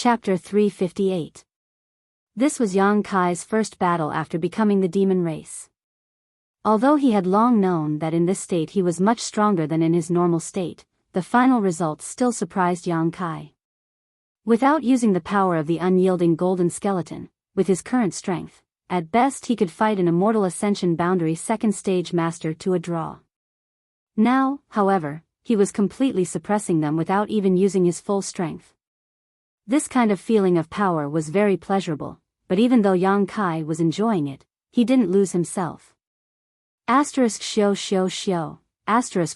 Chapter 358. This was Yang Kai's first battle after becoming the demon race. Although he had long known that in this state he was much stronger than in his normal state, the final results still surprised Yang Kai. Without using the power of the unyielding golden skeleton, with his current strength, at best he could fight an Immortal Ascension Boundary second stage master to a draw. Now, however, he was completely suppressing them without even using his full strength. This kind of feeling of power was very pleasurable, but even though Yang Kai was enjoying it, he didn't lose himself. Shio.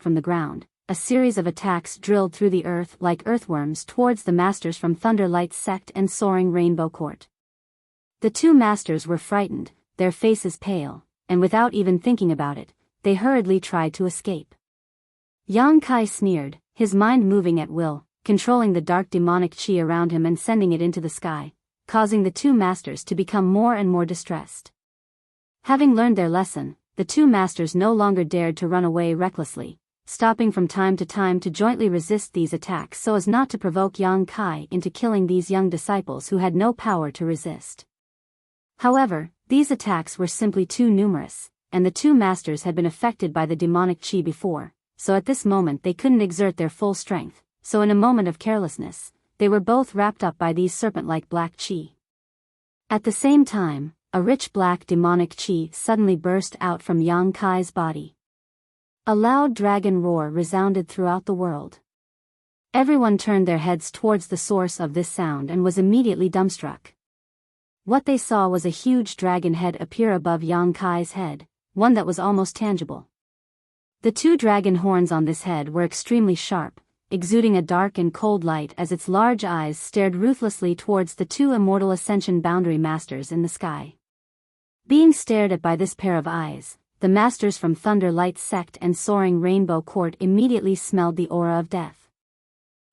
From the ground, a series of attacks drilled through the earth like earthworms towards the masters from Thunder Light Sect and Soaring Rainbow Court. The two masters were frightened, their faces pale, and without even thinking about it, they hurriedly tried to escape. Yang Kai sneered, his mind moving at will, controlling the dark demonic chi around him and sending it into the sky, causing the two masters to become more and more distressed. Having learned their lesson, the two masters no longer dared to run away recklessly, stopping from time to jointly resist these attacks so as not to provoke Yang Kai into killing these young disciples who had no power to resist. However, these attacks were simply too numerous, and the two masters had been affected by the demonic chi before, so at this moment they couldn't exert their full strength. So in a moment of carelessness, they were both wrapped up by these serpent-like black chi. At the same time, a rich black demonic chi suddenly burst out from Yang Kai's body. A loud dragon roar resounded throughout the world. Everyone turned their heads towards the source of this sound and was immediately dumbstruck. What they saw was a huge dragon head appear above Yang Kai's head, one that was almost tangible. The two dragon horns on this head were extremely sharp, exuding a dark and cold light as its large eyes stared ruthlessly towards the two Immortal Ascension Boundary Masters in the sky. Being stared at by this pair of eyes, the masters from Thunder Light Sect and Soaring Rainbow Court immediately smelled the aura of death.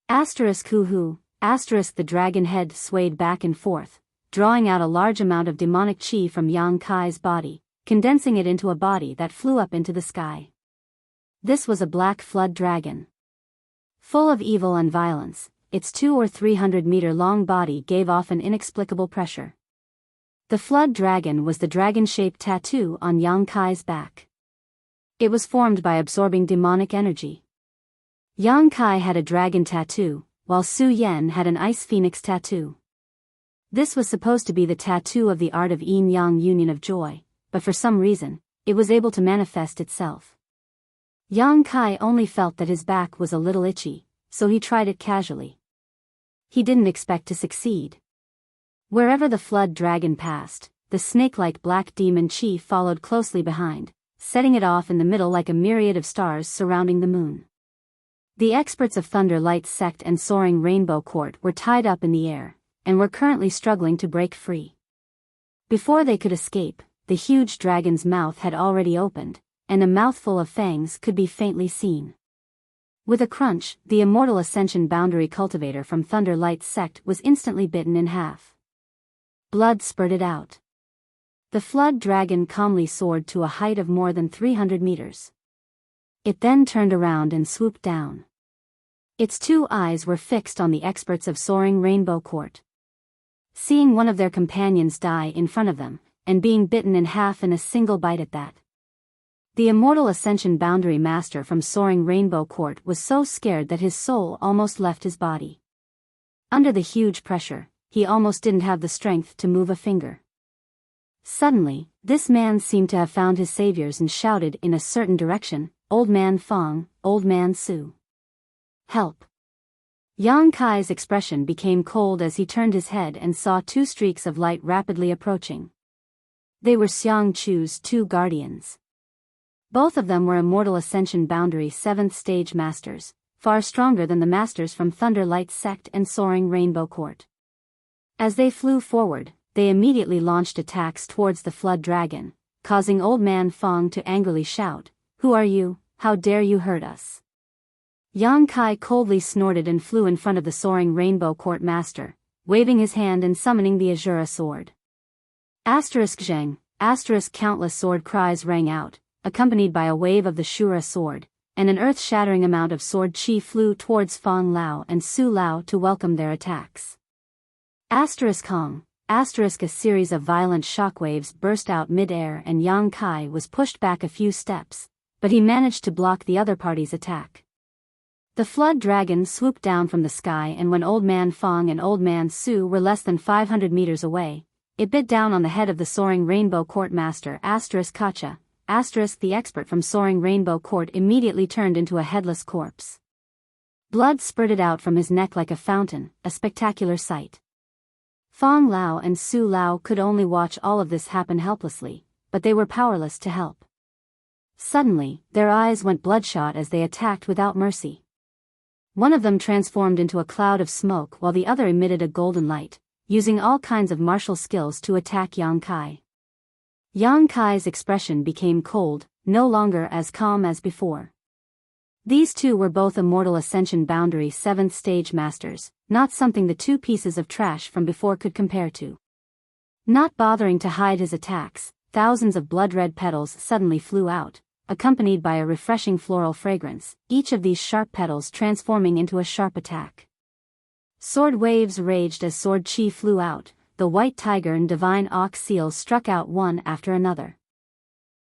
The dragon head swayed back and forth, drawing out a large amount of demonic chi from Yang Kai's body, condensing it into a body that flew up into the sky. This was a black flood dragon. Full of evil and violence, its 200 or 300 meter long body gave off an inexplicable pressure. The flood dragon was the dragon-shaped tattoo on Yang Kai's back. It was formed by absorbing demonic energy. Yang Kai had a dragon tattoo, while Su Yen had an ice phoenix tattoo. This was supposed to be the tattoo of the art of yin-yang union of joy, but for some reason, it was able to manifest itself. Yang Kai only felt that his back was a little itchy, so he tried it casually. He didn't expect to succeed. Wherever the flood dragon passed, the snake-like black demon chi followed closely behind, setting it off in the middle like a myriad of stars surrounding the moon. The experts of Thunder Light Sect and Soaring Rainbow Court were tied up in the air, and were currently struggling to break free. Before they could escape, the huge dragon's mouth had already opened, and a mouthful of fangs could be faintly seen. With a crunch, the Immortal Ascension Boundary Cultivator from Thunder Light Sect was instantly bitten in half. Blood spurted out. The flood dragon calmly soared to a height of more than 300 meters. It then turned around and swooped down. Its two eyes were fixed on the experts of Soaring Rainbow Court. Seeing one of their companions die in front of them, and being bitten in half in a single bite at that, the Immortal Ascension Boundary Master from Soaring Rainbow Court was so scared that his soul almost left his body. Under the huge pressure, he almost didn't have the strength to move a finger. Suddenly, this man seemed to have found his saviors and shouted in a certain direction, "Old Man Fong, Old Man Su. Help!" Yang Kai's expression became cold as he turned his head and saw two streaks of light rapidly approaching. They were Xiang Chu's two guardians. Both of them were Immortal Ascension Boundary 7th Stage Masters, far stronger than the masters from Thunder Light Sect and Soaring Rainbow Court. As they flew forward, they immediately launched attacks towards the flood dragon, causing Old Man Fong to angrily shout, "Who are you? How dare you hurt us?" Yang Kai coldly snorted and flew in front of the Soaring Rainbow Court Master, waving his hand and summoning the Azura sword. Zheng, countless sword cries rang out, accompanied by a wave of the Shura sword, and an earth-shattering amount of sword chi flew towards Fong Lao and Su Lao to welcome their attacks. Hong. A series of violent shockwaves burst out mid-air and Yang Kai was pushed back a few steps, but he managed to block the other party's attack. The flood dragon swooped down from the sky, and when Old Man Fong and Old Man Su were less than 500 meters away, it bit down on the head of the Soaring Rainbow Court Master Kacha. The expert from Soaring Rainbow Court immediately turned into a headless corpse. Blood spurted out from his neck like a fountain, a spectacular sight. Fong Lao and Su Lao could only watch all of this happen helplessly, but they were powerless to help. Suddenly, their eyes went bloodshot as they attacked without mercy. One of them transformed into a cloud of smoke while the other emitted a golden light, using all kinds of martial skills to attack Yang Kai. Yang Kai's expression became cold, no longer as calm as before. These two were both Immortal Ascension Boundary 7th Stage Masters, not something the two pieces of trash from before could compare to. Not bothering to hide his attacks, thousands of blood-red petals suddenly flew out, accompanied by a refreshing floral fragrance, each of these sharp petals transforming into a sharp attack. Sword waves raged as sword chi flew out, the white tiger and divine ox seals struck out one after another.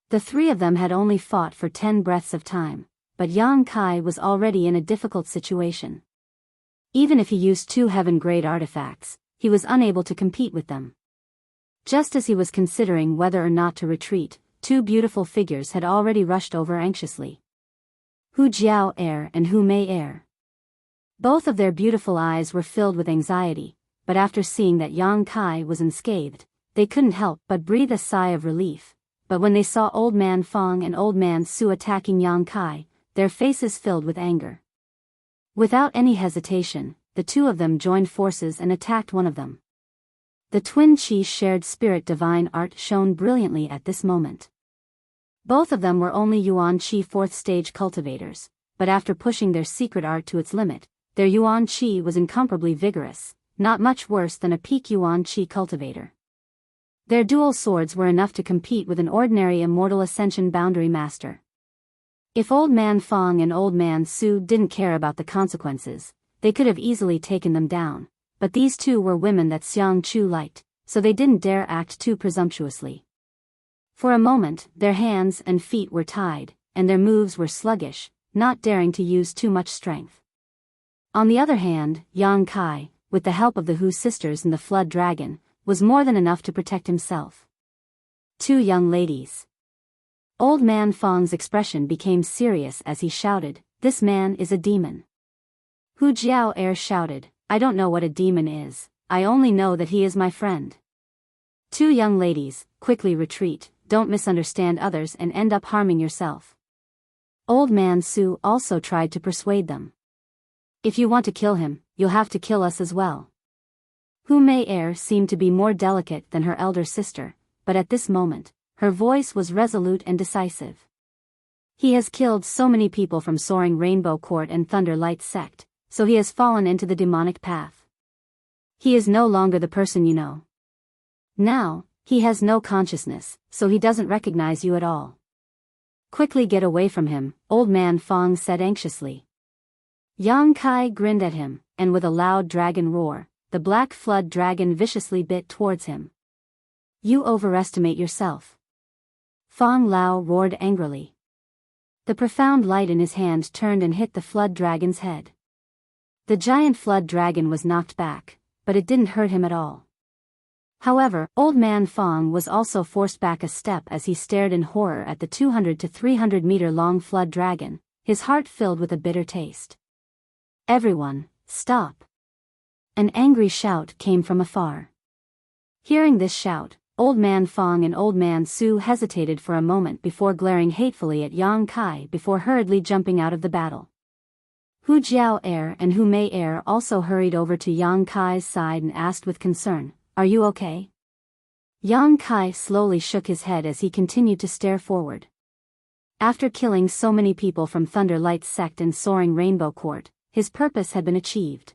The three of them had only fought for 10 breaths of time, but Yang Kai was already in a difficult situation. Even if he used 2 heaven-grade artifacts, he was unable to compete with them. Just as he was considering whether or not to retreat, 2 beautiful figures had already rushed over anxiously. Hu Jiao and Hu Mei. Both of their beautiful eyes were filled with anxiety, but after seeing that Yang Kai was unscathed, they couldn't help but breathe a sigh of relief. But when they saw Old Man Fong and Old Man Su attacking Yang Kai, their faces filled with anger. Without any hesitation, the two of them joined forces and attacked one of them. The twin Chi's shared spirit divine art shone brilliantly at this moment. Both of them were only Yuan Chi 4th stage cultivators, but after pushing their secret art to its limit, their Yuan Chi was incomparably vigorous, not much worse than a peak Yuan Chi cultivator. Their dual swords were enough to compete with an ordinary Immortal Ascension Boundary Master. If Old Man Fong and Old Man Su didn't care about the consequences, they could have easily taken them down, but these two were women that Xiang Chu liked, so they didn't dare act too presumptuously. For a moment, their hands and feet were tied, and their moves were sluggish, not daring to use too much strength. On the other hand, Yang Kai, with the help of the Hu sisters and the Flood Dragon, was more than enough to protect himself. 2 young ladies. Old Man Fong's expression became serious as he shouted, "This man is a demon." Hu Jiao shouted, "I don't know what a demon is, I only know that he is my friend." 2 young ladies, quickly retreat, don't misunderstand others and end up harming yourself. Old Man Su also tried to persuade them. If you want to kill him, you'll have to kill us as well. Hu Mei seemed to be more delicate than her elder sister, but at this moment, her voice was resolute and decisive. He has killed so many people from Soaring Rainbow Court and Thunder Light Sect, so he has fallen into the demonic path. He is no longer the person you know. Now, he has no consciousness, so he doesn't recognize you at all. Quickly get away from him, Old Man Fong said anxiously. Yang Kai grinned at him, and with a loud dragon roar, the black flood dragon viciously bit towards him. You overestimate yourself. Fong Lao roared angrily. The profound light in his hand turned and hit the flood dragon's head. The giant flood dragon was knocked back, but it didn't hurt him at all. However, Old Man Fong was also forced back a step as he stared in horror at the 200 to 300 meter long flood dragon, his heart filled with a bitter taste. Everyone, stop! An angry shout came from afar. Hearing this shout, Old Man Fong and Old Man Su hesitated for a moment before glaring hatefully at Yang Kai before hurriedly jumping out of the battle. Hu Jiao and Hu Mei also hurried over to Yang Kai's side and asked with concern, "Are you okay?" Yang Kai slowly shook his head as he continued to stare forward. After killing so many people from Thunder Light Sect and Soaring Rainbow Court, his purpose had been achieved.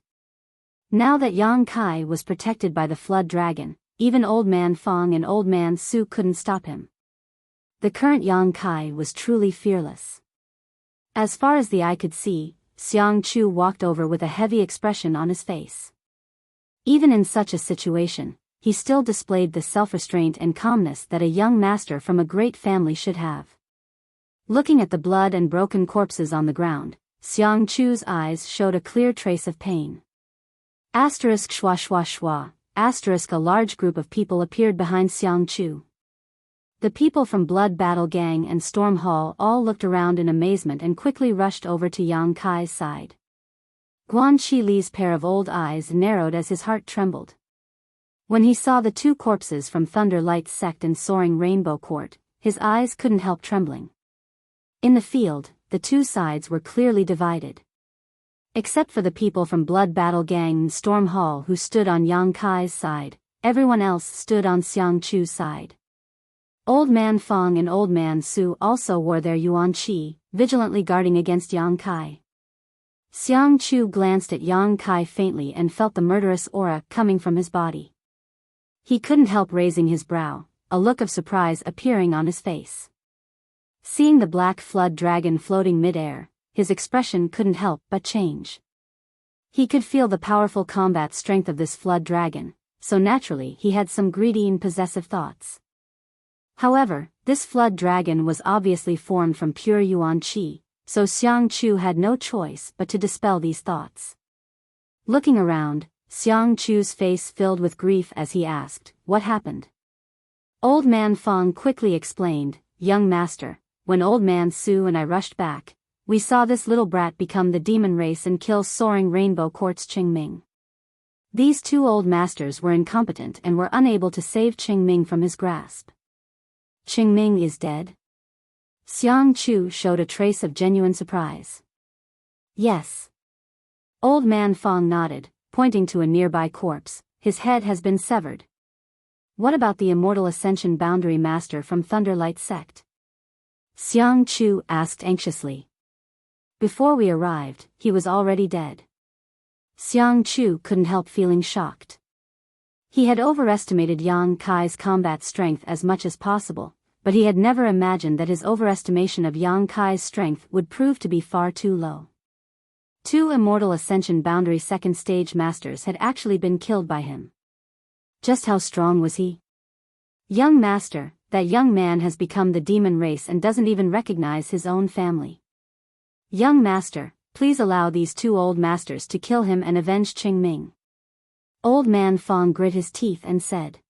Now that Yang Kai was protected by the Flood Dragon, even Old Man Fong and Old Man Su couldn't stop him. The current Yang Kai was truly fearless. As far as the eye could see, Xiang Chu walked over with a heavy expression on his face. Even in such a situation, he still displayed the self-restraint and calmness that a young master from a great family should have. Looking at the blood and broken corpses on the ground, Xiang Chu's eyes showed a clear trace of pain. Asterisk schwa schwa schwa, asterisk. A large group of people appeared behind Xiang Chu. The people from Blood Battle Gang and Storm Hall all looked around in amazement and quickly rushed over to Yang Kai's side. Guan Qili's pair of old eyes narrowed as his heart trembled. When he saw the two corpses from Thunder Light Sect and Soaring Rainbow Court, his eyes couldn't help trembling. In the field, the two sides were clearly divided. Except for the people from Blood Battle Gang and Storm Hall who stood on Yang Kai's side, everyone else stood on Xiang Chu's side. Old Man Fong and Old Man Su also wore their yuan qi, vigilantly guarding against Yang Kai. Xiang Chu glanced at Yang Kai faintly and felt the murderous aura coming from his body. He couldn't help raising his brow, a look of surprise appearing on his face. Seeing the black flood dragon floating mid-air, his expression couldn't help but change. He could feel the powerful combat strength of this flood dragon, so naturally he had some greedy and possessive thoughts. However, this flood dragon was obviously formed from pure yuan qi, so Xiang Chu had no choice but to dispel these thoughts. Looking around, Xiang Chu's face filled with grief as he asked, "What happened?" Old Man Fong quickly explained, "Young master, when Old Man Su and I rushed back, we saw this little brat become the demon race and kill Soaring Rainbow Court's Qingming. These two old masters were incompetent and were unable to save Qingming from his grasp." "Qingming is dead?" Xiang Chu showed a trace of genuine surprise. "Yes." Old Man Fong nodded, pointing to a nearby corpse. "His head has been severed." "What about the Immortal Ascension Boundary Master from Thunderlight Sect?" Xiang Chu asked anxiously. "Before we arrived, he was already dead." Xiang Chu couldn't help feeling shocked. He had overestimated Yang Kai's combat strength as much as possible, but he had never imagined that his overestimation of Yang Kai's strength would prove to be far too low. Two Immortal Ascension Boundary second stage masters had actually been killed by him. Just how strong was he? "Young master, that young man has become the demon race and doesn't even recognize his own family. Young master, please allow these two old masters to kill him and avenge Qingming." Old Man Fong grit his teeth and said.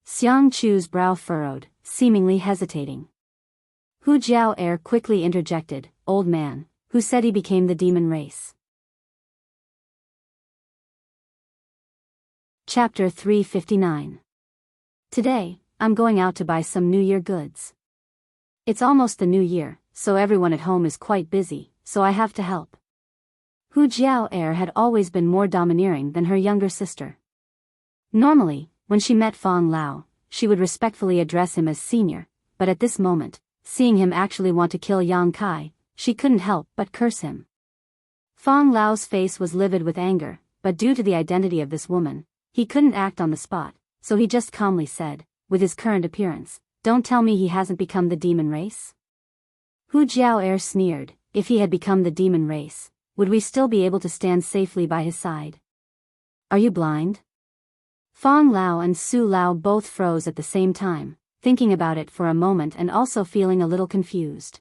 Xiang Chu's brow furrowed, seemingly hesitating. Hu Jiao quickly interjected, "Old man, who said he became the demon race?" Chapter 359. Today, I'm going out to buy some New Year goods. It's almost the new year, so everyone at home is quite busy, so I have to help. Hu Jiao had always been more domineering than her younger sister. Normally, when she met Fong Lao, she would respectfully address him as senior, but at this moment, seeing him actually want to kill Yang Kai, she couldn't help but curse him. Fong Lao's face was livid with anger, but due to the identity of this woman, he couldn't act on the spot, so he just calmly said, with his current appearance, "Don't tell me he hasn't become the demon race?" Hu Jiao sneered, "If he had become the demon race, would we still be able to stand safely by his side? Are you blind?" Fong Lao and Su Lao both froze at the same time, thinking about it for a moment and also feeling a little confused.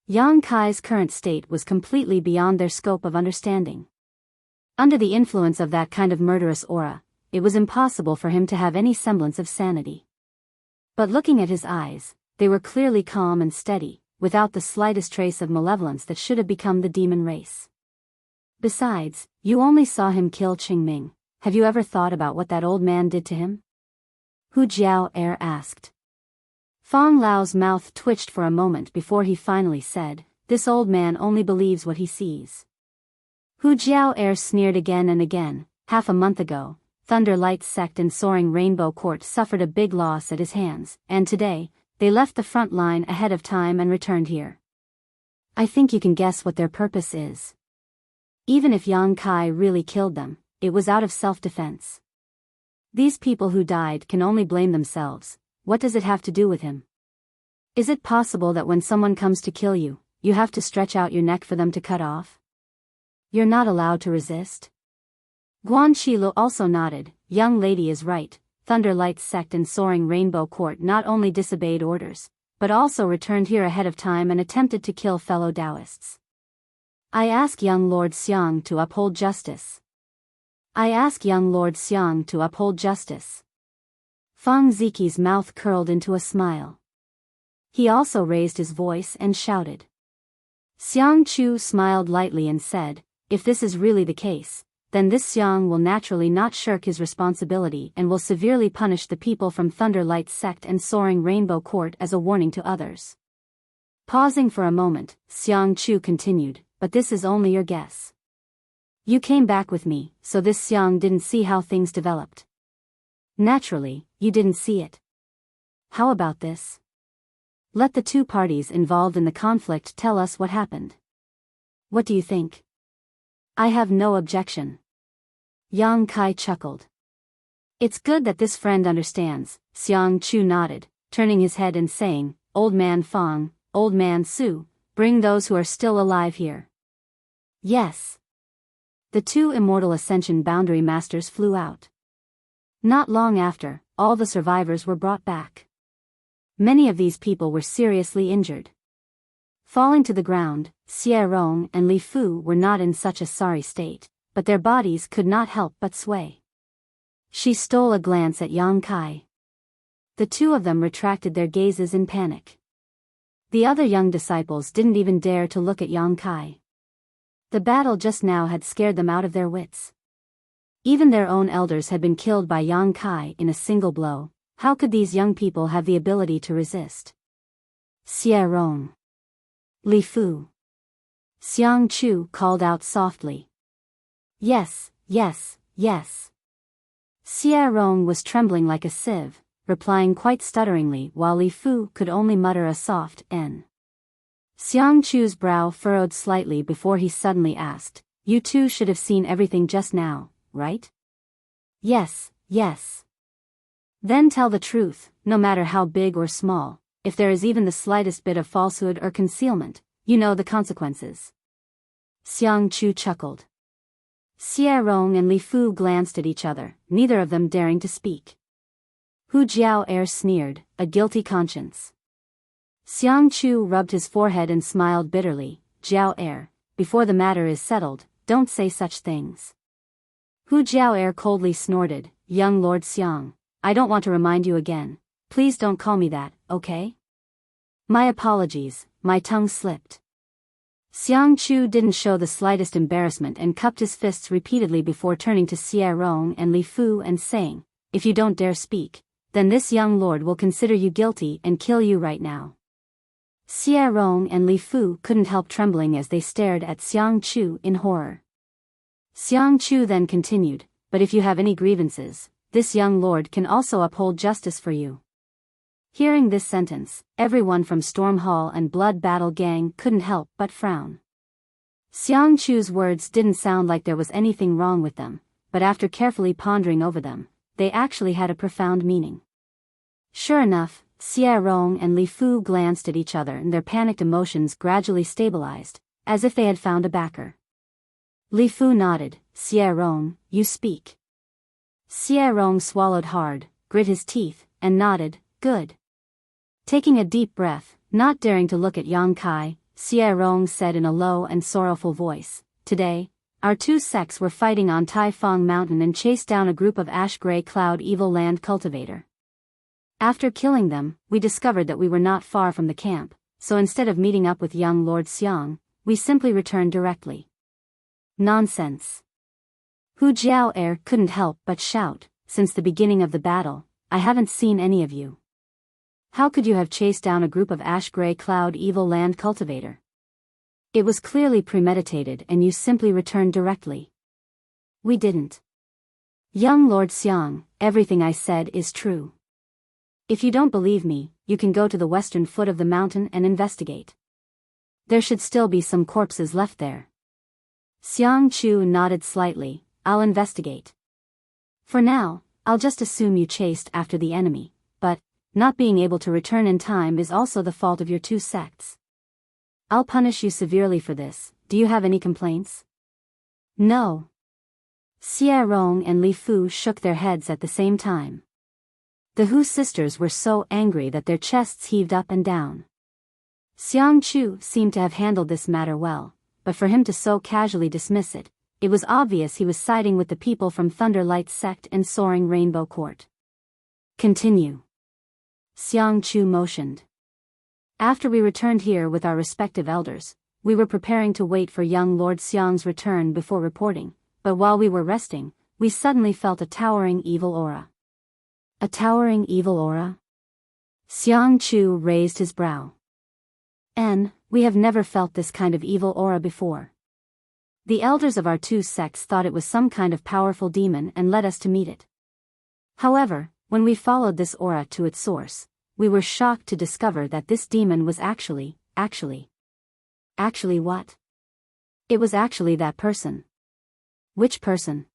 Yang Kai's current state was completely beyond their scope of understanding. Under the influence of that kind of murderous aura, it was impossible for him to have any semblance of sanity. But looking at his eyes, they were clearly calm and steady, without the slightest trace of malevolence that should have become the demon race. Besides, you only saw him kill Qingming. Have you ever thought about what that old man did to him? Hu Jiao asked. Fong Lao's mouth twitched for a moment before he finally said, "This old man only believes what he sees." Hu Jiao sneered again and again. Half a month ago, Thunderlight Sect and Soaring Rainbow Court suffered a big loss at his hands, and today, they left the front line ahead of time and returned here. I think you can guess what their purpose is. Even if Yang Kai really killed them, it was out of self-defense. These people who died can only blame themselves. What does it have to do with him? Is it possible that when someone comes to kill you, you have to stretch out your neck for them to cut off? You're not allowed to resist? Guan Shilu also nodded. Young lady is right. Thunder Light Sect and Soaring Rainbow Court not only disobeyed orders, but also returned here ahead of time and attempted to kill fellow Taoists. I ask young Lord Xiang to uphold justice. I ask young Lord Xiang to uphold justice. Feng Ziqi's mouth curled into a smile. He also raised his voice and shouted. Xiang Chu smiled lightly and said, if this is really the case, then this Xiang will naturally not shirk his responsibility and will severely punish the people from Thunder Light Sect and Soaring Rainbow Court as a warning to others. Pausing for a moment, Xiang Chu continued, but this is only your guess. You came back with me, so this Xiang didn't see how things developed. Naturally, you didn't see it. How about this? Let the two parties involved in the conflict tell us what happened. What do you think? I have no objection. Yang Kai chuckled. It's good that this friend understands, Xiang Chu nodded, turning his head and saying, Old Man Feng, Old Man Su, bring those who are still alive here. Yes. The two immortal Ascension Boundary Masters flew out. Not long after, all the survivors were brought back. Many of these people were seriously injured. Falling to the ground, Xie Rong and Li Fu were not in such a sorry state, but their bodies could not help but sway. She stole a glance at Yang Kai. The two of them retracted their gazes in panic. The other young disciples didn't even dare to look at Yang Kai. The battle just now had scared them out of their wits. Even their own elders had been killed by Yang Kai in a single blow. How could these young people have the ability to resist? Xie Rong. Li Fu. Xiang Chu called out softly. Yes, yes, yes. Xie Rong was trembling like a sieve, replying quite stutteringly while Li Fu could only mutter a soft N. Xiang Chu's brow furrowed slightly before he suddenly asked, You two should have seen everything just now, right? Yes, yes. Then tell the truth, no matter how big or small. If there is even the slightest bit of falsehood or concealment, you know the consequences. Xiang Chu chuckled. Xie Rong and Li Fu glanced at each other, neither of them daring to speak. Hu Jiao sneered, a guilty conscience. Xiang Chu rubbed his forehead and smiled bitterly. Jiao, before the matter is settled, don't say such things. Hu Jiao coldly snorted, Young Lord Xiang, I don't want to remind you again. Please don't call me that, okay? My apologies, my tongue slipped. Xiang Chu didn't show the slightest embarrassment and cupped his fists repeatedly before turning to Xie Rong and Li Fu and saying, If you don't dare speak, then this young lord will consider you guilty and kill you right now. Xie Rong and Li Fu couldn't help trembling as they stared at Xiang Chu in horror. Xiang Chu then continued, But if you have any grievances, this young lord can also uphold justice for you. Hearing this sentence, everyone from Storm Hall and Blood Battle Gang couldn't help but frown. Xiang Chu's words didn't sound like there was anything wrong with them, but after carefully pondering over them, they actually had a profound meaning. Sure enough, Xie Rong and Li Fu glanced at each other and their panicked emotions gradually stabilized, as if they had found a backer. Li Fu nodded, Xie Rong, you speak. Xie Rong swallowed hard, grit his teeth, and nodded, good. Taking a deep breath, not daring to look at Yang Kai, Xie Rong said in a low and sorrowful voice, Today, our two sects were fighting on Tai Fong Mountain and chased down a group of ash-gray cloud evil land cultivator. After killing them, we discovered that we were not far from the camp, so instead of meeting up with young Lord Xiang, we simply returned directly. Nonsense. Hu Jiao couldn't help but shout, Since the beginning of the battle, I haven't seen any of you. How could you have chased down a group of ash-gray cloud evil land cultivator? It was clearly premeditated and you simply returned directly. We didn't. Young Lord Xiang, everything I said is true. If you don't believe me, you can go to the western foot of the mountain and investigate. There should still be some corpses left there. Xiang Chu nodded slightly, I'll investigate. For now, I'll just assume you chased after the enemy, but not being able to return in time is also the fault of your two sects. I'll punish you severely for this. Do you have any complaints? No. Xie Rong and Li Fu shook their heads at the same time. The Hu sisters were so angry that their chests heaved up and down. Xiang Chu seemed to have handled this matter well, but for him to so casually dismiss it, it was obvious he was siding with the people from Thunder Light Sect and Soaring Rainbow Court. Continue. Xiang Chu motioned. After we returned here with our respective elders, we were preparing to wait for young Lord Xiang's return before reporting, but while we were resting, we suddenly felt a towering evil aura. A towering evil aura? Xiang Chu raised his brow. We have never felt this kind of evil aura before. The elders of our two sects thought it was some kind of powerful demon and led us to meet it. However, when we followed this aura to its source, we were shocked to discover that this demon was actually what? It was actually that person. Which person?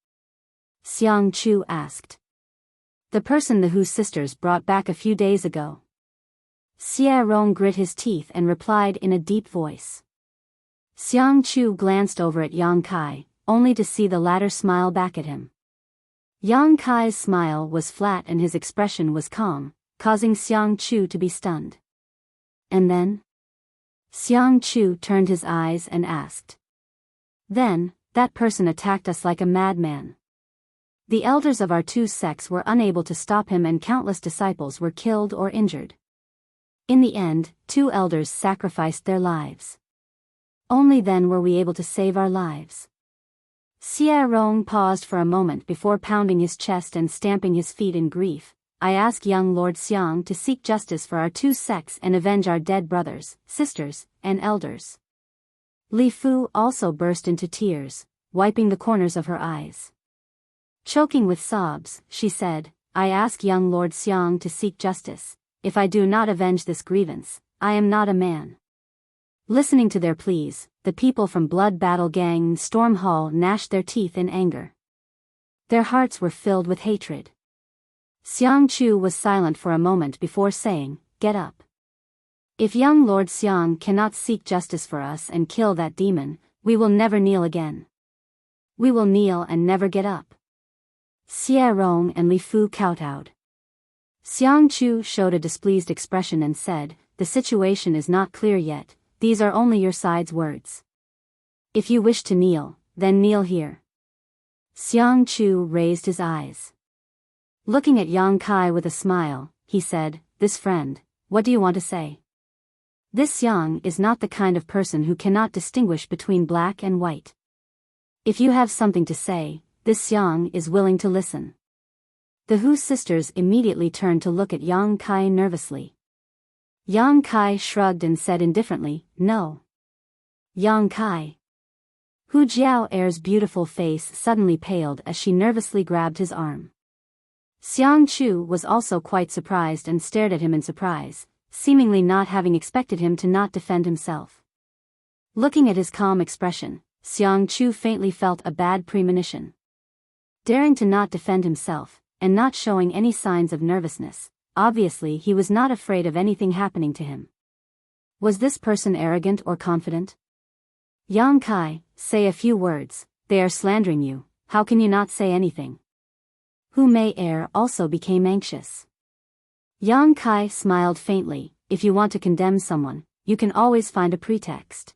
Xiang Chu asked. The person the Hu sisters brought back a few days ago. Xie Rong grit his teeth and replied in a deep voice. Xiang Chu glanced over at Yang Kai, only to see the latter smile back at him. Yang Kai's smile was flat and his expression was calm, causing Xiang Chu to be stunned. And then? Xiang Chu turned his eyes and asked. Then, that person attacked us like a madman. The elders of our two sects were unable to stop him and countless disciples were killed or injured. In the end, 2 elders sacrificed their lives. Only then were we able to save our lives. Xie Rong paused for a moment before pounding his chest and stamping his feet in grief. I ask young Lord Xiang to seek justice for our two sects and avenge our dead brothers, sisters, and elders. Li Fu also burst into tears, wiping the corners of her eyes. Choking with sobs, she said, I ask young Lord Xiang to seek justice. If I do not avenge this grievance, I am not a man. Listening to their pleas, the people from Blood Battle Gang Storm Hall gnashed their teeth in anger. Their hearts were filled with hatred. Xiang Chu was silent for a moment before saying, Get up. If young Lord Xiang cannot seek justice for us and kill that demon, we will never kneel again. We will kneel and never get up. Xie Rong and Li Fu kowtowed. Xiang Chu showed a displeased expression and said, The situation is not clear yet, these are only your side's words. If you wish to kneel, then kneel here. Xiang Chu raised his eyes. Looking at Yang Kai with a smile, he said, This friend, what do you want to say? This Yang is not the kind of person who cannot distinguish between black and white. If you have something to say, this Yang is willing to listen. The Hu sisters immediately turned to look at Yang Kai nervously. Yang Kai shrugged and said indifferently, No. Yang Kai. Hu Jiao'er's beautiful face suddenly paled as she nervously grabbed his arm. Xiang Chu was also quite surprised and stared at him in surprise, seemingly not having expected him to not defend himself. Looking at his calm expression, Xiang Chu faintly felt a bad premonition. Daring to not defend himself, and not showing any signs of nervousness, obviously he was not afraid of anything happening to him. Was this person arrogant or confident? Yang Kai, say a few words, they are slandering you, how can you not say anything? Hu Mei also became anxious. Yang Kai smiled faintly, if you want to condemn someone, you can always find a pretext.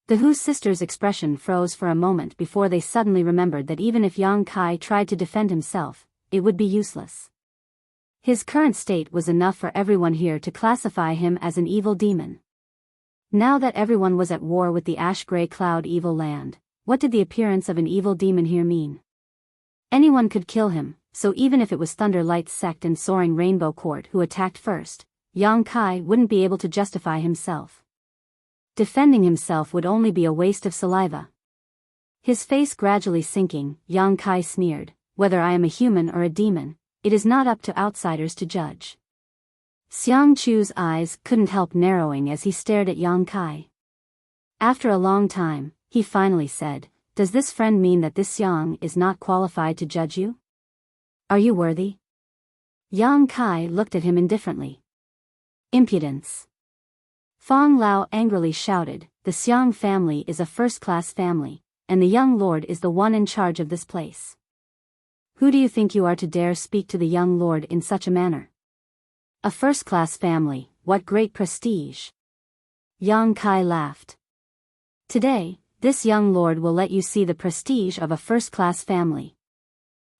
The Hu sisters' expression froze for a moment before they suddenly remembered that even if Yang Kai tried to defend himself, it would be useless. His current state was enough for everyone here to classify him as an evil demon. Now that everyone was at war with the ash-gray cloud evil land, what did the appearance of an evil demon here mean? Anyone could kill him, so even if it was Thunder Light's sect and Soaring Rainbow Court who attacked first, Yang Kai wouldn't be able to justify himself. Defending himself would only be a waste of saliva. His face gradually sinking, Yang Kai sneered, Whether I am a human or a demon, it is not up to outsiders to judge. Xiang Chu's eyes couldn't help narrowing as he stared at Yang Kai. After a long time, he finally said, Does this friend mean that this Yang is not qualified to judge you? Are you worthy? Yang Kai looked at him indifferently. Impudence. Fang Lao angrily shouted, The Xiang family is a first-class family, and the young lord is the one in charge of this place. Who do you think you are to dare speak to the young lord in such a manner? A first-class family, what great prestige. Yang Kai laughed. Today, this young lord will let you see the prestige of a first-class family.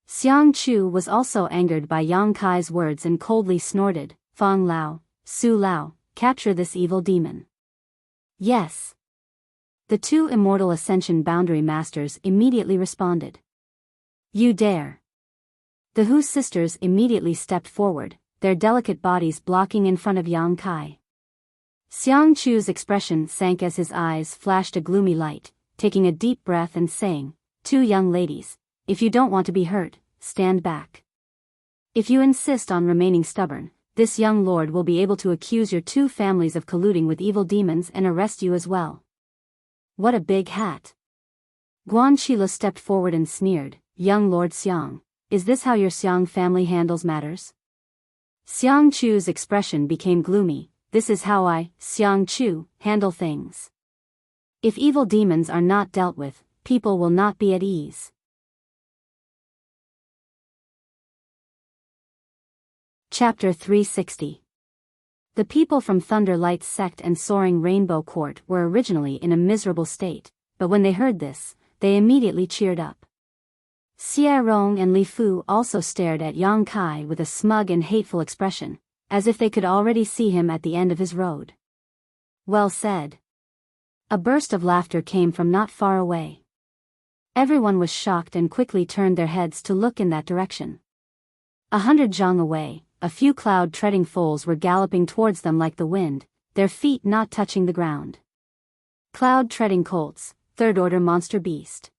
Xiang Chu was also angered by Yang Kai's words and coldly snorted, Fang Lao, Su Lao, capture this evil demon. Yes. The two immortal ascension boundary masters immediately responded. You dare. The Hu sisters immediately stepped forward, their delicate bodies blocking in front of Yang Kai. Xiang Chu's expression sank as his eyes flashed a gloomy light, taking a deep breath and saying, Two young ladies, if you don't want to be hurt, stand back. If you insist on remaining stubborn, this young lord will be able to accuse your two families of colluding with evil demons and arrest you as well. What a big hat. Guan Qilo stepped forward and sneered, Young Lord Xiang, is this how your Xiang family handles matters? Xiang Chu's expression became gloomy, this is how I, Xiang Chu, handle things. If evil demons are not dealt with, people will not be at ease. Chapter 360. The people from Thunder Light's sect and Soaring Rainbow Court were originally in a miserable state, but when they heard this, they immediately cheered up. Xie Rong and Li Fu also stared at Yang Kai with a smug and hateful expression, as if they could already see him at the end of his road. Well said. A burst of laughter came from not far away. Everyone was shocked and quickly turned their heads to look in that direction. 100 zhang away, a few cloud-treading foals were galloping towards them like the wind, their feet not touching the ground. Cloud-treading colts, third-order monster beast.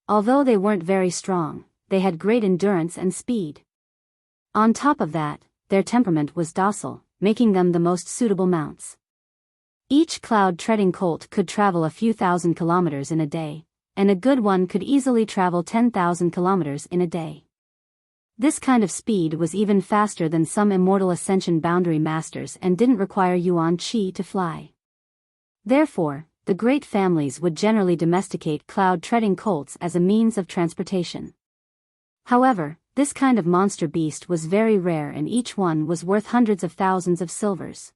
Although they weren't very strong, they had great endurance and speed. On top of that, their temperament was docile, making them the most suitable mounts. Each cloud-treading colt could travel a few thousand kilometers in a day, and a good one could easily travel 10,000 kilometers in a day. This kind of speed was even faster than some immortal ascension boundary masters and didn't require Yuan Qi to fly. Therefore, the great families would generally domesticate cloud-treading colts as a means of transportation. However, this kind of monster beast was very rare and each one was worth hundreds of thousands of silvers.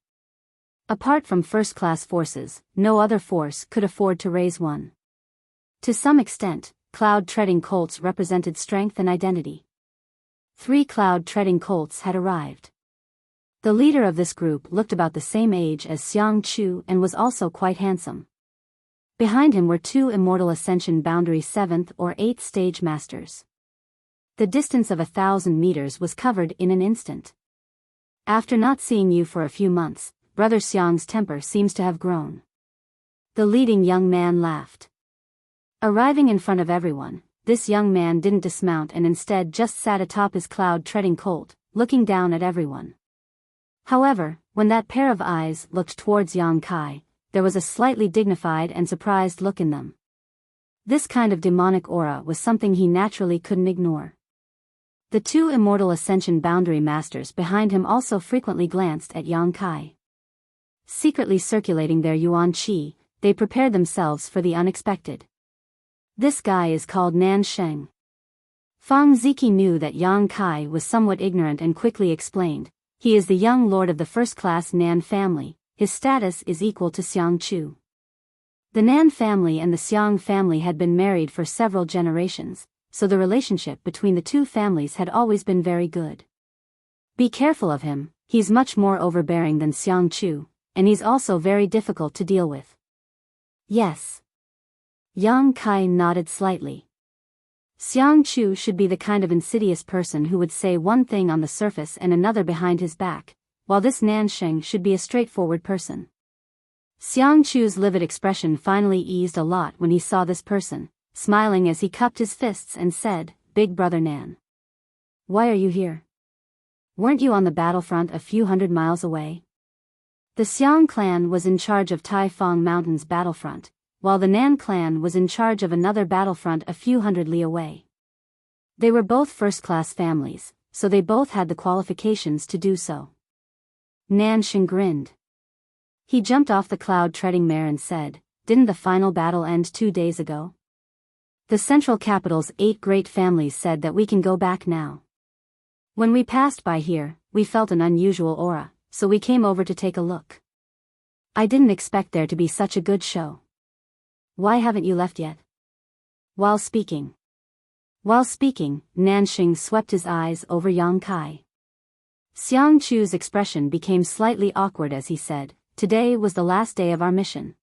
Apart from first-class forces, no other force could afford to raise one. To some extent, cloud-treading colts represented strength and identity. 3 cloud-treading colts had arrived. The leader of this group looked about the same age as Xiang Chu and was also quite handsome. Behind him were 2 immortal ascension boundary 7th or 8th stage masters. The distance of 1,000 meters was covered in an instant. After not seeing you for a few months, Brother Xiang's temper seems to have grown. The leading young man laughed. Arriving in front of everyone, this young man didn't dismount and instead just sat atop his cloud-treading colt, looking down at everyone. However, when that pair of eyes looked towards Yang Kai, there was a slightly dignified and surprised look in them. This kind of demonic aura was something he naturally couldn't ignore. The 2 immortal ascension boundary masters behind him also frequently glanced at Yang Kai. Secretly circulating their Yuan Qi, they prepared themselves for the unexpected. This guy is called Nan Sheng. Fang Ziki knew that Yang Kai was somewhat ignorant and quickly explained, he is the young lord of the first-class Nan family, his status is equal to Xiang Chu. The Nan family and the Xiang family had been married for several generations, so the relationship between the 2 families had always been very good. Be careful of him, he's much more overbearing than Xiang Chu, and he's also very difficult to deal with. Yes. Yang Kai nodded slightly. Xiang Chu should be the kind of insidious person who would say one thing on the surface and another behind his back, while this Nansheng should be a straightforward person. Xiang Chu's livid expression finally eased a lot when he saw this person, smiling as he cupped his fists and said, Big Brother Nan. Why are you here? Weren't you on the battlefront a few hundred miles away? The Xiang clan was in charge of Taifang Mountain's battlefront, while the Nan clan was in charge of another battlefront a few hundred li away. They were both first-class families, so they both had the qualifications to do so. Nansheng grinned. He jumped off the cloud-treading mare and said, Didn't the final battle end 2 days ago? The central capital's 8 great families said that we can go back now. When we passed by here, we felt an unusual aura, so we came over to take a look. I didn't expect there to be such a good show. Why haven't you left yet? While speaking, Nanxing swept his eyes over Yang Kai. Xiang Chu's expression became slightly awkward as he said, "Today was the last day of our mission.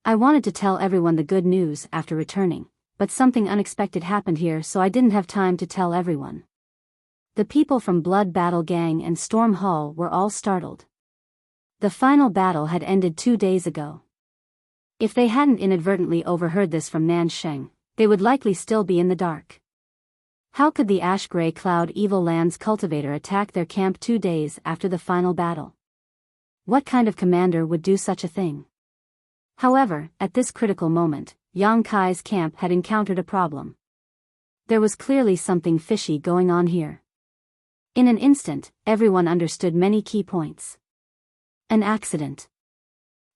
I wanted to tell everyone the good news after returning, but something unexpected happened here, so I didn't have time to tell everyone." The people from Blood Battle Gang and Storm Hall were all startled. The final battle had ended 2 days ago. If they hadn't inadvertently overheard this from Nanxing, they would likely still be in the dark. How could the Ash-Gray Cloud Evil Lands cultivator attack their camp 2 days after the final battle? What kind of commander would do such a thing? However, at this critical moment, Yang Kai's camp had encountered a problem. There was clearly something fishy going on here. In an instant, everyone understood many key points. An accident.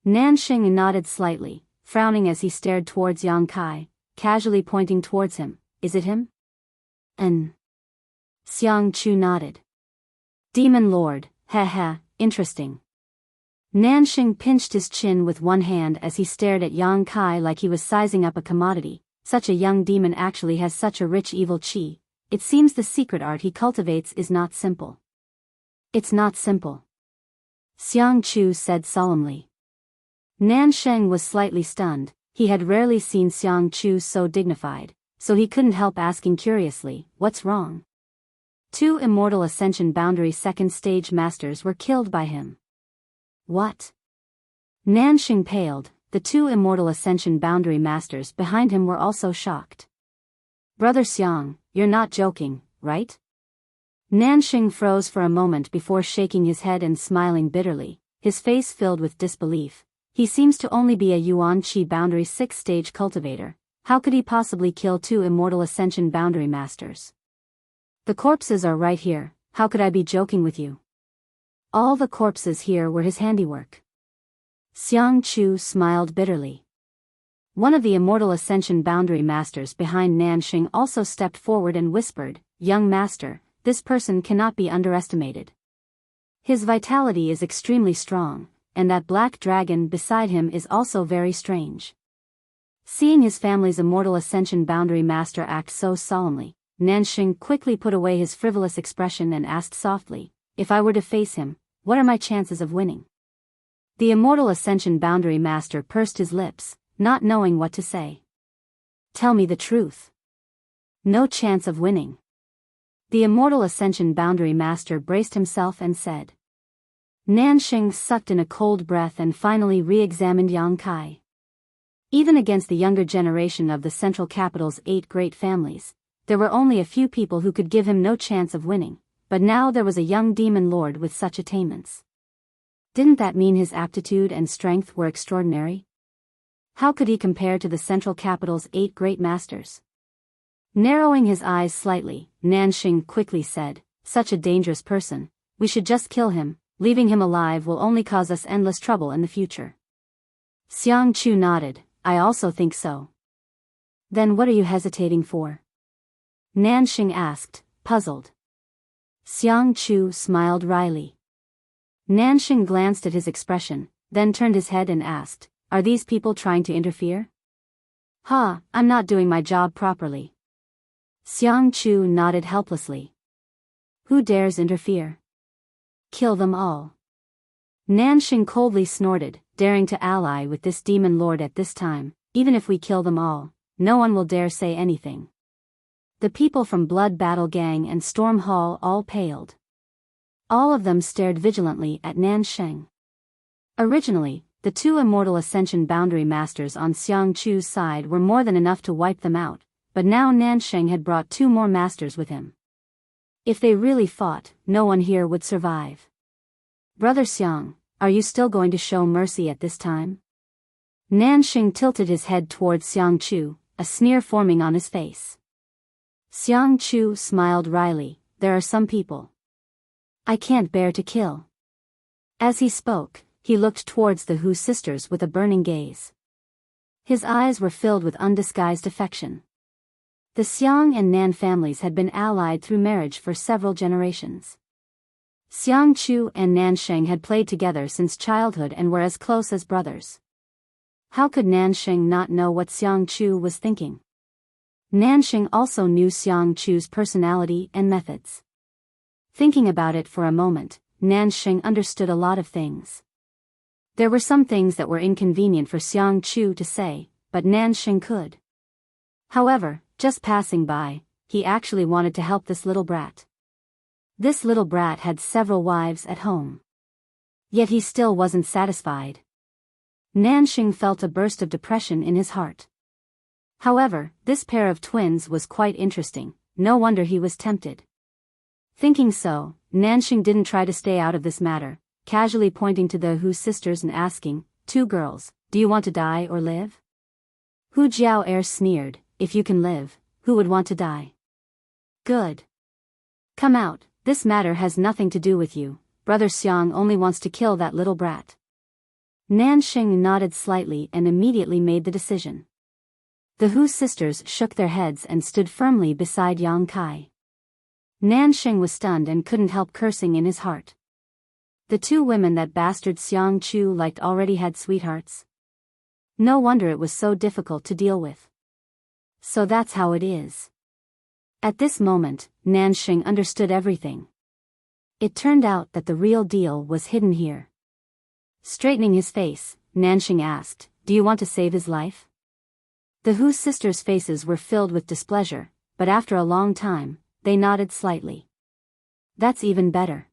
Nanxing nodded slightly, frowning as he stared towards Yang Kai, casually pointing towards him. "Is it him?" Xiang Chu nodded. "Demon Lord, interesting." Nanxing pinched his chin with one hand as he stared at Yang Kai like he was sizing up a commodity. Such a young demon actually has such a rich evil chi. It seems the secret art he cultivates is not simple. "It's not simple," Xiang Chu said solemnly. Nanxing was slightly stunned. He had rarely seen Xiang Chu so dignified, so he couldn't help asking curiously, "What's wrong?" 2 Immortal Ascension Boundary second stage masters were killed by him. What? Nanxing paled. The 2 Immortal Ascension Boundary masters behind him were also shocked. "Brother Xiang, you're not joking, right?" Nanxing froze for a moment before shaking his head and smiling bitterly, his face filled with disbelief. He seems to only be a Yuan Qi Boundary 6th stage cultivator. How could he possibly kill 2 Immortal Ascension Boundary masters? "The corpses are right here, how could I be joking with you?" All the corpses here were his handiwork. Xiang Chu smiled bitterly. One of the Immortal Ascension Boundary masters behind Nanxing also stepped forward and whispered, "Young master, this person cannot be underestimated. His vitality is extremely strong, and that black dragon beside him is also very strange." Seeing his family's Immortal Ascension Boundary master act so solemnly, Nanxing quickly put away his frivolous expression and asked softly, "If I were to face him, what are my chances of winning?" The Immortal Ascension Boundary master pursed his lips, not knowing what to say. "Tell me the truth." "No chance of winning." The Immortal Ascension Boundary master braced himself and said. Nanxing sucked in a cold breath and finally re-examined Yang Kai. Even against the younger generation of the central capital's 8 great families, there were only a few people who could give him no chance of winning, but now there was a young demon lord with such attainments. Didn't that mean his aptitude and strength were extraordinary? How could he compare to the central capital's 8 great masters? Narrowing his eyes slightly, Nanxing quickly said, "Such a dangerous person, we should just kill him. Leaving him alive will only cause us endless trouble in the future." Xiang Chu nodded, "I also think so." "Then what are you hesitating for?" Nanxing asked, puzzled. Xiang Chu smiled wryly. Nanxing glanced at his expression, then turned his head and asked, "Are these people trying to interfere?" I'm not doing my job properly." Xiang Chu nodded helplessly. "Who dares interfere?" "Kill them all." Nanxing coldly snorted, "Daring to ally with this demon lord at this time, even if we kill them all, no one will dare say anything." The people from Blood Battle Gang and Storm Hall all paled. All of them stared vigilantly at Nanxing. Originally, the 2 Immortal Ascension Boundary masters on Xiang Chu's side were more than enough to wipe them out, but now Nanxing had brought 2 more masters with him. If they really fought, no one here would survive. "Brother Xiang, are you still going to show mercy at this time?" Nanxing tilted his head towards Xiang Chu, a sneer forming on his face. Xiang Chu smiled wryly, "There are some people I can't bear to kill." As he spoke, he looked towards the Hu sisters with a burning gaze. His eyes were filled with undisguised affection. The Xiang and Nan families had been allied through marriage for several generations. Xiang Chu and Nan Sheng had played together since childhood and were as close as brothers. How could Nan Sheng not know what Xiang Chu was thinking? Nan Sheng also knew Xiang Chu's personality and methods. Thinking about it for a moment, Nan Sheng understood a lot of things. There were some things that were inconvenient for Xiang Chu to say, but Nan Sheng could. However, just passing by, he actually wanted to help this little brat. This little brat had several wives at home. Yet he still wasn't satisfied. Nanxing felt a burst of depression in his heart. However, this pair of twins was quite interesting, no wonder he was tempted. Thinking so, Nanxing didn't try to stay out of this matter, casually pointing to the Hu sisters and asking, "Two girls, do you want to die or live?" Hu Jiao sneered, "If you can live, who would want to die?" "Good. Come out, this matter has nothing to do with you, Brother Xiang only wants to kill that little brat." Nanxing nodded slightly and immediately made the decision. The Hu sisters shook their heads and stood firmly beside Yang Kai. Nanxing was stunned and couldn't help cursing in his heart. The two women that bastard Xiang Chu liked already had sweethearts. No wonder it was so difficult to deal with. So that's how it is. At this moment, Nanxing understood everything. It turned out that the real deal was hidden here. Straightening his face, Nanxing asked, "Do you want to save his life?" The Hu sisters' faces were filled with displeasure, but after a long time, they nodded slightly. "That's even better."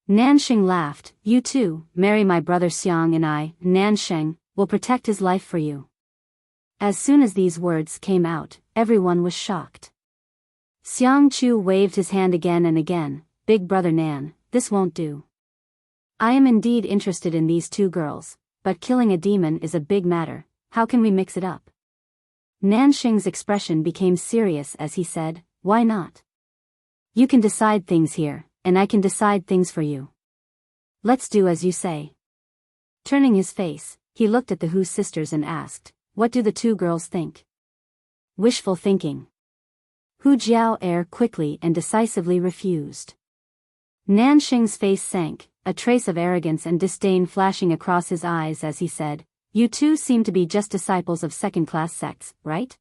Nanxing laughed, "You too, marry my brother Xiang and I, Nanxing, will protect his life for you." As soon as these words came out, everyone was shocked. Xiang Chu waved his hand again and again, "Big brother Nan, this won't do. I am indeed interested in these two girls, but killing a demon is a big matter, how can we mix it up?" Nanxing's expression became serious as he said, "Why not? You can decide things here, and I can decide things for you. Let's do as you say." Turning his face, he looked at the Hu sisters and asked, "What do the two girls think?" "Wishful thinking." Hu Jiao quickly and decisively refused. Nanxing's face sank, a trace of arrogance and disdain flashing across his eyes as he said, "You two seem to be just disciples of second-class sects, right?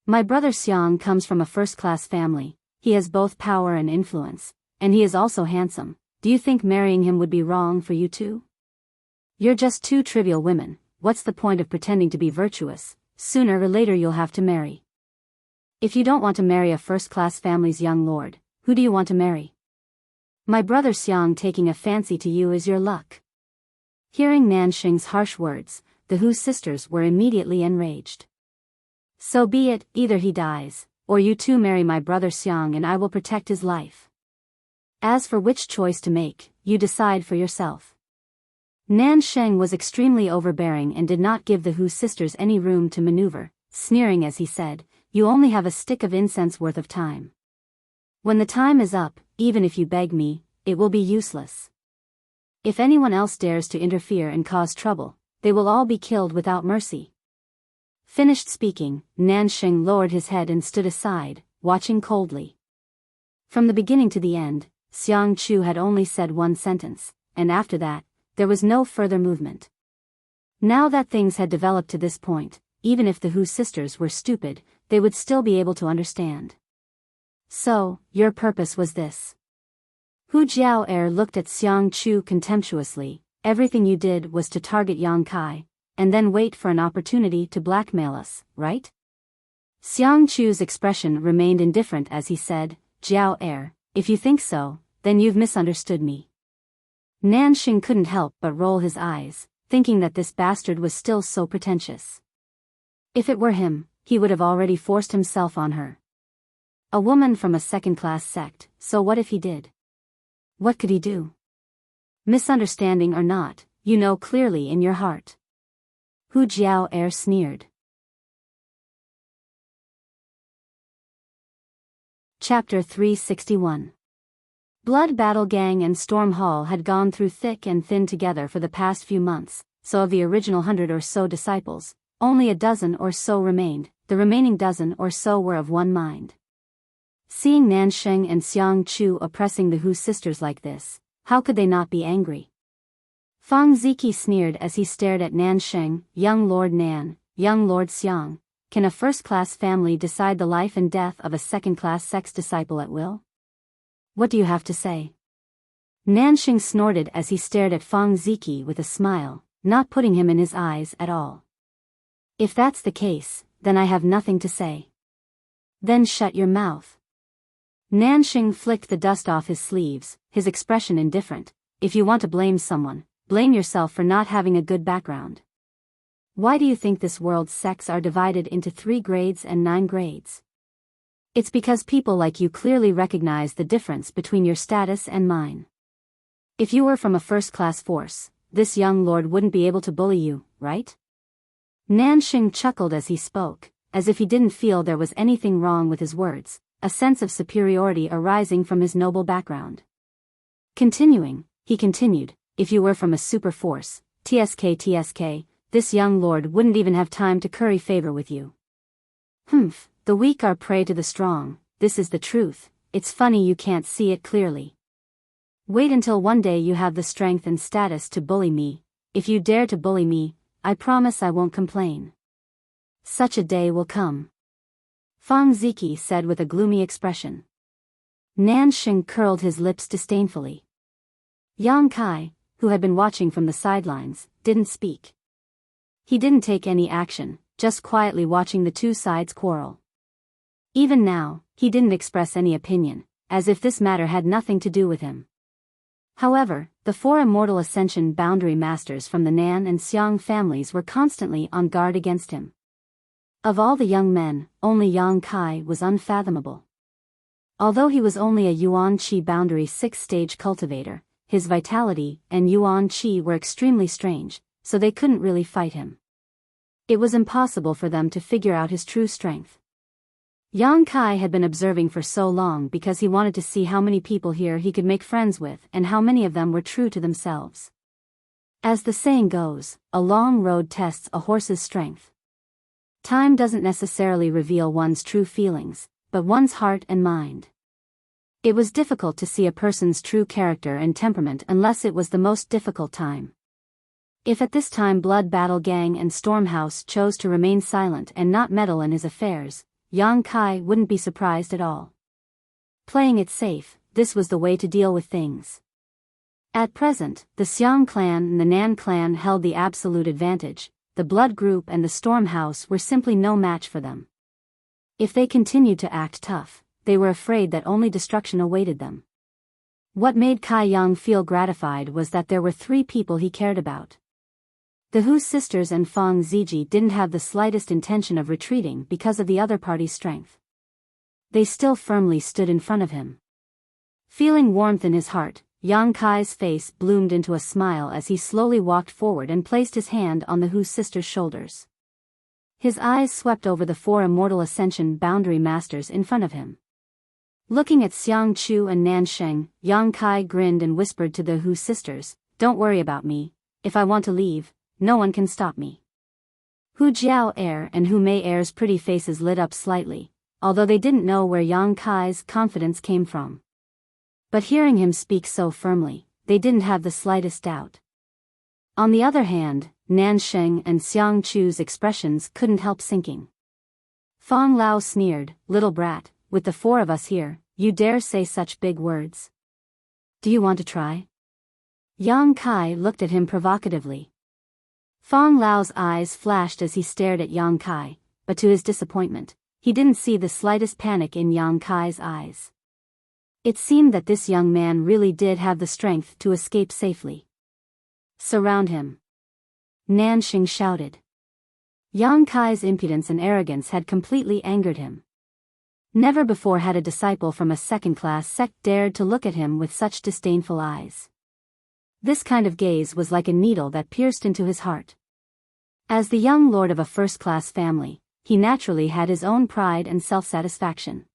My brother Xiang comes from a first-class family, he has both power and influence, and he is also handsome. Do you think marrying him would be wrong for you two? You're just two trivial women, what's the point of pretending to be virtuous? Sooner or later you'll have to marry. If you don't want to marry a first-class family's young lord, who do you want to marry? My brother Xiang taking a fancy to you is your luck." Hearing Nanxing's harsh words, the Hu sisters were immediately enraged. "So be it, either he dies, or you two marry my brother Xiang and I will protect his life. As for which choice to make, you decide for yourself." Nanxing was extremely overbearing and did not give the Hu sisters any room to maneuver, sneering as he said, "You only have a stick of incense worth of time. When the time is up, even if you beg me, it will be useless. If anyone else dares to interfere and cause trouble, they will all be killed without mercy." Finished speaking, Nanxing lowered his head and stood aside, watching coldly. From the beginning to the end, Xiang Chu had only said one sentence, and after that, there was no further movement. Now that things had developed to this point, even if the Hu sisters were stupid, they would still be able to understand. "So, your purpose was this?" Hu Jiao looked at Xiang Chu contemptuously, "Everything you did was to target Yang Kai, and then wait for an opportunity to blackmail us, right?" Xiang Chu's expression remained indifferent as he said, "Jiao if you think so, then you've misunderstood me." Nanxing couldn't help but roll his eyes, thinking that this bastard was still so pretentious. If it were him, he would have already forced himself on her. A woman from a second-class sect, so what if he did? What could he do? Misunderstanding or not, you know clearly in your heart. Hu Jiao sneered. Chapter 361. Blood Battle Gang and Storm Hall had gone through thick and thin together for the past few months, so of the original 100 or so disciples, only a dozen or so remained, the remaining dozen or so were of one mind. Seeing Nansheng and Xiang Chu oppressing the Hu sisters like this, how could they not be angry? Fang Ziki sneered as he stared at Nansheng. Young Lord Nan, young Lord Xiang, can a first-class family decide the life and death of a second-class sex disciple at will? What do you have to say? Nansheng snorted as he stared at Fang Ziki with a smile, not putting him in his eyes at all. If that's the case, then I have nothing to say. Then shut your mouth. Nansheng flicked the dust off his sleeves, his expression indifferent. If you want to blame someone, blame yourself for not having a good background. Why do you think this world's sects are divided into 3 grades and 9 grades? It's because people like you clearly recognize the difference between your status and mine. If you were from a first-class force, this young lord wouldn't be able to bully you, right? Nansheng chuckled as he spoke, as if he didn't feel there was anything wrong with his words, a sense of superiority arising from his noble background. Continuing, he continued, if you were from a super force, TSK, this young lord wouldn't even have time to curry favor with you. Humph, the weak are prey to the strong, this is the truth, it's funny you can't see it clearly. Wait until one day you have the strength and status to bully me. If you dare to bully me, I promise I won't complain. Such a day will come. Fang Ziki said with a gloomy expression. Nansheng curled his lips disdainfully. Yang Kai, who had been watching from the sidelines, didn't speak. He didn't take any action, just quietly watching the two sides quarrel. Even now, he didn't express any opinion, as if this matter had nothing to do with him. However, the 4 immortal ascension boundary masters from the Nan and Xiang families were constantly on guard against him. Of all the young men, only Yang Kai was unfathomable. Although he was only a Yuan Qi boundary 6-stage cultivator, his vitality and Yuan Qi were extremely strange, so they couldn't really fight him. It was impossible for them to figure out his true strength. Yang Kai had been observing for so long because he wanted to see how many people here he could make friends with and how many of them were true to themselves. As the saying goes, a long road tests a horse's strength. Time doesn't necessarily reveal one's true feelings, but one's heart and mind. It was difficult to see a person's true character and temperament unless it was the most difficult time. If at this time Blood Battle Gang and Stormhouse chose to remain silent and not meddle in his affairs, Yang Kai wouldn't be surprised at all. Playing it safe, this was the way to deal with things. At present, the Xiang clan and the Nan clan held the absolute advantage. The Blood Group and the Stormhouse were simply no match for them. If they continued to act tough, they were afraid that only destruction awaited them. What made Kai Yang feel gratified was that there were 3 people he cared about. The Hu sisters and Fang Ziji didn't have the slightest intention of retreating because of the other party's strength. They still firmly stood in front of him. Feeling warmth in his heart, Yang Kai's face bloomed into a smile as he slowly walked forward and placed his hand on the Hu sisters' shoulders. His eyes swept over the 4 immortal ascension boundary masters in front of him. Looking at Xiang Chu and Nansheng, Yang Kai grinned and whispered to the Hu sisters, "Don't worry about me. If I want to leave, no one can stop me." Hu Jiao Air and Hu Mei Air's pretty faces lit up slightly, although they didn't know where Yang Kai's confidence came from. But hearing him speak so firmly, they didn't have the slightest doubt. On the other hand, Nansheng and Xiang Chu's expressions couldn't help sinking. Fang Lao sneered, "Little brat, with the 4 of us here, you dare say such big words? Do you want to try?" Yang Kai looked at him provocatively. Fang Lao's eyes flashed as he stared at Yang Kai, but to his disappointment, he didn't see the slightest panic in Yang Kai's eyes. It seemed that this young man really did have the strength to escape safely. "Surround him!" Nansheng shouted. Yang Kai's impudence and arrogance had completely angered him. Never before had a disciple from a second-class sect dared to look at him with such disdainful eyes. This kind of gaze was like a needle that pierced into his heart. As the young lord of a first-class family, he naturally had his own pride and self-satisfaction.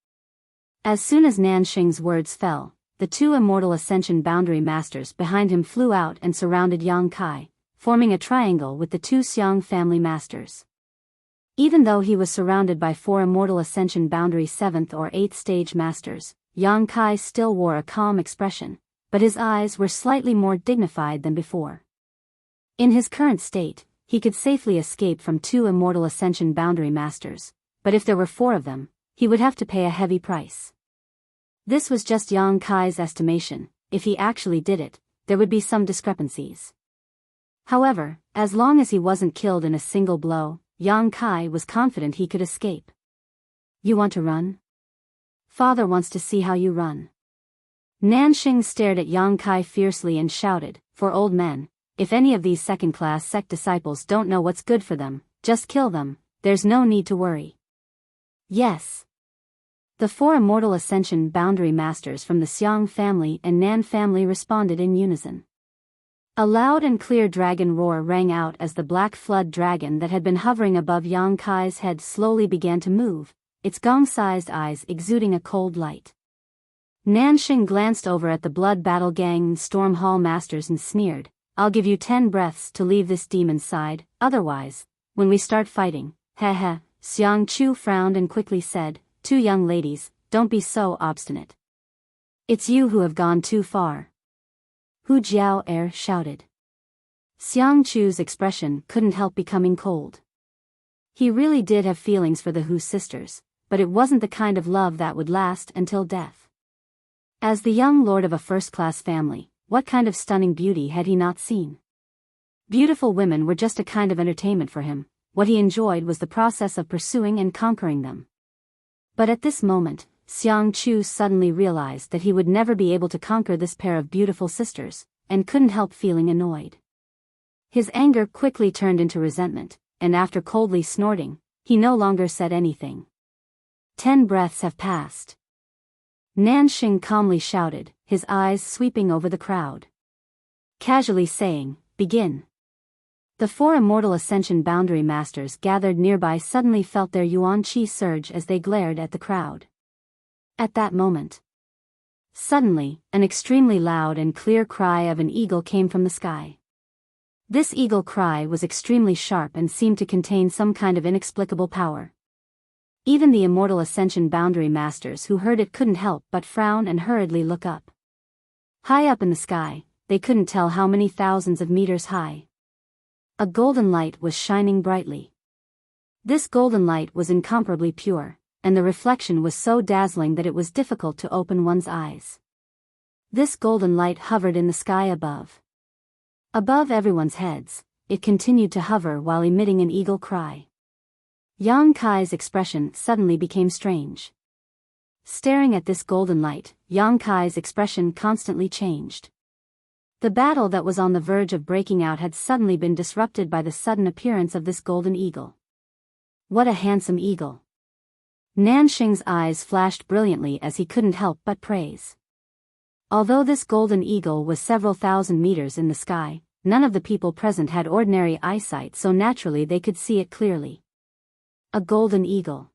As soon as Nansheng's words fell, the 2 immortal ascension boundary masters behind him flew out and surrounded Yang Kai, forming a triangle with the 2 Xiang family masters. Even though he was surrounded by 4 Immortal Ascension Boundary 7th or 8th stage masters, Yang Kai still wore a calm expression, but his eyes were slightly more dignified than before. In his current state, he could safely escape from 2 Immortal Ascension Boundary Masters, but if there were 4 of them, he would have to pay a heavy price. This was just Yang Kai's estimation. If he actually did it, there would be some discrepancies. However, as long as he wasn't killed in a single blow, Yang Kai was confident he could escape. "You want to run? Father wants to see how you run." Nanxing stared at Yang Kai fiercely and shouted, "For old men, if any of these second-class sect disciples don't know what's good for them, just kill them, there's no need to worry." "Yes." The 4 Immortal Ascension Boundary Masters from the Xiang family and Nan family responded in unison. A loud and clear dragon roar rang out as the black flood dragon that had been hovering above Yang Kai's head slowly began to move, its gong-sized eyes exuding a cold light. Nanxing glanced over at the Blood Battle Gang and Storm Hall Masters and sneered, "I'll give you 10 breaths to leave this demon's side, otherwise, when we start fighting, heh." Xiang Chu frowned and quickly said, "Two young ladies, don't be so obstinate. It's you who have gone too far." Hu Jiao shouted. Xiang Chu's expression couldn't help becoming cold. He really did have feelings for the Hu sisters, but it wasn't the kind of love that would last until death. As the young lord of a first-class family, what kind of stunning beauty had he not seen? Beautiful women were just a kind of entertainment for him. What he enjoyed was the process of pursuing and conquering them. But at this moment, Xiang Chu suddenly realized that he would never be able to conquer this pair of beautiful sisters, and couldn't help feeling annoyed. His anger quickly turned into resentment, and after coldly snorting, he no longer said anything. 10 breaths have passed. Nanxing calmly shouted, his eyes sweeping over the crowd. Casually saying, "Begin." The 4 Immortal Ascension Boundary Masters gathered nearby suddenly felt their yuan qi surge as they glared at the crowd. At that moment, suddenly, an extremely loud and clear cry of an eagle came from the sky. This eagle cry was extremely sharp and seemed to contain some kind of inexplicable power. Even the Immortal Ascension Boundary Masters who heard it couldn't help but frown and hurriedly look up. High up in the sky, they couldn't tell how many thousands of meters high. A golden light was shining brightly. This golden light was incomparably pure, and the reflection was so dazzling that it was difficult to open one's eyes. This golden light hovered in the sky above. Above everyone's heads, it continued to hover while emitting an eagle cry. Yang Kai's expression suddenly became strange. Staring at this golden light, Yang Kai's expression constantly changed. The battle that was on the verge of breaking out had suddenly been disrupted by the sudden appearance of this golden eagle. What a handsome eagle! Nanxing's eyes flashed brilliantly as he couldn't help but praise. Although this golden eagle was several thousand meters in the sky, none of the people present had ordinary eyesight, so naturally they could see it clearly. A golden eagle.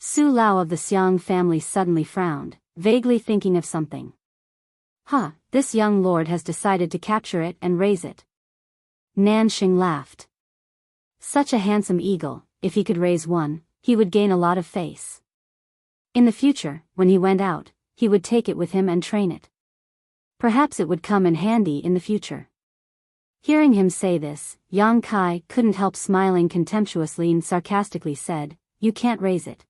Su Lao of the Xiang family suddenly frowned, vaguely thinking of something. This young lord has decided to capture it and raise it. Nanxing laughed. Such a handsome eagle, if he could raise one, he would gain a lot of face. In the future, when he went out, he would take it with him and train it. Perhaps it would come in handy in the future. Hearing him say this, Yang Kai couldn't help smiling contemptuously and sarcastically said, "You can't raise it."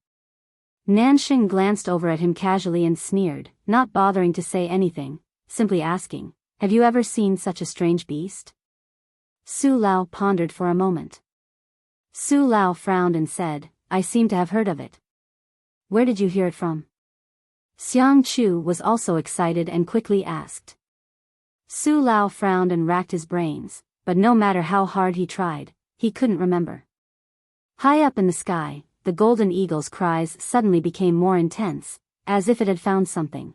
Nanxing glanced over at him casually and sneered, not bothering to say anything, simply asking, "Have you ever seen such a strange beast?" Su Lao pondered for a moment. Su Lao frowned and said, "I seem to have heard of it." "Where did you hear it from?" Xiang Chu was also excited and quickly asked. Su Lao frowned and racked his brains, but no matter how hard he tried, he couldn't remember. High up in the sky, the golden eagle's cries suddenly became more intense, as if it had found something.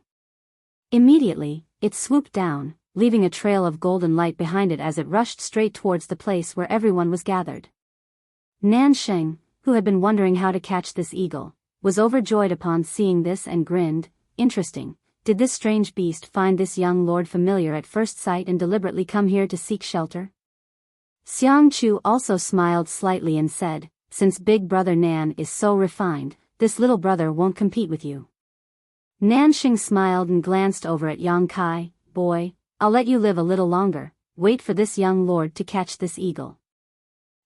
Immediately, it swooped down, leaving a trail of golden light behind it as it rushed straight towards the place where everyone was gathered. Nanxing, who had been wondering how to catch this eagle, was overjoyed upon seeing this and grinned. Interesting, did this strange beast find this young lord familiar at first sight and deliberately come here to seek shelter? Xiang Chu also smiled slightly and said, since big brother Nan is so refined, this little brother won't compete with you. Nanxing smiled and glanced over at Yang Kai. Boy, I'll let you live a little longer, wait for this young lord to catch this eagle.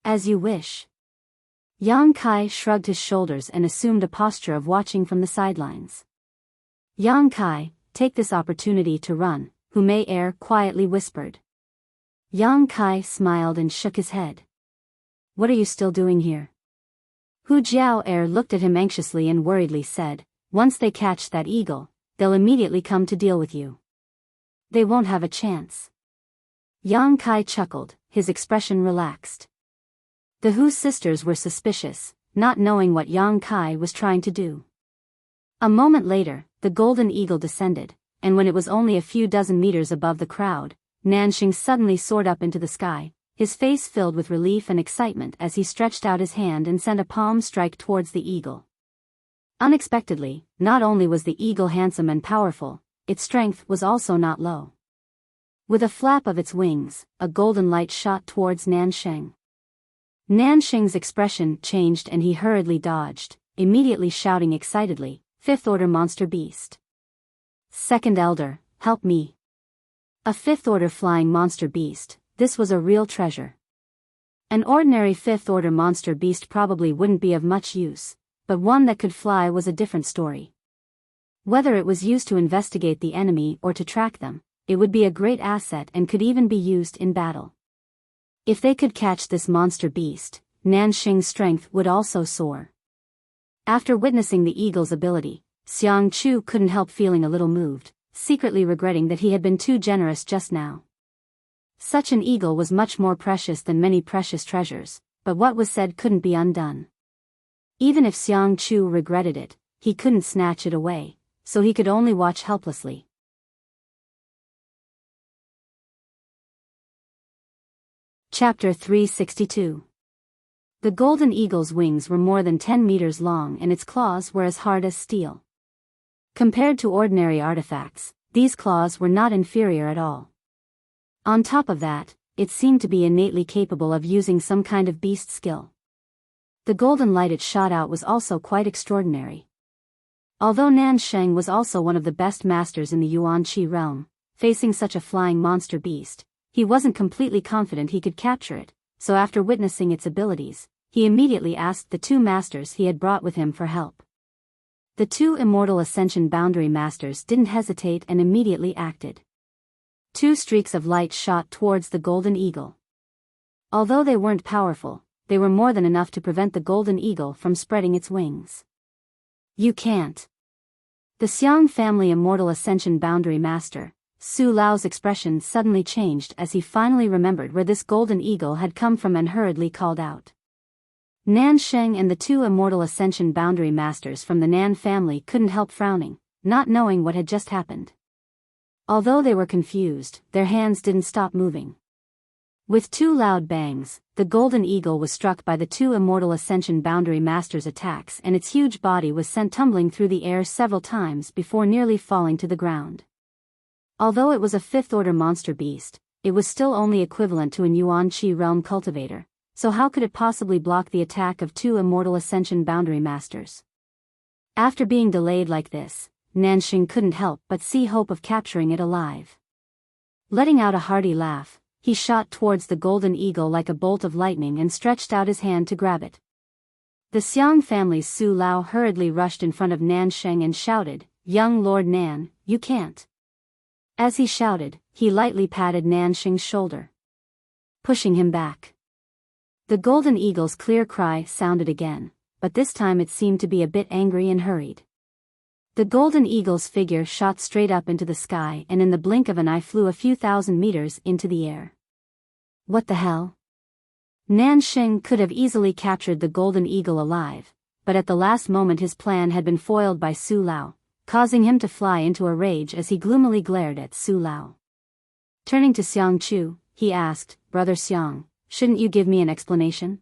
As you wish. Yang Kai shrugged his shoulders and assumed a posture of watching from the sidelines. Yang Kai, take this opportunity to run, Hu Mei Er quietly whispered. Yang Kai smiled and shook his head. What are you still doing here? Hu Jiao Er looked at him anxiously and worriedly said, once they catch that eagle, they'll immediately come to deal with you. They won't have a chance. Yang Kai chuckled, his expression relaxed. The Hu sisters were suspicious, not knowing what Yang Kai was trying to do. A moment later, the golden eagle descended, and when it was only a few dozen meters above the crowd, Nanxing suddenly soared up into the sky, his face filled with relief and excitement as he stretched out his hand and sent a palm strike towards the eagle. Unexpectedly, not only was the eagle handsome and powerful, its strength was also not low. With a flap of its wings, a golden light shot towards Nanxing. Nanxing's expression changed and he hurriedly dodged, immediately shouting excitedly, Fifth Order Monster Beast. Second Elder, help me. A Fifth Order Flying Monster Beast, this was a real treasure. An ordinary Fifth Order Monster Beast probably wouldn't be of much use, but one that could fly was a different story. Whether it was used to investigate the enemy or to track them, it would be a great asset and could even be used in battle. If they could catch this monster beast, Nanxing's strength would also soar. After witnessing the eagle's ability, Xiang Chu couldn't help feeling a little moved, secretly regretting that he had been too generous just now. Such an eagle was much more precious than many precious treasures, but what was said couldn't be undone. Even if Xiang Chu regretted it, he couldn't snatch it away, so he could only watch helplessly. Chapter 362. The golden eagle's wings were more than 10 meters long and its claws were as hard as steel. Compared to ordinary artifacts, these claws were not inferior at all. On top of that, it seemed to be innately capable of using some kind of beast skill. The golden light it shot out was also quite extraordinary. Although Nanxing was also one of the best masters in the Yuan-Chi realm, facing such a flying monster beast, he wasn't completely confident he could capture it, so after witnessing its abilities, he immediately asked the two masters he had brought with him for help. The two Immortal Ascension Boundary Masters didn't hesitate and immediately acted. Two streaks of light shot towards the golden eagle. Although they weren't powerful, they were more than enough to prevent the golden eagle from spreading its wings. You can't. The Xiang family Immortal Ascension Boundary Master, Su Lao's expression suddenly changed as he finally remembered where this golden eagle had come from and hurriedly called out. Nanxing and the two Immortal Ascension Boundary Masters from the Nan family couldn't help frowning, not knowing what had just happened. Although they were confused, their hands didn't stop moving. With two loud bangs, the golden eagle was struck by the two Immortal Ascension Boundary Masters' attacks and its huge body was sent tumbling through the air several times before nearly falling to the ground. Although it was a fifth-order monster beast, it was still only equivalent to an Yuan-Chi realm cultivator, so how could it possibly block the attack of two Immortal Ascension Boundary Masters? After being delayed like this, Nanxing couldn't help but see hope of capturing it alive. Letting out a hearty laugh, he shot towards the golden eagle like a bolt of lightning and stretched out his hand to grab it. The Xiang family's Su Lao hurriedly rushed in front of Nanxing and shouted, "Young Lord Nan, you can't." As he shouted, he lightly patted Nanxing's shoulder, pushing him back. The golden eagle's clear cry sounded again, but this time it seemed to be a bit angry and hurried. The golden eagle's figure shot straight up into the sky and in the blink of an eye flew a few thousand meters into the air. What the hell? Nanxing could have easily captured the golden eagle alive, but at the last moment his plan had been foiled by Su Lao, causing him to fly into a rage as he gloomily glared at Su Lao. Turning to Xiang Chu, he asked, "Brother Xiang, shouldn't you give me an explanation?"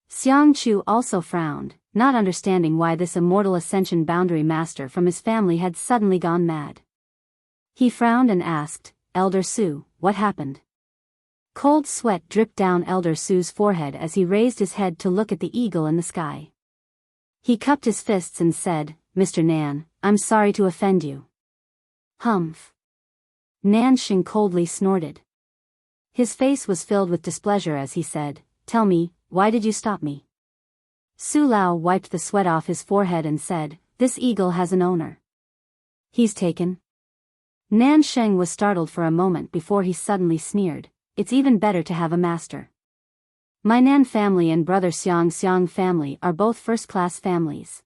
Xiang Chu also frowned, not understanding why this Immortal Ascension Boundary Master from his family had suddenly gone mad. He frowned and asked, "Elder Su, what happened?" Cold sweat dripped down Elder Su's forehead as he raised his head to look at the eagle in the sky. He cupped his fists and said, "Mr. Nan, I'm sorry to offend you." "Humph." Nanxing coldly snorted. His face was filled with displeasure as he said, "Tell me, why did you stop me?" Su Lao wiped the sweat off his forehead and said, "This eagle has an owner." "He's taken?" Nansheng was startled for a moment before he suddenly sneered, "It's even better to have a master. My Nan family and brother Xiang family are both first-class families.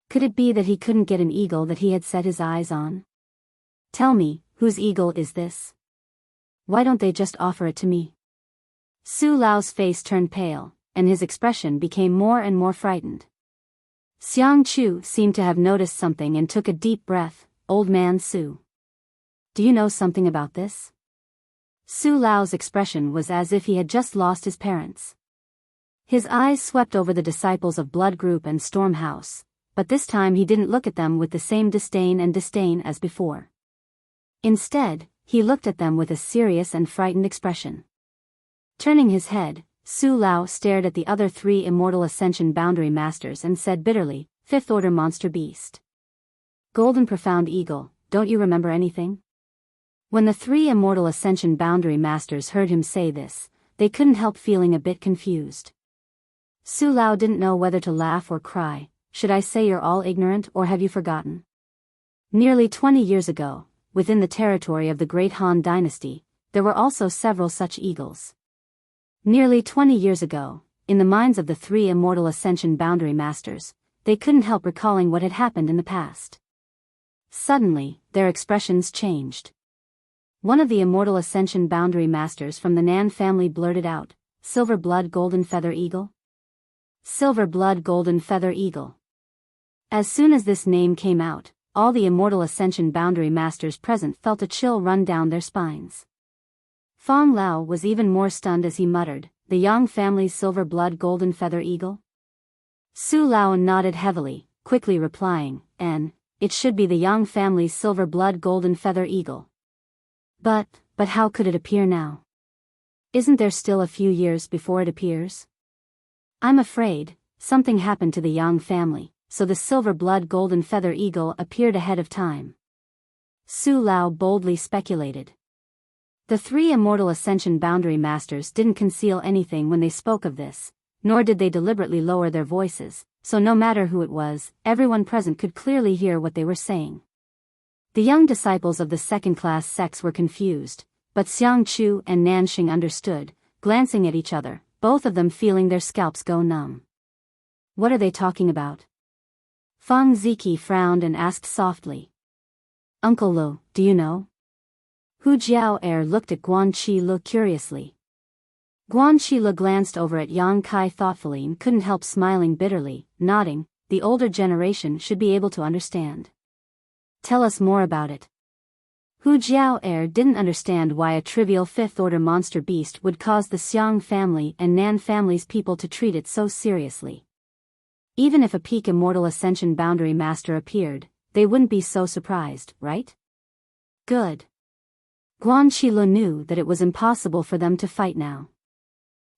Could it be that he couldn't get an eagle that he had set his eyes on? Tell me, whose eagle is this? Why don't they just offer it to me?" Su Lao's face turned pale, and his expression became more and more frightened. Xiang Chu seemed to have noticed something and took a deep breath. "Old man Su. Do you know something about this?" Su Lao's expression was as if he had just lost his parents. His eyes swept over the disciples of Blood Group and Storm House, but this time he didn't look at them with the same disdain as before. Instead, he looked at them with a serious and frightened expression. Turning his head, Su Lao stared at the other three Immortal Ascension Boundary Masters and said bitterly, "Fifth Order Monster Beast. Golden Profound Eagle, don't you remember anything?" When the three Immortal Ascension Boundary Masters heard him say this, they couldn't help feeling a bit confused. Su Lao didn't know whether to laugh or cry. "Should I say you're all ignorant or have you forgotten? Nearly 20 years ago, within the territory of the Great Han Dynasty, there were also several such eagles. Nearly 20 years ago, in the minds of the three Immortal Ascension Boundary Masters, they couldn't help recalling what had happened in the past. Suddenly, their expressions changed. One of the Immortal Ascension Boundary Masters from the Nan family blurted out, "Silver Blood Golden Feather Eagle? Silver Blood Golden Feather Eagle." As soon as this name came out, all the Immortal Ascension Boundary Masters present felt a chill run down their spines. Fong Lao was even more stunned as he muttered, "The Yang family's Silver Blood Golden Feather Eagle?" Su Lao nodded heavily, quickly replying, "It should be the Yang family's Silver Blood Golden Feather Eagle. But how could it appear now? Isn't there still a few years before it appears? I'm afraid something happened to the Yang family, so the Silver Blood Golden Feather Eagle appeared ahead of time." Su Lao boldly speculated. The three Immortal Ascension Boundary Masters didn't conceal anything when they spoke of this, nor did they deliberately lower their voices, so no matter who it was, everyone present could clearly hear what they were saying. The young disciples of the second-class sects were confused, but Xiang Chu and Nanxing understood, glancing at each other, both of them feeling their scalps go numb. "What are they talking about?" Feng Ziki frowned and asked softly. "Uncle Lu, do you know?" Hu Jiao looked at Guan Qi Lu curiously. Guan Qi Lu glanced over at Yang Kai thoughtfully and couldn't help smiling bitterly, nodding, "The older generation should be able to understand. Tell us more about it." Hu Jiao didn't understand why a trivial fifth-order monster beast would cause the Xiang family and Nan family's people to treat it so seriously. Even if a peak Immortal Ascension Boundary Master appeared, they wouldn't be so surprised, right? Good. Guan Shilu knew that it was impossible for them to fight now.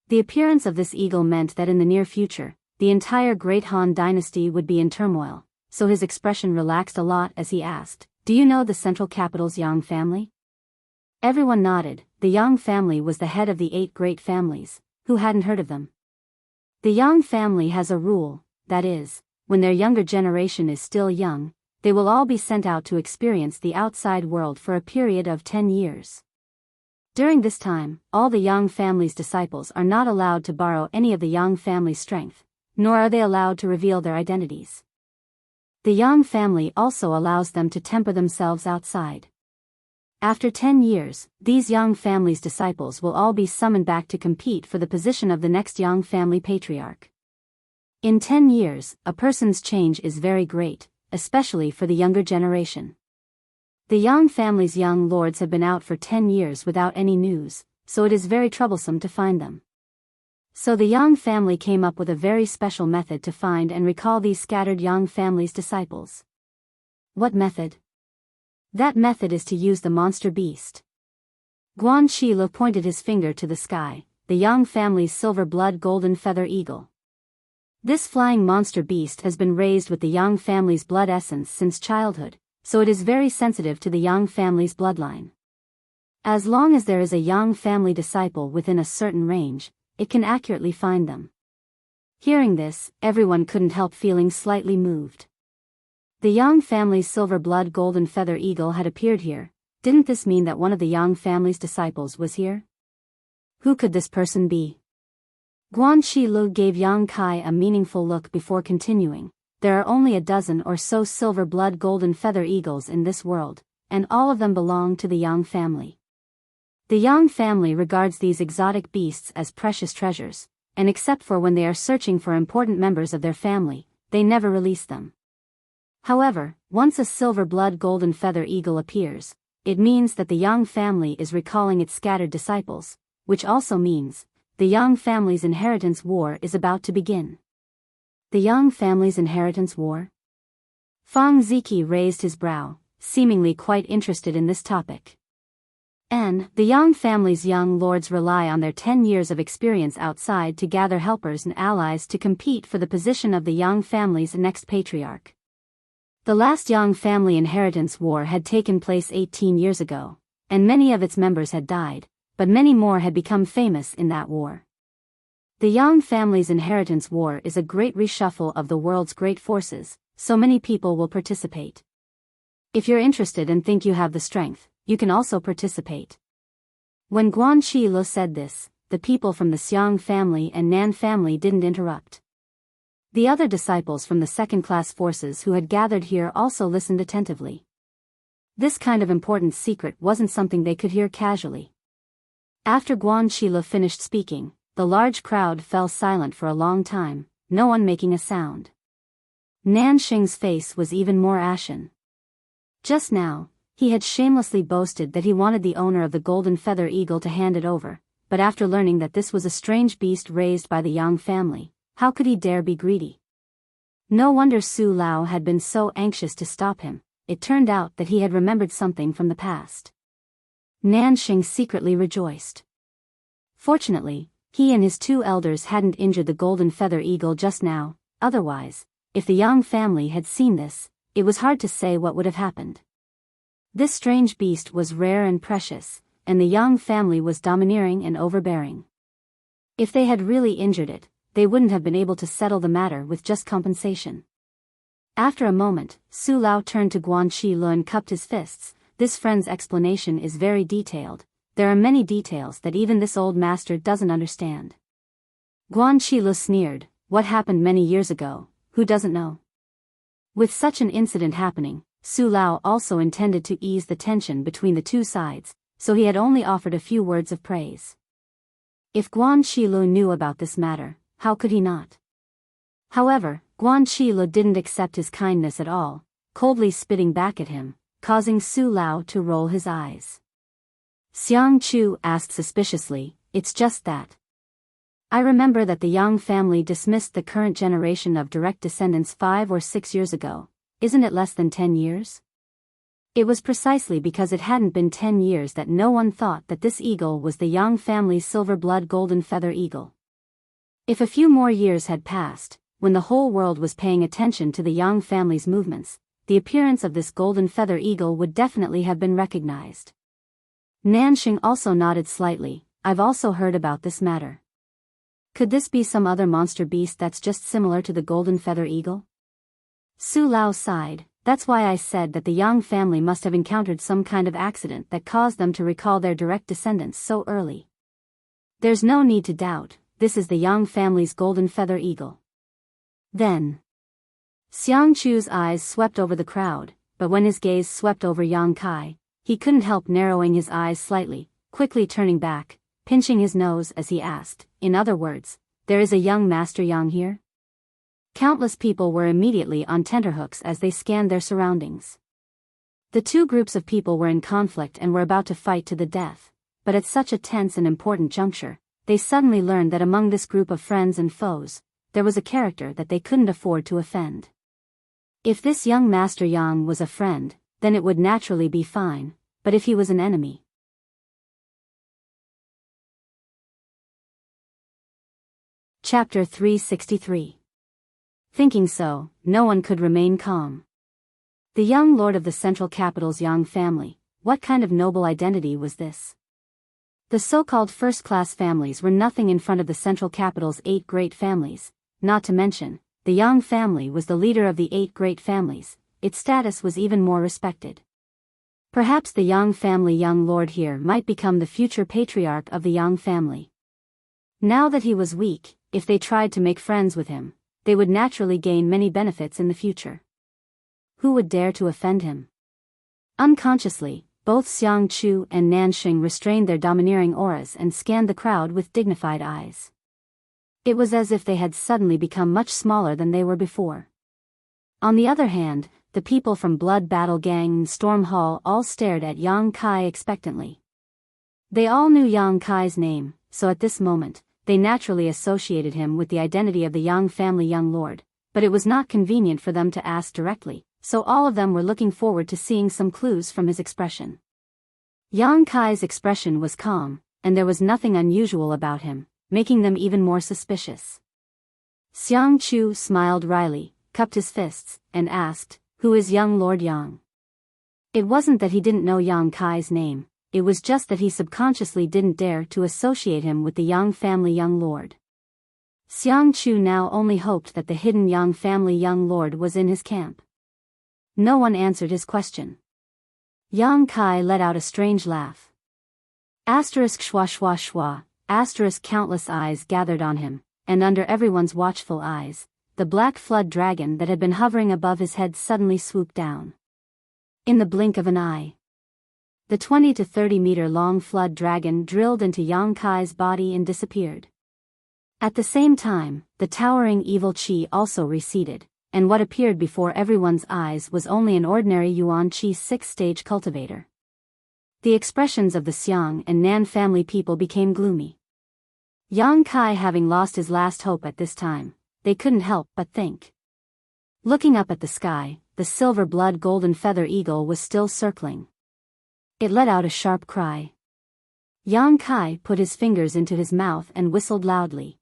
The appearance of this eagle meant that in the near future, the entire Great Han Dynasty would be in turmoil, so his expression relaxed a lot as he asked, "Do you know the central capital's Yang family?" Everyone nodded. The Yang family was the head of the 8 great families. Who hadn't heard of them? The Yang family has a rule, that is, when their younger generation is still young, they will all be sent out to experience the outside world for a period of 10 years. During this time, all the Yang family's disciples are not allowed to borrow any of the Yang family's strength, nor are they allowed to reveal their identities. The Yang family also allows them to temper themselves outside. After 10 years, these Yang family's disciples will all be summoned back to compete for the position of the next Yang family patriarch. In 10 years, a person's change is very great, especially for the younger generation. The Yang family's young lords have been out for 10 years without any news, so it is very troublesome to find them. So the Yang family came up with a very special method to find and recall these scattered Yang family's disciples. What method? That method is to use the monster beast. Guan Shilu pointed his finger to the sky, the Yang family's silver blood golden feather eagle. This flying monster beast has been raised with the Yang family's blood essence since childhood, so it is very sensitive to the Yang family's bloodline. As long as there is a Yang family disciple within a certain range, it can accurately find them. Hearing this, everyone couldn't help feeling slightly moved. The Yang family's silver blood golden feather eagle had appeared here. Didn't this mean that one of the Yang family's disciples was here? Who could this person be? Guan Shilu gave Yang Kai a meaningful look before continuing. There are only a dozen or so silver blood golden feather eagles in this world, and all of them belong to the Yang family. The Yang family regards these exotic beasts as precious treasures, and except for when they are searching for important members of their family, they never release them. However, once a silver blood golden feather eagle appears, it means that the Yang family is recalling its scattered disciples, which also means the Yang family's inheritance war is about to begin. The Yang family's inheritance war? Fang Ziki raised his brow, seemingly quite interested in this topic. The Yang family's young lords rely on their 10 years of experience outside to gather helpers and allies to compete for the position of the Yang family's next patriarch. The last Yang family inheritance war had taken place 18 years ago, and many of its members had died, but many more had become famous in that war. The Yang family's inheritance war is a great reshuffle of the world's great forces, so many people will participate. If you're interested and think you have the strength, you can also participate. When Guan Shilu said this, the people from the Xiang family and Nan family didn't interrupt. The other disciples from the second-class forces who had gathered here also listened attentively. This kind of important secret wasn't something they could hear casually. After Guan Shilu finished speaking, the large crowd fell silent for a long time, no one making a sound. Nan Xing's face was even more ashen. Just now, he had shamelessly boasted that he wanted the owner of the golden feather eagle to hand it over, but after learning that this was a strange beast raised by the Yang family, how could he dare be greedy? No wonder Su Lao had been so anxious to stop him. It turned out that he had remembered something from the past. Nan Xing secretly rejoiced. Fortunately, he and his two elders hadn't injured the golden feather eagle just now, otherwise, if the Yang family had seen this, it was hard to say what would have happened. This strange beast was rare and precious, and the Yang family was domineering and overbearing. If they had really injured it, they wouldn't have been able to settle the matter with just compensation. After a moment, Su Lao turned to Guan Shilu and cupped his fists. This friend's explanation is very detailed. There are many details that even this old master doesn't understand. Guan Shilu sneered. What happened many years ago, who doesn't know? With such an incident happening, Su Lao also intended to ease the tension between the two sides, so he had only offered a few words of praise. If Guan Shilu knew about this matter, how could he not? However, Guan Shilu didn't accept his kindness at all, coldly spitting back at him, causing Su Lao to roll his eyes. Xiang Chu asked suspiciously, "It's just that. I remember that the Yang family dismissed the current generation of direct descendants 5 or 6 years ago. Isn't it less than 10 years? It was precisely because it hadn't been 10 years that no one thought that this eagle was the Yang family's silver blood golden feather eagle. If a few more years had passed, when the whole world was paying attention to the Yang family's movements, the appearance of this golden feather eagle would definitely have been recognized." Nanxing also nodded slightly. "I've also heard about this matter. Could this be some other monster beast that's just similar to the golden feather eagle?" Su Lao sighed. "That's why I said that the Yang family must have encountered some kind of accident that caused them to recall their direct descendants so early. There's no need to doubt, this is the Yang family's golden feather eagle." Then, Xiang Chu's eyes swept over the crowd, but when his gaze swept over Yang Kai, he couldn't help narrowing his eyes slightly, quickly turning back, pinching his nose as he asked, "In other words, there is a young Master Yang here?" Countless people were immediately on tenterhooks as they scanned their surroundings. The two groups of people were in conflict and were about to fight to the death, but at such a tense and important juncture, they suddenly learned that among this group of friends and foes, there was a character that they couldn't afford to offend. If this young Master Yang was a friend, then it would naturally be fine, but if he was an enemy, Chapter 363. Thinking so, no one could remain calm. The young lord of the central capital's Yang family, what kind of noble identity was this? The so-called first-class families were nothing in front of the central capital's 8 great families, not to mention, the Yang family was the leader of the 8 great families, its status was even more respected. Perhaps the Yang family young lord here might become the future patriarch of the Yang family. Now that he was weak, if they tried to make friends with him, they would naturally gain many benefits in the future. Who would dare to offend him? Unconsciously, both Xiang Chu and Nanxing restrained their domineering auras and scanned the crowd with dignified eyes. It was as if they had suddenly become much smaller than they were before. On the other hand, the people from Blood Battle Gang and Storm Hall all stared at Yang Kai expectantly. They all knew Yang Kai's name, so at this moment, they naturally associated him with the identity of the Yang family young lord, but it was not convenient for them to ask directly, so all of them were looking forward to seeing some clues from his expression. Yang Kai's expression was calm, and there was nothing unusual about him, making them even more suspicious. Xiang Chu smiled wryly, cupped his fists, and asked, "Who is young Lord Yang?" It wasn't that he didn't know Yang Kai's name, it was just that he subconsciously didn't dare to associate him with the Yang family young lord. Xiang Chu now only hoped that the hidden Yang family young lord was in his camp. No one answered his question. Yang Kai let out a strange laugh. Asterisk schwa schwa schwa, asterisk countless eyes gathered on him, and under everyone's watchful eyes, the black flood dragon that had been hovering above his head suddenly swooped down. In the blink of an eye, the 20 to 30 meter long flood dragon drilled into Yang Kai's body and disappeared. At the same time, the towering evil qi also receded, and what appeared before everyone's eyes was only an ordinary Yuan Qi 6-stage cultivator. The expressions of the Xiang and Nan family people became gloomy. Yang Kai having lost his last hope at this time, they couldn't help but think. Looking up at the sky, the silver blood golden feather eagle was still circling. It let out a sharp cry. Yang Kai put his fingers into his mouth and whistled loudly.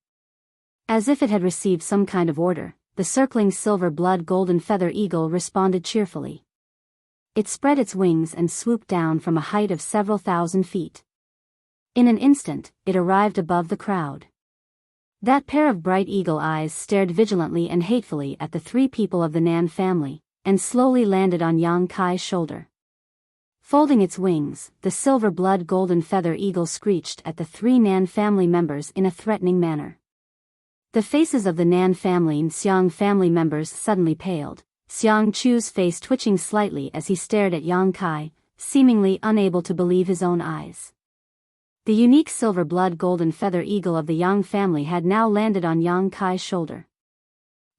As if it had received some kind of order, the circling silver blood golden feather eagle responded cheerfully. It spread its wings and swooped down from a height of several thousand feet. In an instant, it arrived above the crowd. That pair of bright eagle eyes stared vigilantly and hatefully at the 3 people of the Nan family, and slowly landed on Yang Kai's shoulder. Folding its wings, the silver blood golden feather eagle screeched at the 3 Nan family members in a threatening manner. The faces of the Nan family and Xiang family members suddenly paled, Xiang Chu's face twitching slightly as he stared at Yang Kai, seemingly unable to believe his own eyes. The unique silver blood golden feather eagle of the Yang family had now landed on Yang Kai's shoulder.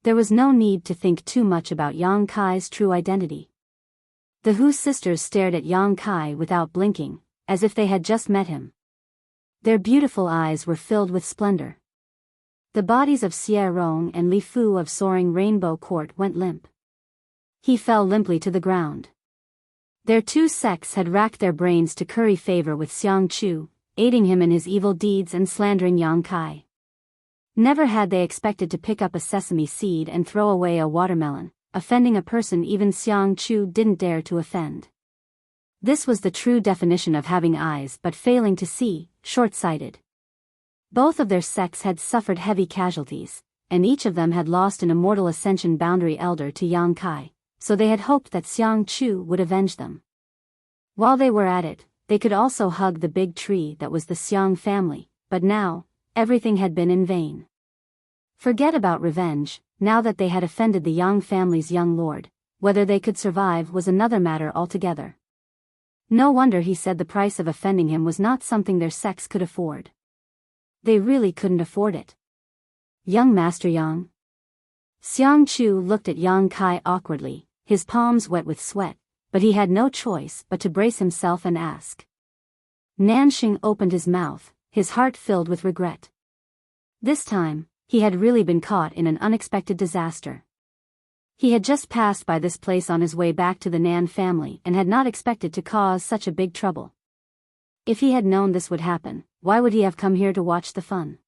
There was no need to think too much about Yang Kai's true identity. The Hu sisters stared at Yang Kai without blinking, as if they had just met him. Their beautiful eyes were filled with splendor. The bodies of Xie Rong and Li Fu of Soaring Rainbow Court went limp. He fell limply to the ground. Their 2 sects had racked their brains to curry favor with Xiang Chu, aiding him in his evil deeds and slandering Yang Kai. Never had they expected to pick up a sesame seed and throw away a watermelon, offending a person even Xiang Chu didn't dare to offend. This was the true definition of having eyes but failing to see, short-sighted. Both of their sects had suffered heavy casualties, and each of them had lost an immortal ascension boundary elder to Yang Kai, so they had hoped that Xiang Chu would avenge them. While they were at it, they could also hug the big tree that was the Xiang family, but now, everything had been in vain. Forget about revenge, now that they had offended the Yang family's young lord, whether they could survive was another matter altogether. No wonder he said the price of offending him was not something their sects could afford. They really couldn't afford it. Young Master Yang. Xiang Chu looked at Yang Kai awkwardly, his palms wet with sweat, but he had no choice but to brace himself and ask. Nanxing opened his mouth, his heart filled with regret. This time, he had really been caught in an unexpected disaster. He had just passed by this place on his way back to the Nan family and had not expected to cause such a big trouble. If he had known this would happen, why would he have come here to watch the fun?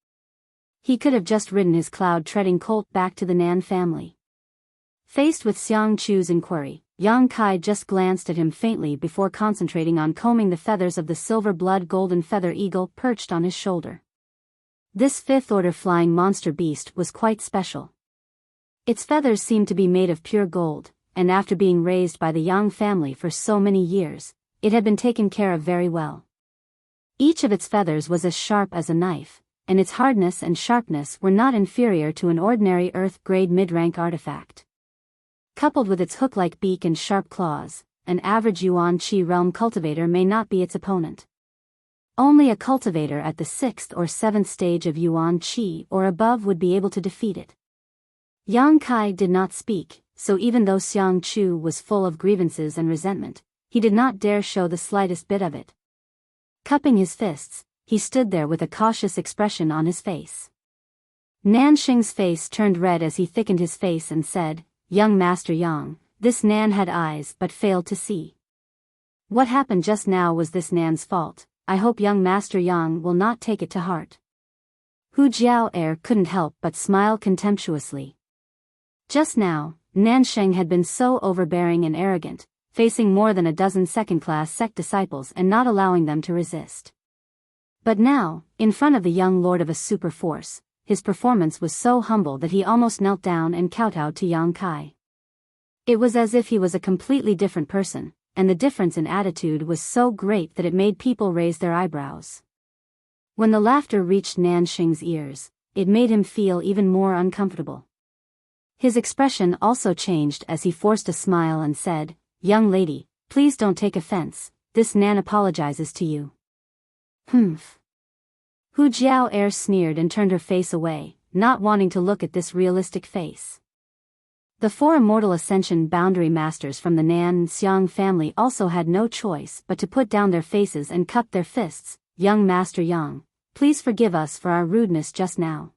He could have just ridden his cloud-treading colt back to the Nan family. Faced with Xiang Chu's inquiry, Yang Kai just glanced at him faintly before concentrating on combing the feathers of the silver-blood golden feather eagle perched on his shoulder. This fifth-order flying monster beast was quite special. Its feathers seemed to be made of pure gold, and after being raised by the Yang family for so many years, it had been taken care of very well. Each of its feathers was as sharp as a knife, and its hardness and sharpness were not inferior to an ordinary Earth-grade mid-rank artifact. Coupled with its hook-like beak and sharp claws, an average Yuan Qi realm cultivator may not be its opponent. Only a cultivator at the 6th or 7th stage of Yuan Qi or above would be able to defeat it. Yang Kai did not speak, so even though Xiang Chu was full of grievances and resentment, he did not dare show the slightest bit of it. Cupping his fists, he stood there with a cautious expression on his face. Nanxing's face turned red as he thickened his face and said, "Young Master Yang, this Nan had eyes but failed to see. What happened just now was this Nan's fault. I hope young Master Yang will not take it to heart." Hu Jiao couldn't help but smile contemptuously. Just now, Nansheng had been so overbearing and arrogant, facing more than a dozen second-class sect disciples and not allowing them to resist. But now, in front of the young lord of a super force, his performance was so humble that he almost knelt down and kowtowed to Yang Kai. It was as if he was a completely different person, and the difference in attitude was so great that it made people raise their eyebrows. When the laughter reached Nanxing's ears, it made him feel even more uncomfortable. His expression also changed as he forced a smile and said, "Young lady, please don't take offense, this Nan apologizes to you." "Humph." Hu Jiao sneered and turned her face away, not wanting to look at this realistic face. The 4 immortal ascension boundary masters from the Nan and Xiang family also had no choice but to put down their faces and cup their fists. "Young Master Yang, please forgive us for our rudeness just now."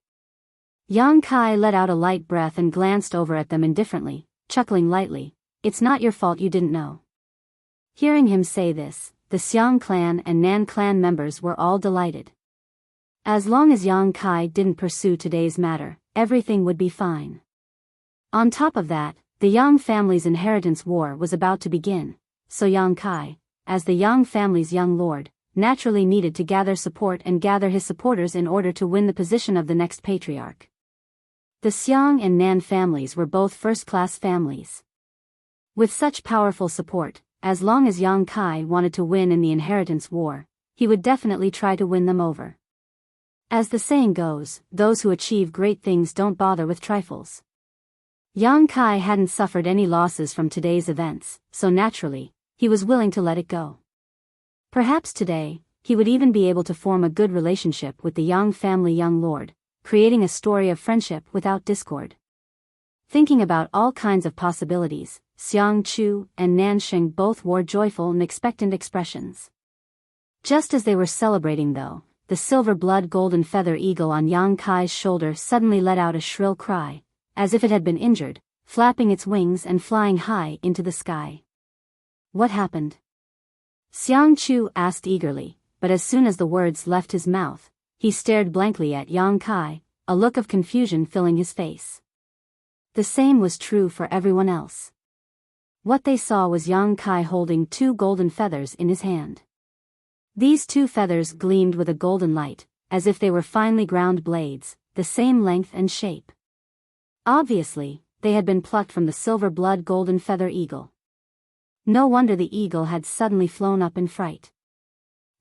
Yang Kai let out a light breath and glanced over at them indifferently, chuckling lightly. "It's not your fault you didn't know." Hearing him say this, the Xiang clan and Nan clan members were all delighted. As long as Yang Kai didn't pursue today's matter, everything would be fine. On top of that, the Yang family's inheritance war was about to begin, so Yang Kai, as the Yang family's young lord, naturally needed to gather support and gather his supporters in order to win the position of the next patriarch. The Xiang and Nan families were both first-class families. With such powerful support, as long as Yang Kai wanted to win in the inheritance war, he would definitely try to win them over. As the saying goes, those who achieve great things don't bother with trifles. Yang Kai hadn't suffered any losses from today's events, so naturally, he was willing to let it go. Perhaps today, he would even be able to form a good relationship with the Yang family young lord, creating a story of friendship without discord. Thinking about all kinds of possibilities, Xiang Chu and Nanxing both wore joyful and expectant expressions. Just as they were celebrating though, the silver-blood golden feather eagle on Yang Kai's shoulder suddenly let out a shrill cry, as if it had been injured, flapping its wings and flying high into the sky. "What happened?" Xiang Chu asked eagerly, but as soon as the words left his mouth, he stared blankly at Yang Kai, a look of confusion filling his face. The same was true for everyone else. What they saw was Yang Kai holding 2 golden feathers in his hand. These 2 feathers gleamed with a golden light, as if they were finely ground blades, the same length and shape. Obviously, they had been plucked from the silver-blood golden feather eagle. No wonder the eagle had suddenly flown up in fright.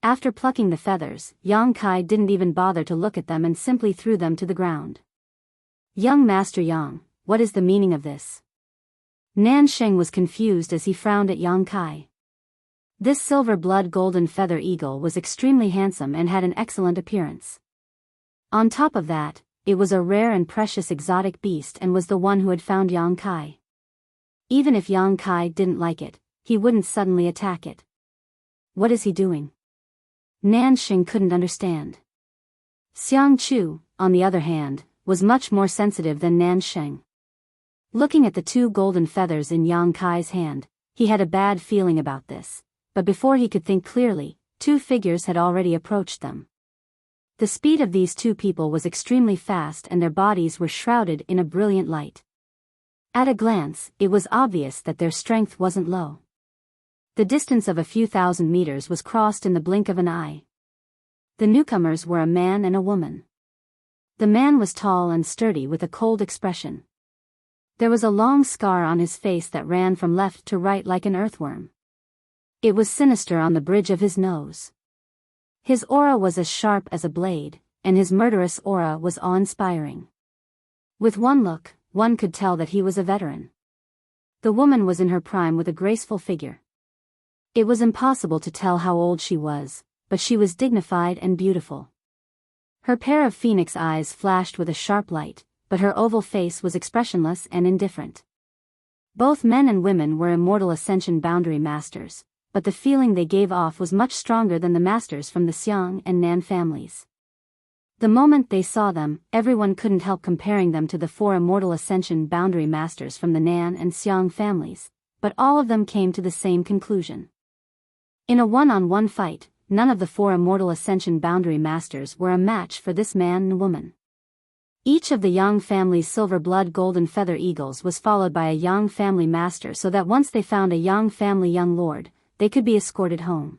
After plucking the feathers, Yang Kai didn't even bother to look at them and simply threw them to the ground. "Young Master Yang, what is the meaning of this?" Nansheng was confused as he frowned at Yang Kai. This silver-blood golden feather eagle was extremely handsome and had an excellent appearance. On top of that, it was a rare and precious exotic beast and was the one who had found Yang Kai. Even if Yang Kai didn't like it, he wouldn't suddenly attack it. What is he doing? Nanxing couldn't understand. Xiang Chu, on the other hand, was much more sensitive than Nansheng. Looking at the 2 golden feathers in Yang Kai's hand, he had a bad feeling about this, but before he could think clearly, 2 figures had already approached them. The speed of these two people was extremely fast and their bodies were shrouded in a brilliant light. At a glance, it was obvious that their strength wasn't low. The distance of a few thousand meters was crossed in the blink of an eye. The newcomers were a man and a woman. The man was tall and sturdy with a cold expression. There was a long scar on his face that ran from left to right like an earthworm. It was sinister on the bridge of his nose. His aura was as sharp as a blade, and his murderous aura was awe-inspiring. With one look, one could tell that he was a veteran. The woman was in her prime with a graceful figure. It was impossible to tell how old she was, but she was dignified and beautiful. Her pair of phoenix eyes flashed with a sharp light, but her oval face was expressionless and indifferent. Both men and women were immortal ascension boundary masters, but the feeling they gave off was much stronger than the masters from the Xiang and Nan families. The moment they saw them, everyone couldn't help comparing them to the four immortal ascension boundary masters from the Nan and Xiang families, but all of them came to the same conclusion. In a one-on-one fight, none of the four immortal ascension boundary masters were a match for this man and woman. Each of the Yang family's silver blood golden feather eagles was followed by a Yang family master so that once they found a Yang family young lord, they could be escorted home.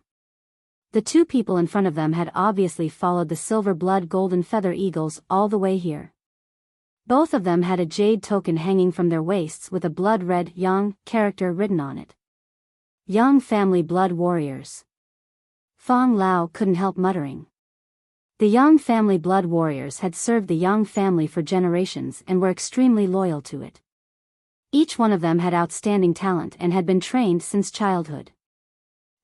The two people in front of them had obviously followed the silver blood golden feather eagles all the way here. Both of them had a jade token hanging from their waists with a blood-red Yang character written on it. Yang family blood warriors. Fong Lao couldn't help muttering. The Yang family blood warriors had served the Yang family for generations and were extremely loyal to it. Each one of them had outstanding talent and had been trained since childhood.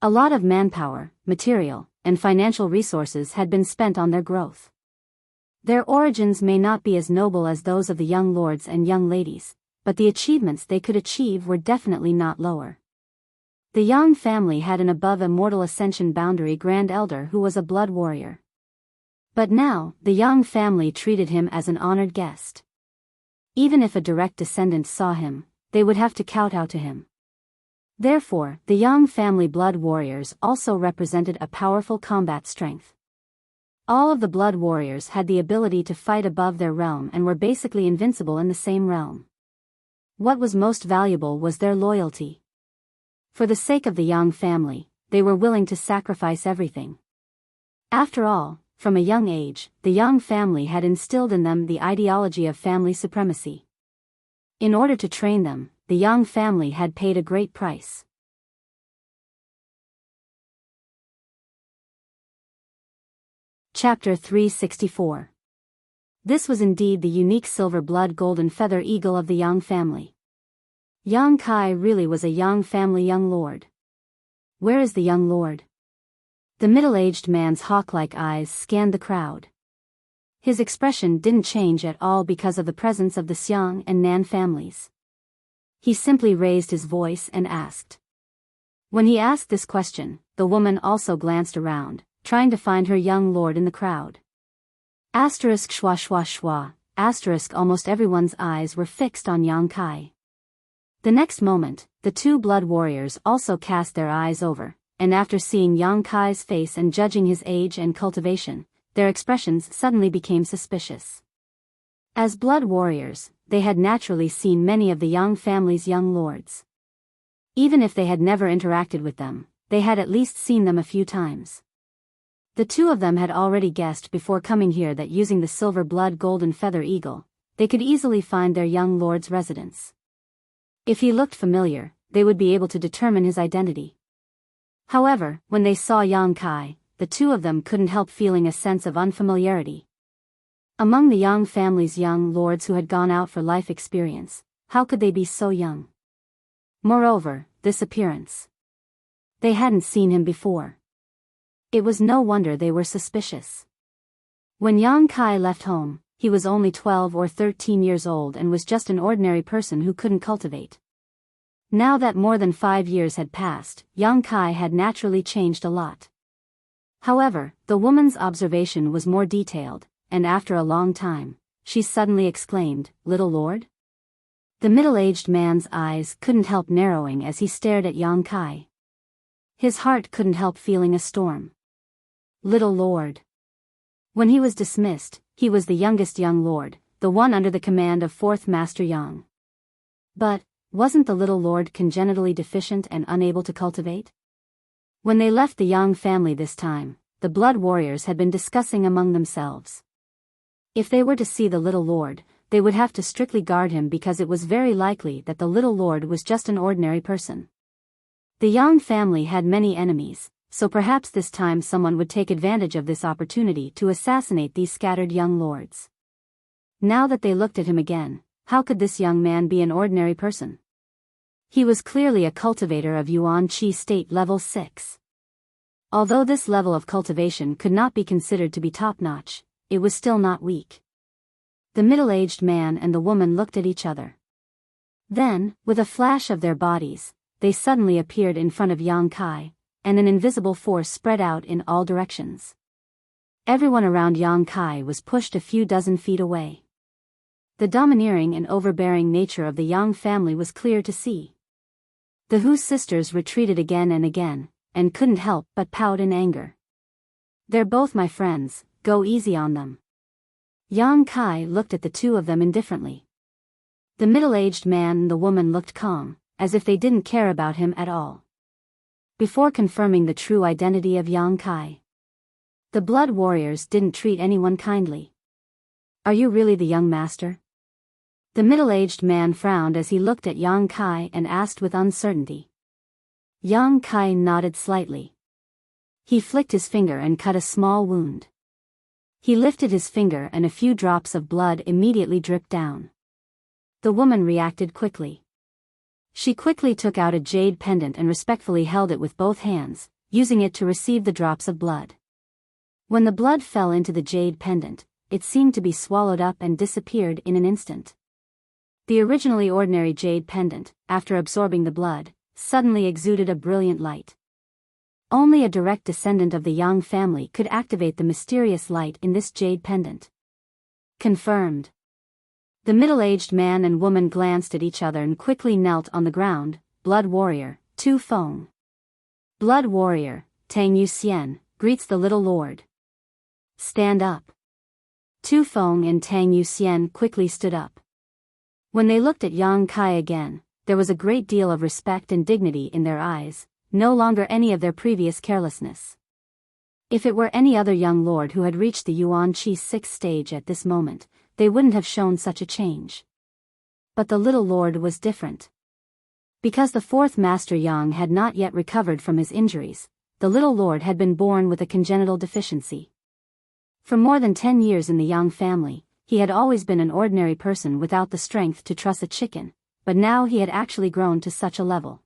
A lot of manpower, material, and financial resources had been spent on their growth. Their origins may not be as noble as those of the young lords and young ladies, but the achievements they could achieve were definitely not lower. The Yang family had an above immortal ascension boundary grand elder who was a blood warrior. But now, the Yang family treated him as an honored guest. Even if a direct descendant saw him, they would have to kowtow to him. Therefore, the Yang family blood warriors also represented a powerful combat strength. All of the blood warriors had the ability to fight above their realm and were basically invincible in the same realm. What was most valuable was their loyalty. For the sake of the Yang family, they were willing to sacrifice everything. After all, from a young age, the Yang family had instilled in them the ideology of family supremacy. In order to train them, the Yang family had paid a great price. Chapter 364. This was indeed the unique silver blood golden feather eagle of the Yang family. Yang Kai really was a Yang family young lord. Where is the young lord? The middle-aged man's hawk-like eyes scanned the crowd. His expression didn't change at all because of the presence of the Xiang and Nan families. He simply raised his voice and asked. When he asked this question, the woman also glanced around, trying to find her young lord in the crowd. Asterisk schwa schwa schwa, asterisk almost everyone's eyes were fixed on Yang Kai. The next moment, the two blood warriors also cast their eyes over, and after seeing Yang Kai's face and judging his age and cultivation, their expressions suddenly became suspicious. As blood warriors, they had naturally seen many of the Yang family's young lords. Even if they had never interacted with them, they had at least seen them a few times. The two of them had already guessed before coming here that using the silver blood golden feather eagle, they could easily find their young lord's residence. If he looked familiar, they would be able to determine his identity. However, when they saw Yang Kai, the two of them couldn't help feeling a sense of unfamiliarity. Among the Yang family's young lords who had gone out for life experience, how could they be so young? Moreover, this appearance. They hadn't seen him before. It was no wonder they were suspicious. When Yang Kai left home, he was only 12 or 13 years old and was just an ordinary person who couldn't cultivate. Now that more than 5 years had passed, Yang Kai had naturally changed a lot. However, the woman's observation was more detailed, and after a long time, she suddenly exclaimed, "Little lord?" The middle-aged man's eyes couldn't help narrowing as he stared at Yang Kai. His heart couldn't help feeling a storm. Little lord. When he was dismissed, he was the youngest young lord, the one under the command of fourth Master Yang. But, wasn't the little lord congenitally deficient and unable to cultivate? When they left the Yang family this time, the blood warriors had been discussing among themselves. If they were to see the little lord, they would have to strictly guard him because it was very likely that the little lord was just an ordinary person. The Yang family had many enemies, so perhaps this time someone would take advantage of this opportunity to assassinate these scattered young lords. Now that they looked at him again, how could this young man be an ordinary person? He was clearly a cultivator of Yuan Qi State Level 6. Although this level of cultivation could not be considered to be top-notch, it was still not weak. The middle-aged man and the woman looked at each other. Then, with a flash of their bodies, they suddenly appeared in front of Yang Kai, and an invisible force spread out in all directions. Everyone around Yang Kai was pushed a few dozen feet away. The domineering and overbearing nature of the Yang family was clear to see. The Hu sisters retreated again and couldn't help but pout in anger. "They're both my friends, go easy on them." Yang Kai looked at the two of them indifferently. The middle-aged man and the woman looked calm, as if they didn't care about him at all. Before confirming the true identity of Yang Kai, the blood warriors didn't treat anyone kindly. "Are you really the young master?" The middle-aged man frowned as he looked at Yang Kai and asked with uncertainty. Yang Kai nodded slightly. He flicked his finger and cut a small wound. He lifted his finger and a few drops of blood immediately dripped down. The woman reacted quickly. She quickly took out a jade pendant and respectfully held it with both hands, using it to receive the drops of blood. When the blood fell into the jade pendant, it seemed to be swallowed up and disappeared in an instant. The originally ordinary jade pendant, after absorbing the blood, suddenly exuded a brilliant light. Only a direct descendant of the Yang family could activate the mysterious light in this jade pendant. Confirmed. The middle-aged man and woman glanced at each other and quickly knelt on the ground. Blood warrior, Tu Feng. Blood warrior, Tang Yuxian, greets the little lord. Stand up. Tu Feng and Tang Yuxian quickly stood up. When they looked at Yang Kai again, there was a great deal of respect and dignity in their eyes, no longer any of their previous carelessness. If it were any other young lord who had reached the Yuan Qi 6th stage at this moment, they wouldn't have shown such a change. But the little lord was different. Because the fourth Master Yang had not yet recovered from his injuries, the little lord had been born with a congenital deficiency. For more than 10 years in the Yang family, he had always been an ordinary person without the strength to truss a chicken, but now he had actually grown to such a level.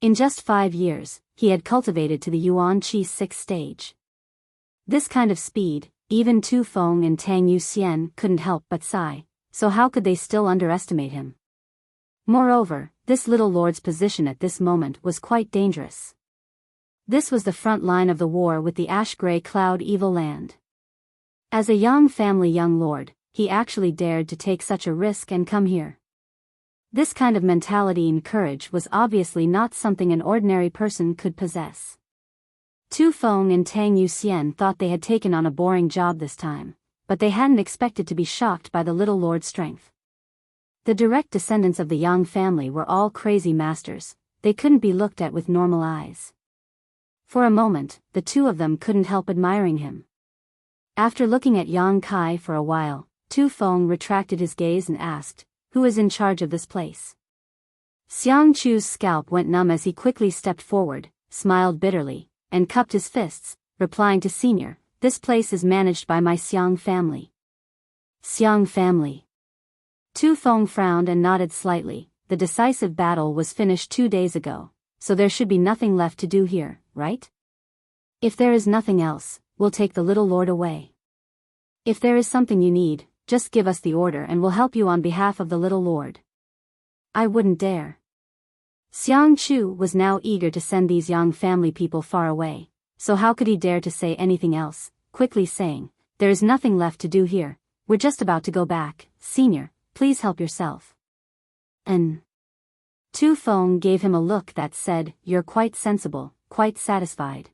In just 5 years, he had cultivated to the Yuan Qi 6th stage. This kind of speed, even Tu Feng and Tang Yuxian couldn't help but sigh, so how could they still underestimate him? Moreover, this little lord's position at this moment was quite dangerous. This was the front line of the war with the ash-gray cloud evil land. As a Yang family young lord, he actually dared to take such a risk and come here. This kind of mentality and courage was obviously not something an ordinary person could possess. Tu Feng and Tang Yuxian thought they had taken on a boring job this time, but they hadn't expected to be shocked by the little lord's strength. The direct descendants of the Yang family were all crazy masters, they couldn't be looked at with normal eyes. For a moment, the two of them couldn't help admiring him. After looking at Yang Kai for a while, Tu Feng retracted his gaze and asked, "Who is in charge of this place?" Xiang Chu's scalp went numb as he quickly stepped forward, smiled bitterly, and cupped his fists, replying to Senior, "This place is managed by my Xiang family." Xiang family. Tu Feng frowned and nodded slightly. The decisive battle was finished 2 days ago, so there should be nothing left to do here, right? If there is nothing else, we'll take the little lord away. If there is something you need, just give us the order and we'll help you on behalf of the little lord. I wouldn't dare. Xiang Chu was now eager to send these Yang family people far away, so how could he dare to say anything else, quickly saying, "There is nothing left to do here, we're just about to go back, Senior, please help yourself." Tu Feng gave him a look that said, "You're quite sensible, quite satisfied."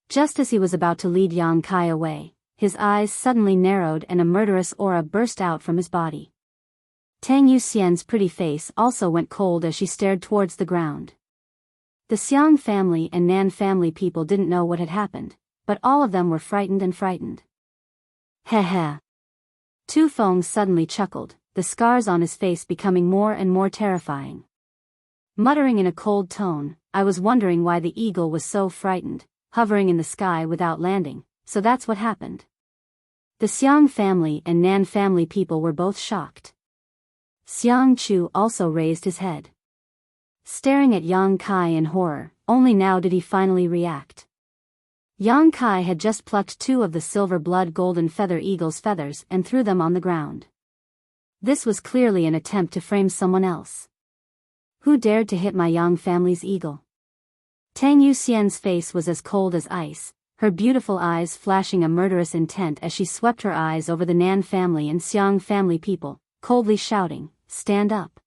Just as he was about to lead Yang Kai away, his eyes suddenly narrowed and a murderous aura burst out from his body. Tang Yuxian's pretty face also went cold as she stared towards the ground. The Xiang family and Nan family people didn't know what had happened, but all of them were frightened. Heh heh. Tu Feng suddenly chuckled, the scars on his face becoming more and more terrifying. Muttering in a cold tone, I was wondering why the eagle was so frightened, hovering in the sky without landing, so that's what happened. The Xiang family and Nan family people were both shocked. Xiang Chu also raised his head, staring at Yang Kai in horror. Only now did he finally react. Yang Kai had just plucked 2 of the silver blood golden feather eagle's feathers and threw them on the ground. This was clearly an attempt to frame someone else. Who dared to hit my Yang family's eagle? Tang Yuxian's face was as cold as ice, her beautiful eyes flashing a murderous intent as she swept her eyes over the Nan family and Xiang family people, coldly shouting, "Stand up."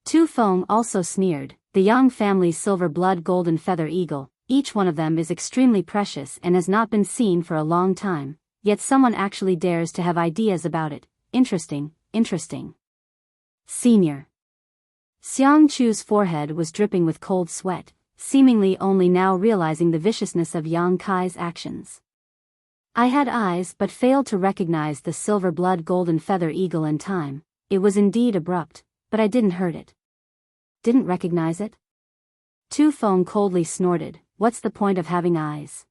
Tu Feng also sneered, the Yang family's silver blood golden feather eagle, each one of them is extremely precious and has not been seen for a long time, yet someone actually dares to have ideas about it. Interesting. Senior. Xiang Chu's forehead was dripping with cold sweat, seemingly only now realizing the viciousness of Yang Kai's actions. I had eyes but failed to recognize the silver blood golden feather eagle in time. It was indeed abrupt, but I didn't hurt it. Didn't recognize it? Tu Feng coldly snorted, "What's the point of having eyes?"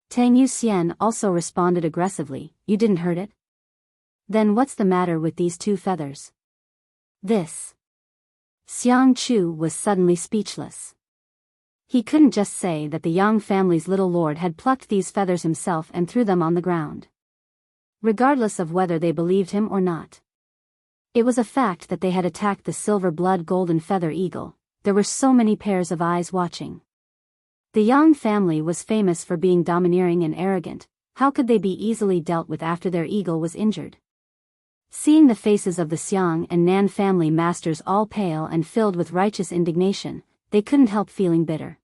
Tang Yuxian also responded aggressively, "You didn't hurt it? Then what's the matter with these 2 feathers?" This. Xiang Chu was suddenly speechless. He couldn't just say that the Yang family's little lord had plucked these feathers himself and threw them on the ground. Regardless of whether they believed him or not. It was a fact that they had attacked the silver blood golden feather eagle. There were so many pairs of eyes watching. The Yang family was famous for being domineering and arrogant. How could they be easily dealt with after their eagle was injured? Seeing the faces of the Xiang and Nan family masters all pale and filled with righteous indignation, they couldn't help feeling bitter.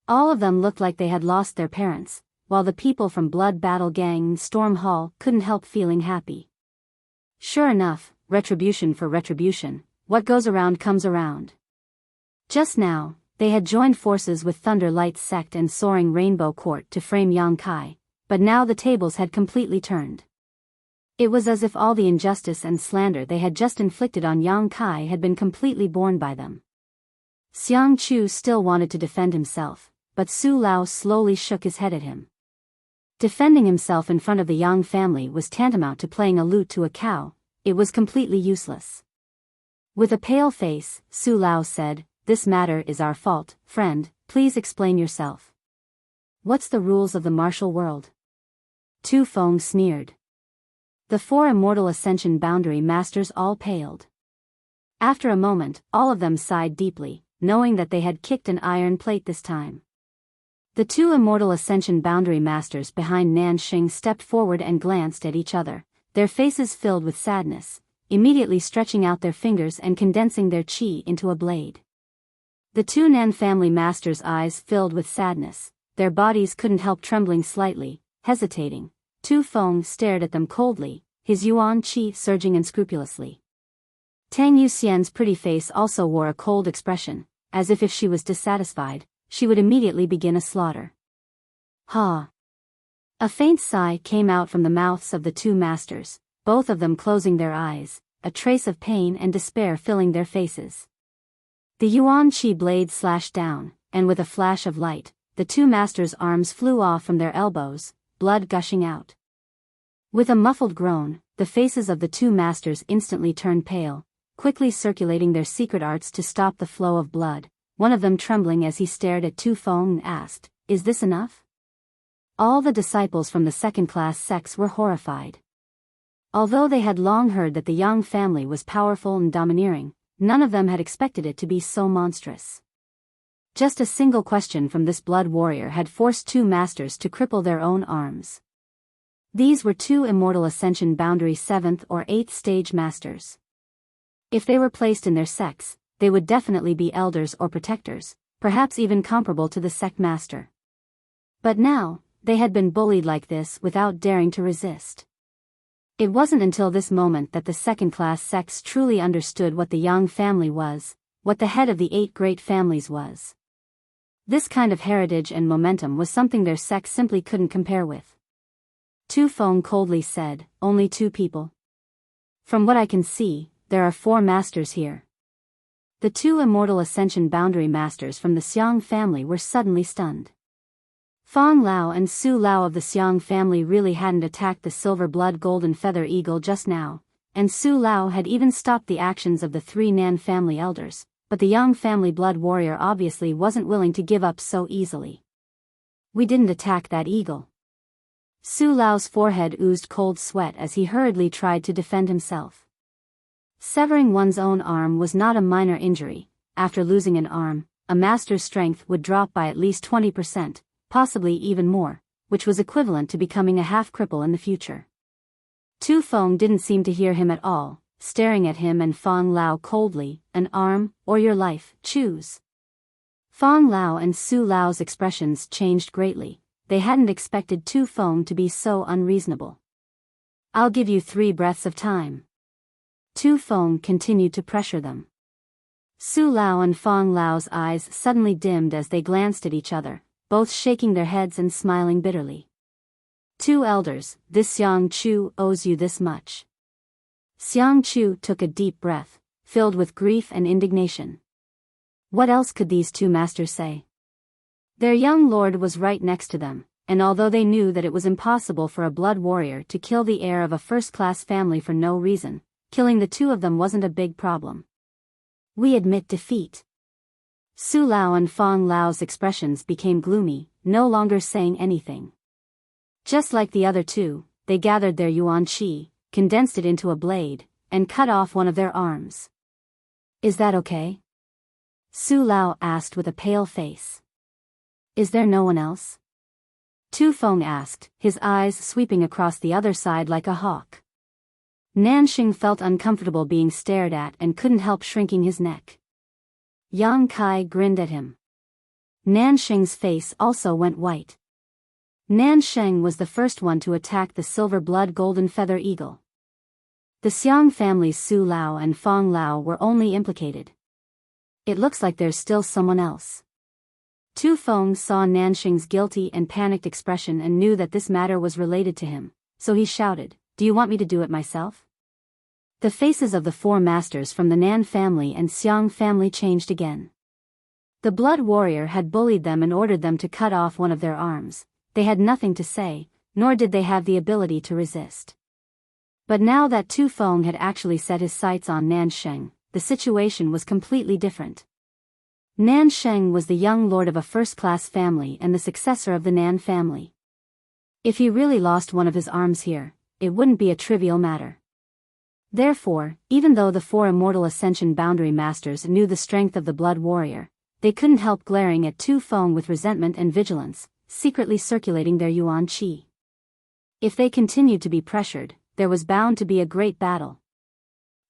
All of them looked like they had lost their parents, while the people from Blood Battle Gang and Storm Hall couldn't help feeling happy. Sure enough, retribution for retribution, what goes around comes around. Just now, they had joined forces with Thunder Light's sect and Soaring Rainbow Court to frame Yang Kai, but now the tables had completely turned. It was as if all the injustice and slander they had just inflicted on Yang Kai had been completely borne by them. Xiang Chu still wanted to defend himself, but Su Lao slowly shook his head at him. Defending himself in front of the Yang family was tantamount to playing a lute to a cow. It was completely useless. With a pale face, Su Lao said, "This matter is our fault, friend, please explain yourself. What's the rules of the martial world?" Tu Feng sneered. The 4 immortal ascension boundary masters all paled. After a moment, all of them sighed deeply, knowing that they had kicked an iron plate this time. The 2 immortal ascension boundary masters behind Nan Xing stepped forward and glanced at each other, their faces filled with sadness, immediately stretching out their fingers and condensing their chi into a blade. The 2 Nan family masters' eyes filled with sadness, their bodies couldn't help trembling slightly, hesitating. Tu Feng stared at them coldly, his yuan chi surging unscrupulously. Tang Yuxian's pretty face also wore a cold expression, as if she was dissatisfied, she would immediately begin a slaughter. Ha! A faint sigh came out from the mouths of the 2 masters, both of them closing their eyes, a trace of pain and despair filling their faces. The yuan chi blade slashed down, and with a flash of light, the 2 masters' arms flew off from their elbows, blood gushing out. With a muffled groan, the faces of the 2 masters instantly turned pale, quickly circulating their secret arts to stop the flow of blood, one of them trembling as he stared at Tu Feng and asked, "Is this enough?" All the disciples from the second-class sects were horrified. Although they had long heard that the Yang family was powerful and domineering, none of them had expected it to be so monstrous. Just a single question from this blood warrior had forced 2 masters to cripple their own arms. These were 2 immortal ascension boundary 7th or 8th stage masters. If they were placed in their sects, they would definitely be elders or protectors, perhaps even comparable to the sect master. But now, They had been bullied like this without daring to resist. It wasn't until this moment that the second-class sects truly understood what the Yang family was, what the head of the 8 great families was. This kind of heritage and momentum was something their sect simply couldn't compare with. Tu Feng coldly said, "Only 2 people? From what I can see, there are 4 masters here." The 2 immortal ascension boundary masters from the Xiang family were suddenly stunned. Fang Lao and Su Lao of the Xiang family really hadn't attacked the silver-blood golden feather eagle just now, and Su Lao had even stopped the actions of the 3 Nan family elders, but the Yang family blood warrior obviously wasn't willing to give up so easily. "We didn't attack that eagle." Su Lao's forehead oozed cold sweat as he hurriedly tried to defend himself. Severing one's own arm was not a minor injury. After losing an arm, a master's strength would drop by at least 20%. Possibly even more, which was equivalent to becoming a half-cripple in the future. Tu Feng didn't seem to hear him at all, staring at him and Fang Lao coldly. "An arm, or your life, choose." Fang Lao and Su Lao's expressions changed greatly. They hadn't expected Tu Feng to be so unreasonable. "I'll give you 3 breaths of time." Tu Feng continued to pressure them. Su Lao and Fang Lao's eyes suddenly dimmed as they glanced at each other, both shaking their heads and smiling bitterly. "2 elders, this Xiang Chu owes you this much." Xiang Chu took a deep breath, filled with grief and indignation. What else could these 2 masters say? Their young lord was right next to them, and although they knew that it was impossible for a blood warrior to kill the heir of a first-class family for no reason, killing the 2 of them wasn't a big problem. "We admit defeat." Su Lao and Fang Lao's expressions became gloomy, no longer saying anything. Just like the other 2, they gathered their yuan qi, condensed it into a blade, and cut off one of their arms. "Is that okay?" Su Lao asked with a pale face. "Is there no one else?" Tu Feng asked, his eyes sweeping across the other side like a hawk. Nanxing felt uncomfortable being stared at and couldn't help shrinking his neck. Yang Kai grinned at him. Nanxing's face also went white. Nanxing was the first one to attack the silver-blood golden feather eagle. The Xiang family's Su Lao and Fang Lao were only implicated. "It looks like there's still someone else." Tu Feng saw Nanxing's guilty and panicked expression and knew that this matter was related to him, so he shouted, "Do you want me to do it myself?" The faces of the 4 masters from the Nan family and Xiang family changed again. The blood warrior had bullied them and ordered them to cut off one of their arms. They had nothing to say, nor did they have the ability to resist. But now that Tu Feng had actually set his sights on Nanxing, the situation was completely different. Nanxing was the young lord of a first-class family and the successor of the Nan family. If he really lost one of his arms here, it wouldn't be a trivial matter. Therefore, even though the 4 immortal ascension boundary masters knew the strength of the blood warrior, they couldn't help glaring at Tu Feng with resentment and vigilance, secretly circulating their yuan qi. If they continued to be pressured, there was bound to be a great battle.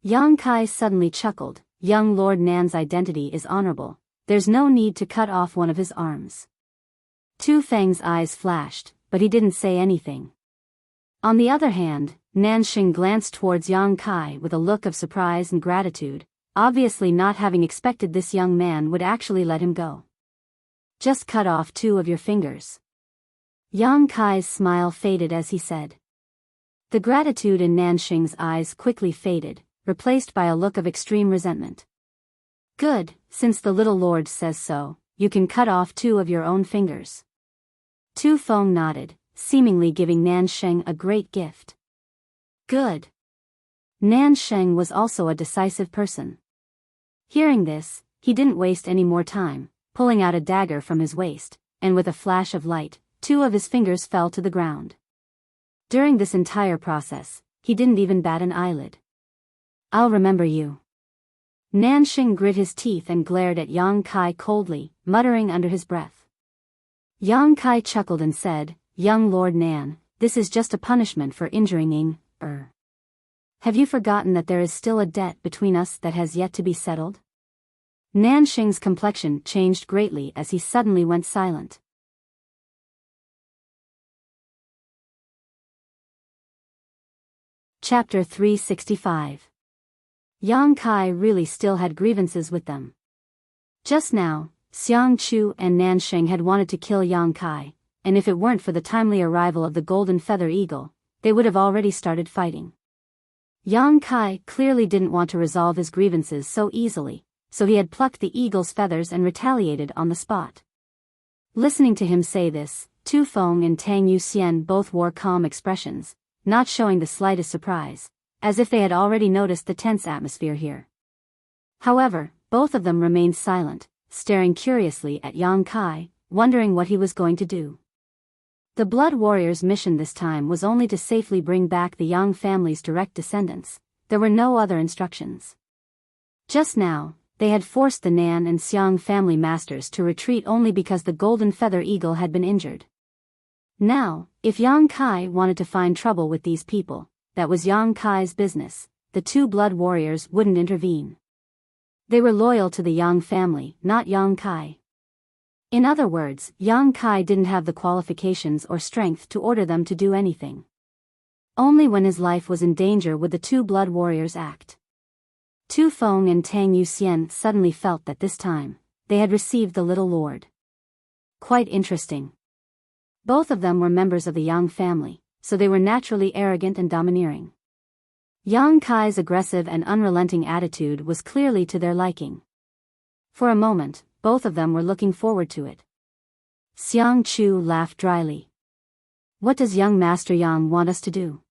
Yang Kai suddenly chuckled. "Young Lord Nan's identity is honorable. There's no need to cut off one of his arms." Tu Feng's eyes flashed, but he didn't say anything. On the other hand, Nanxing glanced towards Yang Kai with a look of surprise and gratitude, obviously not having expected this young man would actually let him go. "Just cut off 2 of your fingers." Yang Kai's smile faded as he said. The gratitude in Nanxing's eyes quickly faded, replaced by a look of extreme resentment. "Good, since the little lord says so, you can cut off 2 of your own fingers." Tu Feng nodded, seemingly giving Nanxing a great gift. Good. Nanxing was also a decisive person. Hearing this, he didn't waste any more time, pulling out a dagger from his waist, and with a flash of light, 2 of his fingers fell to the ground. During this entire process, he didn't even bat an eyelid. "I'll remember you." Nanxing grit his teeth and glared at Yang Kai coldly, muttering under his breath. Yang Kai chuckled and said, "Young Lord Nan, this is just a punishment for injuring Ying. Have you forgotten that there is still a debt between us that has yet to be settled?" Nanxing's complexion changed greatly as he suddenly went silent. Chapter 365. Yang Kai really still had grievances with them. Just now, Xiang Chu and Nansheng had wanted to kill Yang Kai, and if it weren't for the timely arrival of the golden feather eagle, they would have already started fighting. Yang Kai clearly didn't want to resolve his grievances so easily, so he had plucked the eagle's feathers and retaliated on the spot. Listening to him say this, Tu Feng and Tang Yuxian both wore calm expressions, not showing the slightest surprise, as if they had already noticed the tense atmosphere here. However, both of them remained silent, staring curiously at Yang Kai, wondering what he was going to do. The Blood Warrior's mission this time was only to safely bring back the Yang family's direct descendants. There were no other instructions. Just now, they had forced the Nan and Xiang family masters to retreat only because the golden feather eagle had been injured. Now, if Yang Kai wanted to find trouble with these people, that was Yang Kai's business. The two Blood Warriors wouldn't intervene. They were loyal to the Yang family, not Yang Kai. In other words, Yang Kai didn't have the qualifications or strength to order them to do anything. Only when his life was in danger would the two Blood Warriors act. Tu Feng and Tang Yuxian suddenly felt that this time, they had received the Little Lord. Quite interesting. Both of them were members of the Yang family, so they were naturally arrogant and domineering. Yang Kai's aggressive and unrelenting attitude was clearly to their liking. For a moment, both of them were looking forward to it. Xiang Chu laughed dryly. What does young Master Yang want us to do?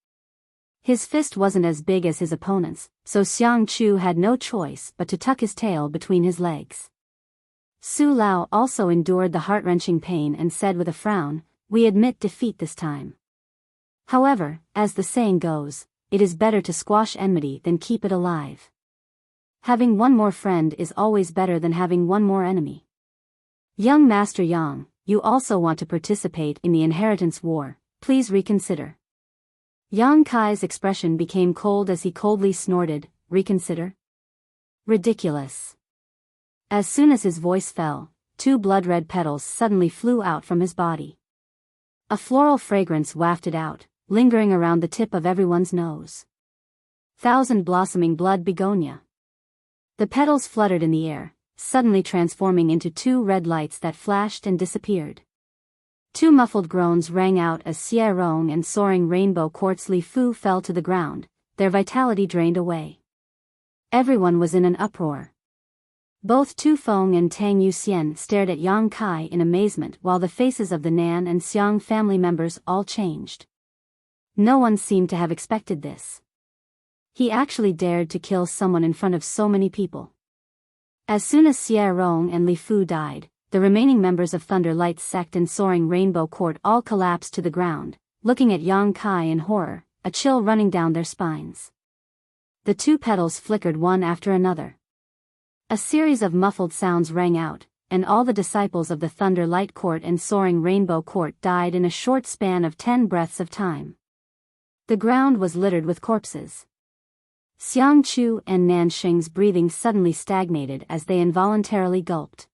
His fist wasn't as big as his opponent's, so Xiang Chu had no choice but to tuck his tail between his legs. Su Lao also endured the heart-wrenching pain and said with a frown, "We admit defeat this time. However, as the saying goes, it is better to squash enmity than keep it alive. Having one more friend is always better than having one more enemy. Young Master Yang, you also want to participate in the inheritance war, please reconsider." Yang Kai's expression became cold as he coldly snorted, "Reconsider? Ridiculous." As soon as his voice fell, two blood-red petals suddenly flew out from his body. A floral fragrance wafted out, lingering around the tip of everyone's nose. Thousand blossoming blood begonia. The petals fluttered in the air, suddenly transforming into two red lights that flashed and disappeared. Two muffled groans rang out as Xie Rong and soaring rainbow quartz Li Fu fell to the ground, their vitality drained away. Everyone was in an uproar. Both Tu Feng and Tang Yuxian stared at Yang Kai in amazement while the faces of the Nan and Xiang family members all changed. No one seemed to have expected this. He actually dared to kill someone in front of so many people. As soon as Xie Rong and Li Fu died, the remaining members of Thunder Light's sect and Soaring Rainbow Court all collapsed to the ground, looking at Yang Kai in horror, a chill running down their spines. The two petals flickered one after another. A series of muffled sounds rang out, and all the disciples of the Thunder Light Court and Soaring Rainbow Court died in a short span of 10 breaths of time. The ground was littered with corpses. Xiang Chu and Nansheng's breathing suddenly stagnated as they involuntarily gulped.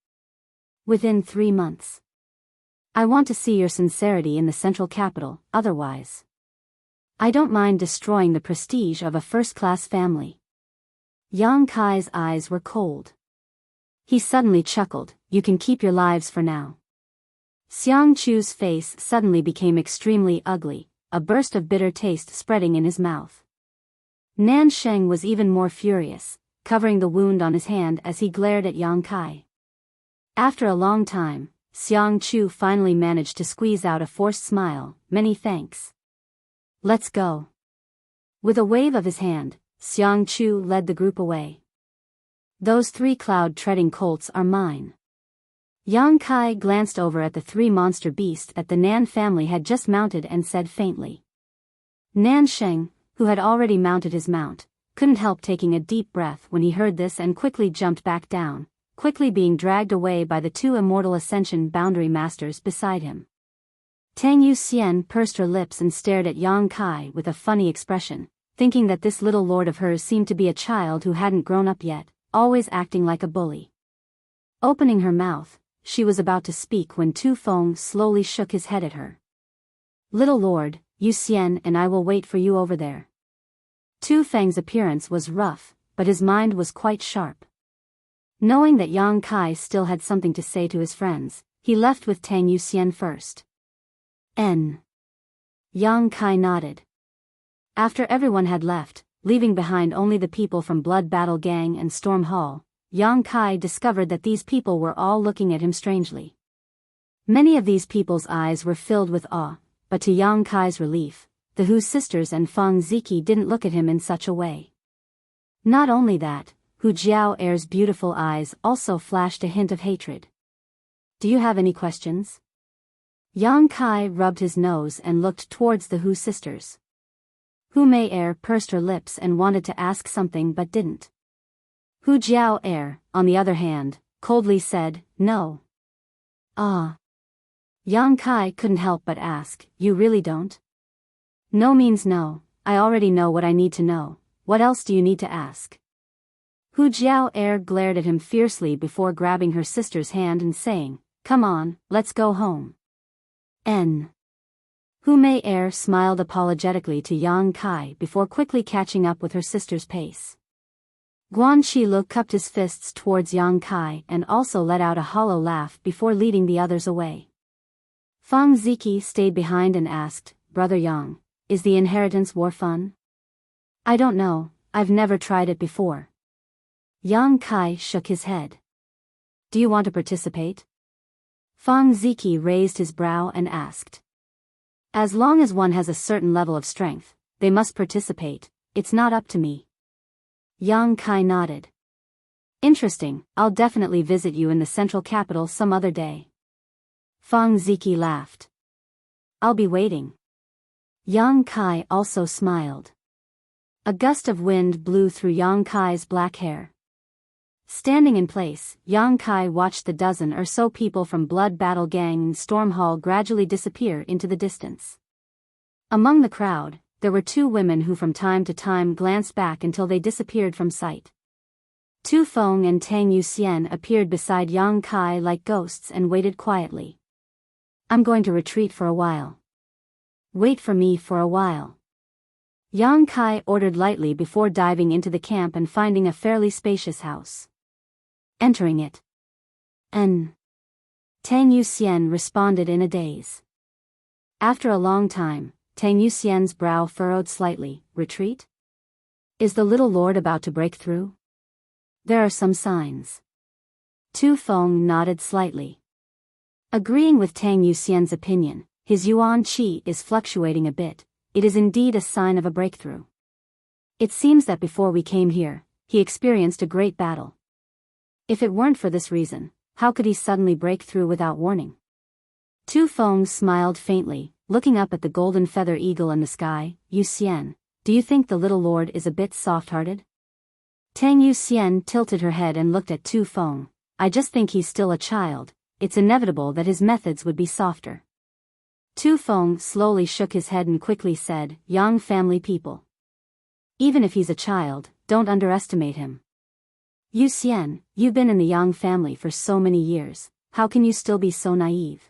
Within 3 months. I want to see your sincerity in the central capital, otherwise. I don't mind destroying the prestige of a first-class family. Yang Kai's eyes were cold. He suddenly chuckled, "You can keep your lives for now." Xiang Chu's face suddenly became extremely ugly, a burst of bitter taste spreading in his mouth. Nansheng was even more furious, covering the wound on his hand as he glared at Yang Kai. After a long time, Xiang Chu finally managed to squeeze out a forced smile, "Many thanks. Let's go." With a wave of his hand, Xiang Chu led the group away. "Those 3 cloud-treading colts are mine." Yang Kai glanced over at the 3 monster beasts that the Nan family had just mounted and said faintly. Nansheng, who had already mounted his mount, couldn't help taking a deep breath when he heard this and quickly jumped back down, quickly being dragged away by the 2 immortal ascension boundary masters beside him. Tang Yuxian pursed her lips and stared at Yang Kai with a funny expression, thinking that this little lord of hers seemed to be a child who hadn't grown up yet, always acting like a bully. Opening her mouth, she was about to speak when Tu Feng slowly shook his head at her. "Little lord, Yuxian and I will wait for you over there." Tu Feng's appearance was rough, but his mind was quite sharp. Knowing that Yang Kai still had something to say to his friends, he left with Tang Yuxian first. Yang Kai nodded. After everyone had left, leaving behind only the people from Blood Battle Gang and Storm Hall, Yang Kai discovered that these people were all looking at him strangely. Many of these people's eyes were filled with awe, but to Yang Kai's relief, the Hu sisters and Feng Ziki didn't look at him in such a way. Not only that, Hu Jiao'er's beautiful eyes also flashed a hint of hatred. Do you have any questions? Yang Kai rubbed his nose and looked towards the Hu sisters. Hu Mei-er pursed her lips and wanted to ask something but didn't. Hu Jiao'er, on the other hand, coldly said, no. Ah. Yang Kai couldn't help but ask, you really don't? No means no, I already know what I need to know, what else do you need to ask? Hu Jiao'er glared at him fiercely before grabbing her sister's hand and saying, come on, let's go home. Hu Mei-er smiled apologetically to Yang Kai before quickly catching up with her sister's pace. Guan Shilu cupped his fists towards Yang Kai and also let out a hollow laugh before leading the others away. Feng Ziki stayed behind and asked, Brother Yang, is the inheritance war fun? I don't know, I've never tried it before. Yang Kai shook his head. Do you want to participate? Feng Ziki raised his brow and asked. As long as one has a certain level of strength, they must participate, it's not up to me. Yang Kai nodded. Interesting, I'll definitely visit you in the central capital some other day. Feng Ziki laughed. I'll be waiting. Yang Kai also smiled. A gust of wind blew through Yang Kai's black hair. Standing in place, Yang Kai watched the dozen or so people from Blood Battle Gang and Storm Hall gradually disappear into the distance. Among the crowd, there were two women who from time to time glanced back until they disappeared from sight. Tu Feng and Tang Yuxian appeared beside Yang Kai like ghosts and waited quietly. I'm going to retreat for a while. Wait for me for a while. Yang Kai ordered lightly before diving into the camp and finding a fairly spacious house. Entering it. Tang Yuxian responded in a daze. After a long time, Tang Yuxian's brow furrowed slightly. Retreat? Is the little lord about to break through? There are some signs. Tu Feng nodded slightly. Agreeing with Tang Yuxian's opinion, his yuan qi is fluctuating a bit. It is indeed a sign of a breakthrough. It seems that before we came here, he experienced a great battle. If it weren't for this reason, how could he suddenly break through without warning? Tu Feng smiled faintly, looking up at the golden feather eagle in the sky. Yuxian, do you think the little lord is a bit soft-hearted? Tang Yuxian tilted her head and looked at Tu Feng. I just think he's still a child, it's inevitable that his methods would be softer. Tu Feng slowly shook his head and quickly said, Yang family people. Even if he's a child, don't underestimate him. Yuxian, you've been in the Yang family for so many years, how can you still be so naive?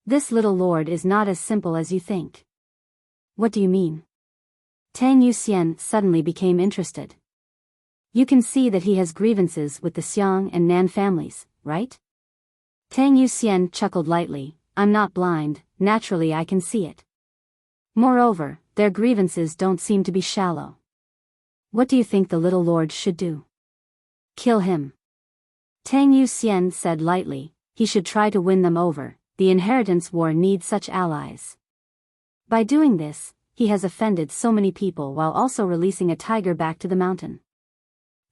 This little lord is not as simple as you think. What do you mean? Tang Yuxian suddenly became interested. You can see that he has grievances with the Xiang and Nan families, right? Tang Yuxian chuckled lightly. I'm not blind, naturally I can see it. Moreover, their grievances don't seem to be shallow. What do you think the little lord should do? Kill him. Tang Yuxian said lightly, he should try to win them over, the inheritance war needs such allies. By doing this, he has offended so many people while also releasing a tiger back to the mountain.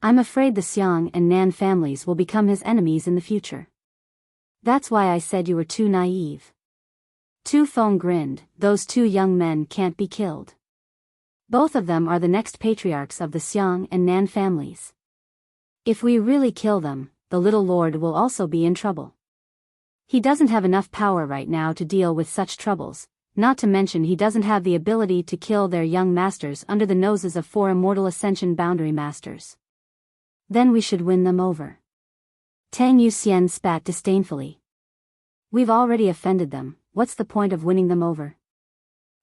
I'm afraid the Xiang and Nan families will become his enemies in the future. That's why I said you were too naive. Tu Feng grinned, those two young men can't be killed. Both of them are the next patriarchs of the Xiang and Nan families. If we really kill them, the little lord will also be in trouble. He doesn't have enough power right now to deal with such troubles, not to mention he doesn't have the ability to kill their young masters under the noses of 4 immortal ascension boundary masters. Then we should win them over. Tang Yuxian spat disdainfully. We've already offended them, what's the point of winning them over?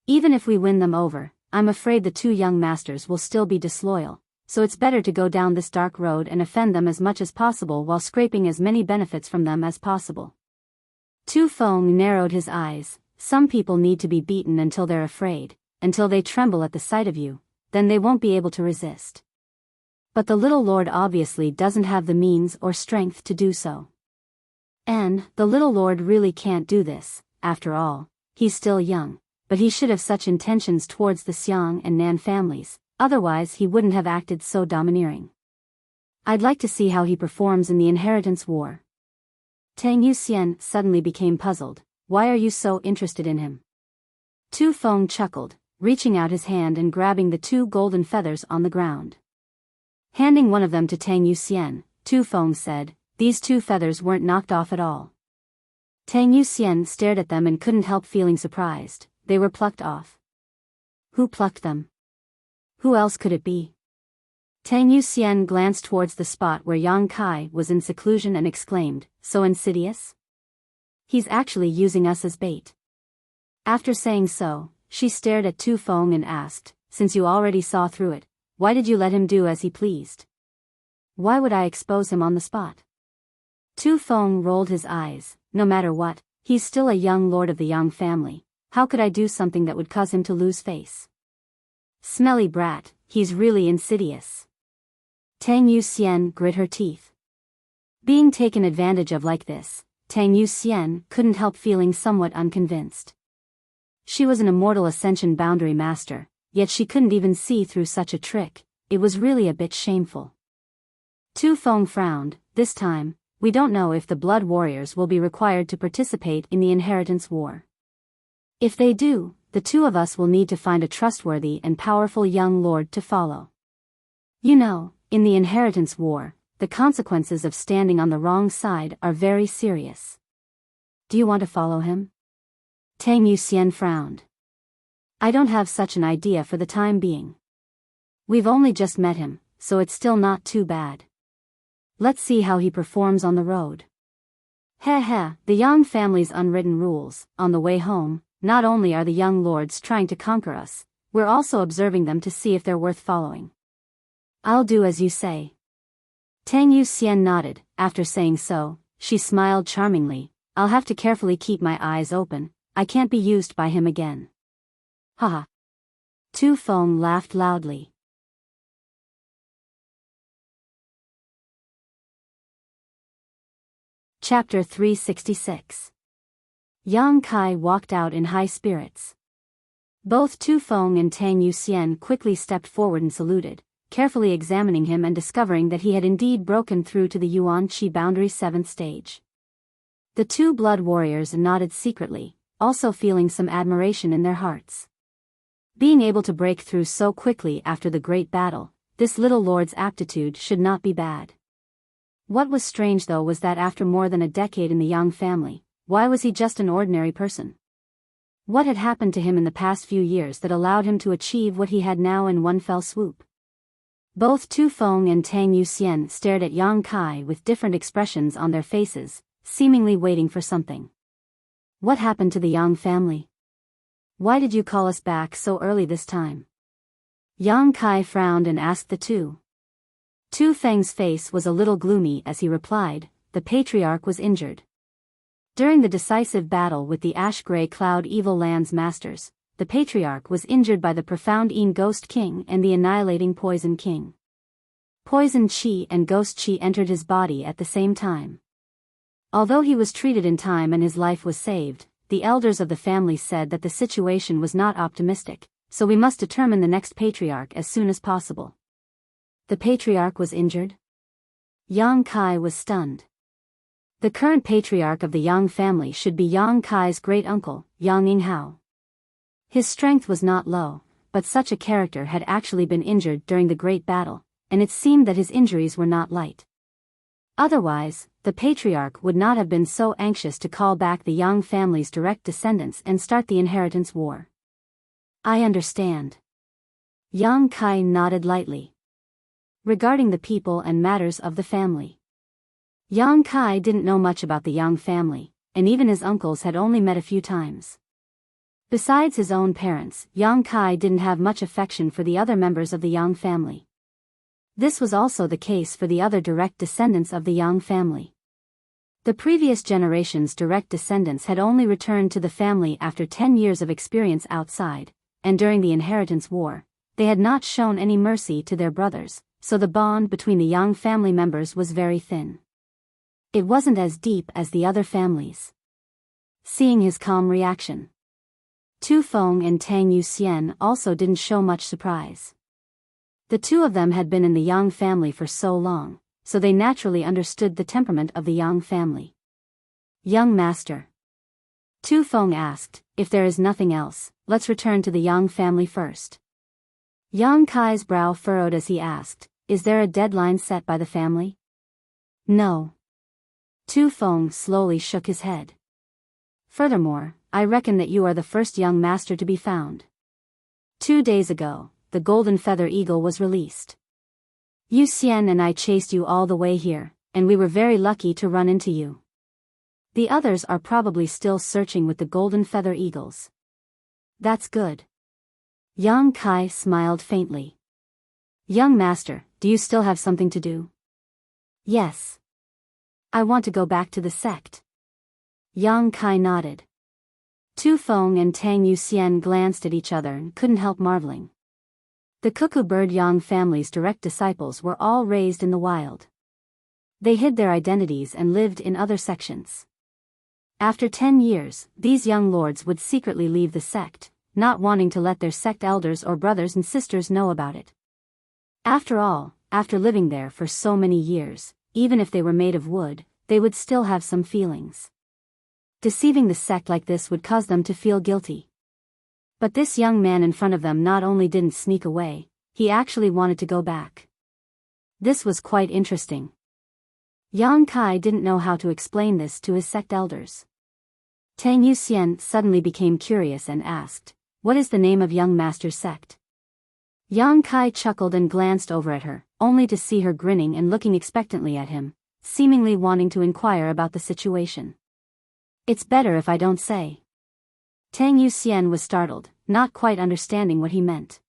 Even if we win them over, I'm afraid the two young masters will still be disloyal, so it's better to go down this dark road and offend them as much as possible while scraping as many benefits from them as possible. Tu Feng narrowed his eyes. Some people need to be beaten until they're afraid, until they tremble at the sight of you, then they won't be able to resist. But the little lord obviously doesn't have the means or strength to do so. And the little lord really can't do this, after all, he's still young, but he should have such intentions towards the Xiang and Nan families, otherwise he wouldn't have acted so domineering. I'd like to see how he performs in the inheritance war. Tang Yuxian suddenly became puzzled. Why are you so interested in him? Tu Feng chuckled, reaching out his hand and grabbing the two golden feathers on the ground. Handing one of them to Tang Yuxian, Tu Feng said, "These two feathers weren't knocked off at all." Tang Yuxian stared at them and couldn't help feeling surprised. They were plucked off. Who plucked them? Who else could it be? Tang Yuxian glanced towards the spot where Yang Kai was in seclusion and exclaimed, "So insidious? He's actually using us as bait." After saying so, she stared at Tu Feng and asked, "Since you already saw through it, why did you let him do as he pleased? Why would I expose him on the spot?" Tu Feng rolled his eyes. "No matter what, he's still a young lord of the Yang family. How could I do something that would cause him to lose face? Smelly brat, he's really insidious." Tang Yuxian grit her teeth. Being taken advantage of like this, Tang Yuxian couldn't help feeling somewhat unconvinced. She was an immortal Ascension boundary master, yet she couldn't even see through such a trick. It was really a bit shameful. Tu Feng frowned. "This time, we don't know if the Blood Warriors will be required to participate in the inheritance war. If they do, the two of us will need to find a trustworthy and powerful young lord to follow. You know, in the inheritance war, the consequences of standing on the wrong side are very serious. Do you want to follow him?" Tang Yuxian frowned. "I don't have such an idea for the time being. We've only just met him, so it's still not too bad. Let's see how he performs on the road." Heh, the Yang family's unwritten rules. On the way home, not only are the young lords trying to conquer us, we're also observing them to see if they're worth following. "I'll do as you say." Tang Yuxian nodded. After saying so, she smiled charmingly. "I'll have to carefully keep my eyes open. I can't be used by him again." Haha. Tu Feng laughed loudly. Chapter 366. Yang Kai walked out in high spirits. Both Tu Feng and Tang Yuxian quickly stepped forward and saluted, carefully examining him and discovering that he had indeed broken through to the Yuan Qi boundary 7th stage. The two blood warriors nodded secretly, also feeling some admiration in their hearts. Being able to break through so quickly after the great battle, this little lord's aptitude should not be bad. What was strange though was that after more than a decade in the Yang family, why was he just an ordinary person? What had happened to him in the past few years that allowed him to achieve what he had now in one fell swoop? Both Tu Feng and Tang Yuxian stared at Yang Kai with different expressions on their faces, seemingly waiting for something. "What happened to the Yang family? Why did you call us back so early this time?" Yang Kai frowned and asked the two. Tu Feng's face was a little gloomy as he replied, "The patriarch was injured. During the decisive battle with the Ash-Grey Cloud Evil Lands Masters, the patriarch was injured by the profound Een Ghost King and the annihilating Poison King. Poison Qi and Ghost Qi entered his body at the same time. Although he was treated in time and his life was saved, the elders of the family said that the situation was not optimistic, so we must determine the next patriarch as soon as possible." The patriarch was injured? Yang Kai was stunned. The current patriarch of the Yang family should be Yang Kai's great-uncle, Yang Yinghao. His strength was not low, but such a character had actually been injured during the Great Battle, and it seemed that his injuries were not light. Otherwise, the patriarch would not have been so anxious to call back the Yang family's direct descendants and start the inheritance war. "I understand." Yang Kai nodded lightly. Regarding the people and matters of the family, Yang Kai didn't know much about the Yang family, and even his uncles had only met a few times. Besides his own parents, Yang Kai didn't have much affection for the other members of the Yang family. This was also the case for the other direct descendants of the Yang family. The previous generation's direct descendants had only returned to the family after 10 years of experience outside, and during the inheritance war, they had not shown any mercy to their brothers, so the bond between the Yang family members was very thin. It wasn't as deep as the other families. Seeing his calm reaction, Tu Feng and Tang Yuxian also didn't show much surprise. The two of them had been in the Yang family for so long, so they naturally understood the temperament of the Yang family. Young master, Tu Feng asked, if there is nothing else, let's return to the Yang family first. Yang Kai's brow furrowed as he asked, is there a deadline set by the family? No. Tu Feng slowly shook his head. Furthermore, I reckon that you are the first young master to be found. 2 days ago, the golden feather eagle was released. Yu Xian and I chased you all the way here, and we were very lucky to run into you. The others are probably still searching with the golden feather eagles. That's good. Yang Kai smiled faintly. Young master, do you still have something to do? Yes. I want to go back to the sect. Yang Kai nodded. Tu Feng and Tang Yuxian glanced at each other and couldn't help marveling. The cuckoo bird Yang family's direct disciples were all raised in the wild. They hid their identities and lived in other sections. After 10 years, these young lords would secretly leave the sect, not wanting to let their sect elders or brothers and sisters know about it. After all, after living there for so many years, even if they were made of wood, they would still have some feelings. Deceiving the sect like this would cause them to feel guilty. But this young man in front of them not only didn't sneak away, he actually wanted to go back. This was quite interesting. Yang Kai didn't know how to explain this to his sect elders. Tang Yuxian suddenly became curious and asked, what is the name of young master's sect? Yang Kai chuckled and glanced over at her, only to see her grinning and looking expectantly at him, seemingly wanting to inquire about the situation. It's better if I don't say. Tang Yuxian was startled, not quite understanding what he meant.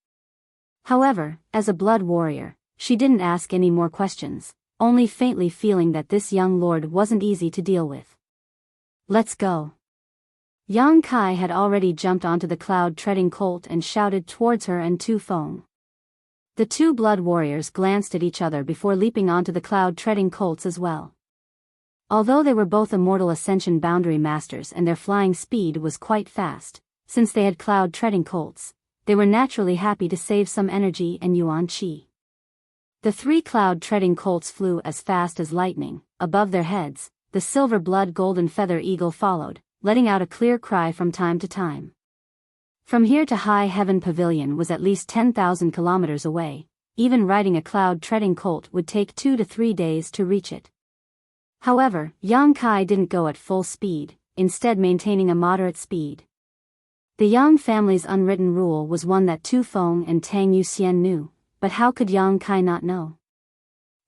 However, as a blood warrior, she didn't ask any more questions, only faintly feeling that this young lord wasn't easy to deal with. Let's go. Yang Kai had already jumped onto the cloud-treading colt and shouted towards her and Tu Feng. The two blood warriors glanced at each other before leaping onto the cloud-treading colts as well. Although they were both immortal ascension boundary masters and their flying speed was quite fast, since they had cloud-treading colts, they were naturally happy to save some energy and yuan qi. The 3 cloud-treading colts flew as fast as lightning. Above their heads, the silver blood golden feather eagle followed, letting out a clear cry from time to time. From here to High Heaven Pavilion was at least 10,000 kilometers away. Even riding a cloud-treading colt would take 2 to 3 days to reach it. However, Yang Kai didn't go at full speed, instead maintaining a moderate speed. The Yang family's unwritten rule was one that Tu Feng and Tang Yuxian knew, but how could Yang Kai not know?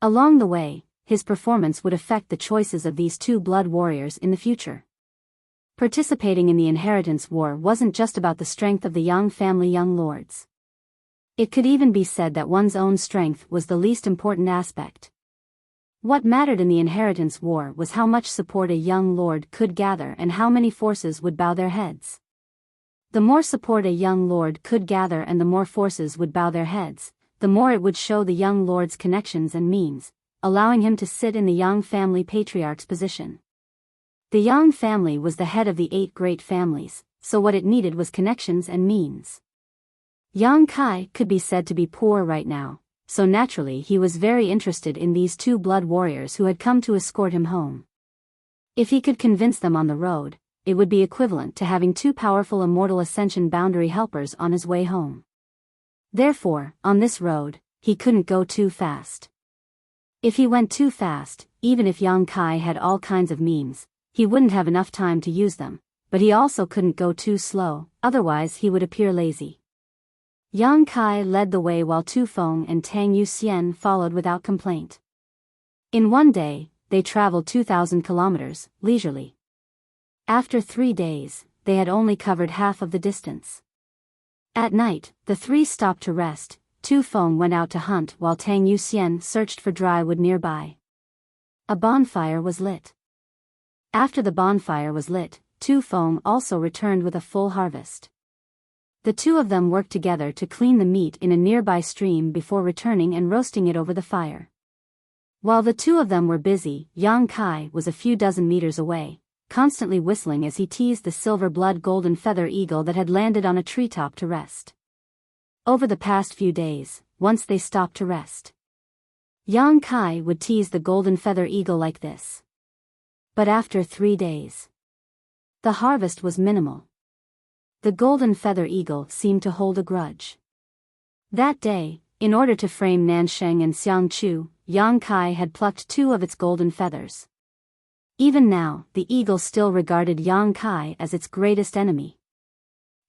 Along the way, his performance would affect the choices of these two blood warriors in the future. Participating in the inheritance war wasn't just about the strength of the Yang family young lords. It could even be said that one's own strength was the least important aspect. What mattered in the inheritance war was how much support a young lord could gather and how many forces would bow their heads. The more support a young lord could gather and the more forces would bow their heads, the more it would show the young lord's connections and means, allowing him to sit in the Yang family patriarch's position. The Yang family was the head of the 8 great families, so what it needed was connections and means. Yang Kai could be said to be poor right now, so naturally he was very interested in these two blood warriors who had come to escort him home. If he could convince them on the road, it would be equivalent to having 2 powerful immortal ascension boundary helpers on his way home. Therefore, on this road, he couldn't go too fast. If he went too fast, even if Yang Kai had all kinds of memes, he wouldn't have enough time to use them, but he also couldn't go too slow, otherwise he would appear lazy. Yang Kai led the way while Tu Feng and Tang Yuxian followed without complaint. In one day, they traveled 2,000 kilometers, leisurely. After 3 days, they had only covered half of the distance. At night, the three stopped to rest. Tu Feng went out to hunt while Tang Yuxian searched for dry wood nearby. A bonfire was lit. After the bonfire was lit, Tu Feng also returned with a full harvest. The two of them worked together to clean the meat in a nearby stream before returning and roasting it over the fire. While the two of them were busy, Yang Kai was a few dozen meters away, constantly whistling as he teased the silver-blood golden feather eagle that had landed on a treetop to rest. Over the past few days, once they stopped to rest, Yang Kai would tease the golden feather eagle like this. But after 3 days, the harvest was minimal. The golden feather eagle seemed to hold a grudge. That day, in order to frame Nansheng and Xiangchu, Yang Kai had plucked 2 of its golden feathers. Even now, the eagle still regarded Yang Kai as its greatest enemy.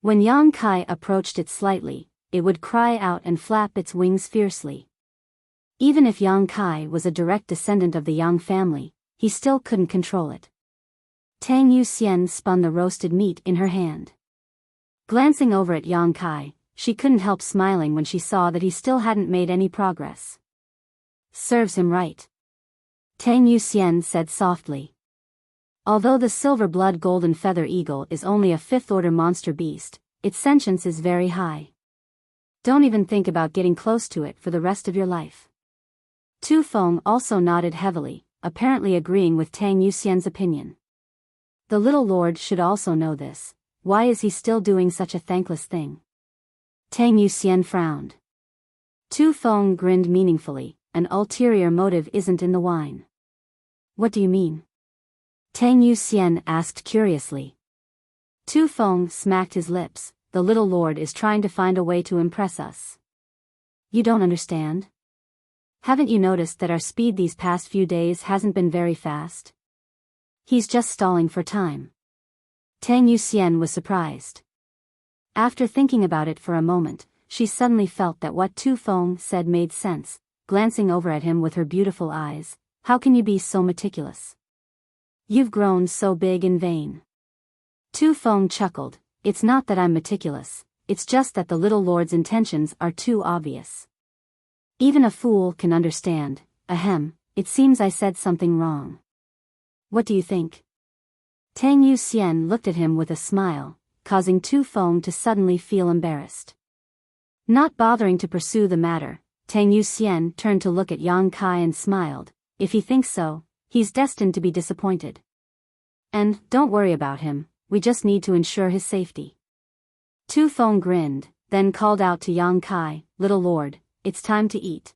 When Yang Kai approached it slightly, it would cry out and flap its wings fiercely. Even if Yang Kai was a direct descendant of the Yang family, he still couldn't control it. Tang Yuxian spun the roasted meat in her hand. Glancing over at Yang Kai, she couldn't help smiling when she saw that he still hadn't made any progress. Serves him right, Tang Yuxian said softly. Although the silver-blood golden feather eagle is only a 5th-order monster beast, its sentience is very high. Don't even think about getting close to it for the rest of your life. Tu Feng also nodded heavily, apparently agreeing with Tang Yuxian's opinion. The little lord should also know this. Why is he still doing such a thankless thing? Tang Yuxian frowned. Tu Feng grinned meaningfully. An ulterior motive isn't in the wine. What do you mean? Tang Yuxian asked curiously. Tu Feng smacked his lips. The little lord is trying to find a way to impress us. You don't understand? Haven't you noticed that our speed these past few days hasn't been very fast? He's just stalling for time. Tang Yuxian was surprised. After thinking about it for a moment, she suddenly felt that what Tu Feng said made sense. Glancing over at him with her beautiful eyes, how can you be so meticulous? You've grown so big in vain. Tu Feng chuckled. It's not that I'm meticulous, it's just that the little lord's intentions are too obvious. Even a fool can understand. Ahem, it seems I said something wrong. What do you think? Tang Yuxian looked at him with a smile, causing Tu Feng to suddenly feel embarrassed. Not bothering to pursue the matter, Tang Yuxian turned to look at Yang Kai and smiled. If he thinks so, he's destined to be disappointed. And, don't worry about him, we just need to ensure his safety. Tu Feng grinned, then called out to Yang Kai, Little Lord, it's time to eat.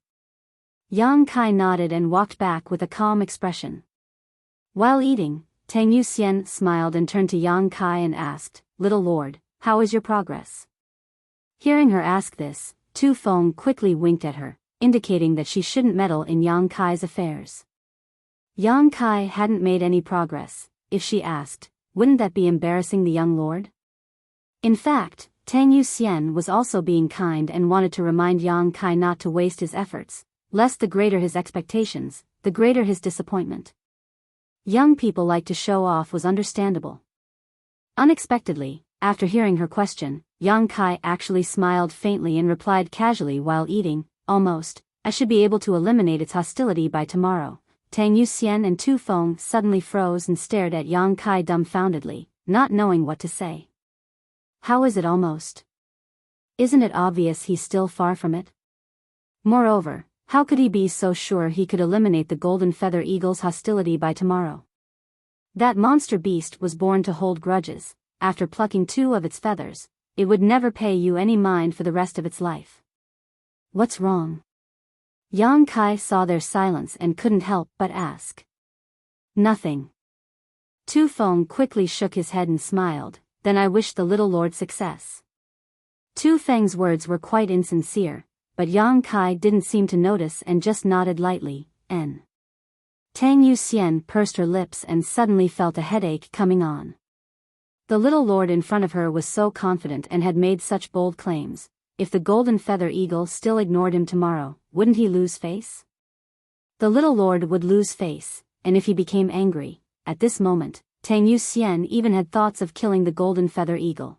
Yang Kai nodded and walked back with a calm expression. While eating, Tang Yuxian smiled and turned to Yang Kai and asked, Little Lord, how is your progress? Hearing her ask this, Tu Feng quickly winked at her, indicating that she shouldn't meddle in Yang Kai's affairs. Yang Kai hadn't made any progress. If she asked, wouldn't that be embarrassing the young lord? In fact, Tang Yuxian was also being kind and wanted to remind Yang Kai not to waste his efforts, lest the greater his expectations, the greater his disappointment. Young people like to show off was understandable. Unexpectedly, after hearing her question, Yang Kai actually smiled faintly and replied casually while eating, almost, I should be able to eliminate its hostility by tomorrow. Tang Yuxian and Tu Feng suddenly froze and stared at Yang Kai dumbfoundedly, not knowing what to say. How is it almost? Isn't it obvious he's still far from it? Moreover, how could he be so sure he could eliminate the golden feather eagle's hostility by tomorrow? That monster beast was born to hold grudges. After plucking 2 of its feathers, it would never pay you any mind for the rest of its life. What's wrong? Yang Kai saw their silence and couldn't help but ask. Nothing. Tu Feng quickly shook his head and smiled, then I wish the little lord success. Tu Feng's words were quite insincere, but Yang Kai didn't seem to notice and just nodded lightly, N. Tang Yuxian pursed her lips and suddenly felt a headache coming on. The little lord in front of her was so confident and had made such bold claims. If the golden feather eagle still ignored him tomorrow, wouldn't he lose face? The little lord would lose face, and if he became angry, at this moment, Tang Yuxian even had thoughts of killing the golden feather eagle.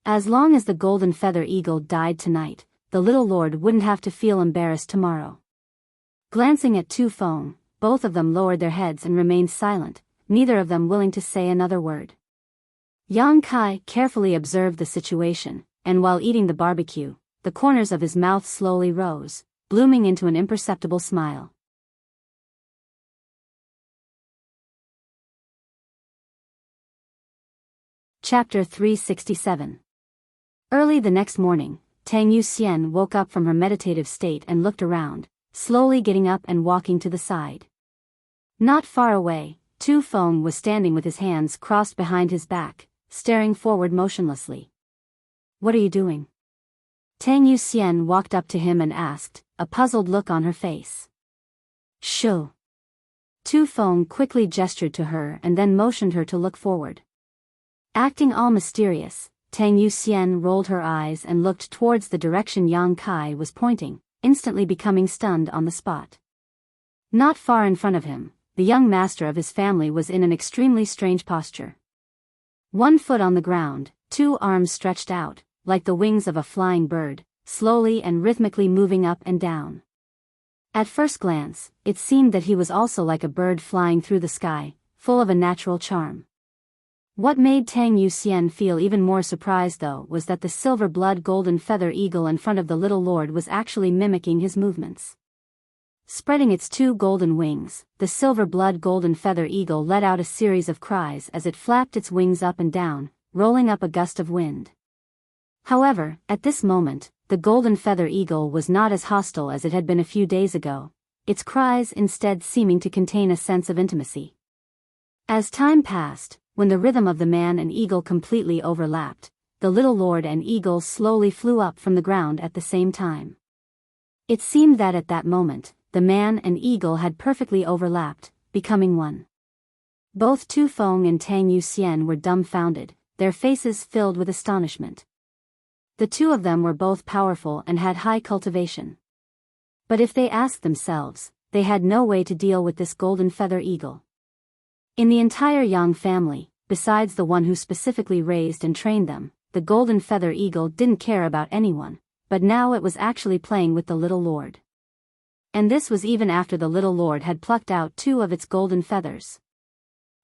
As long as the golden feather eagle died tonight, the little lord wouldn't have to feel embarrassed tomorrow. Glancing at Tu Feng, both of them lowered their heads and remained silent, neither of them willing to say another word. Yang Kai carefully observed the situation, and while eating the barbecue, the corners of his mouth slowly rose, blooming into an imperceptible smile. Chapter 367. Early the next morning, Tang Yuxian woke up from her meditative state and looked around, slowly getting up and walking to the side. Not far away, Tu Feng was standing with his hands crossed behind his back, staring forward motionlessly. "What are you doing?" Tang Yuxian walked up to him and asked, a puzzled look on her face. "Shoo." Tu Feng quickly gestured to her and then motioned her to look forward. Acting all mysterious, Tang Yuxian rolled her eyes and looked towards the direction Yang Kai was pointing, instantly becoming stunned on the spot. Not far in front of him, the young master of his family was in an extremely strange posture. One foot on the ground, two arms stretched out, like the wings of a flying bird, slowly and rhythmically moving up and down. At first glance, it seemed that he was also like a bird flying through the sky, full of a natural charm. What made Tang Yuxian feel even more surprised though was that the silver-blood golden feather eagle in front of the little lord was actually mimicking his movements. Spreading its two golden wings, the silver-blood golden feather eagle let out a series of cries as it flapped its wings up and down, rolling up a gust of wind. However, at this moment, the golden feather eagle was not as hostile as it had been a few days ago, its cries instead seeming to contain a sense of intimacy. As time passed, when the rhythm of the man and eagle completely overlapped, the little lord and eagle slowly flew up from the ground at the same time. It seemed that at that moment, the man and eagle had perfectly overlapped, becoming one. Both Tu Feng and Tang Yuxian were dumbfounded, their faces filled with astonishment. The two of them were both powerful and had high cultivation. But if they asked themselves, they had no way to deal with this golden feather eagle. In the entire Yang family, besides the one who specifically raised and trained them, the golden feather eagle didn't care about anyone, but now it was actually playing with the little lord. And this was even after the little lord had plucked out two of its golden feathers.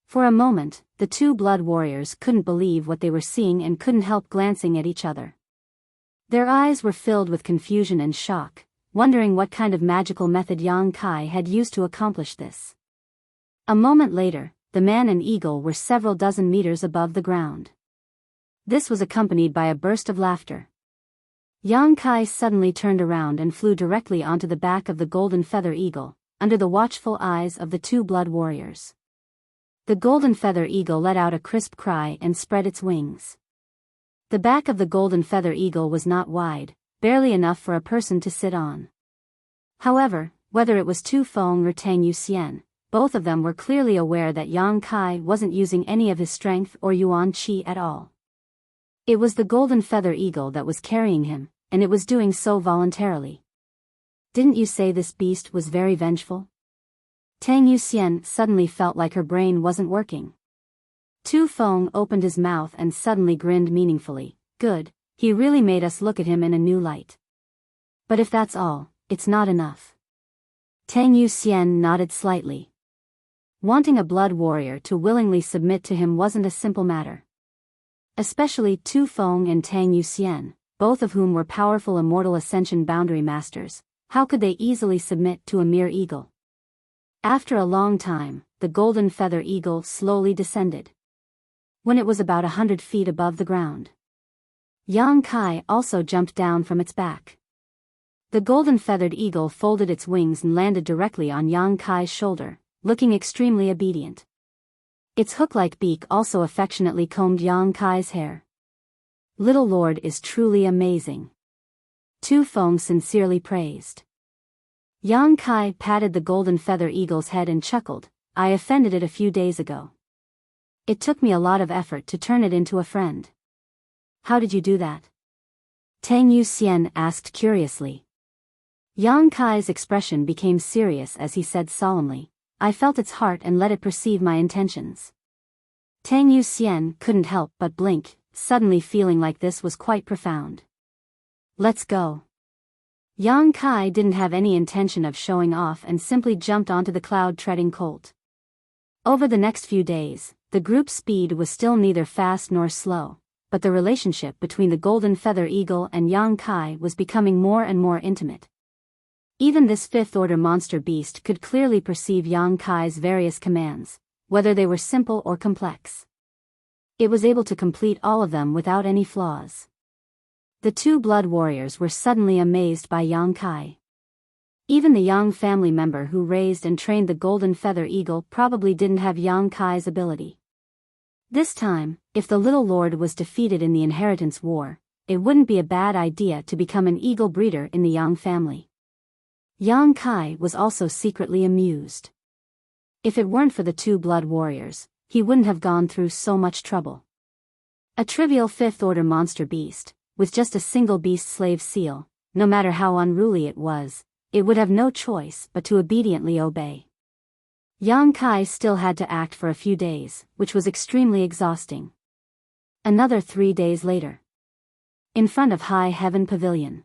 For a moment, the two blood warriors couldn't believe what they were seeing and couldn't help glancing at each other. Their eyes were filled with confusion and shock, wondering what kind of magical method Yang Kai had used to accomplish this. A moment later, the man and eagle were several dozen meters above the ground. This was accompanied by a burst of laughter. Yang Kai suddenly turned around and flew directly onto the back of the golden feather eagle, under the watchful eyes of the two blood warriors. The golden feather eagle let out a crisp cry and spread its wings. The back of the golden feather eagle was not wide, barely enough for a person to sit on. However, whether it was Tu Feng or Tang Yuxian, both of them were clearly aware that Yang Kai wasn't using any of his strength or yuan qi at all. It was the golden feather eagle that was carrying him, and it was doing so voluntarily. "Didn't you say this beast was very vengeful?" Tang Yuxian suddenly felt like her brain wasn't working. Tu Feng opened his mouth and suddenly grinned meaningfully. "Good, he really made us look at him in a new light. But if that's all, it's not enough." Tang Yuxian nodded slightly. Wanting a blood warrior to willingly submit to him wasn't a simple matter. Especially Tu Feng and Tang Yuxian, both of whom were powerful immortal ascension boundary masters, how could they easily submit to a mere eagle? After a long time, the golden feather eagle slowly descended. When it was about 100 feet above the ground, Yang Kai also jumped down from its back. The golden feathered eagle folded its wings and landed directly on Yang Kai's shoulder, looking extremely obedient. Its hook-like beak also affectionately combed Yang Kai's hair. "Little Lord is truly amazing," Tu Feng sincerely praised. Yang Kai patted the golden feather eagle's head and chuckled. "I offended it a few days ago. It took me a lot of effort to turn it into a friend." "How did you do that?" Tang Yuxian asked curiously. Yang Kai's expression became serious as he said solemnly, "I felt its heart and let it perceive my intentions. Tang Yuxian couldn't help but blink, suddenly feeling like this was quite profound. Let's go. Yang Kai didn't have any intention of showing off and simply jumped onto the cloud-treading colt. Over the next few days, the group's speed was still neither fast nor slow, but the relationship between the golden feather eagle and Yang Kai was becoming more and more intimate. Even this fifth-order monster beast could clearly perceive Yang Kai's various commands, whether they were simple or complex. It was able to complete all of them without any flaws. The two blood warriors were suddenly amazed by Yang Kai. Even the Yang family member who raised and trained the golden feather eagle probably didn't have Yang Kai's ability. This time, if the little lord was defeated in the inheritance war, it wouldn't be a bad idea to become an eagle breeder in the Yang family. Yang Kai was also secretly amused. If it weren't for the two blood warriors, he wouldn't have gone through so much trouble. A trivial fifth-order monster beast, with just a single beast slave seal, no matter how unruly it would have no choice but to obediently obey. Yang Kai still had to act for a few days, which was extremely exhausting. Another 3 days later. In front of High Heaven Pavilion.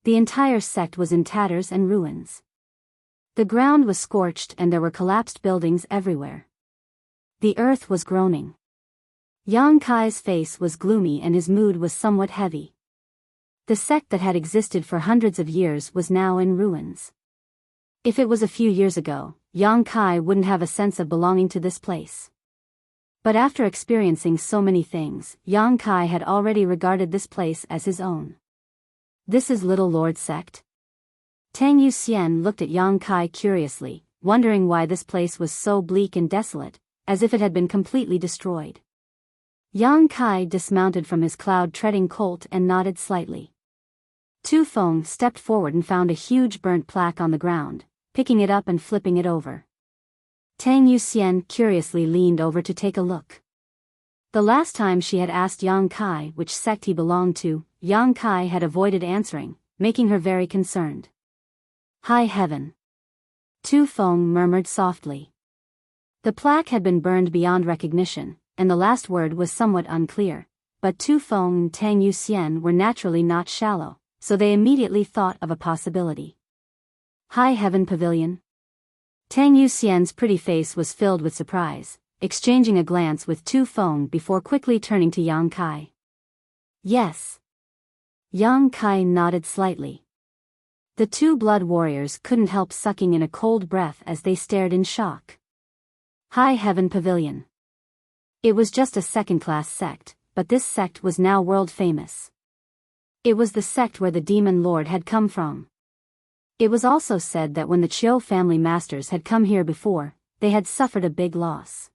The entire sect was in tatters and ruins. The ground was scorched and there were collapsed buildings everywhere. The earth was groaning. Yang Kai's face was gloomy and his mood was somewhat heavy. The sect that had existed for hundreds of years was now in ruins. If it was a few years ago, Yang Kai wouldn't have a sense of belonging to this place. But after experiencing so many things, Yang Kai had already regarded this place as his own. This is Little Lord Sect? Tang Yuxian looked at Yang Kai curiously, wondering why this place was so bleak and desolate, as if it had been completely destroyed. Yang Kai dismounted from his cloud-treading colt and nodded slightly. Tu Feng stepped forward and found a huge burnt plaque on the ground, picking it up and flipping it over. Tang Yuxian curiously leaned over to take a look. The last time she had asked Yang Kai which sect he belonged to, Yang Kai had avoided answering, making her very concerned. High Heaven. Tu Feng murmured softly. The plaque had been burned beyond recognition, and the last word was somewhat unclear, but Tu Feng and Tang Yuxian were naturally not shallow, so they immediately thought of a possibility. High Heaven Pavilion? Tang Yuxian's pretty face was filled with surprise, exchanging a glance with Tu Feng before quickly turning to Yang Kai. Yes. Yang Kai nodded slightly. The two blood warriors couldn't help sucking in a cold breath as they stared in shock. High Heaven Pavilion. It was just a second-class sect, but this sect was now world-famous. It was the sect where the demon lord had come from. It was also said that when the Chiu family masters had come here before, they had suffered a big loss.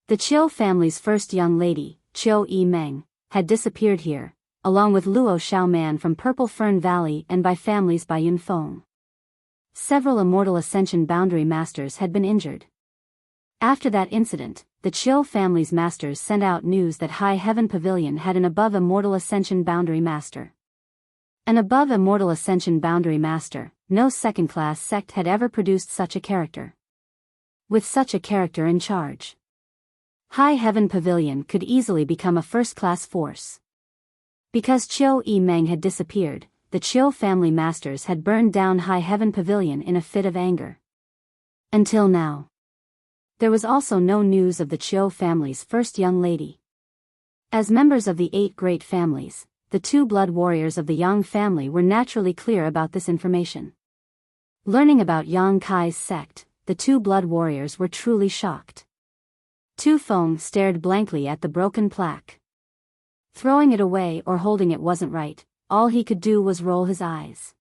The Chiu family's first young lady, Chiu Meng, had disappeared here, along with Luo Xiaoman from Purple Fern Valley and by families by Yunfeng. Several Immortal Ascension Boundary Masters had been injured. After that incident, the Chiu family's masters sent out news that High Heaven Pavilion had an above Immortal Ascension Boundary Master. An above Immortal Ascension Boundary Master, no second-class sect had ever produced such a character. With such a character in charge, High Heaven Pavilion could easily become a first-class force. Because Chiu Meng had disappeared, the Chiu family masters had burned down High Heaven Pavilion in a fit of anger. Until now. There was also no news of the Chiu family's first young lady. As members of the 8 great families, the two blood warriors of the Yang family were naturally clear about this information. Learning about Yang Kai's sect, the two blood warriors were truly shocked. Tu Feng stared blankly at the broken plaque. Throwing it away or holding it wasn't right, all he could do was roll his eyes.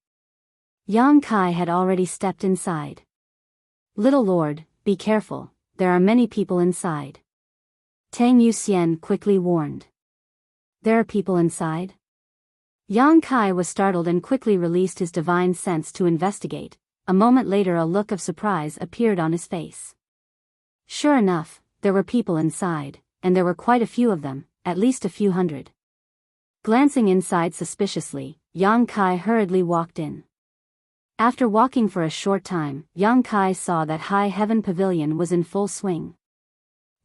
Yang Kai had already stepped inside. Little Lord, be careful. There are many people inside. Tang Yuxian quickly warned. There are people inside? Yang Kai was startled and quickly released his divine sense to investigate. A moment later a look of surprise appeared on his face. Sure enough, there were people inside, and there were quite a few of them, at least a few hundred. Glancing inside suspiciously, Yang Kai hurriedly walked in. After walking for a short time, Yang Kai saw that High Heaven Pavilion was in full swing.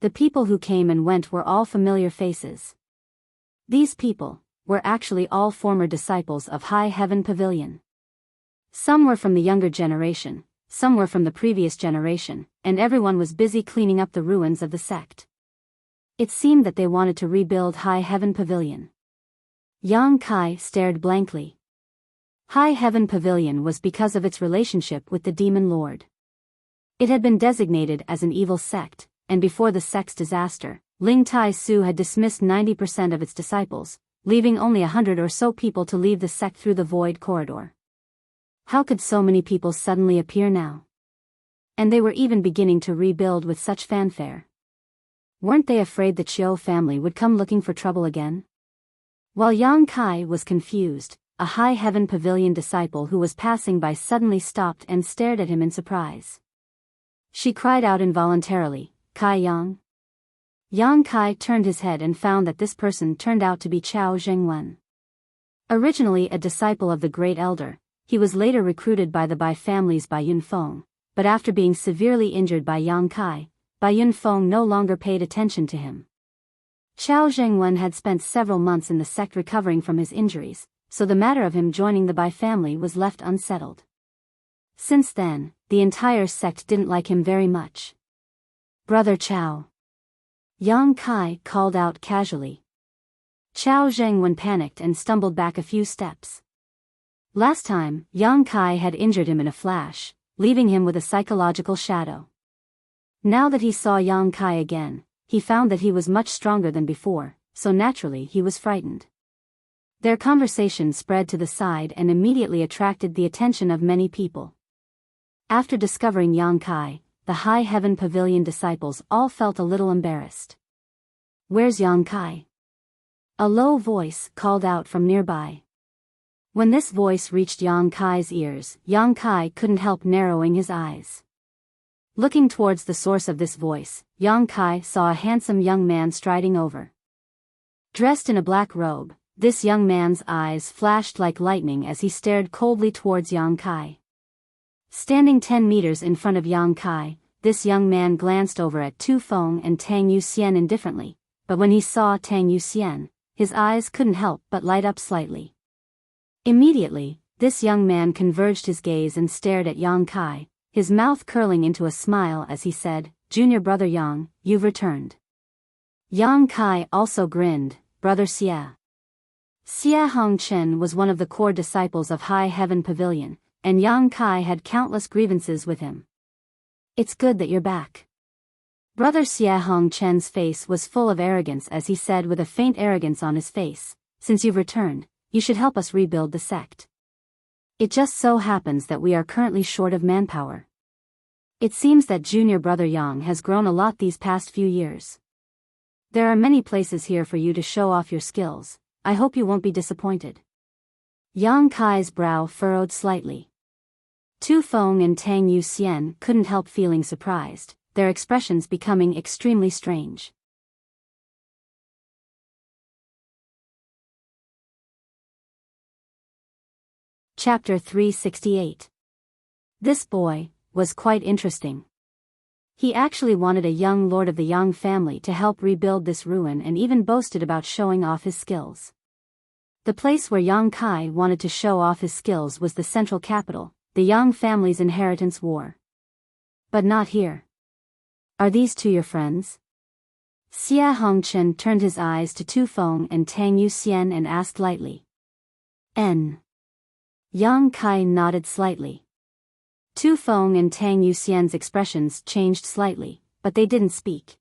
The people who came and went were all familiar faces. These people were actually all former disciples of High Heaven Pavilion. Some were from the younger generation, some were from the previous generation, and everyone was busy cleaning up the ruins of the sect. It seemed that they wanted to rebuild High Heaven Pavilion. Yang Kai stared blankly. High Heaven Pavilion was because of its relationship with the Demon Lord. It had been designated as an evil sect, and before the sect's disaster, Ling Tai Su had dismissed 90% of its disciples, leaving only 100 or so people to leave the sect through the void corridor. How could so many people suddenly appear now? And they were even beginning to rebuild with such fanfare. Weren't they afraid the Chiu family would come looking for trouble again? While Yang Kai was confused, a High Heaven Pavilion disciple who was passing by suddenly stopped and stared at him in surprise. She cried out involuntarily, "Kai Yang?" Yang Kai turned his head and found that this person turned out to be Chao Zhengwen. Originally a disciple of the Great Elder, he was later recruited by the Bai families by Yunfeng, but after being severely injured by Yang Kai, Bai Yunfeng no longer paid attention to him. Chao Zhengwen had spent several months in the sect recovering from his injuries, so the matter of him joining the Bai family was left unsettled. Since then, the entire sect didn't like him very much. "Brother Chao," Yang Kai called out casually. Chao Zhengwen panicked and stumbled back a few steps. Last time, Yang Kai had injured him in a flash, leaving him with a psychological shadow. Now that he saw Yang Kai again, he found that he was much stronger than before, so naturally he was frightened. Their conversation spread to the side and immediately attracted the attention of many people. After discovering Yang Kai, the High Heaven Pavilion disciples all felt a little embarrassed. "Where's Yang Kai?" A low voice called out from nearby. When this voice reached Yang Kai's ears, Yang Kai couldn't help narrowing his eyes. Looking towards the source of this voice, Yang Kai saw a handsome young man striding over. Dressed in a black robe, this young man's eyes flashed like lightning as he stared coldly towards Yang Kai. Standing 10 meters in front of Yang Kai, this young man glanced over at Tu Feng and Tang Yuxian indifferently, but when he saw Tang Yuxian, his eyes couldn't help but light up slightly. Immediately, this young man converged his gaze and stared at Yang Kai, his mouth curling into a smile as he said, "Junior brother Yang, you've returned." Yang Kai also grinned, "Brother Xia." Xia Hongchen was one of the core disciples of High Heaven Pavilion, and Yang Kai had countless grievances with him. "It's good that you're back." Brother Xia Hongchen's face was full of arrogance as he said with a faint arrogance on his face, "Since you've returned, you should help us rebuild the sect. It just so happens that we are currently short of manpower. It seems that junior brother Yang has grown a lot these past few years. There are many places here for you to show off your skills. I hope you won't be disappointed." Yang Kai's brow furrowed slightly. Tu Feng and Tang Yuxian couldn't help feeling surprised, their expressions becoming extremely strange. Chapter 368. This boy was quite interesting. He actually wanted a young lord of the Yang family to help rebuild this ruin and even boasted about showing off his skills. The place where Yang Kai wanted to show off his skills was the central capital, the Yang family's inheritance war. But not here. "Are these two your friends?" Xia Hongchen turned his eyes to Tu Feng and Tang Yuxian and asked lightly. "N." Yang Kai nodded slightly. Tu Feng and Tang Yuxian's expressions changed slightly, but they didn't speak.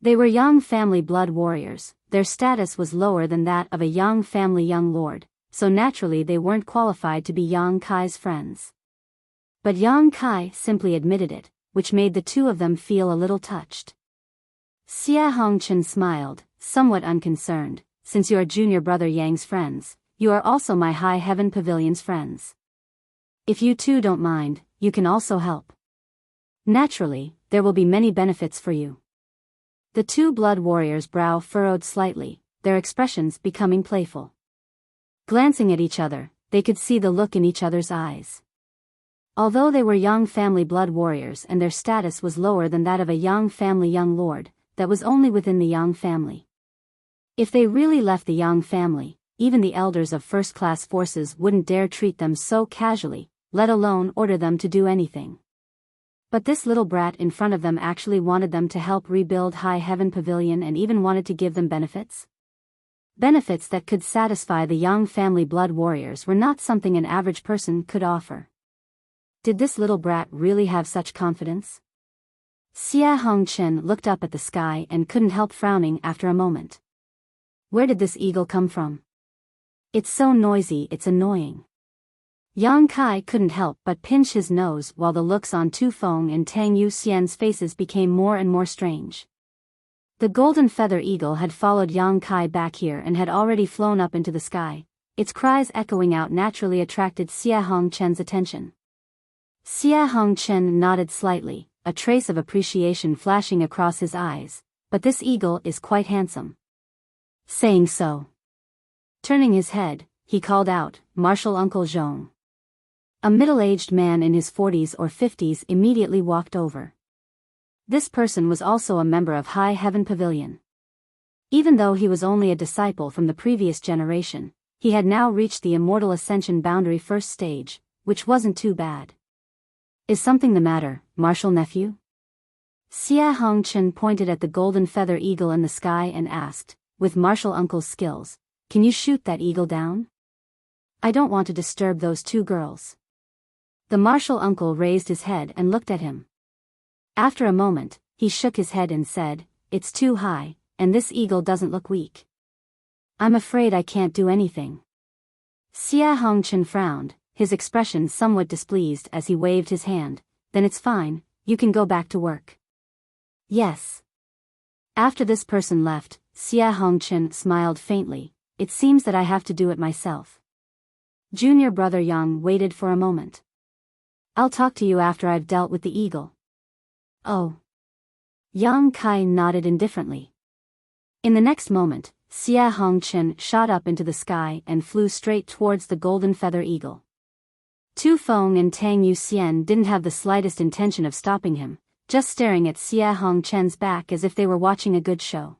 They were Yang family blood warriors, their status was lower than that of a Yang family young lord, so naturally they weren't qualified to be Yang Kai's friends. But Yang Kai simply admitted it, which made the two of them feel a little touched. Xia Hongchen smiled, somewhat unconcerned, "Since you are junior brother Yang's friends, you are also my High Heaven Pavilion's friends. If you two don't mind, you can also help. Naturally, there will be many benefits for you." The two blood warriors' brow furrowed slightly, their expressions becoming playful. Glancing at each other, they could see the look in each other's eyes. Although they were Yang family blood warriors and their status was lower than that of a Yang family young lord, that was only within the Yang family. If they really left the Yang family, even the elders of first-class forces wouldn't dare treat them so casually, let alone order them to do anything. But this little brat in front of them actually wanted them to help rebuild High Heaven Pavilion and even wanted to give them benefits? Benefits that could satisfy the Yang family blood warriors were not something an average person could offer. Did this little brat really have such confidence? Xia Hongchen looked up at the sky and couldn't help frowning after a moment. Where did this eagle come from? It's so noisy, it's annoying. Yang Kai couldn't help but pinch his nose while the looks on Tu Feng and Tang Yuxian's faces became more and more strange. The golden feather eagle had followed Yang Kai back here and had already flown up into the sky. Its cries echoing out naturally attracted Xia Hongchen's attention. Xia Hongchen nodded slightly, a trace of appreciation flashing across his eyes. But this eagle is quite handsome. Saying so, turning his head, he called out, "Martial Uncle Zhong." A middle-aged man in his 40s or 50s immediately walked over. This person was also a member of High Heaven Pavilion. Even though he was only a disciple from the previous generation, he had now reached the Immortal Ascension boundary first stage, which wasn't too bad. Is something the matter, martial nephew? Xia Hongchen pointed at the golden feather eagle in the sky and asked, with martial uncle's skills, "Can you shoot that eagle down? I don't want to disturb those two girls." The martial uncle raised his head and looked at him. After a moment, he shook his head and said, "It's too high, and this eagle doesn't look weak. I'm afraid I can't do anything." Xia Hongchen frowned, his expression somewhat displeased as he waved his hand. "Then it's fine, you can go back to work." "Yes." After this person left, Xia Hongchen smiled faintly. "It seems that I have to do it myself." Junior brother Yang waited for a moment. "I'll talk to you after I've dealt with the eagle." "Oh." Yang Kai nodded indifferently. In the next moment, Xia Hongchen shot up into the sky and flew straight towards the golden feather eagle. Tu Feng and Tang Yuxian didn't have the slightest intention of stopping him, just staring at Xia Hongchen's back as if they were watching a good show.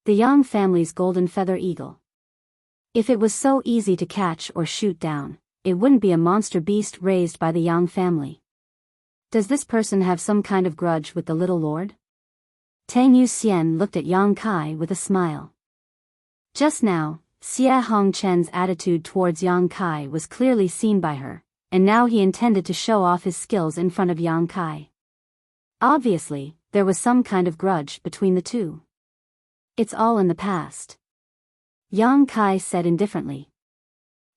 The Yang family's golden feather eagle. If it was so easy to catch or shoot down, it wouldn't be a monster beast raised by the Yang family. Does this person have some kind of grudge with the little lord? Tang Yuxian looked at Yang Kai with a smile. Just now, Xia Hongchen's attitude towards Yang Kai was clearly seen by her, and now he intended to show off his skills in front of Yang Kai. Obviously, there was some kind of grudge between the two. It's all in the past. Yang Kai said indifferently,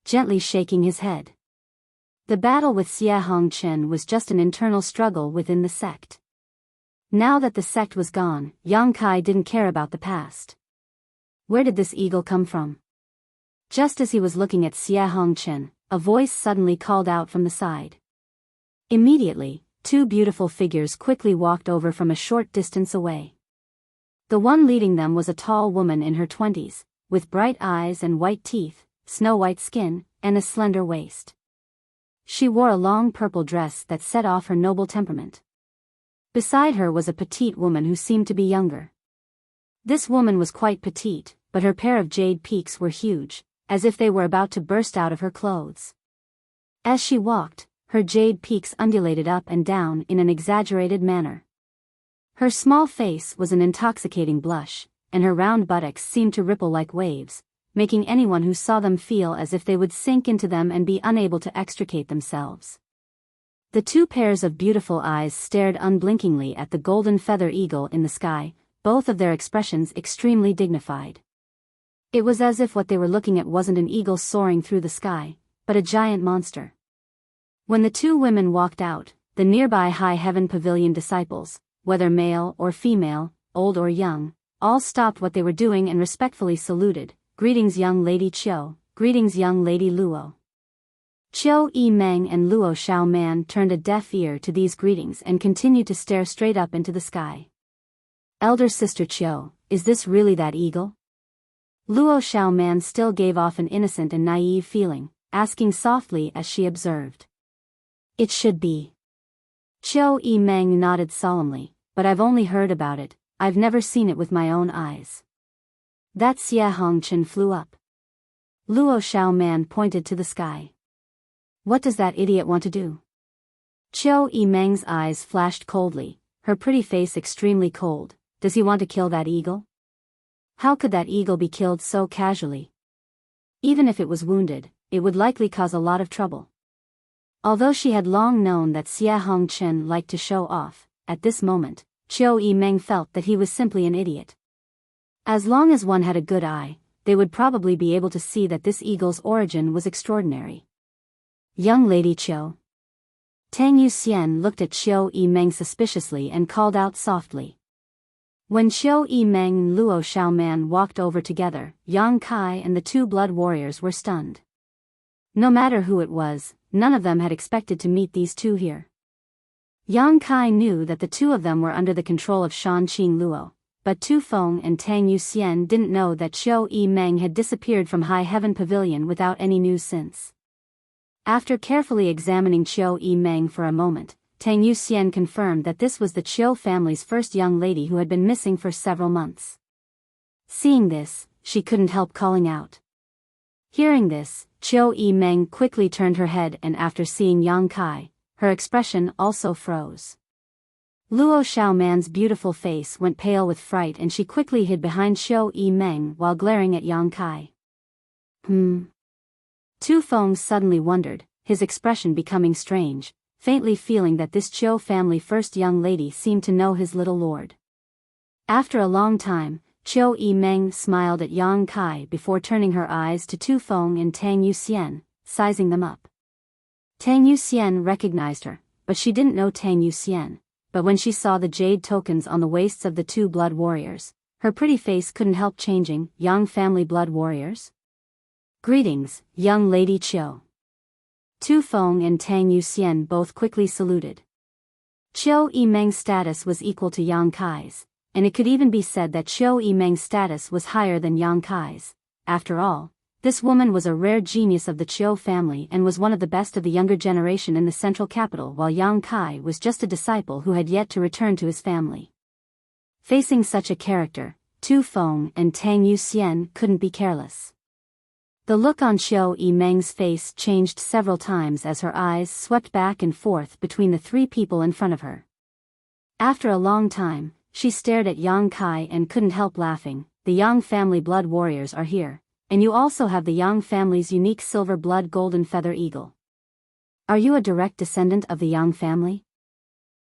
gently shaking his head. The battle with Xia Hongchen was just an internal struggle within the sect. Now that the sect was gone, Yang Kai didn't care about the past. Where did this eagle come from? Just as he was looking at Xia Hongchen, a voice suddenly called out from the side. Immediately, two beautiful figures quickly walked over from a short distance away. The one leading them was a tall woman in her 20s, with bright eyes and white teeth, snow-white skin, and a slender waist. She wore a long purple dress that set off her noble temperament. Beside her was a petite woman who seemed to be younger. This woman was quite petite, but her pair of jade peaks were huge, as if they were about to burst out of her clothes. As she walked, her jade peaks undulated up and down in an exaggerated manner. Her small face was an intoxicating blush, and her round buttocks seemed to ripple like waves, making anyone who saw them feel as if they would sink into them and be unable to extricate themselves. The two pairs of beautiful eyes stared unblinkingly at the golden feather eagle in the sky, both of their expressions extremely dignified. It was as if what they were looking at wasn't an eagle soaring through the sky, but a giant monster. When the two women walked out, the nearby High Heaven Pavilion disciples, whether male or female, old or young, all stopped what they were doing and respectfully saluted. "Greetings young lady Qiu, greetings young lady Luo." Qiu Yimeng and Luo Xiaoman turned a deaf ear to these greetings and continued to stare straight up into the sky. "Elder sister Qiu, is this really that eagle?" Luo Xiaoman still gave off an innocent and naive feeling, asking softly as she observed. "It should be." Qiu Yimeng nodded solemnly, "But I've only heard about it, I've never seen it with my own eyes. That Xie Hongchen flew up. Luo Xiaoman pointed to the sky. What does that idiot want to do? Qiu Yimeng's eyes flashed coldly, her pretty face extremely cold. Does he want to kill that eagle? How could that eagle be killed so casually? Even if it was wounded, it would likely cause a lot of trouble. Although she had long known that Xie Hongchen liked to show off, at this moment, Qiu Yimeng felt that he was simply an idiot. As long as one had a good eye, they would probably be able to see that this eagle's origin was extraordinary. Young lady Qiu. Tang Yuxian looked at Qiu Yimeng suspiciously and called out softly. When Qiu Yimeng and Luo Xiaoman walked over together, Yang Kai and the two blood warriors were stunned. No matter who it was, none of them had expected to meet these two here. Yang Kai knew that the two of them were under the control of Shanqing Luo, but Tu Feng and Tang Yuxian didn't know that Qiu Yimeng had disappeared from High Heaven Pavilion without any news since. After carefully examining Qiu Yimeng for a moment, Tang Yuxian confirmed that this was the Qiu family's first young lady who had been missing for several months. Seeing this, she couldn't help calling out. Hearing this, Qiu Yimeng quickly turned her head, and after seeing Yang Kai, her expression also froze. Luo Xiaoman's beautiful face went pale with fright and she quickly hid behind Qiu Yimeng while glaring at Yang Kai. Tu Feng suddenly wondered, his expression becoming strange, faintly feeling that this Qiu family first young lady seemed to know his little lord. After a long time, Qiu Yimeng smiled at Yang Kai before turning her eyes to Tu Feng and Tang Yuxian, sizing them up. Tang Yuxian recognized her, but she didn't know Tang Yuxian. But when she saw the jade tokens on the waists of the two blood warriors, her pretty face couldn't help changing. Yang family blood warriors? Greetings, young lady Qiu. Tu Feng and Tang Yuxian both quickly saluted. Qiu Yimeng's status was equal to Yang Kai's, and it could even be said that Qiu Yimeng's status was higher than Yang Kai's. After all, this woman was a rare genius of the Qiu family and was one of the best of the younger generation in the central capital, while Yang Kai was just a disciple who had yet to return to his family. Facing such a character, Tu Feng and Tang Yuxian couldn't be careless. The look on Qiu Yimeng's face changed several times as her eyes swept back and forth between the three people in front of her. After a long time, she stared at Yang Kai and couldn't help laughing. The Yang family blood warriors are here, and you also have the Yang family's unique silver blood golden feather eagle. Are you a direct descendant of the Yang family?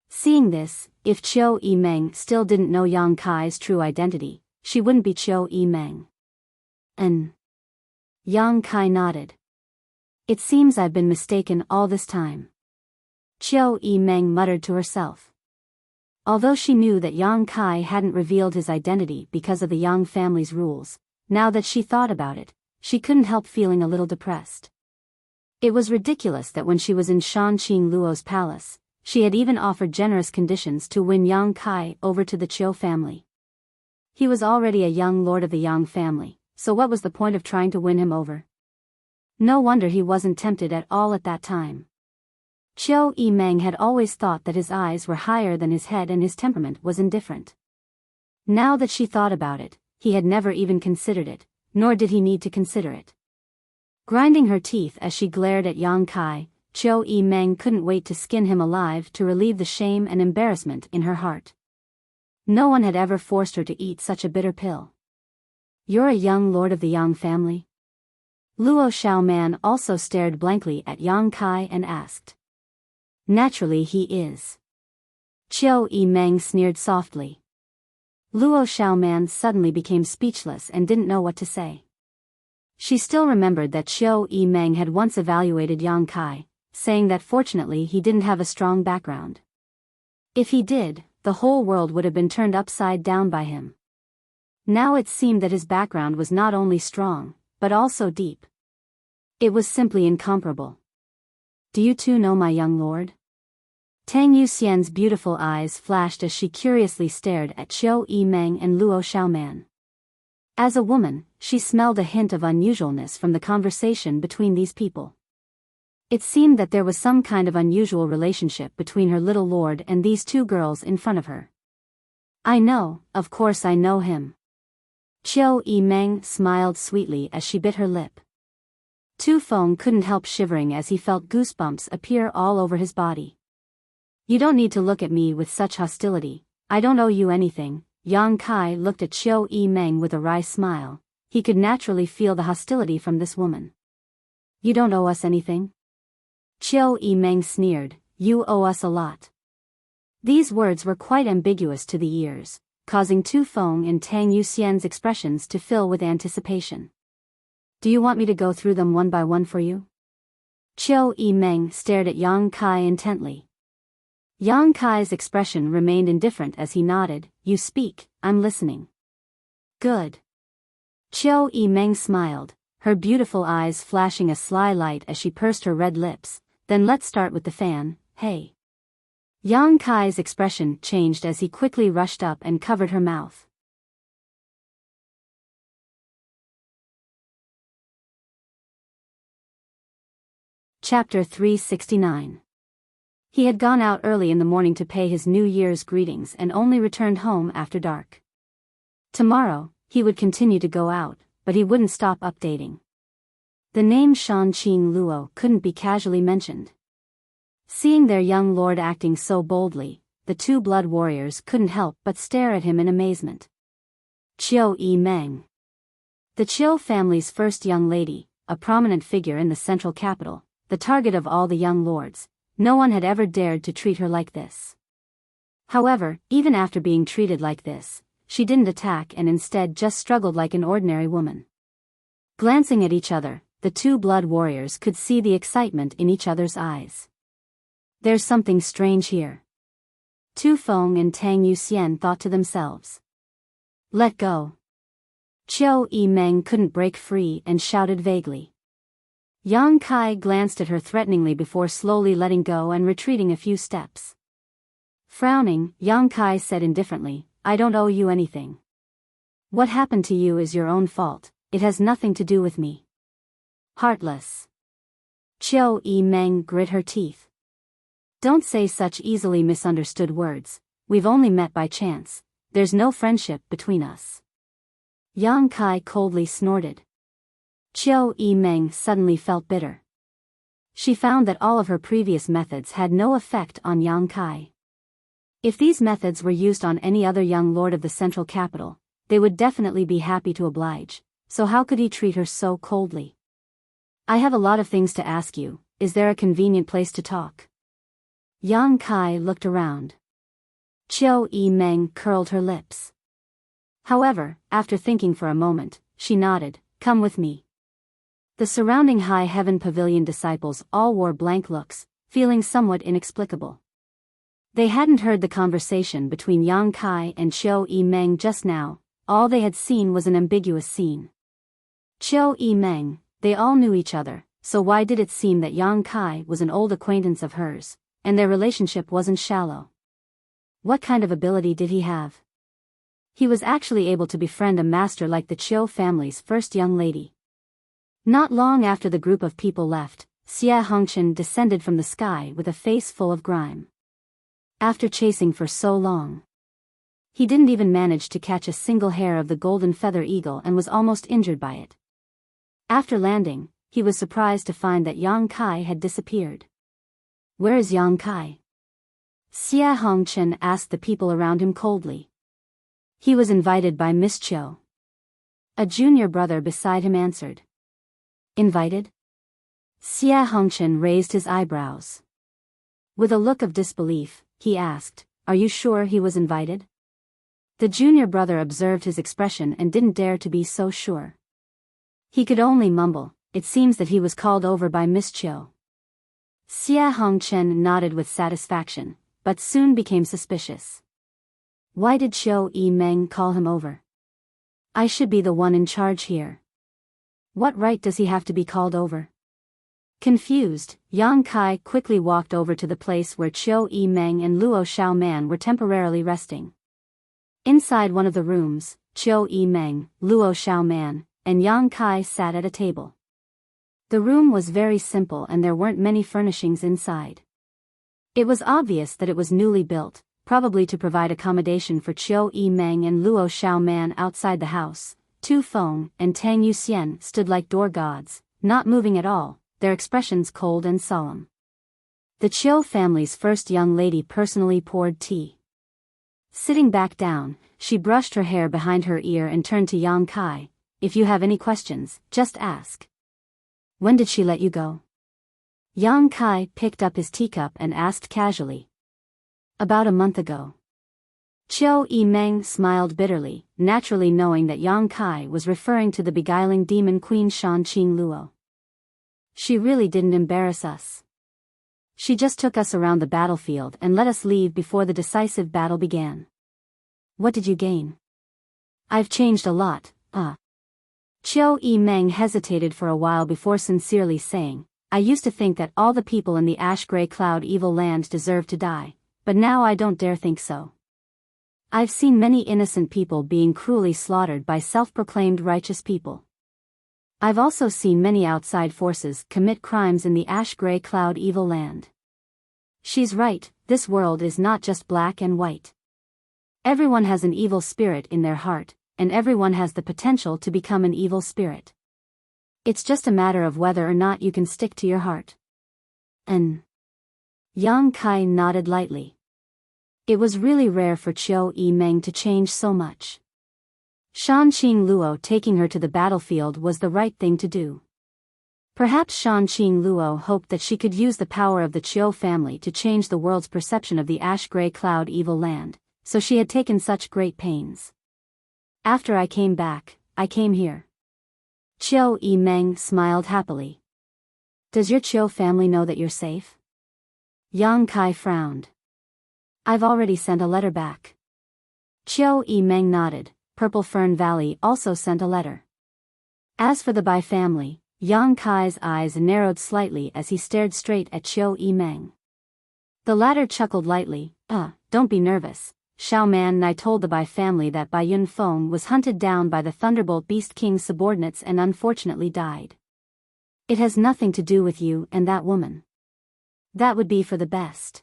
Seeing this, if Qiu Yimeng still didn't know Yang Kai's true identity, she wouldn't be Qiu Yimeng. Yang Kai nodded. It seems I've been mistaken all this time. Qiu Yimeng muttered to herself. Although she knew that Yang Kai hadn't revealed his identity because of the Yang family's rules, now that she thought about it, she couldn't help feeling a little depressed. It was ridiculous that when she was in Shanqing Luo's palace, she had even offered generous conditions to win Yang Kai over to the Qiu family. He was already a young lord of the Yang family, so what was the point of trying to win him over? No wonder he wasn't tempted at all at that time. Qiu Yimeng had always thought that his eyes were higher than his head and his temperament was indifferent. Now that she thought about it, he had never even considered it, nor did he need to consider it. Grinding her teeth as she glared at Yang Kai, Qiu Yimeng couldn't wait to skin him alive to relieve the shame and embarrassment in her heart. No one had ever forced her to eat such a bitter pill. You're a young lord of the Yang family? Luo Xiaoman also stared blankly at Yang Kai and asked. Naturally he is. Qiu Yimeng sneered softly. Luo Xiaoman suddenly became speechless and didn't know what to say. She still remembered that Qiu Yimeng had once evaluated Yang Kai, saying that fortunately he didn't have a strong background. If he did, the whole world would have been turned upside down by him. Now it seemed that his background was not only strong, but also deep. It was simply incomparable. Do you two know my young lord? Tang Yuxian's beautiful eyes flashed as she curiously stared at Qiu Yimeng and Luo Xiaoman. As a woman, she smelled a hint of unusualness from the conversation between these people. It seemed that there was some kind of unusual relationship between her little lord and these two girls in front of her. I know, of course I know him. Chiu Yimeng smiled sweetly as she bit her lip. Tu Feng couldn't help shivering as he felt goosebumps appear all over his body. You don't need to look at me with such hostility, I don't owe you anything. Yang Kai looked at Chiu Yimeng with a wry smile. He could naturally feel the hostility from this woman. You don't owe us anything? Chiu Yimeng sneered, you owe us a lot. These words were quite ambiguous to the ears, causing Tu Feng and Tang Yuxian's expressions to fill with anticipation. Do you want me to go through them one by one for you? Chiu Yimeng stared at Yang Kai intently. Yang Kai's expression remained indifferent as he nodded. You speak, I'm listening. Good. Chiu Yimeng smiled, her beautiful eyes flashing a sly light as she pursed her red lips. Then let's start with the fan, hey. Yang Kai's expression changed as he quickly rushed up and covered her mouth. Chapter 369. He had gone out early in the morning to pay his New Year's greetings and only returned home after dark. Tomorrow, he would continue to go out, but he wouldn't stop updating. The name Shanqing Luo couldn't be casually mentioned. Seeing their young lord acting so boldly, the two blood warriors couldn't help but stare at him in amazement. Chiu Yimeng. The Chiu family's first young lady, a prominent figure in the central capital, the target of all the young lords, no one had ever dared to treat her like this. However, even after being treated like this, she didn't attack and instead just struggled like an ordinary woman. Glancing at each other, the two blood warriors could see the excitement in each other's eyes. There's something strange here. Tu Feng and Tang Yuxian thought to themselves. Let go. Chiu Yimeng couldn't break free and shouted vaguely. Yang Kai glanced at her threateningly before slowly letting go and retreating a few steps. Frowning, Yang Kai said indifferently, I don't owe you anything. What happened to you is your own fault, it has nothing to do with me. Heartless. Chiu Yimeng grit her teeth. Don't say such easily misunderstood words, we've only met by chance, there's no friendship between us. Yang Kai coldly snorted. Chiu Yimeng suddenly felt bitter. She found that all of her previous methods had no effect on Yang Kai. If these methods were used on any other young lord of the central capital, they would definitely be happy to oblige, so how could he treat her so coldly? I have a lot of things to ask you, is there a convenient place to talk? Yang Kai looked around. Chiu Yimeng curled her lips. However, after thinking for a moment, she nodded, come with me. The surrounding high heaven pavilion disciples all wore blank looks, feeling somewhat inexplicable. They hadn't heard the conversation between Yang Kai and Chiu Yimeng just now, all they had seen was an ambiguous scene. Chiu Yimeng, they all knew each other, so why did it seem that Yang Kai was an old acquaintance of hers, and their relationship wasn't shallow? What kind of ability did he have? He was actually able to befriend a master like the Chiu family's first young lady. Not long after the group of people left, Xie Hongchen descended from the sky with a face full of grime. After chasing for so long, he didn't even manage to catch a single hair of the golden feather eagle and was almost injured by it. After landing, he was surprised to find that Yang Kai had disappeared. Where is Yang Kai? Xie Hongchen asked the people around him coldly. He was invited by Miss Chiu. A junior brother beside him answered. Invited? Xie Hongchen raised his eyebrows. With a look of disbelief, he asked, are you sure he was invited? The junior brother observed his expression and didn't dare to be so sure. He could only mumble, it seems that he was called over by Miss Chiu. Xie Hongchen nodded with satisfaction, but soon became suspicious. Why did Chiu Yimeng call him over? I should be the one in charge here. What right does he have to be called over? Confused, Yang Kai quickly walked over to the place where Chiu Yimeng and Luo Xiaoman were temporarily resting. Inside one of the rooms, Chiu Yimeng, Luo Xiaoman, and Yang Kai sat at a table. The room was very simple and there weren't many furnishings inside. It was obvious that it was newly built, probably to provide accommodation for Chiu Yi-meng and Luo Xiaoman outside the house. Tu Feng and Tang Yuxian stood like door gods, not moving at all, their expressions cold and solemn. The Chiu family's first young lady personally poured tea. Sitting back down, she brushed her hair behind her ear and turned to Yang Kai. If you have any questions, just ask. When did she let you go? Yang Kai picked up his teacup and asked casually. About a month ago. Chiu Yi-meng smiled bitterly, naturally knowing that Yang Kai was referring to the beguiling demon queen Shanqing Luo. She really didn't embarrass us. She just took us around the battlefield and let us leave before the decisive battle began. What did you gain? I've changed a lot, Chiu Yi-meng hesitated for a while before sincerely saying, I used to think that all the people in the ash-gray cloud evil land deserved to die, but now I don't dare think so. I've seen many innocent people being cruelly slaughtered by self-proclaimed righteous people. I've also seen many outside forces commit crimes in the ash-gray cloud evil land. She's right, this world is not just black and white. Everyone has an evil spirit in their heart, and everyone has the potential to become an evil spirit. It's just a matter of whether or not you can stick to your heart. Yang Kai nodded lightly. It was really rare for Chiu Yi-meng to change so much. Shanqing Luo taking her to the battlefield was the right thing to do. Perhaps Shanqing Luo hoped that she could use the power of the Chiu family to change the world's perception of the ash-gray cloud evil land, so she had taken such great pains. After I came back, I came here. Chiu Yi-meng smiled happily. Does your Chiu family know that you're safe? Yang Kai frowned. I've already sent a letter back. Chiu Yi-meng nodded. Purple Fern Valley also sent a letter. As for the Bai family, Yang Kai's eyes narrowed slightly as he stared straight at Chiu Yi-meng. The latter chuckled lightly. Don't be nervous. Xiaoman and I told the Bai family that Bai Yunfeng was hunted down by the Thunderbolt Beast King's subordinates and unfortunately died. It has nothing to do with you and that woman. That would be for the best.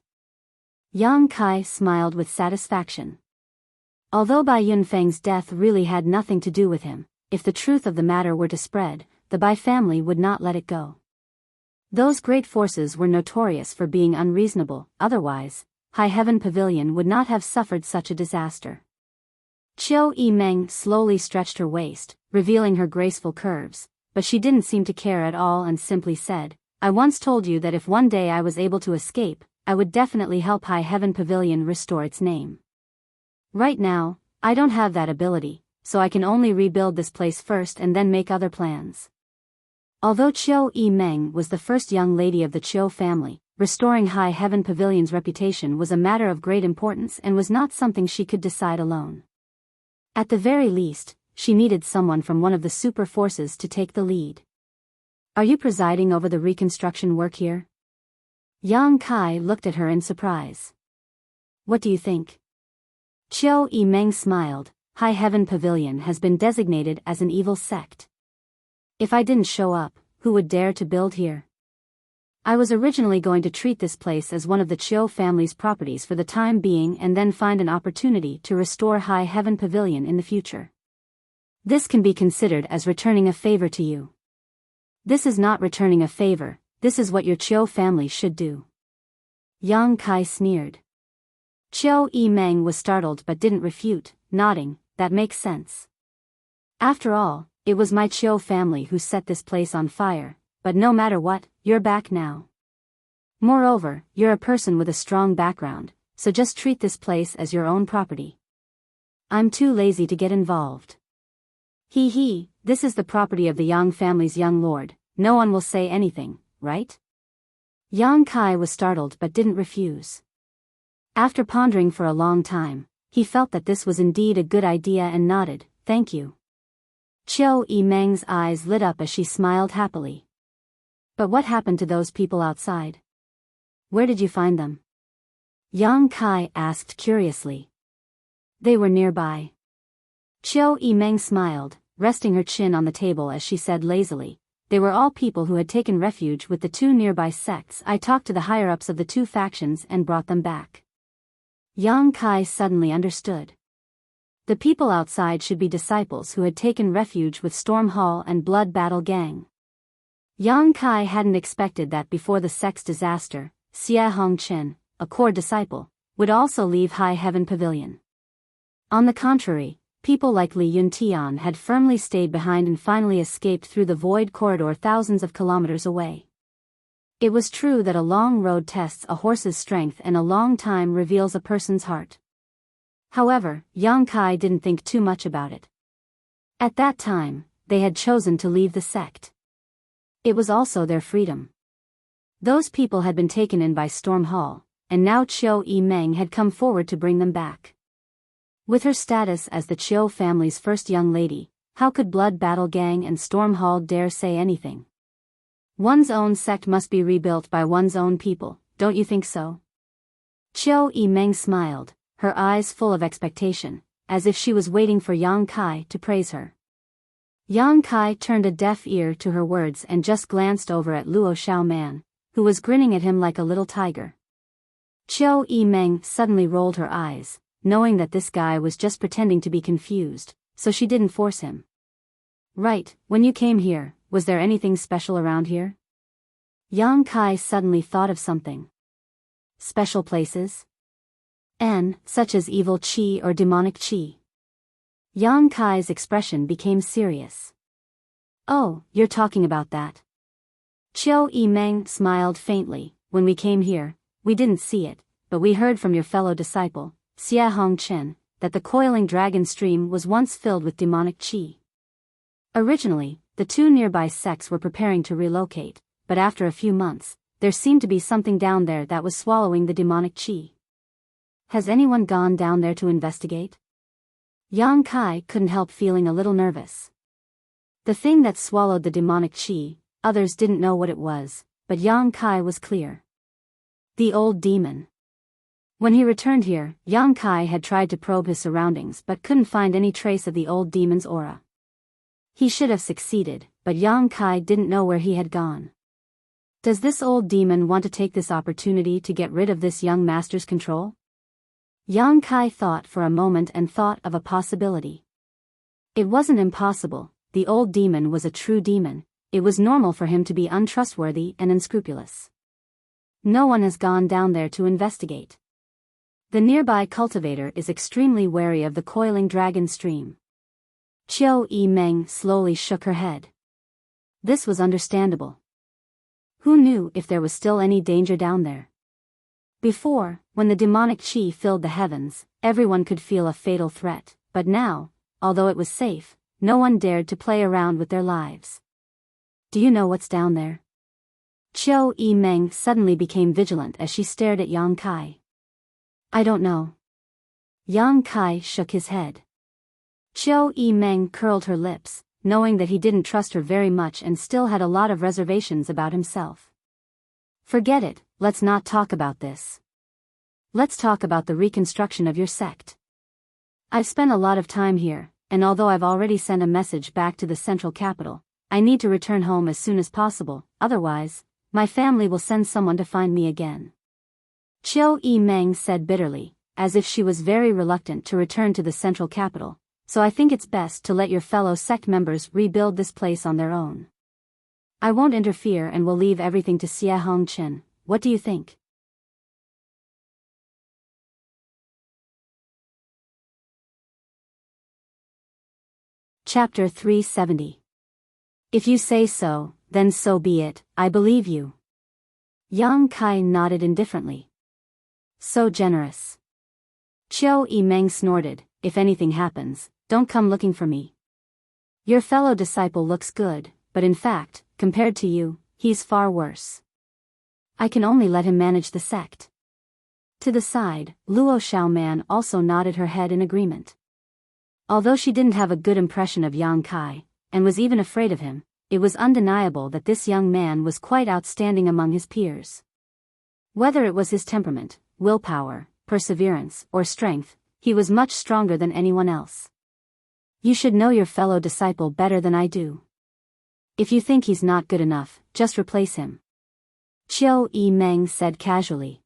Yang Kai smiled with satisfaction. Although Bai Yunfeng's death really had nothing to do with him, if the truth of the matter were to spread, the Bai family would not let it go. Those great forces were notorious for being unreasonable, otherwise, High Heaven Pavilion would not have suffered such a disaster. Chiu Yi-meng slowly stretched her waist, revealing her graceful curves, but she didn't seem to care at all and simply said, I once told you that if one day I was able to escape, I would definitely help High Heaven Pavilion restore its name. Right now, I don't have that ability, so I can only rebuild this place first and then make other plans. Although Chiu Yi-meng was the first young lady of the Chiu family, restoring High Heaven Pavilion's reputation was a matter of great importance and was not something she could decide alone. At the very least, she needed someone from one of the super forces to take the lead. Are you presiding over the reconstruction work here? Yang Kai looked at her in surprise. What do you think? Chiu Yi-meng smiled. High Heaven Pavilion has been designated as an evil sect. If I didn't show up, who would dare to build here? I was originally going to treat this place as one of the Chiu family's properties for the time being and then find an opportunity to restore High Heaven Pavilion in the future. This can be considered as returning a favor to you. This is not returning a favor, this is what your Chiu family should do. Yang Kai sneered. Chiu Yi-meng was startled but didn't refute, nodding, that makes sense. After all, it was my Chiu family who set this place on fire, but no matter what, you're back now. Moreover, you're a person with a strong background, so just treat this place as your own property. I'm too lazy to get involved. This is the property of the Yang family's young lord, no one will say anything, right? Yang Kai was startled but didn't refuse. After pondering for a long time, he felt that this was indeed a good idea and nodded, thank you. Chiu Yi-meng's eyes lit up as she smiled happily. But what happened to those people outside? Where did you find them? Yang Kai asked curiously. They were nearby. Chiu Yi-meng smiled, resting her chin on the table as she said lazily, they were all people who had taken refuge with the two nearby sects. I talked to the higher-ups of the two factions and brought them back. Yang Kai suddenly understood. The people outside should be disciples who had taken refuge with Storm Hall and Blood Battle Gang. Yang Kai hadn't expected that before the sect's disaster, Xie Hongchen, a core disciple, would also leave High Heaven Pavilion. On the contrary, people like Li Yuntian had firmly stayed behind and finally escaped through the void corridor thousands of kilometers away. It was true that a long road tests a horse's strength and a long time reveals a person's heart. However, Yang Kai didn't think too much about it. At that time, they had chosen to leave the sect. It was also their freedom. Those people had been taken in by Storm Hall, and now Chiu Yimeng had come forward to bring them back. With her status as the Chiu family's first young lady, how could Blood Battle Gang and Storm Hall dare say anything? One's own sect must be rebuilt by one's own people, don't you think so? Chiu Yimeng smiled, her eyes full of expectation, as if she was waiting for Yang Kai to praise her. Yang Kai turned a deaf ear to her words and just glanced over at Luo Xiaoman, who was grinning at him like a little tiger. Chiu Yimeng suddenly rolled her eyes, knowing that this guy was just pretending to be confused, so she didn't force him. Right, when you came here, was there anything special around here? Yang Kai suddenly thought of something. Special places? Such as evil qi or demonic qi. Yang Kai's expression became serious. Oh, you're talking about that. Chiu Yimeng smiled faintly. When we came here, we didn't see it, but we heard from your fellow disciple, Xie Hongchen, that the coiling dragon stream was once filled with demonic qi. Originally, the two nearby sects were preparing to relocate, but after a few months, there seemed to be something down there that was swallowing the demonic qi. Has anyone gone down there to investigate? Yang Kai couldn't help feeling a little nervous. The thing that swallowed the demonic qi, others didn't know what it was, but Yang Kai was clear. The old demon. When he returned here, Yang Kai had tried to probe his surroundings but couldn't find any trace of the old demon's aura. He should have succeeded, but Yang Kai didn't know where he had gone. Does this old demon want to take this opportunity to get rid of this young master's control? Yang Kai thought for a moment and thought of a possibility. It wasn't impossible, the old demon was a true demon, it was normal for him to be untrustworthy and unscrupulous. No one has gone down there to investigate. The nearby cultivator is extremely wary of the coiling dragon stream. Chiu Yimeng slowly shook her head. This was understandable. Who knew if there was still any danger down there? Before, when the demonic qi filled the heavens, everyone could feel a fatal threat, but now, although it was safe, no one dared to play around with their lives. Do you know what's down there? Chiu Yimeng suddenly became vigilant as she stared at Yang Kai. I don't know. Yang Kai shook his head. Chiu Yimeng curled her lips, knowing that he didn't trust her very much and still had a lot of reservations about himself. Forget it, let's not talk about this. Let's talk about the reconstruction of your sect. I've spent a lot of time here, and although I've already sent a message back to the central capital, I need to return home as soon as possible, otherwise, my family will send someone to find me again. Chiu Yimeng said bitterly, as if she was very reluctant to return to the central capital, so I think it's best to let your fellow sect members rebuild this place on their own. I won't interfere and will leave everything to Xie Hongchen. What do you think? Chapter 370. If you say so, then so be it, I believe you. Yang Kai nodded indifferently. So generous. Chiu Yimeng snorted, if anything happens, don't come looking for me. Your fellow disciple looks good, but in fact, compared to you, he's far worse. I can only let him manage the sect. To the side, Luo Xiaoman also nodded her head in agreement. Although she didn't have a good impression of Yang Kai, and was even afraid of him, it was undeniable that this young man was quite outstanding among his peers. Whether it was his temperament, willpower, perseverance, or strength, he was much stronger than anyone else. You should know your fellow disciple better than I do. If you think he's not good enough, just replace him. Chiu Yimeng said casually.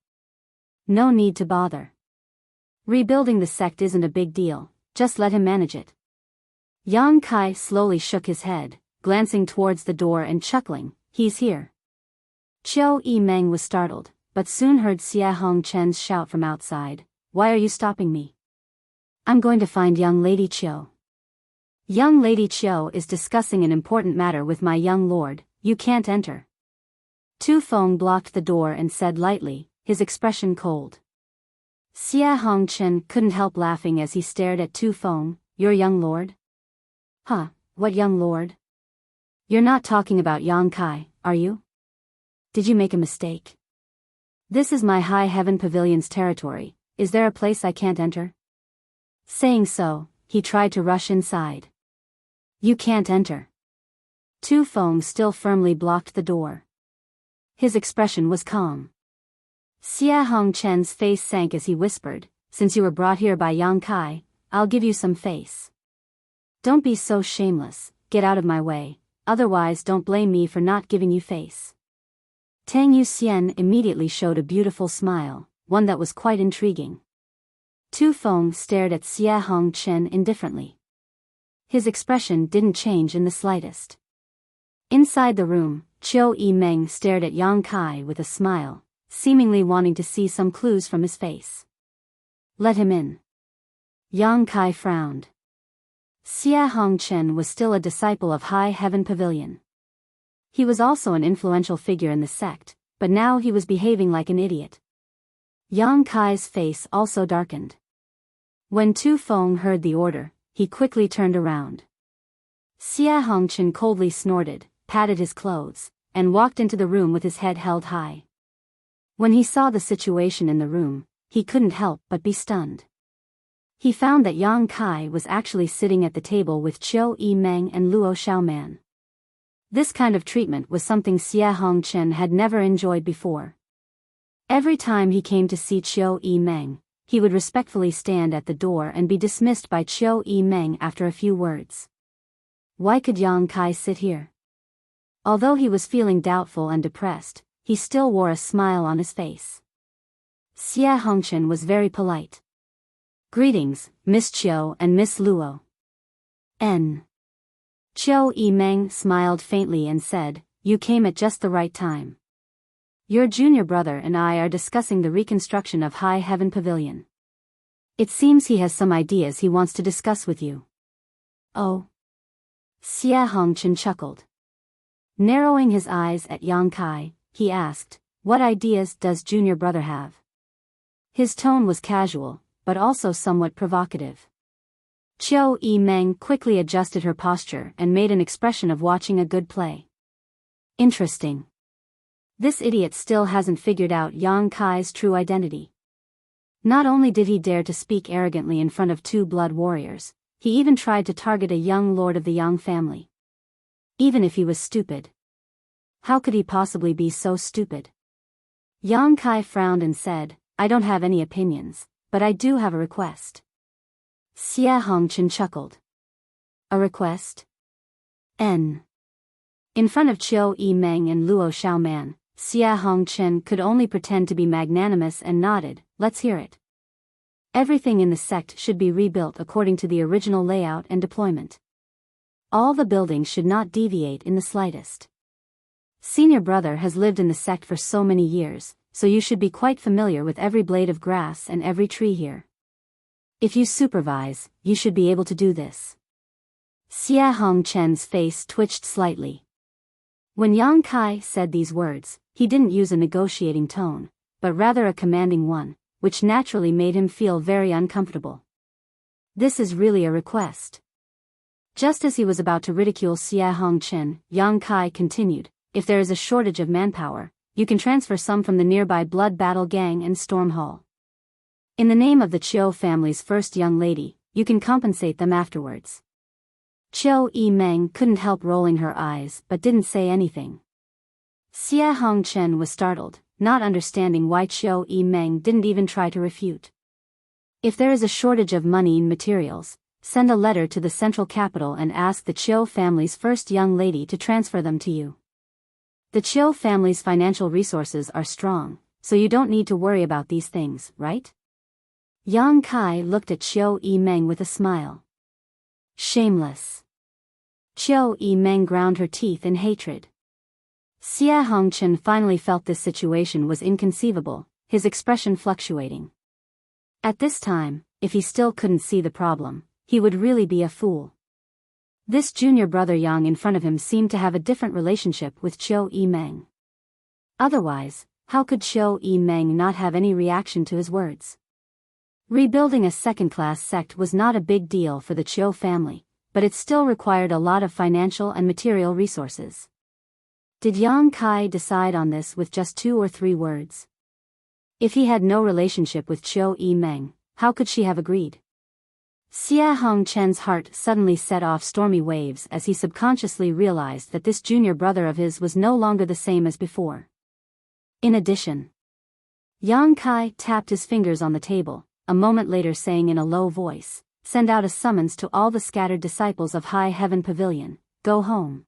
No need to bother. Rebuilding the sect isn't a big deal, just let him manage it. Yang Kai slowly shook his head, glancing towards the door and chuckling, he's here. Chiu Yimeng was startled, but soon heard Xia Hongchen's shout from outside, why are you stopping me? I'm going to find young Lady Chiu. Young Lady Chiu is discussing an important matter with my young lord, you can't enter. Tu Feng blocked the door and said lightly, his expression cold. Xia Hongchen couldn't help laughing as he stared at Tu Feng, your young lord? Huh, what young lord? You're not talking about Yang Kai, are you? Did you make a mistake? This is my High Heaven Pavilion's territory, is there a place I can't enter? Saying so, he tried to rush inside. You can't enter. Tu Feng still firmly blocked the door. His expression was calm. Xia Hongchen's face sank as he whispered, since you were brought here by Yang Kai, I'll give you some face. Don't be so shameless, get out of my way, otherwise don't blame me for not giving you face. Tang Yuxian immediately showed a beautiful smile, one that was quite intriguing. Tu Feng stared at Xia Hongchen indifferently. His expression didn't change in the slightest. Inside the room, Chiu Yimeng stared at Yang Kai with a smile, seemingly wanting to see some clues from his face. Let him in. Yang Kai frowned. Xia Hongchen was still a disciple of High Heaven Pavilion. He was also an influential figure in the sect, but now he was behaving like an idiot. Yang Kai's face also darkened. When Tu Feng heard the order, he quickly turned around. Xia Hongchen coldly snorted, patted his clothes, and walked into the room with his head held high. When he saw the situation in the room, he couldn't help but be stunned. He found that Yang Kai was actually sitting at the table with Chiu Yimeng and Luo Xiaoman. This kind of treatment was something Xia Hongchen had never enjoyed before. Every time he came to see Chiu Yimeng, he would respectfully stand at the door and be dismissed by Chiu Yimeng after a few words. Why could Yang Kai sit here? Although he was feeling doubtful and depressed, he still wore a smile on his face. Xia Hongchen was very polite. Greetings, Miss Chiu and Miss Luo. Chiu Yimeng smiled faintly and said, you came at just the right time. Your junior brother and I are discussing the reconstruction of High Heaven Pavilion. It seems he has some ideas he wants to discuss with you. Oh. Xia Hongchen chuckled. Narrowing his eyes at Yang Kai, he asked, what ideas does junior brother have? His tone was casual, but also somewhat provocative. Chiu Yimeng quickly adjusted her posture and made an expression of watching a good play. Interesting. This idiot still hasn't figured out Yang Kai's true identity. Not only did he dare to speak arrogantly in front of two blood warriors, he even tried to target a young lord of the Yang family. Even if he was stupid. How could he possibly be so stupid? Yang Kai frowned and said, I don't have any opinions, but I do have a request. Xia Hongchen chuckled. A request? In front of Chiu Yimeng and Luo Xiaoman, Xia Hongchen could only pretend to be magnanimous and nodded, let's hear it. Everything in the sect should be rebuilt according to the original layout and deployment. All the buildings should not deviate in the slightest. Senior brother has lived in the sect for so many years, so you should be quite familiar with every blade of grass and every tree here. If you supervise, you should be able to do this. Xia Hongchen's face twitched slightly. When Yang Kai said these words, he didn't use a negotiating tone, but rather a commanding one, which naturally made him feel very uncomfortable. This is really a request. Just as he was about to ridicule Xia Hongchen, Yang Kai continued, if there is a shortage of manpower, you can transfer some from the nearby Blood Battle Gang and Storm Hall. In the name of the Chiu family's first young lady, you can compensate them afterwards. Chiu Yimeng couldn't help rolling her eyes but didn't say anything. Xia Hongchen was startled, not understanding why Chiu Yimeng didn't even try to refute. If there is a shortage of money and materials, send a letter to the central capital and ask the Chiu family's first young lady to transfer them to you. The Chiu family's financial resources are strong, so you don't need to worry about these things, right? Yang Kai looked at Qiu Yimeng with a smile. Shameless. Qiu Yimeng ground her teeth in hatred. Xia Hongchen finally felt this situation was inconceivable, his expression fluctuating. At this time, if he still couldn't see the problem, he would really be a fool. This junior brother Yang in front of him seemed to have a different relationship with Qiu Yimeng. Otherwise, how could Qiu Yimeng not have any reaction to his words? Rebuilding a second-class sect was not a big deal for the Qiu family, but it still required a lot of financial and material resources. Did Yang Kai decide on this with just 2 or 3 words? If he had no relationship with Qiu Yimeng, how could she have agreed? Xia Hongchen's heart suddenly set off stormy waves as he subconsciously realized that this junior brother of his was no longer the same as before. In addition, Yang Kai tapped his fingers on the table, a moment later saying in a low voice, "Send out a summons to all the scattered disciples of High Heaven Pavilion, go home."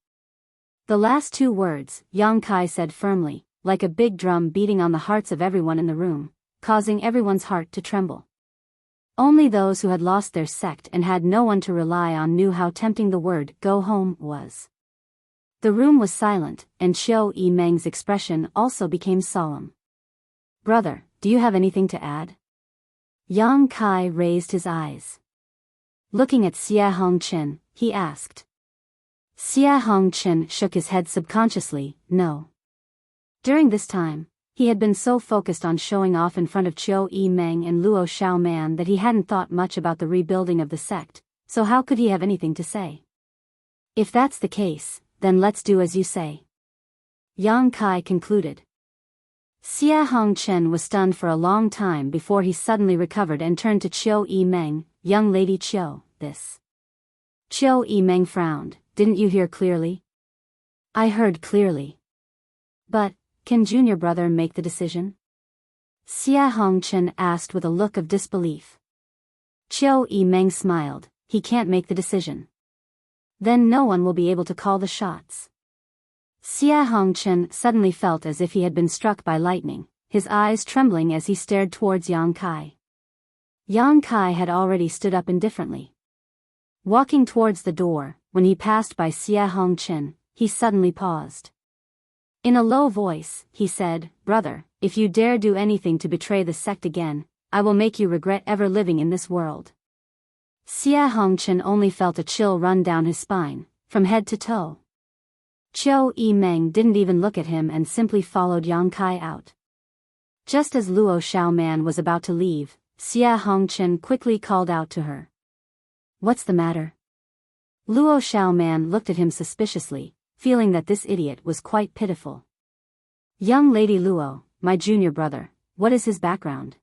The last 2 words, Yang Kai said firmly, like a big drum beating on the hearts of everyone in the room, causing everyone's heart to tremble. Only those who had lost their sect and had no one to rely on knew how tempting the word "go home" was. The room was silent, and Qiu Yimeng's expression also became solemn. "Brother, do you have anything to add?" Yang Kai raised his eyes. Looking at Xia Hongchen, he asked. Xia Hongchen shook his head subconsciously, no. During this time, he had been so focused on showing off in front of Qiu Yimeng and Luo Xiaoman that he hadn't thought much about the rebuilding of the sect, so how could he have anything to say? "If that's the case, then let's do as you say," Yang Kai concluded. Xia Hongchen was stunned for a long time before he suddenly recovered and turned to Qiu Yimeng. "Young lady Qiu, this." Qiu Yimeng frowned. "Didn't you hear clearly?" "I heard clearly. But, can junior brother make the decision?" Xia Hongchen asked with a look of disbelief. Qiu Yimeng smiled. "He can't make the decision. Then no one will be able to call the shots." Xia Hongchen suddenly felt as if he had been struck by lightning, his eyes trembling as he stared towards Yang Kai. Yang Kai had already stood up indifferently. Walking towards the door, when he passed by Xia Hongchen, he suddenly paused. In a low voice, he said, "Brother, if you dare do anything to betray the sect again, I will make you regret ever living in this world." Xia Hongchen only felt a chill run down his spine, from head to toe. Qiu Yimeng didn't even look at him and simply followed Yang Kai out. Just as Luo Xiaoman was about to leave, Xia Hongchen quickly called out to her. "What's the matter?" Luo Xiaoman looked at him suspiciously, feeling that this idiot was quite pitiful. "Young lady Luo, my junior brother, what is his background?"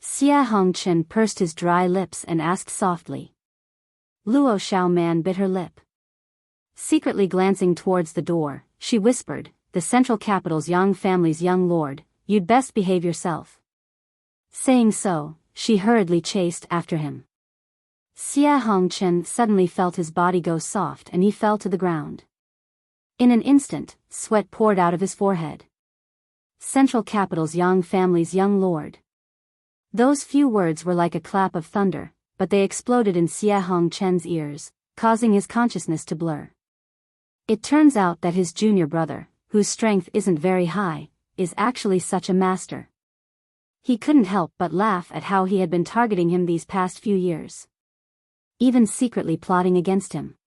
Xia Hongchen pursed his dry lips and asked softly. Luo Xiaoman bit her lip. Secretly glancing towards the door, she whispered, "The Central Capital's Yang family's young lord, you'd best behave yourself." Saying so, she hurriedly chased after him. Xia Hongchen suddenly felt his body go soft and he fell to the ground. In an instant, sweat poured out of his forehead. Central Capital's Yang family's young lord. Those few words were like a clap of thunder, but they exploded in Xia Hongchen's ears, causing his consciousness to blur. It turns out that his junior brother, whose strength isn't very high, is actually such a master. He couldn't help but laugh at how he had been targeting him these past few years. Even secretly plotting against him.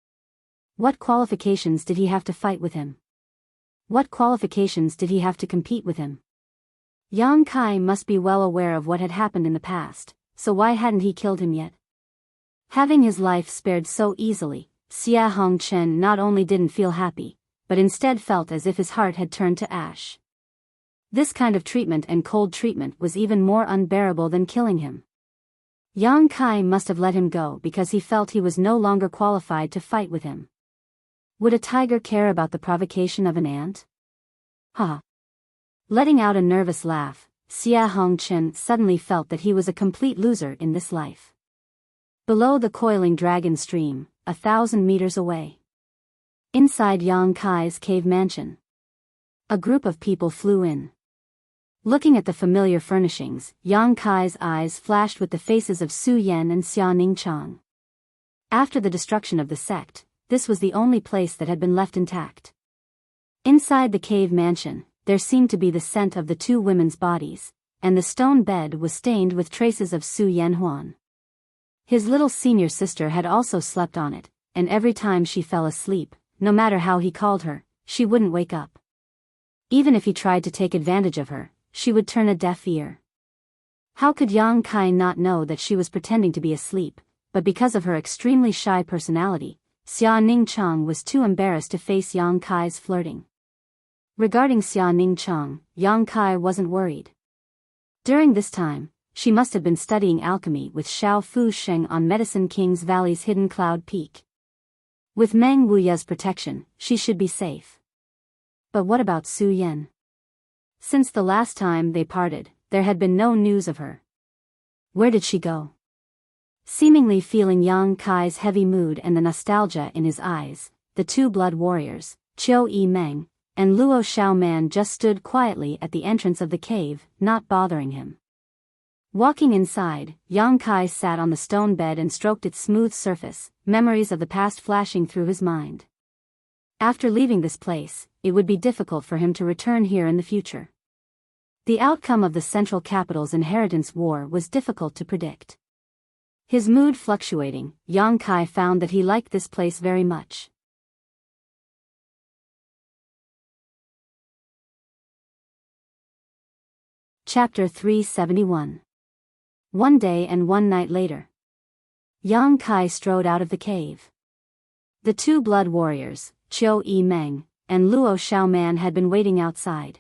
What qualifications did he have to fight with him? What qualifications did he have to compete with him? Yang Kai must be well aware of what had happened in the past, so why hadn't he killed him yet? Having his life spared so easily, Xia Hongchen not only didn't feel happy, but instead felt as if his heart had turned to ash. This kind of treatment and cold treatment was even more unbearable than killing him. Yang Kai must have let him go because he felt he was no longer qualified to fight with him. Would a tiger care about the provocation of an ant? Ha! Letting out a nervous laugh, Xia Hongchen suddenly felt that he was a complete loser in this life. Below the coiling dragon stream, 1,000 meters away. Inside Yang Kai's cave mansion. A group of people flew in. Looking at the familiar furnishings, Yang Kai's eyes flashed with the faces of Su Yan and Xia Ningchang. After the destruction of the sect, this was the only place that had been left intact. Inside the cave mansion, there seemed to be the scent of the two women's bodies, and the stone bed was stained with traces of Su Yanhuan. His little senior sister had also slept on it, and every time she fell asleep, no matter how he called her, she wouldn't wake up. Even if he tried to take advantage of her, she would turn a deaf ear. How could Yang Kai not know that she was pretending to be asleep, but because of her extremely shy personality, Xia Ningchang was too embarrassed to face Yang Kai's flirting. Regarding Xia Ningchang, Yang Kai wasn't worried. During this time, she must have been studying alchemy with Xiao Fu Sheng on Medicine King's Valley's hidden cloud peak. With Meng Wuya's protection, she should be safe. But what about Su Yan? Since the last time they parted, there had been no news of her. Where did she go? Seemingly feeling Yang Kai's heavy mood and the nostalgia in his eyes, the two blood warriors, Qiu Yimeng and Luo Xiaoman, just stood quietly at the entrance of the cave, not bothering him. Walking inside, Yang Kai sat on the stone bed and stroked its smooth surface, memories of the past flashing through his mind. After leaving this place, it would be difficult for him to return here in the future. The outcome of the Central Capital's inheritance war was difficult to predict. His mood fluctuating, Yang Kai found that he liked this place very much. Chapter 371. One day and one night later. Yang Kai strode out of the cave. The two blood warriors, Qiu Yimeng and Luo Xiaoman, had been waiting outside.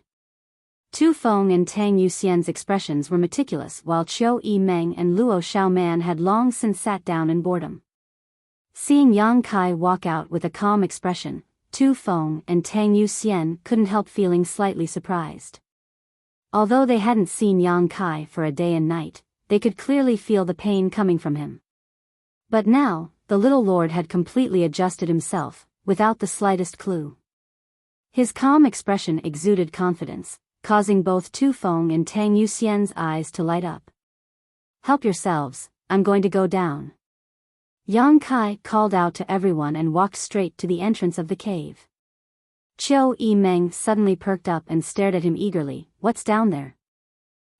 Tu Feng and Tang Yuxian's expressions were meticulous, while Qiu Yimeng and Luo Xiaoman had long since sat down in boredom. Seeing Yang Kai walk out with a calm expression, Tu Feng and Tang Yuxian couldn't help feeling slightly surprised. Although they hadn't seen Yang Kai for a day and night, they could clearly feel the pain coming from him. But now, the little lord had completely adjusted himself, without the slightest clue. His calm expression exuded confidence, causing both Tu Feng and Tang Yuxian's eyes to light up. "Help yourselves, I'm going to go down." Yang Kai called out to everyone and walked straight to the entrance of the cave. Qiu Yimeng suddenly perked up and stared at him eagerly. "What's down there?"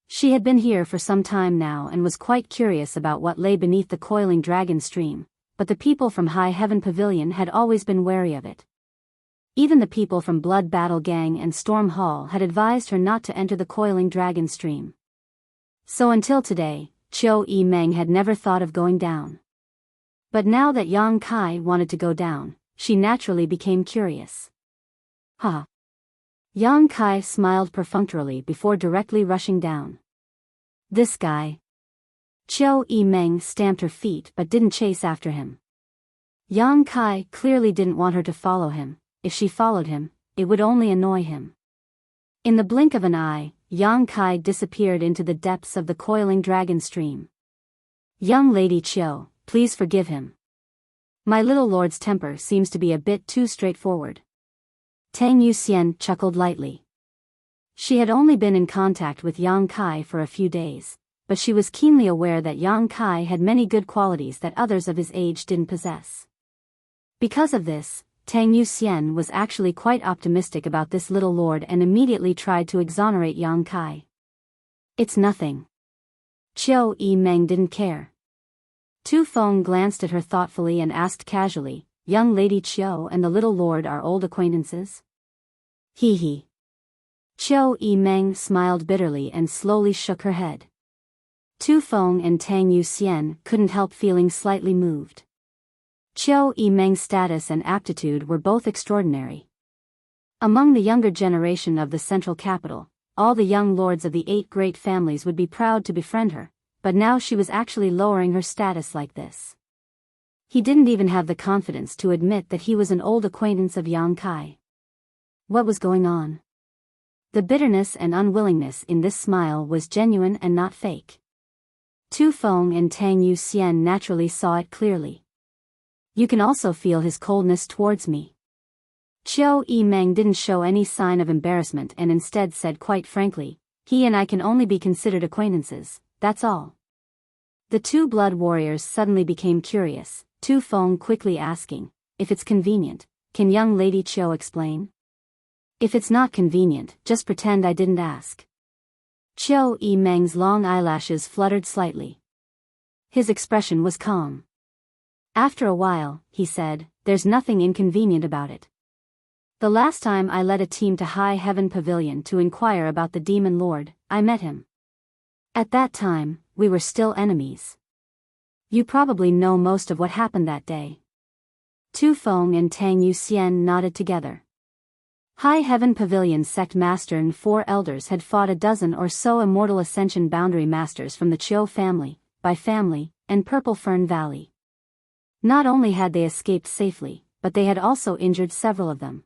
She had been here for some time now and was quite curious about what lay beneath the coiling dragon stream, but the people from High Heaven Pavilion had always been wary of it. Even the people from Blood Battle Gang and Storm Hall had advised her not to enter the coiling dragon stream. So until today, Qiu Yimeng had never thought of going down. But now that Yang Kai wanted to go down, she naturally became curious. "Huh." Yang Kai smiled perfunctorily before directly rushing down. "This guy." Qiu Yimeng stamped her feet but didn't chase after him. Yang Kai clearly didn't want her to follow him. If she followed him, it would only annoy him. In the blink of an eye, Yang Kai disappeared into the depths of the coiling dragon stream. "Young Lady Qiu, please forgive him. My little lord's temper seems to be a bit too straightforward." Tang Yuxian chuckled lightly. She had only been in contact with Yang Kai for a few days, but she was keenly aware that Yang Kai had many good qualities that others of his age didn't possess. Because of this, Tang Yuxian was actually quite optimistic about this little lord and immediately tried to exonerate Yang Kai. "It's nothing." Qiu Yimeng didn't care. Tu Feng glanced at her thoughtfully and asked casually, "Young Lady Qiu and the little lord are old acquaintances?" He. Qiu Yimeng smiled bitterly and slowly shook her head. Tu Feng and Tang Yuxian couldn't help feeling slightly moved. Qiu Yimeng's status and aptitude were both extraordinary. Among the younger generation of the Central Capital, all the young lords of the 8 great families would be proud to befriend her, but now she was actually lowering her status like this. He didn't even have the confidence to admit that he was an old acquaintance of Yang Kai. What was going on? The bitterness and unwillingness in this smile was genuine and not fake. Tu Feng and Tang Yuxian naturally saw it clearly. "You can also feel his coldness towards me." Qiu Yimeng didn't show any sign of embarrassment and instead said quite frankly, He and I can only be considered acquaintances, that's all. The two blood warriors suddenly became curious, Tu Feng quickly asking, if it's convenient, can young Lady Chiu explain? If it's not convenient, just pretend I didn't ask. Chiu Meng's long eyelashes fluttered slightly. His expression was calm. After a while, he said, there's nothing inconvenient about it. The last time I led a team to High Heaven Pavilion to inquire about the Demon Lord, I met him. At that time, we were still enemies. You probably know most of what happened that day. Tu Feng and Tang Yuxian nodded together. High Heaven Pavilion sect master and 4 elders had fought a dozen or so immortal ascension boundary masters from the Chiu family, Bai family, and Purple Fern Valley. Not only had they escaped safely, but they had also injured several of them.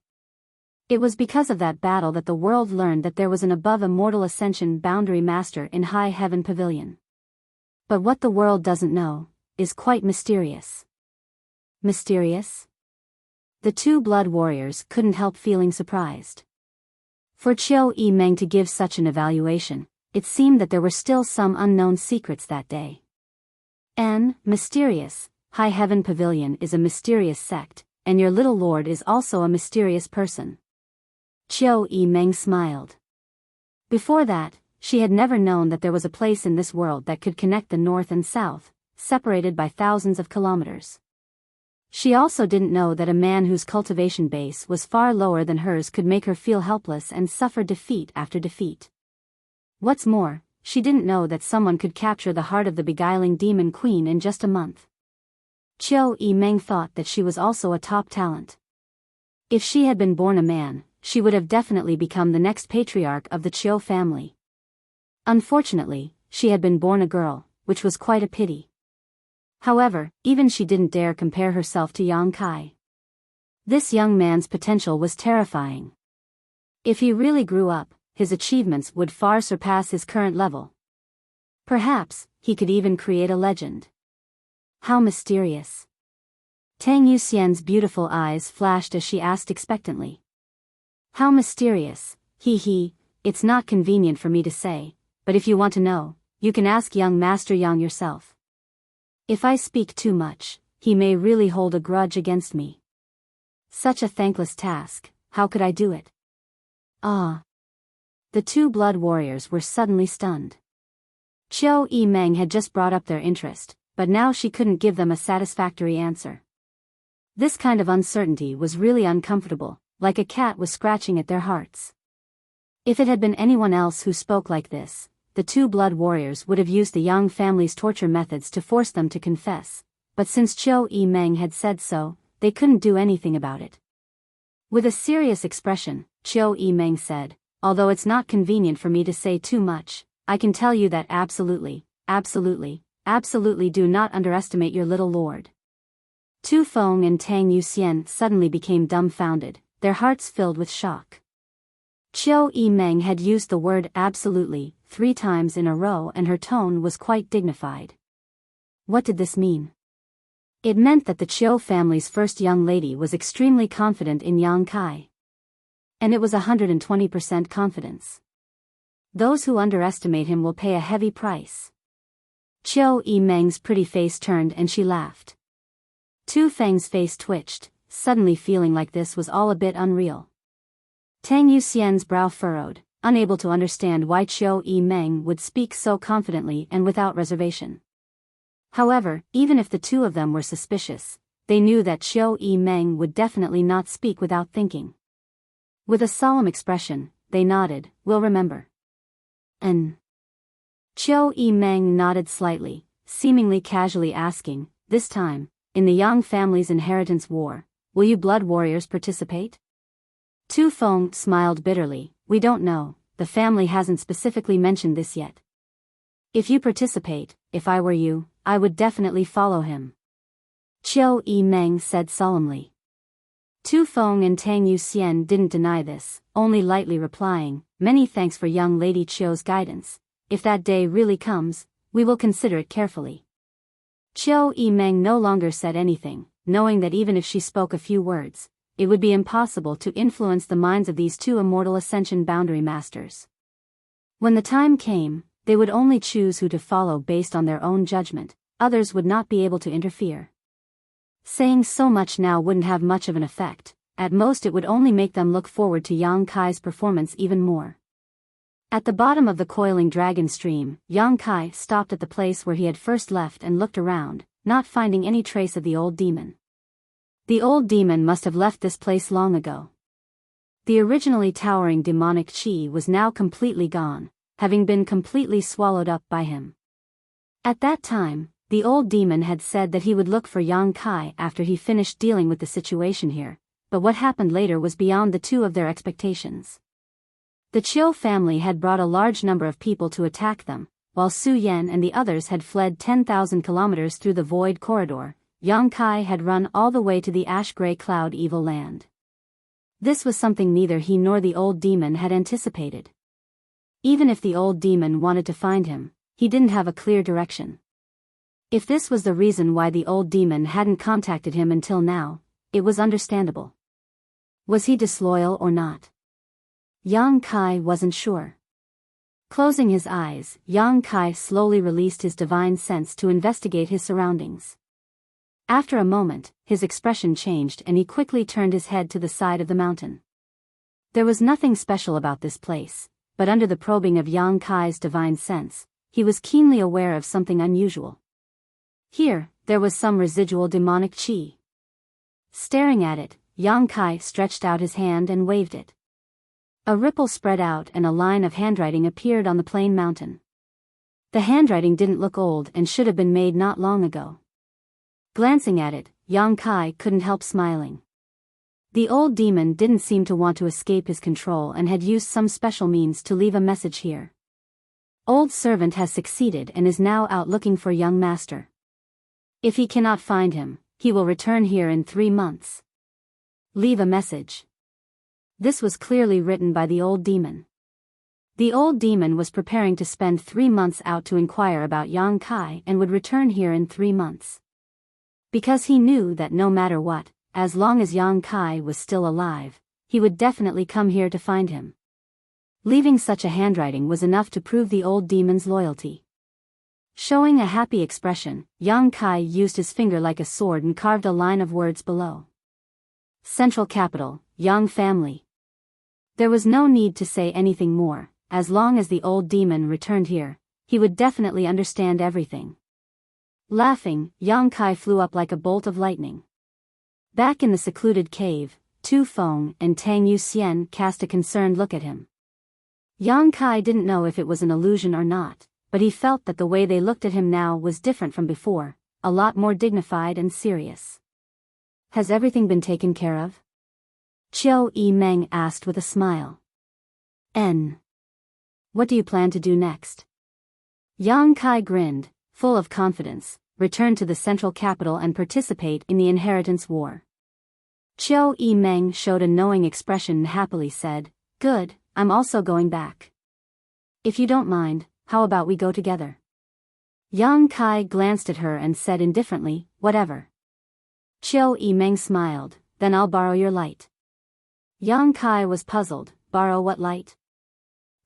It was because of that battle that the world learned that there was an above immortal ascension boundary master in High Heaven Pavilion. But what the world doesn't know is quite mysterious. Mysterious? The two blood warriors couldn't help feeling surprised. For Chiu Meng to give such an evaluation, it seemed that there were still some unknown secrets that day. Mysterious, High Heaven Pavilion is a mysterious sect, and your little lord is also a mysterious person. Chiu Meng smiled. Before that, she had never known that there was a place in this world that could connect the north and south, separated by thousands of kilometers. She also didn't know that a man whose cultivation base was far lower than hers could make her feel helpless and suffer defeat after defeat. What's more, she didn't know that someone could capture the heart of the beguiling demon queen in just a month. Chiu Meng thought that she was also a top talent. If she had been born a man, she would have definitely become the next patriarch of the Chiu family. Unfortunately, she had been born a girl, which was quite a pity. However, even she didn't dare compare herself to Yang Kai. This young man's potential was terrifying. If he really grew up, his achievements would far surpass his current level. Perhaps, he could even create a legend. How mysterious. Tang Yuxian's beautiful eyes flashed as she asked expectantly. How mysterious, it's not convenient for me to say, but if you want to know, you can ask young Master Yang yourself. If I speak too much, he may really hold a grudge against me. Such a thankless task, how could I do it? Ah. The two blood warriors were suddenly stunned. Chiu Meng had just brought up their interest, but now she couldn't give them a satisfactory answer. This kind of uncertainty was really uncomfortable, like a cat was scratching at their hearts. If it had been anyone else who spoke like this, the two blood warriors would have used the Yang family's torture methods to force them to confess, but since Chiu Meng had said so, they couldn't do anything about it. With a serious expression, Chiu Meng said, although it's not convenient for me to say too much, I can tell you that absolutely do not underestimate your little lord. Tu Feng and Tang Yuxian suddenly became dumbfounded, their hearts filled with shock. Chiu Meng had used the word absolutely 3 times in a row and her tone was quite dignified. What did this mean? It meant that the Chiu family's first young lady was extremely confident in Yang Kai. And it was 120% confidence. Those who underestimate him will pay a heavy price. Chiu Meng's pretty face turned and she laughed. Tu Feng's face twitched, suddenly feeling like this was all a bit unreal. Tang Yuxian's brow furrowed, unable to understand why Chiu Meng would speak so confidently and without reservation. However, even if the two of them were suspicious, they knew that Chiu Meng would definitely not speak without thinking. With a solemn expression, they nodded, "We'll remember." Chiu Meng nodded slightly, seemingly casually asking, "This time, in the Yang family's inheritance war, will you blood warriors participate?" Tu Feng smiled bitterly, "We don't know, the family hasn't specifically mentioned this yet. If you participate, if I were you, I would definitely follow him." Chiu Meng said solemnly. Tu Feng and Tang Yuxian didn't deny this, only lightly replying, "Many thanks for young Lady Chiu's guidance. If that day really comes, we will consider it carefully." Chiu Meng no longer said anything, knowing that even if she spoke a few words, it would be impossible to influence the minds of these two immortal ascension boundary masters. When the time came, they would only choose who to follow based on their own judgment, others would not be able to interfere. Saying so much now wouldn't have much of an effect, at most it would only make them look forward to Yang Kai's performance even more. At the bottom of the coiling dragon stream, Yang Kai stopped at the place where he had first left and looked around, not finding any trace of the old demon. The old demon must have left this place long ago. The originally towering demonic chi was now completely gone, having been completely swallowed up by him. At that time, the old demon had said that he would look for Yang Kai after he finished dealing with the situation here, but what happened later was beyond the two of their expectations. The Chiu family had brought a large number of people to attack them, while Su Yan and the others had fled 10,000 kilometers through the void corridor. Yang Kai had run all the way to the ash-gray cloud evil land. This was something neither he nor the old demon had anticipated. Even if the old demon wanted to find him, he didn't have a clear direction. If this was the reason why the old demon hadn't contacted him until now, it was understandable. Was he disloyal or not? Yang Kai wasn't sure. Closing his eyes, Yang Kai slowly released his divine sense to investigate his surroundings. After a moment, his expression changed and he quickly turned his head to the side of the mountain. There was nothing special about this place, but under the probing of Yang Kai's divine sense, he was keenly aware of something unusual. Here, there was some residual demonic chi. Staring at it, Yang Kai stretched out his hand and waved it. A ripple spread out and a line of handwriting appeared on the plain mountain. The handwriting didn't look old and should have been made not long ago. Glancing at it, Yang Kai couldn't help smiling. The old demon didn't seem to want to escape his control and had used some special means to leave a message here. Old servant has succeeded and is now out looking for young master. If he cannot find him, he will return here in 3 months. Leave a message. This was clearly written by the old demon. The old demon was preparing to spend 3 months out to inquire about Yang Kai and would return here in 3 months. Because he knew that no matter what, as long as Yang Kai was still alive, he would definitely come here to find him. Leaving such a handwriting was enough to prove the old demon's loyalty. Showing a happy expression, Yang Kai used his finger like a sword and carved a line of words below. Central Capital, Yang Family. There was no need to say anything more. As long as the old demon returned here, he would definitely understand everything. Laughing, Yang Kai flew up like a bolt of lightning. Back in the secluded cave, Tu Feng and Tang Yuxian cast a concerned look at him. Yang Kai didn't know if it was an illusion or not, but he felt that the way they looked at him now was different from before, a lot more dignified and serious. Has everything been taken care of? Chiu Meng asked with a smile. What do you plan to do next? Yang Kai grinned, full of confidence, return to the central capital and participate in the inheritance war. Chiu Meng showed a knowing expression and happily said, "Good, I'm also going back. If you don't mind, how about we go together?" Yang Kai glanced at her and said indifferently, "Whatever." Chiu Meng smiled, "Then I'll borrow your light." Yang Kai was puzzled, "Borrow what light?"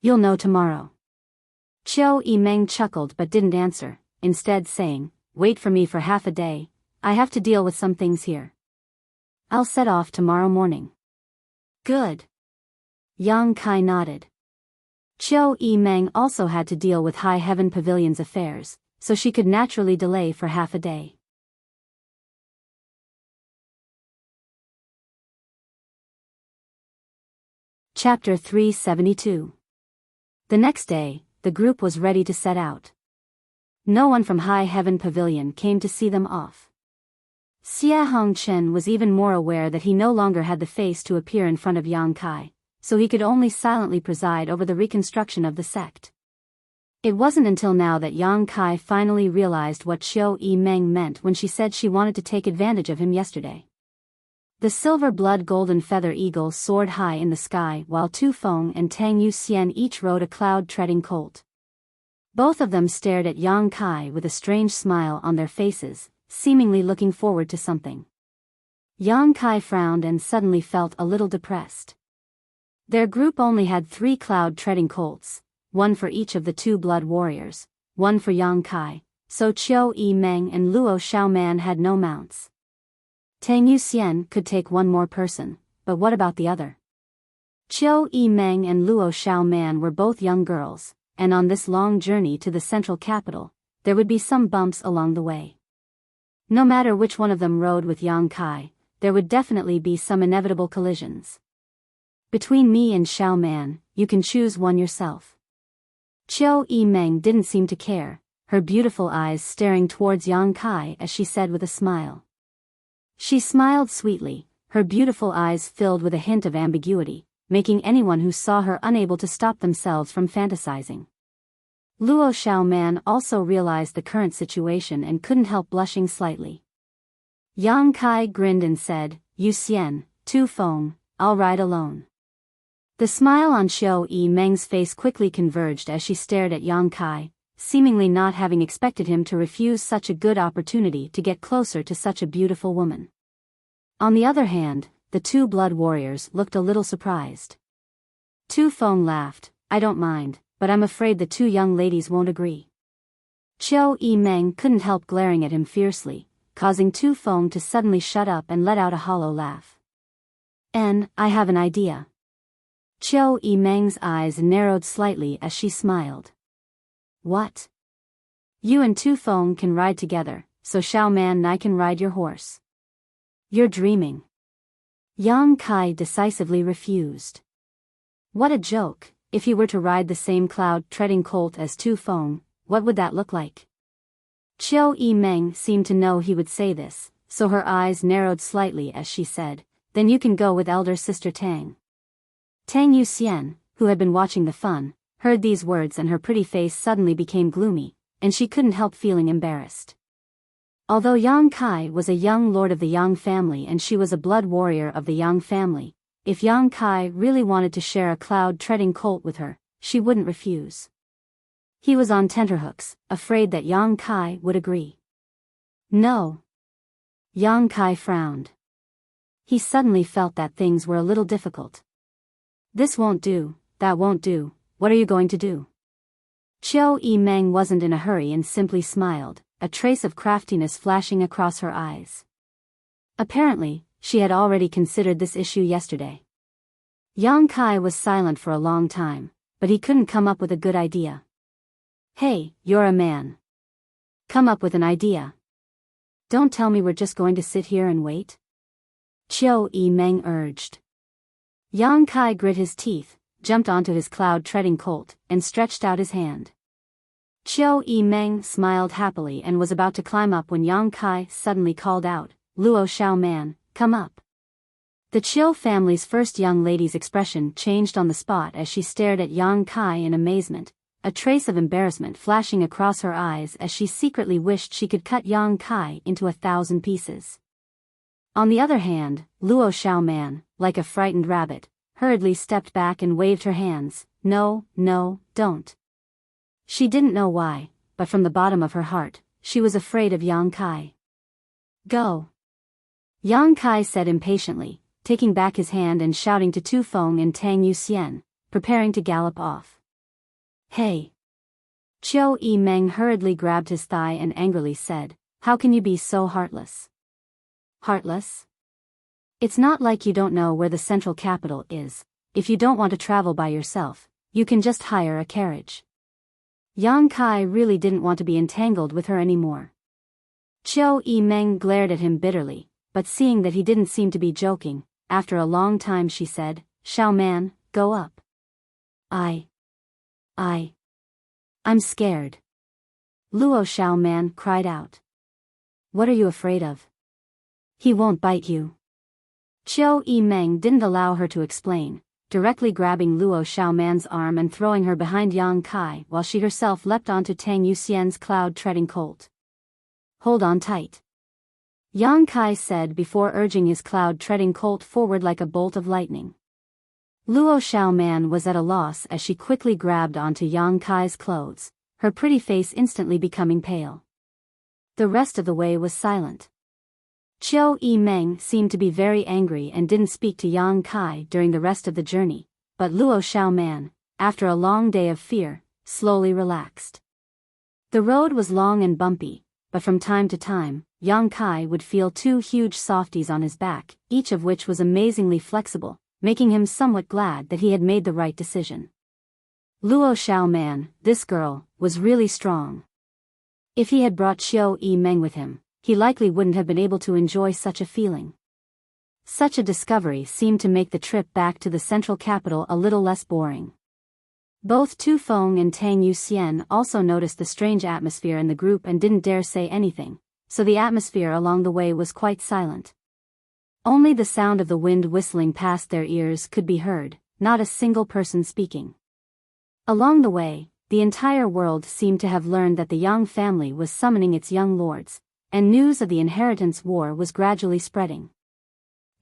"You'll know tomorrow." Chiu Meng chuckled but didn't answer, instead saying, "Wait for me for half a day, I have to deal with some things here. I'll set off tomorrow morning." "Good." Yang Kai nodded. Chiu Meng also had to deal with High Heaven Pavilion's affairs, so she could naturally delay for half a day. Chapter 372. The next day, the group was ready to set out. No one from High Heaven Pavilion came to see them off. Xie Hongchen was even more aware that he no longer had the face to appear in front of Yang Kai, so he could only silently preside over the reconstruction of the sect. It wasn't until now that Yang Kai finally realized what Chiu Meng meant when she said she wanted to take advantage of him yesterday. The silver blood golden feather eagle soared high in the sky while Tu Feng and Tang Yuxian each rode a cloud-treading colt. Both of them stared at Yang Kai with a strange smile on their faces, seemingly looking forward to something. Yang Kai frowned and suddenly felt a little depressed. Their group only had 3 cloud-treading colts, one for each of the two blood warriors, one for Yang Kai, so Qiu Yimeng and Luo Xiaoman had no mounts. Tang Yuxian could take one more person, but what about the other? Qiu Yimeng and Luo Xiaoman were both young girls, and on this long journey to the central capital, there would be some bumps along the way. No matter which one of them rode with Yang Kai, there would definitely be some inevitable collisions. Between me and Xiaoman, you can choose one yourself. Qiu Yimeng didn't seem to care, her beautiful eyes staring towards Yang Kai as she said with a smile. She smiled sweetly, her beautiful eyes filled with a hint of ambiguity, making anyone who saw her unable to stop themselves from fantasizing. Luo Xiaoman also realized the current situation and couldn't help blushing slightly. Yang Kai grinned and said, "Yu Xian, Tu Feng, I'll ride alone." The smile on Qiu Yimeng's face quickly converged as she stared at Yang Kai, seemingly not having expected him to refuse such a good opportunity to get closer to such a beautiful woman. On the other hand, the two blood warriors looked a little surprised. Tu Feng laughed, "I don't mind, but I'm afraid the two young ladies won't agree." Qiu Yimeng couldn't help glaring at him fiercely, causing Tu Feng to suddenly shut up and let out a hollow laugh. I have an idea." Qiu Yimeng's eyes narrowed slightly as she smiled. "What?" "You and Tu Feng can ride together, so Xiaoman and I can ride your horse." "You're dreaming." Yang Kai decisively refused. What a joke, if he were to ride the same cloud-treading colt as Tu Feng, what would that look like? Qiu Yimeng seemed to know he would say this, so her eyes narrowed slightly as she said, "Then you can go with elder sister Tang." Tang Yuxian, who had been watching the fun, heard these words and her pretty face suddenly became gloomy, and she couldn't help feeling embarrassed. Although Yang Kai was a young lord of the Yang family and she was a blood warrior of the Yang family, if Yang Kai really wanted to share a cloud-treading colt with her, she wouldn't refuse. He was on tenterhooks, afraid that Yang Kai would agree. "No." Yang Kai frowned. He suddenly felt that things were a little difficult. "This won't do, that won't do, what are you going to do?" Qiu Yimeng wasn't in a hurry and simply smiled, a trace of craftiness flashing across her eyes. Apparently, she had already considered this issue yesterday. Yang Kai was silent for a long time, but he couldn't come up with a good idea. "Hey, you're a man. Come up with an idea. Don't tell me we're just going to sit here and wait." Qiu Yimeng urged. Yang Kai grit his teeth, jumped onto his cloud-treading colt, and stretched out his hand. Qiu Yimeng smiled happily and was about to climb up when Yang Kai suddenly called out, "Luo Xiaoman, come up." The Qiu family's first young lady's expression changed on the spot as she stared at Yang Kai in amazement, a trace of embarrassment flashing across her eyes as she secretly wished she could cut Yang Kai into 1,000 pieces. On the other hand, Luo Xiaoman, like a frightened rabbit, hurriedly stepped back and waved her hands, "No, no, don't." She didn't know why, but from the bottom of her heart, she was afraid of Yang Kai. "Go." Yang Kai said impatiently, taking back his hand and shouting to Tu Feng and Tang Yuxian, preparing to gallop off. "Hey!" Qiu Yimeng hurriedly grabbed his thigh and angrily said, "How can you be so heartless?" "Heartless? It's not like you don't know where the central capital is. If you don't want to travel by yourself, you can just hire a carriage." Yang Kai really didn't want to be entangled with her anymore. Qiu Yimeng glared at him bitterly, but seeing that he didn't seem to be joking, after a long time she said, "Xiaoman, go up." I'm scared." Luo Xiaoman cried out. "What are you afraid of? He won't bite you." Qiu Yimeng didn't allow her to explain, directly grabbing Luo Xiaoman's arm and throwing her behind Yang Kai while she herself leapt onto Tang Yuxian's cloud-treading colt. "Hold on tight," Yang Kai said before urging his cloud-treading colt forward like a bolt of lightning. Luo Xiaoman was at a loss as she quickly grabbed onto Yang Kai's clothes, her pretty face instantly becoming pale. The rest of the way was silent. Qiu Yimeng seemed to be very angry and didn't speak to Yang Kai during the rest of the journey, but Luo Xiaoman, after a long day of fear, slowly relaxed. The road was long and bumpy, but from time to time, Yang Kai would feel two huge softies on his back, each of which was amazingly flexible, making him somewhat glad that he had made the right decision. Luo Xiao Man, this girl, was really strong. If he had brought Xiao Yi Meng with him, he likely wouldn't have been able to enjoy such a feeling. Such a discovery seemed to make the trip back to the central capital a little less boring. Both Tu Feng and Tang Yuxian also noticed the strange atmosphere in the group and didn't dare say anything, so the atmosphere along the way was quite silent. Only the sound of the wind whistling past their ears could be heard, not a single person speaking. Along the way, the entire world seemed to have learned that the Yang family was summoning its young lords, and news of the inheritance war was gradually spreading.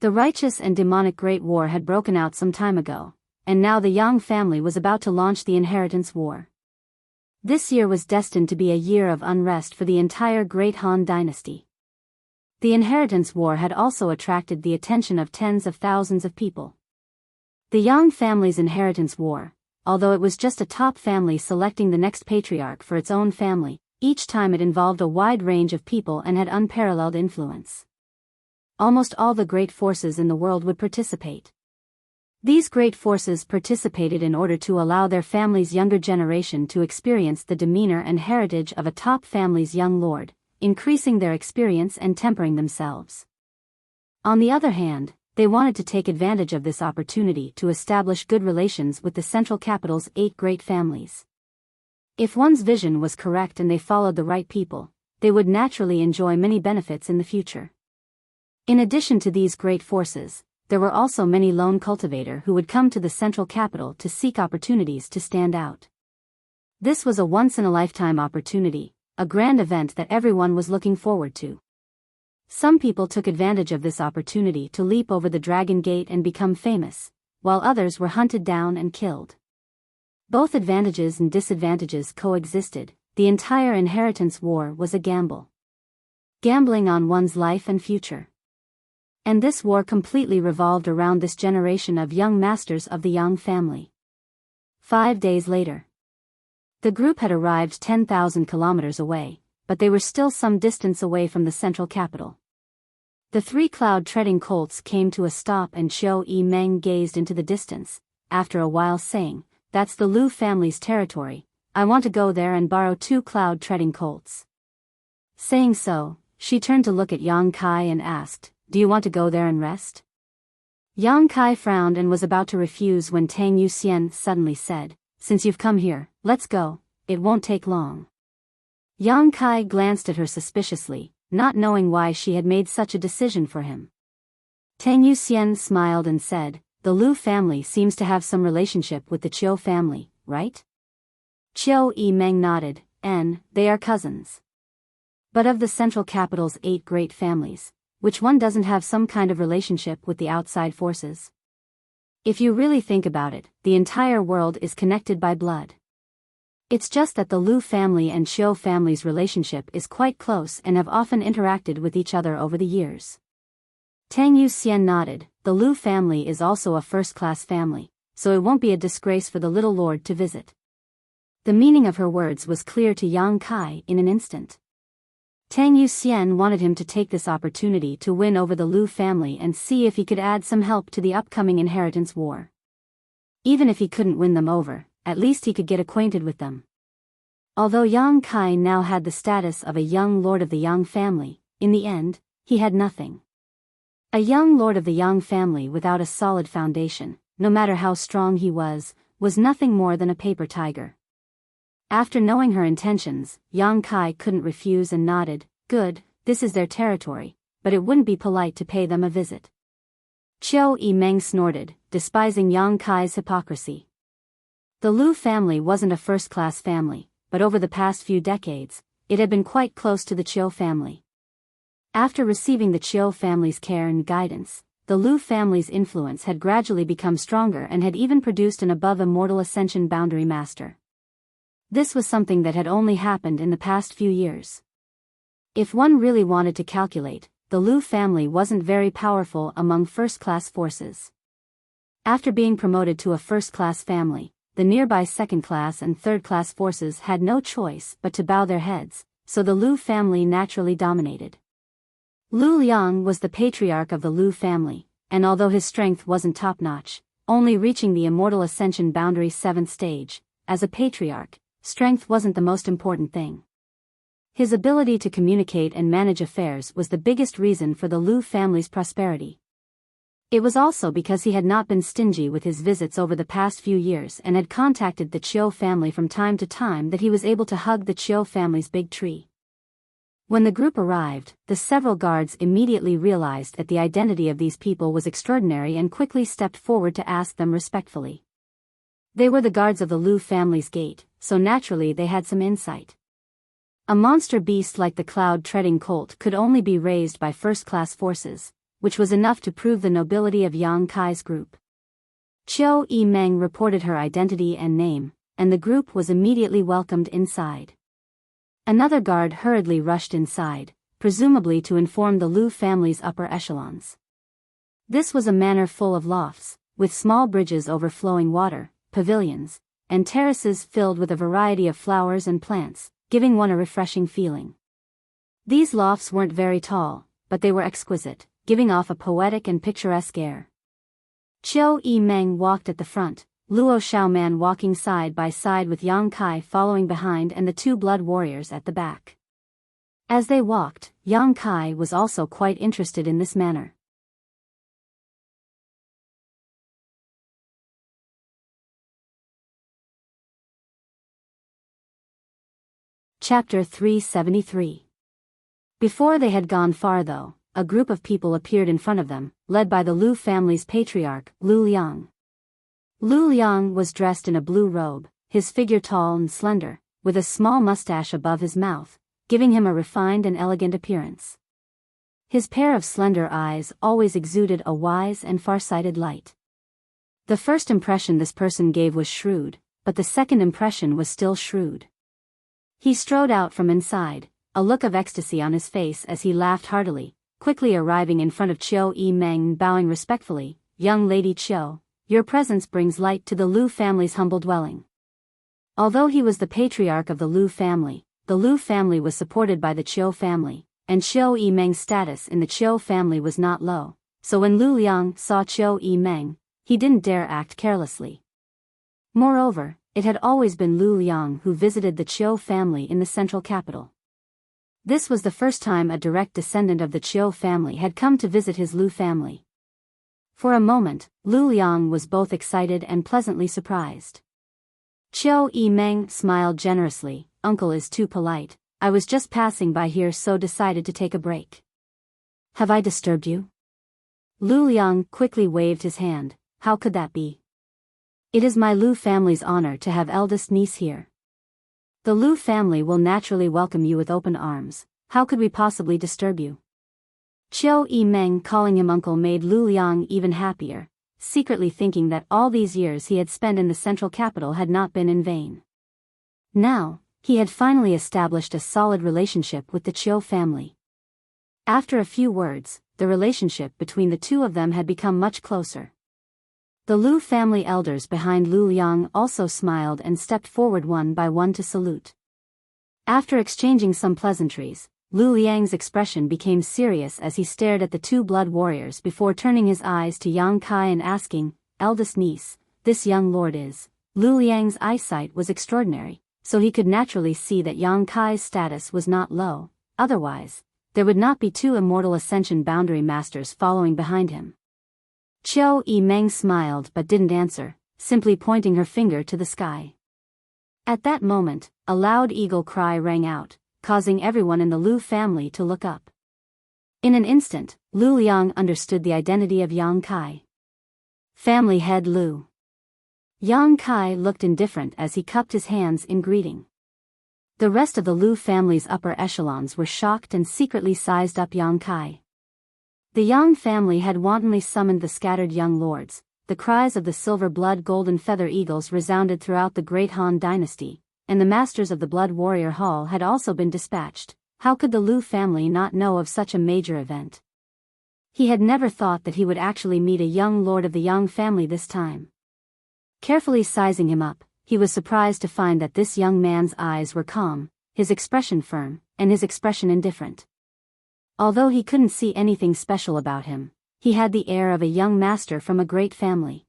The righteous and demonic Great War had broken out some time ago, and now the Yang family was about to launch the inheritance war. This year was destined to be a year of unrest for the entire Great Han dynasty. The inheritance war had also attracted the attention of tens of thousands of people. The Yang family's inheritance war, although it was just a top family selecting the next patriarch for its own family, each time it involved a wide range of people and had unparalleled influence. Almost all the great forces in the world would participate. These great forces participated in order to allow their family's younger generation to experience the demeanor and heritage of a top family's young lord, increasing their experience and tempering themselves. On the other hand, they wanted to take advantage of this opportunity to establish good relations with the central capital's 8 great families. If one's vision was correct and they followed the right people, they would naturally enjoy many benefits in the future. In addition to these great forces, there were also many lone cultivators who would come to the central capital to seek opportunities to stand out. This was a once-in-a-lifetime opportunity, a grand event that everyone was looking forward to. Some people took advantage of this opportunity to leap over the Dragon Gate and become famous, while others were hunted down and killed. Both advantages and disadvantages coexisted. The entire inheritance war was a gamble. Gambling on one's life and future. And this war completely revolved around this generation of young masters of the Yang family. 5 days later. The group had arrived 10,000 kilometers away, but they were still some distance away from the central capital. The 3 cloud-treading colts came to a stop and Xiao Yi Meng gazed into the distance, after a while saying, "That's the Lu family's territory, I want to go there and borrow 2 cloud-treading colts." Saying so, she turned to look at Yang Kai and asked, "Do you want to go there and rest?" Yang Kai frowned and was about to refuse when Tang Yuxian suddenly said, "Since you've come here, let's go, it won't take long." Yang Kai glanced at her suspiciously, not knowing why she had made such a decision for him. Tang Yuxian smiled and said, "The Lu family seems to have some relationship with the Chiu family, right?" Qiu Yi Meng nodded, and they are cousins. But of the central capital's 8 great families, which one doesn't have some kind of relationship with the outside forces? If you really think about it, the entire world is connected by blood. It's just that the Lu family and Xiu family's relationship is quite close and have often interacted with each other over the years. Tang Yuxian nodded. The Lu family is also a first-class family, so it won't be a disgrace for the little lord to visit. The meaning of her words was clear to Yang Kai in an instant. Tang Yuxian wanted him to take this opportunity to win over the Lu family and see if he could add some help to the upcoming inheritance war. Even if he couldn't win them over, at least he could get acquainted with them. Although Yang Kai now had the status of a young lord of the Yang family, in the end, he had nothing. A young lord of the Yang family without a solid foundation, no matter how strong he was nothing more than a paper tiger. After knowing her intentions, Yang Kai couldn't refuse and nodded. "Good, this is their territory, but it wouldn't be polite to pay them a visit." Qiu Yi Meng snorted, despising Yang Kai's hypocrisy. The Lu family wasn't a first-class family, but over the past few decades, it had been quite close to the Qiu family. After receiving the Qiu family's care and guidance, the Lu family's influence had gradually become stronger and had even produced an above-immortal ascension boundary master. This was something that had only happened in the past few years. If one really wanted to calculate, the Lu family wasn't very powerful among first-class forces. After being promoted to a first-class family, the nearby second-class and third-class forces had no choice but to bow their heads, so the Lu family naturally dominated. Lu Liang was the patriarch of the Lu family, and although his strength wasn't top-notch, only reaching the immortal ascension boundary 7th stage, as a patriarch, strength wasn't the most important thing. His ability to communicate and manage affairs was the biggest reason for the Lu family's prosperity. It was also because he had not been stingy with his visits over the past few years and had contacted the Chiu family from time to time that he was able to hug the Chiu family's big tree. When the group arrived, the several guards immediately realized that the identity of these people was extraordinary and quickly stepped forward to ask them respectfully. They were the guards of the Lu family's gate, so naturally they had some insight. A monster beast like the cloud-treading colt could only be raised by first-class forces, which was enough to prove the nobility of Yang Kai's group. Chiu Yimeng reported her identity and name, and the group was immediately welcomed inside. Another guard hurriedly rushed inside, presumably to inform the Lu family's upper echelons. This was a manor full of lofts, with small bridges overflowing water, pavilions, and terraces filled with a variety of flowers and plants, giving one a refreshing feeling. These lofts weren't very tall, but they were exquisite, giving off a poetic and picturesque air. Chiu Yimeng walked at the front, Luo Xiaoman walking side by side with Yang Kai following behind and the two blood warriors at the back. As they walked, Yang Kai was also quite interested in this manner. Chapter 373. Before they had gone far though, a group of people appeared in front of them, led by the Lu family's patriarch, Lu Liang. Lu Liang was dressed in a blue robe, his figure tall and slender, with a small mustache above his mouth, giving him a refined and elegant appearance. His pair of slender eyes always exuded a wise and far-sighted light. The first impression this person gave was shrewd, but the second impression was still shrewd. He strode out from inside, a look of ecstasy on his face as he laughed heartily, quickly arriving in front of Chiu Yimeng and bowing respectfully. "Young Lady Chiu, your presence brings light to the Lu family's humble dwelling." Although he was the patriarch of the Lu family was supported by the Chiu family, and Chiu Yimeng's status in the Chiu family was not low, so when Lu Liang saw Chiu Yimeng, he didn't dare act carelessly. Moreover, it had always been Lu Liang who visited the Chiu family in the central capital. This was the first time a direct descendant of the Chiu family had come to visit his Lu family. For a moment, Lu Liang was both excited and pleasantly surprised. Chiu Yimeng smiled generously. "Uncle is too polite, I was just passing by here so decided to take a break." "Have I disturbed you?" Lu Liang quickly waved his hand. "How could that be? It is my Lu family's honor to have eldest niece here. The Lu family will naturally welcome you with open arms. How could we possibly disturb you?" Chiu Yimeng calling him uncle made Lu Liang even happier, secretly thinking that all these years he had spent in the central capital had not been in vain. Now, he had finally established a solid relationship with the Chiu family. After a few words, the relationship between the two of them had become much closer. The Lu family elders behind Lu Liang also smiled and stepped forward one by one to salute. After exchanging some pleasantries, Lu Liang's expression became serious as he stared at the two blood warriors before turning his eyes to Yang Kai and asking, "Eldest niece, this young lord is..." Lu Liang's eyesight was extraordinary, so he could naturally see that Yang Kai's status was not low, otherwise, there would not be two immortal ascension boundary masters following behind him. Chiu Yimeng smiled but didn't answer, simply pointing her finger to the sky. At that moment, a loud eagle cry rang out, causing everyone in the Lu family to look up. In an instant, Lu Liang understood the identity of Yang Kai. Family head Lu. Yang Kai looked indifferent as he cupped his hands in greeting. The rest of the Lu family's upper echelons were shocked and secretly sized up Yang Kai. The Yang family had wantonly summoned the scattered young lords. The cries of the silver-blood golden feather eagles resounded throughout the great Han dynasty, and the masters of the Blood Warrior Hall had also been dispatched. How could the Lu family not know of such a major event? He had never thought that he would actually meet a young lord of the Yang family this time. Carefully sizing him up, he was surprised to find that this young man's eyes were calm, his expression firm, and his expression indifferent. Although he couldn't see anything special about him, he had the air of a young master from a great family.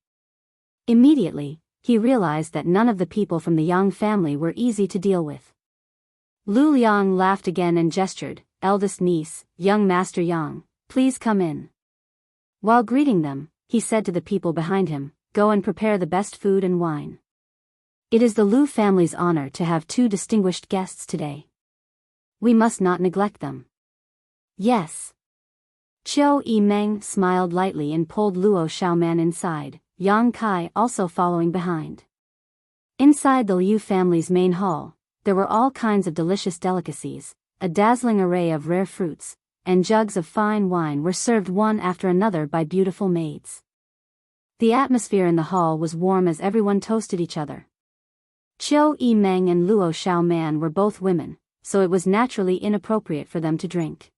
Immediately, he realized that none of the people from the Yang family were easy to deal with. Lu Liang laughed again and gestured, "Eldest niece, young Master Yang, please come in." While greeting them, he said to the people behind him, "Go and prepare the best food and wine. It is the Lu family's honor to have two distinguished guests today. We must not neglect them." "Yes." Qiu Yimeng smiled lightly and pulled Luo Xiaoman inside, Yang Kai also following behind. Inside the Liu family's main hall, there were all kinds of delicious delicacies, a dazzling array of rare fruits, and jugs of fine wine were served one after another by beautiful maids. The atmosphere in the hall was warm as everyone toasted each other. Qiu Yimeng and Luo Xiaoman were both women, so it was naturally inappropriate for them to drink.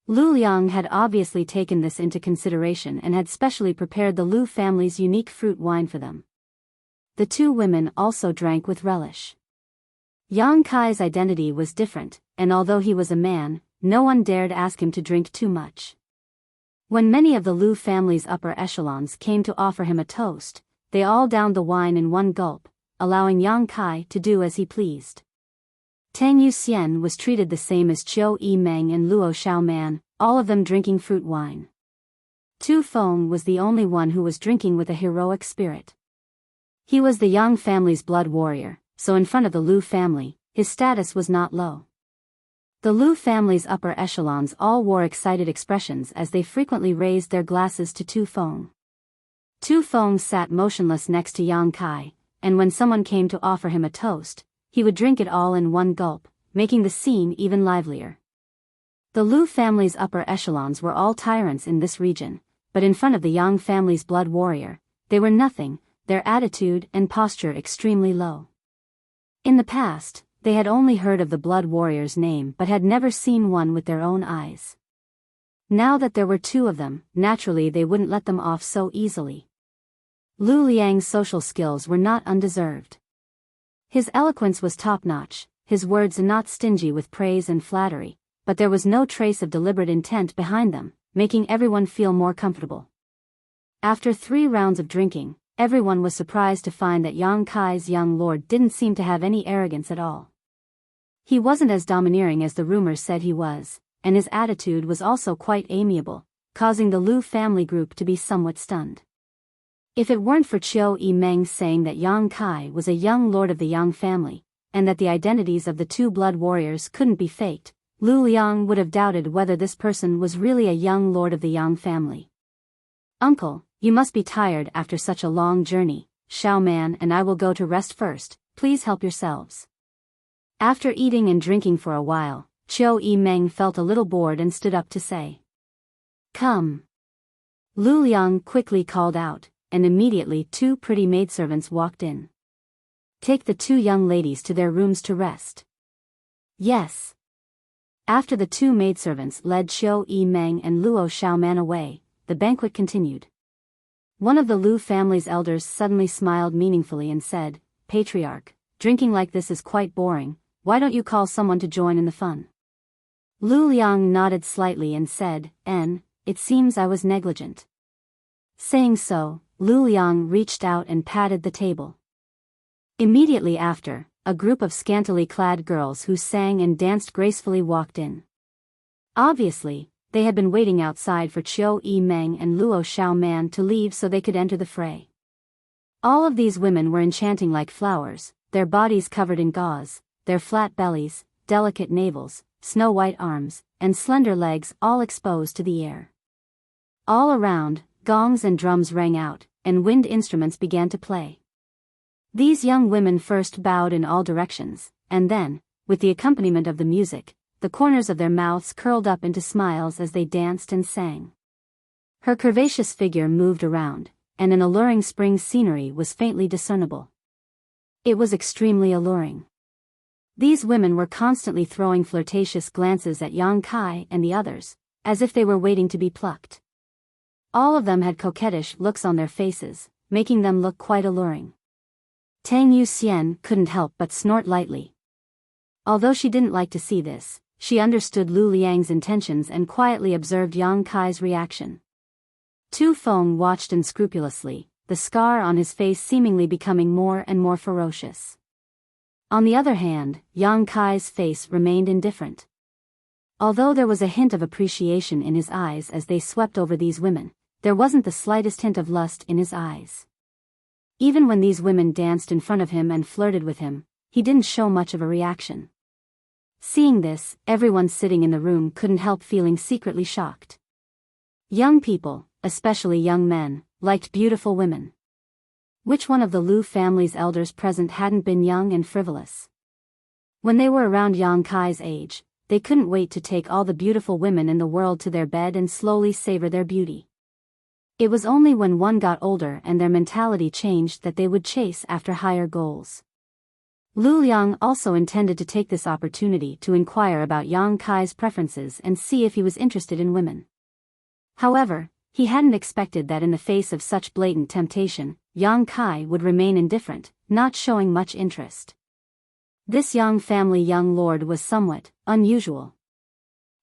Lu Liang had obviously taken this into consideration and had specially prepared the Lu family's unique fruit wine for them. The two women also drank with relish. Yang Kai's identity was different, and although he was a man, no one dared ask him to drink too much. When many of the Lu family's upper echelons came to offer him a toast, they all downed the wine in one gulp, allowing Yang Kai to do as he pleased. Tang Yuxian was treated the same as Qiu Yimeng and Luo Xiaoman, all of them drinking fruit wine. Tu Feng was the only one who was drinking with a heroic spirit. He was the Yang family's blood warrior, so in front of the Lu family, his status was not low. The Lu family's upper echelons all wore excited expressions as they frequently raised their glasses to Tu Feng. Tu Feng sat motionless next to Yang Kai, and when someone came to offer him a toast, he would drink it all in one gulp, making the scene even livelier. The Lu family's upper echelons were all tyrants in this region, but in front of the Yang family's blood warrior, they were nothing, their attitude and posture extremely low. In the past, they had only heard of the blood warrior's name but had never seen one with their own eyes. Now that there were two of them, naturally they wouldn't let them off so easily. Lu Liang's social skills were not undeserved. His eloquence was top-notch, his words not stingy with praise and flattery, but there was no trace of deliberate intent behind them, making everyone feel more comfortable. After 3 rounds of drinking, everyone was surprised to find that Yang Kai's young lord didn't seem to have any arrogance at all. He wasn't as domineering as the rumors said he was, and his attitude was also quite amiable, causing the Lu family group to be somewhat stunned. If it weren't for Qiu Yimeng saying that Yang Kai was a young lord of the Yang family, and that the identities of the two blood warriors couldn't be faked, Lu Liang would have doubted whether this person was really a young lord of the Yang family. "Uncle, you must be tired after such a long journey. Xiaoman and I will go to rest first, please help yourselves." After eating and drinking for a while, Qiu Yimeng felt a little bored and stood up to say, "Come." Lu Liang quickly called out, and immediately 2 pretty maidservants walked in. "Take the 2 young ladies to their rooms to rest." "Yes." After the 2 maidservants led Qiu Yimeng and Luo Xiaoman away, the banquet continued. One of the Lu family's elders suddenly smiled meaningfully and said, "Patriarch, drinking like this is quite boring, why don't you call someone to join in the fun?" Lu Liang nodded slightly and said, "It seems I was negligent." Saying so, Lu Liang reached out and patted the table. Immediately after, a group of scantily clad girls who sang and danced gracefully walked in. Obviously, they had been waiting outside for Qiu Yimeng and Luo Xiaoman to leave so they could enter the fray. All of these women were enchanting like flowers, their bodies covered in gauze, their flat bellies, delicate navels, snow-white arms, and slender legs all exposed to the air. All around, gongs and drums rang out, and wind instruments began to play. These young women first bowed in all directions, and then, with the accompaniment of the music, the corners of their mouths curled up into smiles as they danced and sang. Her curvaceous figure moved around, and an alluring spring scenery was faintly discernible. It was extremely alluring. These women were constantly throwing flirtatious glances at Yang Kai and the others, as if they were waiting to be plucked. All of them had coquettish looks on their faces, making them look quite alluring. Tang Yuxian couldn't help but snort lightly. Although she didn't like to see this, she understood Lu Liang's intentions and quietly observed Yang Kai's reaction. Tu Feng watched unscrupulously, the scar on his face seemingly becoming more and more ferocious. On the other hand, Yang Kai's face remained indifferent. Although there was a hint of appreciation in his eyes as they swept over these women, there wasn't the slightest hint of lust in his eyes. Even when these women danced in front of him and flirted with him, he didn't show much of a reaction. Seeing this, everyone sitting in the room couldn't help feeling secretly shocked. Young people, especially young men, liked beautiful women. Which one of the Lu family's elders present hadn't been young and frivolous? When they were around Yang Kai's age, they couldn't wait to take all the beautiful women in the world to their bed and slowly savor their beauty. It was only when one got older and their mentality changed that they would chase after higher goals. Lu Liang also intended to take this opportunity to inquire about Yang Kai's preferences and see if he was interested in women. However, he hadn't expected that in the face of such blatant temptation, Yang Kai would remain indifferent, not showing much interest. This Yang family young lord was somewhat unusual.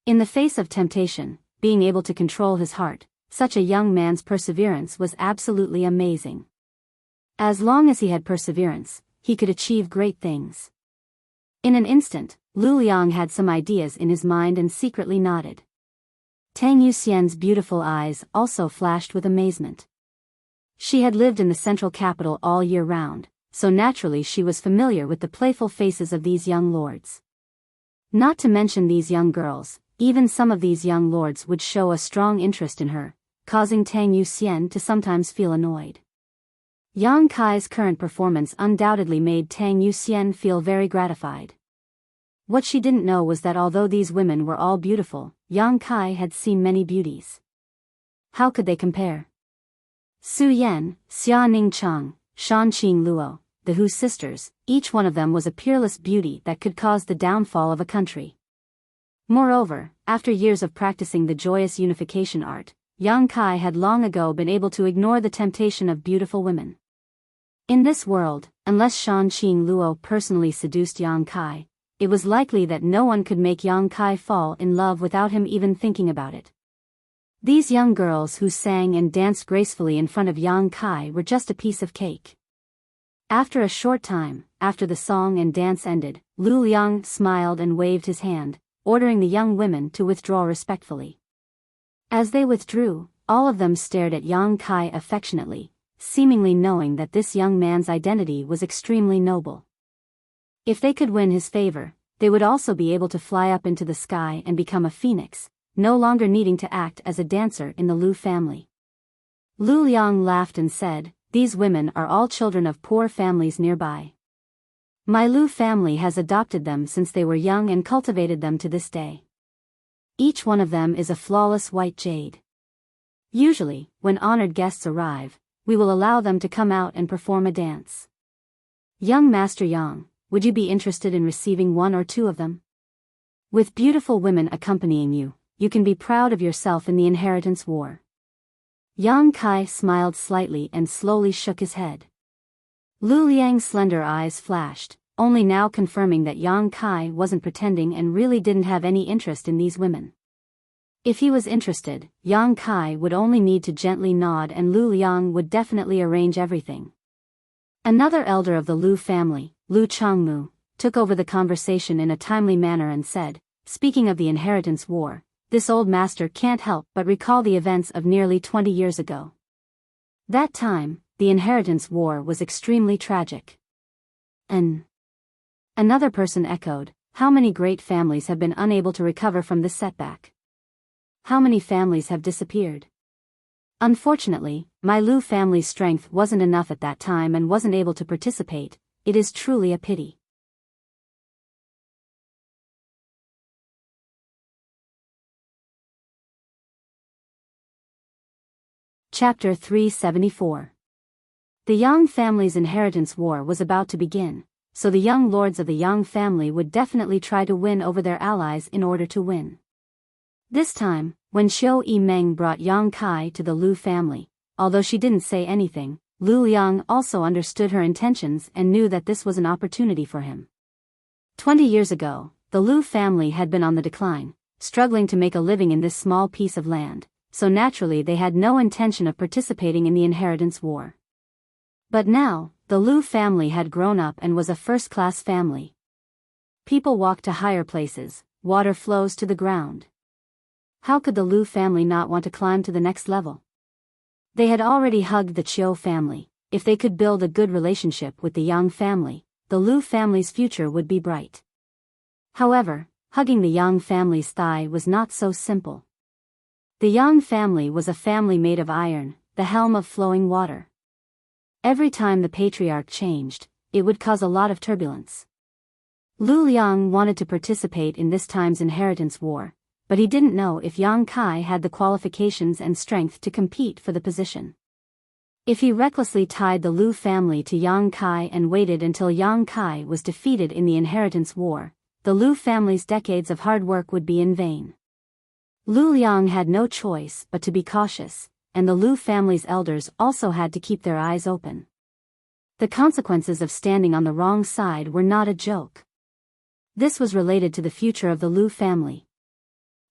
In the face of temptation, being able to control his heart, such a young man's perseverance was absolutely amazing. As long as he had perseverance, he could achieve great things. In an instant, Lu Liang had some ideas in his mind and secretly nodded. Tang Yuxian's beautiful eyes also flashed with amazement. She had lived in the central capital all year round, so naturally she was familiar with the playful faces of these young lords. Not to mention these young girls, even some of these young lords would show a strong interest in her, causing Tang Yuxian to sometimes feel annoyed. Yang Kai's current performance undoubtedly made Tang Yuxian feel very gratified. What she didn't know was that although these women were all beautiful, Yang Kai had seen many beauties. How could they compare? Su Yan, Xia Ning Chang, Shan Qing Luo, the Hu sisters, each one of them was a peerless beauty that could cause the downfall of a country. Moreover, after years of practicing the joyous unification art, Yang Kai had long ago been able to ignore the temptation of beautiful women. In this world, unless Shan Qing Luo personally seduced Yang Kai, it was likely that no one could make Yang Kai fall in love without him even thinking about it. These young girls who sang and danced gracefully in front of Yang Kai were just a piece of cake. After a short time, after the song and dance ended, Lu Liang smiled and waved his hand, ordering the young women to withdraw respectfully. As they withdrew, all of them stared at Yang Kai affectionately, seemingly knowing that this young man's identity was extremely noble. If they could win his favor, they would also be able to fly up into the sky and become a phoenix, no longer needing to act as a dancer in the Lu family. Lu Liang laughed and said, "These women are all children of poor families nearby. My Lu family has adopted them since they were young and cultivated them to this day. Each one of them is a flawless white jade. Usually, when honored guests arrive, we will allow them to come out and perform a dance. Young Master Yang, would you be interested in receiving one or two of them? With beautiful women accompanying you, you can be proud of yourself in the inheritance war." Yang Kai smiled slightly and slowly shook his head. Lu Liang's slender eyes flashed, only now confirming that Yang Kai wasn't pretending and really didn't have any interest in these women. If he was interested, Yang Kai would only need to gently nod and Lu Liang would definitely arrange everything. Another elder of the Lu family, Lu Changmu, took over the conversation in a timely manner and said, "Speaking of the inheritance war, this old master can't help but recall the events of nearly 20 years ago. That time, the inheritance war was extremely tragic." Another person echoed, "How many great families have been unable to recover from this setback? How many families have disappeared? Unfortunately, my Lu family's strength wasn't enough at that time and wasn't able to participate. It is truly a pity." Chapter 374. The Yang family's inheritance war was about to begin, so the young lords of the Yang family would definitely try to win over their allies in order to win. This time, when Xiu Yimeng brought Yang Kai to the Lu family, although she didn't say anything, Lu Liang also understood her intentions and knew that this was an opportunity for him. 20 years ago, the Lu family had been on the decline, struggling to make a living in this small piece of land, so naturally they had no intention of participating in the inheritance war. But now, the Lu family had grown up and was a first-class family. People walk to higher places, water flows to the ground. How could the Lu family not want to climb to the next level? They had already hugged the Chiu family. If they could build a good relationship with the Yang family, the Lu family's future would be bright. However, hugging the Yang family's thigh was not so simple. The Yang family was a family made of iron, the helm of flowing water. Every time the patriarch changed, it would cause a lot of turbulence. Lu Liang wanted to participate in this time's inheritance war, but he didn't know if Yang Kai had the qualifications and strength to compete for the position. If he recklessly tied the Lu family to Yang Kai and waited until Yang Kai was defeated in the inheritance war, the Lu family's decades of hard work would be in vain. Lu Liang had no choice but to be cautious, and the Lu family's elders also had to keep their eyes open. The consequences of standing on the wrong side were not a joke. This was related to the future of the Lu family.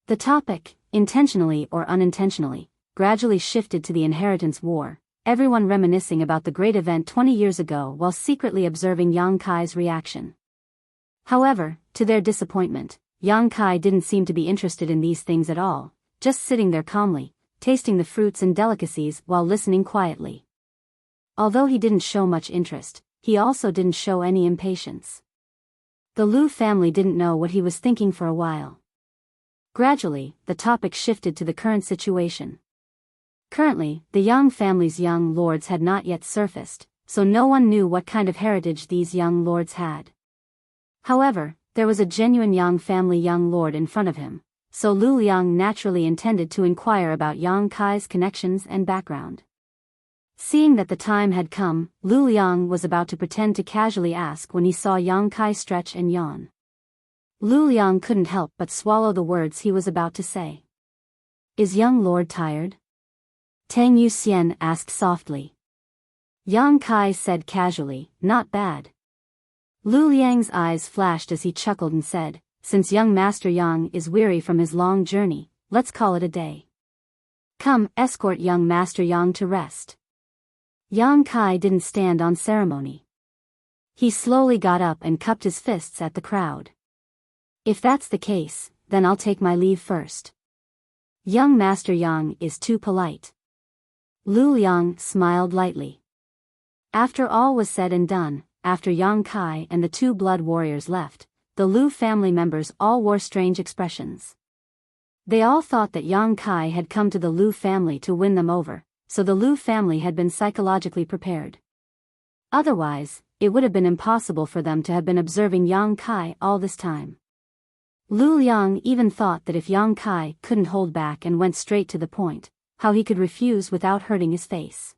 The topic, intentionally or unintentionally, gradually shifted to the inheritance war, everyone reminiscing about the great event 20 years ago while secretly observing Yang Kai's reaction. However, to their disappointment, Yang Kai didn't seem to be interested in these things at all, just sitting there calmly, tasting the fruits and delicacies while listening quietly. Although he didn't show much interest, he also didn't show any impatience. The Lu family didn't know what he was thinking for a while. Gradually, the topic shifted to the current situation. Currently, the Yang family's young lords had not yet surfaced, so no one knew what kind of heritage these young lords had. However, there was a genuine Yang family young lord in front of him, so Lu Liang naturally intended to inquire about Yang Kai's connections and background. Seeing that the time had come, Lu Liang was about to pretend to casually ask when he saw Yang Kai stretch and yawn. Lu Liang couldn't help but swallow the words he was about to say. "Is young lord tired?" Tang Yuxian asked softly. Yang Kai said casually, "Not bad." Lu Liang's eyes flashed as he chuckled and said, "Since young Master Yang is weary from his long journey, let's call it a day. Come, escort young Master Yang to rest." Yang Kai didn't stand on ceremony. He slowly got up and cupped his fists at the crowd. "If that's the case, then I'll take my leave first. Young Master Yang is too polite." Lu Liang smiled lightly. After all was said and done, after Yang Kai and the two blood warriors left, the Lu family members all wore strange expressions. They all thought that Yang Kai had come to the Lu family to win them over, so the Lu family had been psychologically prepared. Otherwise, it would have been impossible for them to have been observing Yang Kai all this time. Lu Liang even thought that if Yang Kai couldn't hold back and went straight to the point, how he could refuse without hurting his face.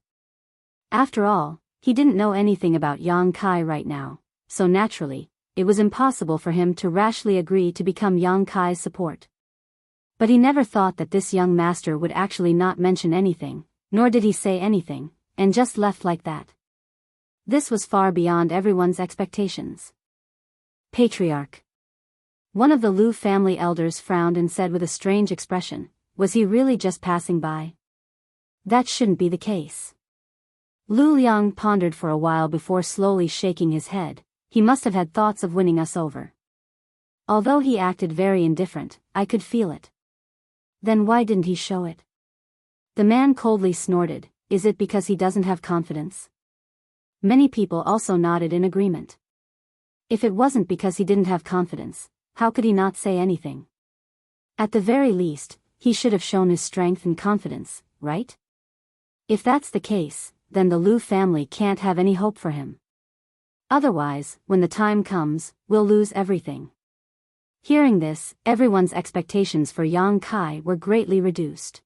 After all, he didn't know anything about Yang Kai right now, so naturally, it was impossible for him to rashly agree to become Yang Kai's support. But he never thought that this young master would actually not mention anything, nor did he say anything, and just left like that. This was far beyond everyone's expectations. Patriarch. One of the Lu family elders frowned and said with a strange expression, "Was he really just passing by? That shouldn't be the case." Lu Liang pondered for a while before slowly shaking his head. He must have had thoughts of winning us over. Although he acted very indifferent, I could feel it. Then why didn't he show it? The man coldly snorted. Is it because he doesn't have confidence? Many people also nodded in agreement. If it wasn't because he didn't have confidence, how could he not say anything? At the very least, he should have shown his strength and confidence, right? If that's the case, then the Lu family can't have any hope for him. Otherwise, when the time comes, we'll lose everything. Hearing this, everyone's expectations for Yang Kai were greatly reduced.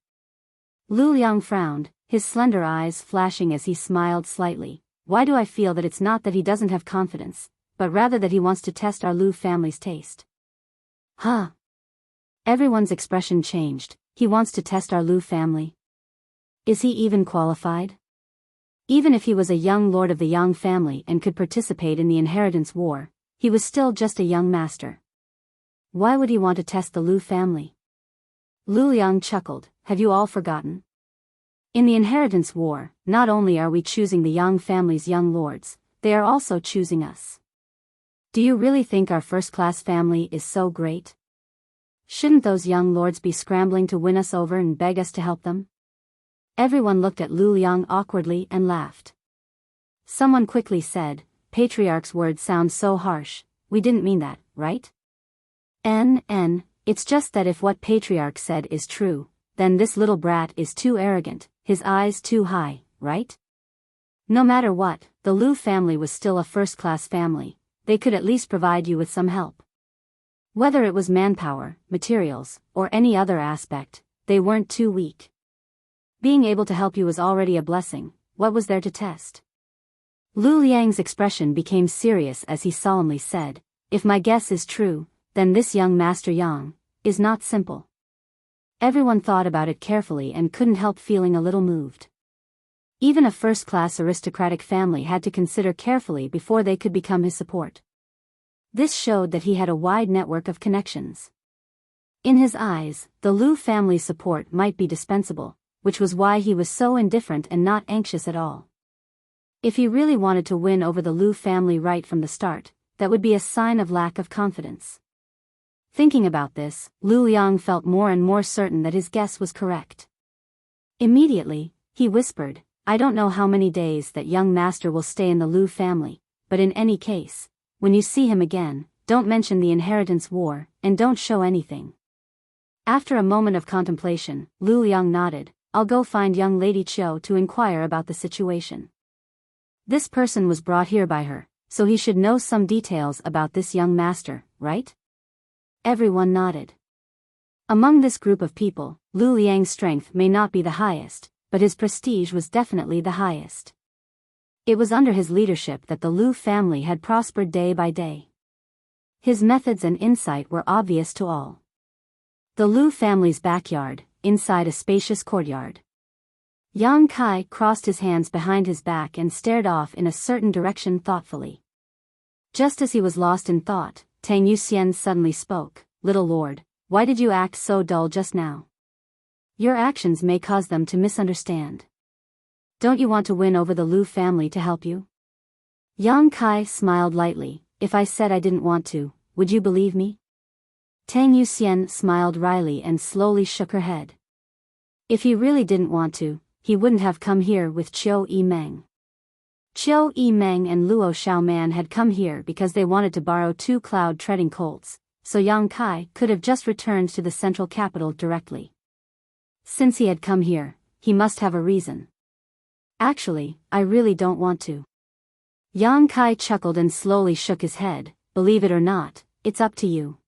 Lu Liang frowned, his slender eyes flashing as he smiled slightly. Why do I feel that it's not that he doesn't have confidence, but rather that he wants to test our Lu family's taste? Huh? Everyone's expression changed. He wants to test our Lu family? Is he even qualified? Even if he was a young lord of the Yang family and could participate in the inheritance war, he was still just a young master. Why would he want to test the Lu family? Lu Liang chuckled, have you all forgotten? In the inheritance war, not only are we choosing the Yang family's young lords, they are also choosing us. Do you really think our first-class family is so great? Shouldn't those young lords be scrambling to win us over and beg us to help them? Everyone looked at Lu Liang awkwardly and laughed. Someone quickly said, Patriarch's words sound so harsh, we didn't mean that, right? It's just that if what Patriarch said is true, then this little brat is too arrogant, his eyes too high, right? No matter what, the Lu family was still a first-class family, they could at least provide you with some help. Whether it was manpower, materials, or any other aspect, they weren't too weak. Being able to help you was already a blessing, what was there to test? Lu Liang's expression became serious as he solemnly said, if my guess is true, then this young Master Yang is not simple. Everyone thought about it carefully and couldn't help feeling a little moved. Even a first-class aristocratic family had to consider carefully before they could become his support. This showed that he had a wide network of connections. In his eyes, the Lu family's support might be dispensable, which was why he was so indifferent and not anxious at all. If he really wanted to win over the Lu family right from the start, that would be a sign of lack of confidence. Thinking about this, Lu Liang felt more and more certain that his guess was correct. Immediately, he whispered, I don't know how many days that young master will stay in the Lu family, but in any case, when you see him again, don't mention the inheritance war, and don't show anything. After a moment of contemplation, Lu Liang nodded, I'll go find young Lady Qiu to inquire about the situation. This person was brought here by her, so he should know some details about this young master, right? Everyone nodded. Among this group of people, Lu Liang's strength may not be the highest, but his prestige was definitely the highest. It was under his leadership that the Lu family had prospered day by day. His methods and insight were obvious to all. The Lu family's backyard, inside a spacious courtyard. Yang Kai crossed his hands behind his back and stared off in a certain direction thoughtfully. Just as he was lost in thought, Tang Yuxian suddenly spoke, Little Lord, why did you act so dull just now? Your actions may cause them to misunderstand. Don't you want to win over the Lu family to help you? Yang Kai smiled lightly, if I said I didn't want to, would you believe me? Tang Yuxian smiled wryly and slowly shook her head. If he really didn't want to, he wouldn't have come here with Qiu Yimeng. Qiu Yimeng and Luo Xiaoman had come here because they wanted to borrow 2 cloud-treading colts, so Yang Kai could have just returned to the central capital directly. Since he had come here, he must have a reason. Actually, I really don't want to. Yang Kai chuckled and slowly shook his head, believe it or not, it's up to you.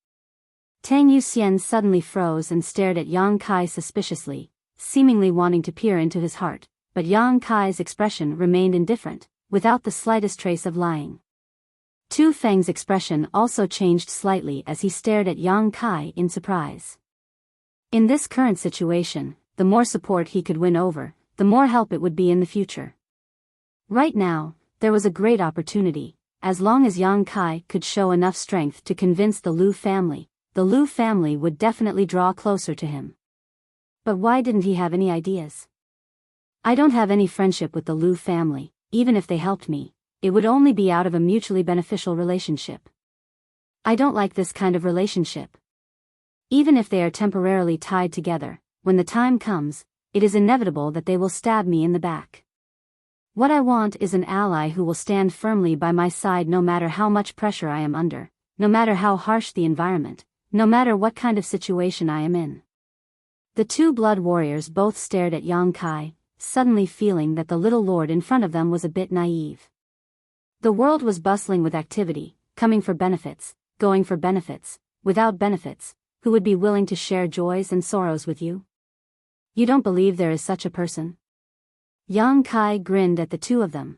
Tang Yuxian suddenly froze and stared at Yang Kai suspiciously, seemingly wanting to peer into his heart, but Yang Kai's expression remained indifferent, without the slightest trace of lying. Tu Feng's expression also changed slightly as he stared at Yang Kai in surprise. In this current situation, the more support he could win over, the more help it would be in the future. Right now, there was a great opportunity. As long as Yang Kai could show enough strength to convince the Lu family would definitely draw closer to him. But why didn't he have any ideas? I don't have any friendship with the Lu family, even if they helped me, it would only be out of a mutually beneficial relationship. I don't like this kind of relationship. Even if they are temporarily tied together, when the time comes, it is inevitable that they will stab me in the back. What I want is an ally who will stand firmly by my side no matter how much pressure I am under, no matter how harsh the environment, no matter what kind of situation I am in. The 2 blood warriors both stared at Yang Kai, suddenly feeling that the little lord in front of them was a bit naive. The world was bustling with activity, coming for benefits, going for benefits, without benefits, who would be willing to share joys and sorrows with you? You don't believe there is such a person? Yang Kai grinned at the 2 of them.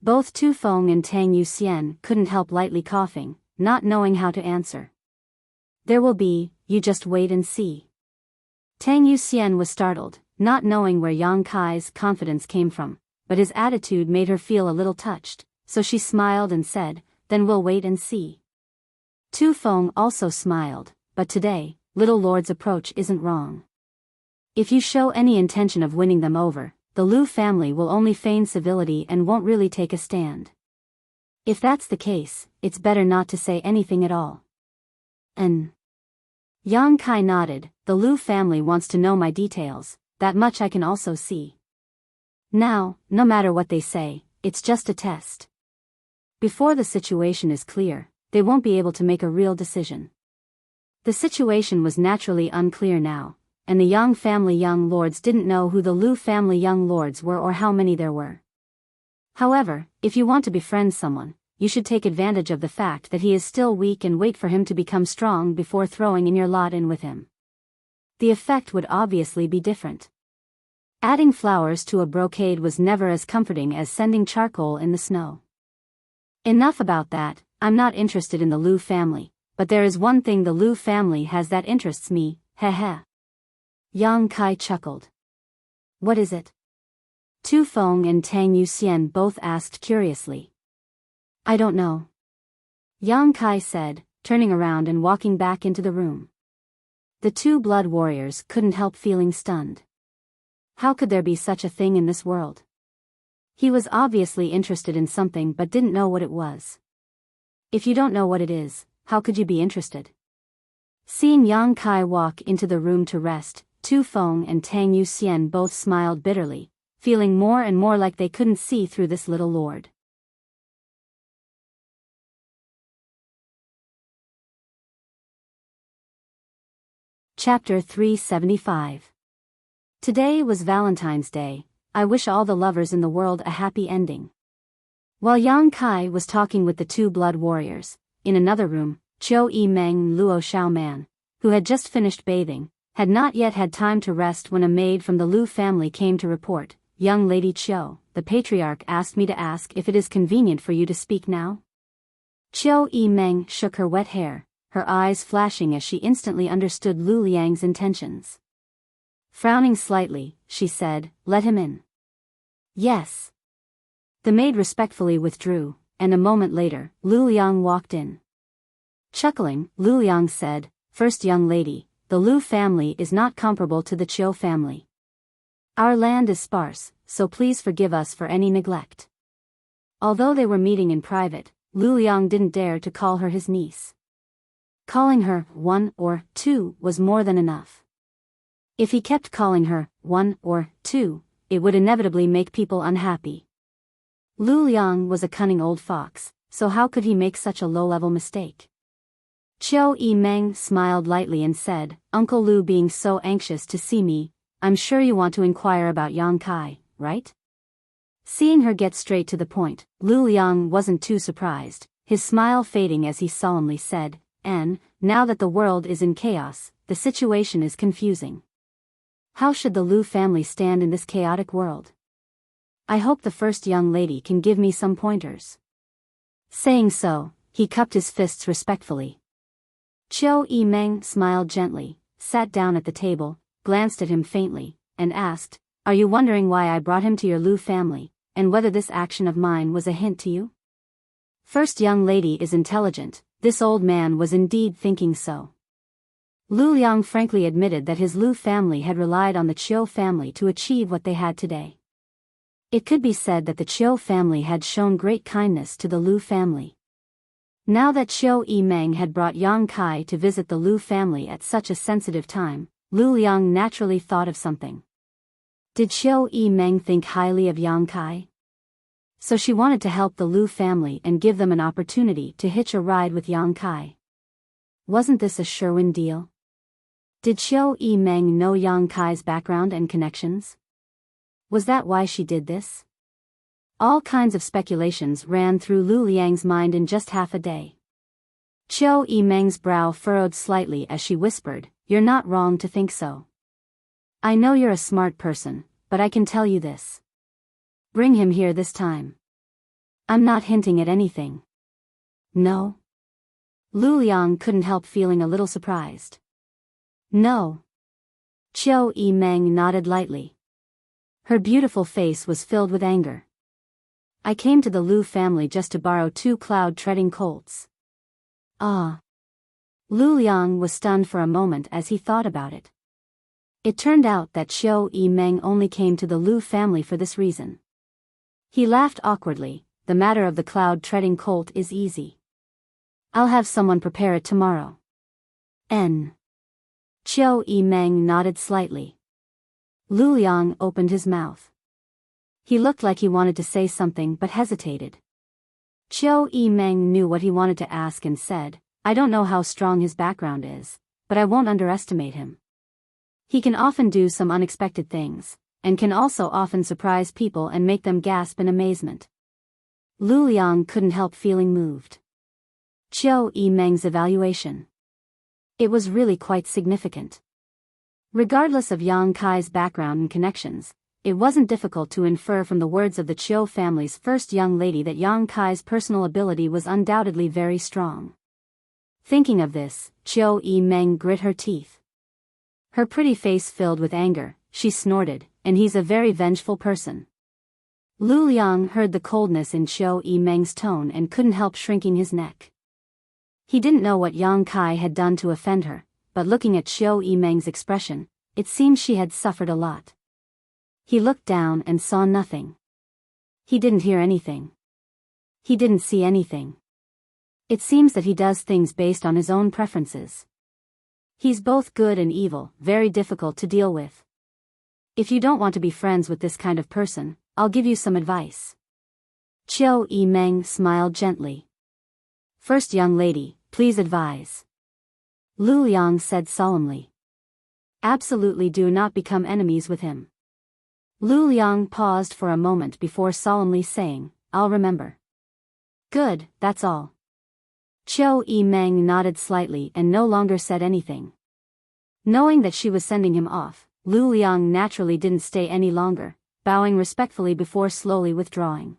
Both Tu Feng and Tang Yuxian couldn't help lightly coughing, not knowing how to answer. There will be, you just wait and see. Tang Yuxian was startled, not knowing where Yang Kai's confidence came from, but his attitude made her feel a little touched, so she smiled and said, "Then we'll wait and see." Tu Feng also smiled, "But today, little lord's approach isn't wrong. If you show any intention of winning them over, the Lu family will only feign civility and won't really take a stand. If that's the case, it's better not to say anything at all." And Yang Kai nodded. "The Lu family wants to know my details, that much I can also see. Now, no matter what they say, it's just a test. Before the situation is clear, they won't be able to make a real decision." The situation was naturally unclear now, and the Yang family young lords didn't know who the Lu family young lords were or how many there were. However, if you want to befriend someone, you should take advantage of the fact that he is still weak and wait for him to become strong before throwing in your lot in with him. The effect would obviously be different. Adding flowers to a brocade was never as comforting as sending charcoal in the snow. Enough about that. I'm not interested in the Lu family, but there is one thing the Lu family has that interests me, heh. Yang Kai chuckled. "What is it?" Tu Feng and Tang Yuxian both asked curiously. "I don't know," Yang Kai said, turning around and walking back into the room. The two blood warriors couldn't help feeling stunned. How could there be such a thing in this world? He was obviously interested in something but didn't know what it was. If you don't know what it is, how could you be interested? Seeing Yang Kai walk into the room to rest, Tu Feng and Tang Yuxian both smiled bitterly, feeling more and more like they couldn't see through this little lord. Chapter 375. Today was Valentine's Day. I wish all the lovers in the world a happy ending. While Yang Kai was talking with the two blood warriors, in another room, Chiu Yi Meng and Luo Xiaoman, who had just finished bathing, had not yet had time to rest when a maid from the Lu family came to report, "Young Lady Chiu, the patriarch asked me to ask if it is convenient for you to speak now." Chiu Yi Meng shook her wet hair, her eyes flashing as she instantly understood Lu Liang's intentions. Frowning slightly, she said, "Let him in." "Yes." The maid respectfully withdrew, and a moment later, Lu Liang walked in. Chuckling, Lu Liang said, "First young lady, the Lu family is not comparable to the Chiu family. Our land is sparse, so please forgive us for any neglect." Although they were meeting in private, Lu Liang didn't dare to call her his niece. Calling her one or two was more than enough. If he kept calling her one or two, it would inevitably make people unhappy. Lu Liang was a cunning old fox, so how could he make such a low-level mistake? Chiu Yi Meng smiled lightly and said, "Uncle Lu being so anxious to see me, I'm sure you want to inquire about Yang Kai, right?" Seeing her get straight to the point, Lu Liang wasn't too surprised, his smile fading as he solemnly said, "And, now that the world is in chaos, the situation is confusing. How should the Lu family stand in this chaotic world? I hope the first young lady can give me some pointers." Saying so, he cupped his fists respectfully. Chiu Yi Meng smiled gently, sat down at the table, glanced at him faintly, and asked, "Are you wondering why I brought him to your Lu family, and whether this action of mine was a hint to you?" First young lady is intelligent, this old man was indeed thinking so. Lu Liang frankly admitted that his Lu family had relied on the Chiu family to achieve what they had today. It could be said that the Chiu family had shown great kindness to the Lu family. Now that Chiu Yi Meng had brought Yang Kai to visit the Lu family at such a sensitive time, Lu Liang naturally thought of something. Did Chiu Yi Meng think highly of Yang Kai? So she wanted to help the Lu family and give them an opportunity to hitch a ride with Yang Kai. Wasn't this a sure-win deal? Did Chiu Yi Meng know Yang Kai's background and connections? Was that why she did this? All kinds of speculations ran through Lu Liang's mind in just half a day. Chiu Yi Meng's brow furrowed slightly as she whispered, "You're not wrong to think so. I know you're a smart person, but I can tell you this. Bring him here this time." "I'm not hinting at anything." "No?" Lu Liang couldn't help feeling a little surprised. "No." Chiu Yi Meng nodded lightly. Her beautiful face was filled with anger. I came to the Lu family just to borrow 2 cloud-treading colts. Ah. Lu Liang was stunned for a moment as he thought about it. It turned out that Qiu Yimeng only came to the Lu family for this reason. He laughed awkwardly. The matter of the cloud-treading colt is easy. I'll have someone prepare it tomorrow. Qiu Yimeng nodded slightly. Lu Liang opened his mouth. He looked like he wanted to say something but hesitated. Qiu Yimeng knew what he wanted to ask and said, I don't know how strong his background is, but I won't underestimate him. He can often do some unexpected things, and can also often surprise people and make them gasp in amazement. Lu Liang couldn't help feeling moved. Qiu Yimeng's evaluation. It was really quite significant. Regardless of Yang Kai's background and connections, it wasn't difficult to infer from the words of the Qiu family's first young lady that Yang Kai's personal ability was undoubtedly very strong. Thinking of this, Qiu Yimeng grit her teeth. Her pretty face filled with anger, she snorted, and he's a very vengeful person. Lu Liang heard the coldness in Qiu Yimeng's tone and couldn't help shrinking his neck. He didn't know what Yang Kai had done to offend her, but looking at Qiu Yimeng's expression, it seemed she had suffered a lot. He looked down and saw nothing. He didn't hear anything. He didn't see anything. It seems that he does things based on his own preferences. He's both good and evil, very difficult to deal with. If you don't want to be friends with this kind of person, I'll give you some advice. Qiu Yimeng smiled gently. First young lady, please advise. Lu Liang said solemnly. Absolutely do not become enemies with him. Lu Liang paused for a moment before solemnly saying, I'll remember. Good, that's all. Qiu Yimeng nodded slightly and no longer said anything. Knowing that she was sending him off, Lu Liang naturally didn't stay any longer, bowing respectfully before slowly withdrawing.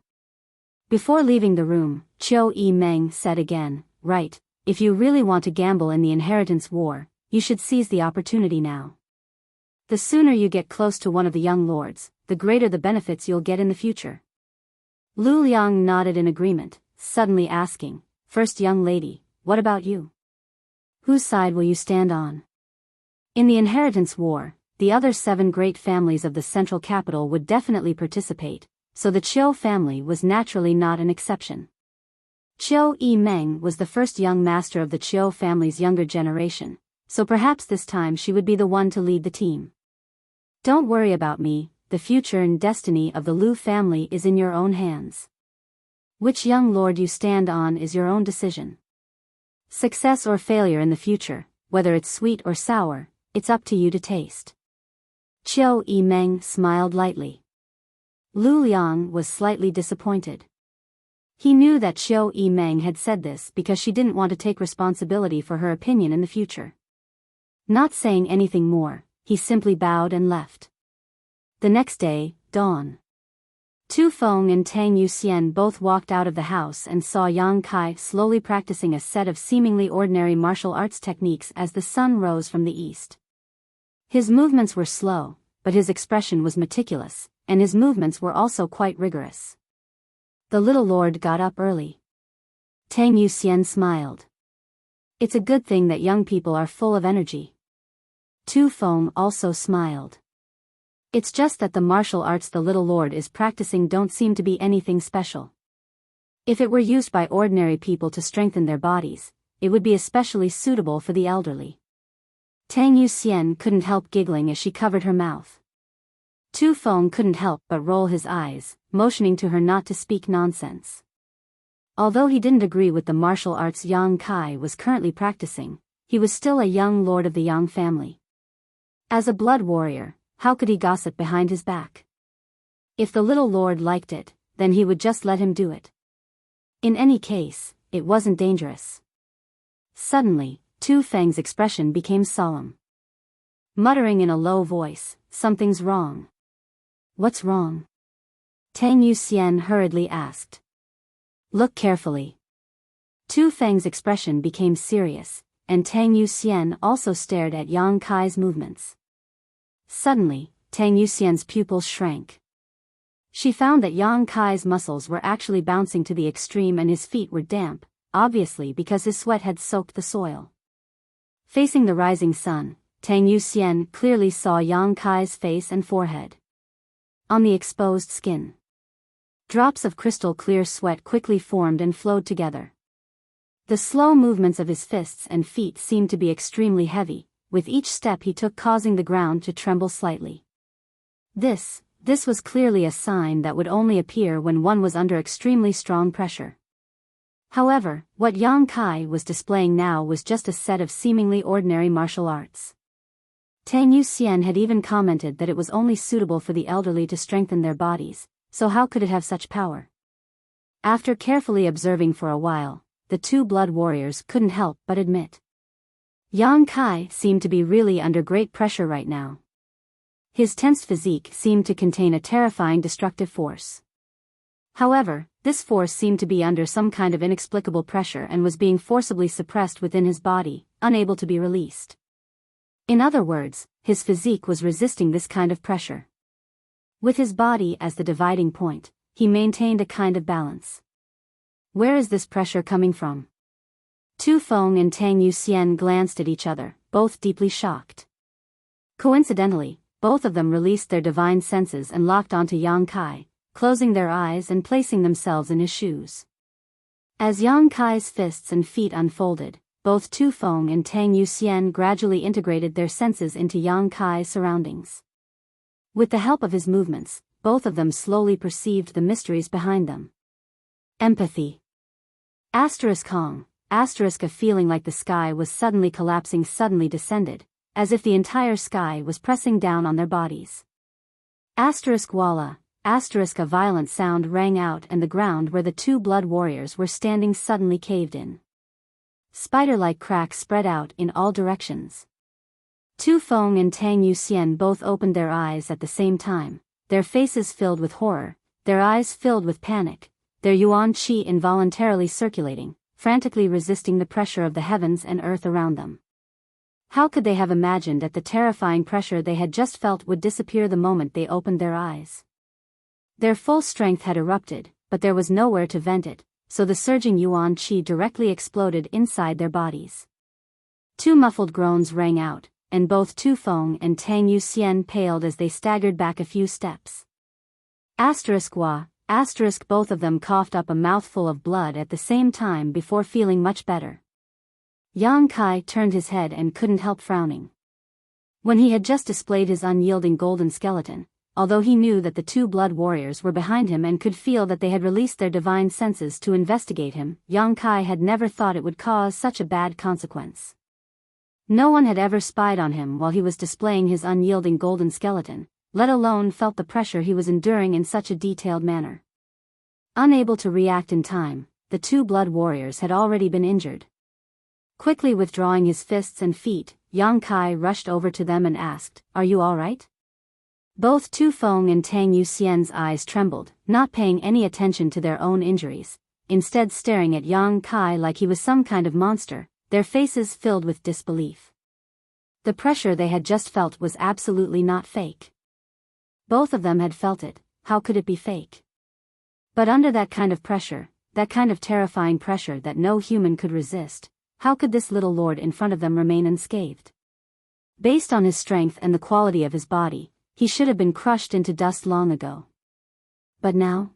Before leaving the room, Qiu Yimeng said again, right, if you really want to gamble in the inheritance war, you should seize the opportunity now. The sooner you get close to one of the young lords, the greater the benefits you'll get in the future. Lu Liang nodded in agreement, suddenly asking, First young lady, what about you? Whose side will you stand on? In the inheritance war, the other 7 great families of the central capital would definitely participate, so the Qiu family was naturally not an exception. Qiu Yimeng was the first young master of the Qiu family's younger generation, so perhaps this time she would be the one to lead the team. Don't worry about me, the future and destiny of the Lu family is in your own hands. Which young lord you stand on is your own decision. Success or failure in the future, whether it's sweet or sour, it's up to you to taste. Qiu Yimeng smiled lightly. Lu Liang was slightly disappointed. He knew that Qiu Yimeng had said this because she didn't want to take responsibility for her opinion in the future. Not saying anything more, he simply bowed and left. The next day, dawn. Tu Feng and Tang Yuxian both walked out of the house and saw Yang Kai slowly practicing a set of seemingly ordinary martial arts techniques as the sun rose from the east. His movements were slow, but his expression was meticulous, and his movements were also quite rigorous. The little lord got up early. Tang Yuxian smiled. It's a good thing that young people are full of energy. Tu Feng also smiled. It's just that the martial arts the little lord is practicing don't seem to be anything special. If it were used by ordinary people to strengthen their bodies, it would be especially suitable for the elderly. Tang Yuxian couldn't help giggling as she covered her mouth. Tu Feng couldn't help but roll his eyes, motioning to her not to speak nonsense. Although he didn't agree with the martial arts Yang Kai was currently practicing, he was still a young lord of the Yang family. As a blood warrior, how could he gossip behind his back? If the little lord liked it, then he would just let him do it. In any case, it wasn't dangerous. Suddenly, Tu Feng's expression became solemn. Muttering in a low voice, something's wrong. What's wrong? Tang Yuxian hurriedly asked. Look carefully. Tu Feng's expression became serious, and Tang Yuxian also stared at Yang Kai's movements. Suddenly, Tang Yuxian's pupils shrank. She found that Yang Kai's muscles were actually bouncing to the extreme and his feet were damp, obviously because his sweat had soaked the soil. Facing the rising sun, Tang Yuxian clearly saw Yang Kai's face and forehead. On the exposed skin, drops of crystal clear sweat quickly formed and flowed together. The slow movements of his fists and feet seemed to be extremely heavy, with each step he took causing the ground to tremble slightly. This was clearly a sign that would only appear when one was under extremely strong pressure. However, what Yang Kai was displaying now was just a set of seemingly ordinary martial arts. Tang Yuxian had even commented that it was only suitable for the elderly to strengthen their bodies, so how could it have such power? After carefully observing for a while, the two blood warriors couldn't help but admit. Yang Kai seemed to be really under great pressure right now. His tensed physique seemed to contain a terrifying destructive force. However, this force seemed to be under some kind of inexplicable pressure and was being forcibly suppressed within his body, unable to be released. In other words, his physique was resisting this kind of pressure. With his body as the dividing point, he maintained a kind of balance. Where is this pressure coming from? Tu Feng and Tang Yuxian glanced at each other, both deeply shocked. Coincidentally, both of them released their divine senses and locked onto Yang Kai, closing their eyes and placing themselves in his shoes. As Yang Kai's fists and feet unfolded, both Tu Feng and Tang Yuxian gradually integrated their senses into Yang Kai's surroundings. With the help of his movements, both of them slowly perceived the mysteries behind them. Empathy. Hong. A feeling like the sky was suddenly collapsing suddenly descended, as if the entire sky was pressing down on their bodies. Walla. A violent sound rang out and the ground where the two blood warriors were standing suddenly caved in. Spider-like cracks spread out in all directions. Tu Feng and Tang Yuxian both opened their eyes at the same time, their faces filled with horror, their eyes filled with panic, their yuan qi involuntarily circulating, frantically resisting the pressure of the heavens and earth around them. How could they have imagined that the terrifying pressure they had just felt would disappear the moment they opened their eyes? Their full strength had erupted, but there was nowhere to vent it, so the surging yuan qi directly exploded inside their bodies. Two muffled groans rang out, and both Tu Feng and Tang Yuxian paled as they staggered back a few steps. Both of them coughed up a mouthful of blood at the same time before feeling much better. Yang Kai turned his head and couldn't help frowning. When he had just displayed his unyielding golden skeleton, although he knew that the two blood warriors were behind him and could feel that they had released their divine senses to investigate him, Yang Kai had never thought it would cause such a bad consequence. No one had ever spied on him while he was displaying his unyielding golden skeleton, let alone felt the pressure he was enduring in such a detailed manner. Unable to react in time, the two blood warriors had already been injured. Quickly withdrawing his fists and feet, Yang Kai rushed over to them and asked, "Are you all right?" Both Tu Feng and Tang Yuxian's eyes trembled, not paying any attention to their own injuries, instead staring at Yang Kai like he was some kind of monster, their faces filled with disbelief. The pressure they had just felt was absolutely not fake. Both of them had felt it, how could it be fake? But under that kind of pressure, that kind of terrifying pressure that no human could resist, how could this little lord in front of them remain unscathed? Based on his strength and the quality of his body, he should have been crushed into dust long ago. But now?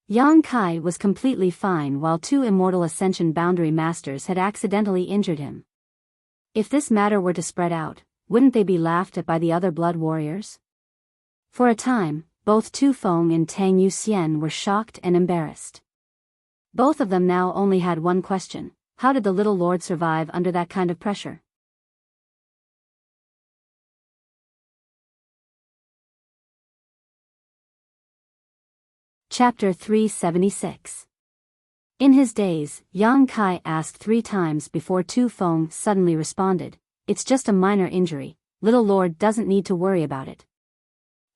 Yang Kai was completely fine while two immortal ascension boundary masters had accidentally injured him. If this matter were to spread out, wouldn't they be laughed at by the other blood warriors? For a time, both Tu Feng and Tang Yuxian were shocked and embarrassed. Both of them now only had one question: how did the little lord survive under that kind of pressure? Chapter 376. In his daze, Yang Kai asked 3 times before Tu Feng suddenly responded, "It's just a minor injury, little lord doesn't need to worry about it."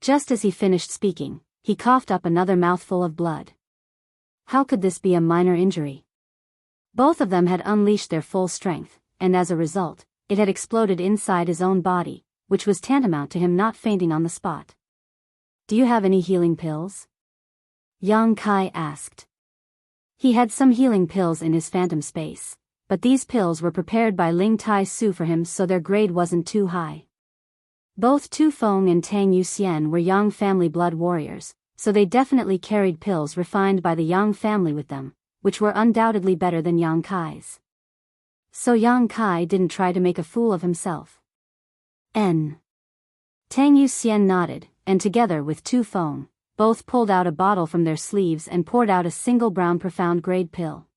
Just as he finished speaking, he coughed up another mouthful of blood. How could this be a minor injury? Both of them had unleashed their full strength, and as a result, it had exploded inside his own body, which was tantamount to him not fainting on the spot. "Do you have any healing pills?" Yang Kai asked. He had some healing pills in his phantom space, but these pills were prepared by Ling Tai Su for him, so their grade wasn't too high. Both Tu Feng and Tang Yuxian were Yang family blood warriors, so they definitely carried pills refined by the Yang family with them, which were undoubtedly better than Yang Kai's. So Yang Kai didn't try to make a fool of himself. Tang Yuxian nodded, and together with Tu Feng, both pulled out a bottle from their sleeves and poured out a single brown profound grade pill.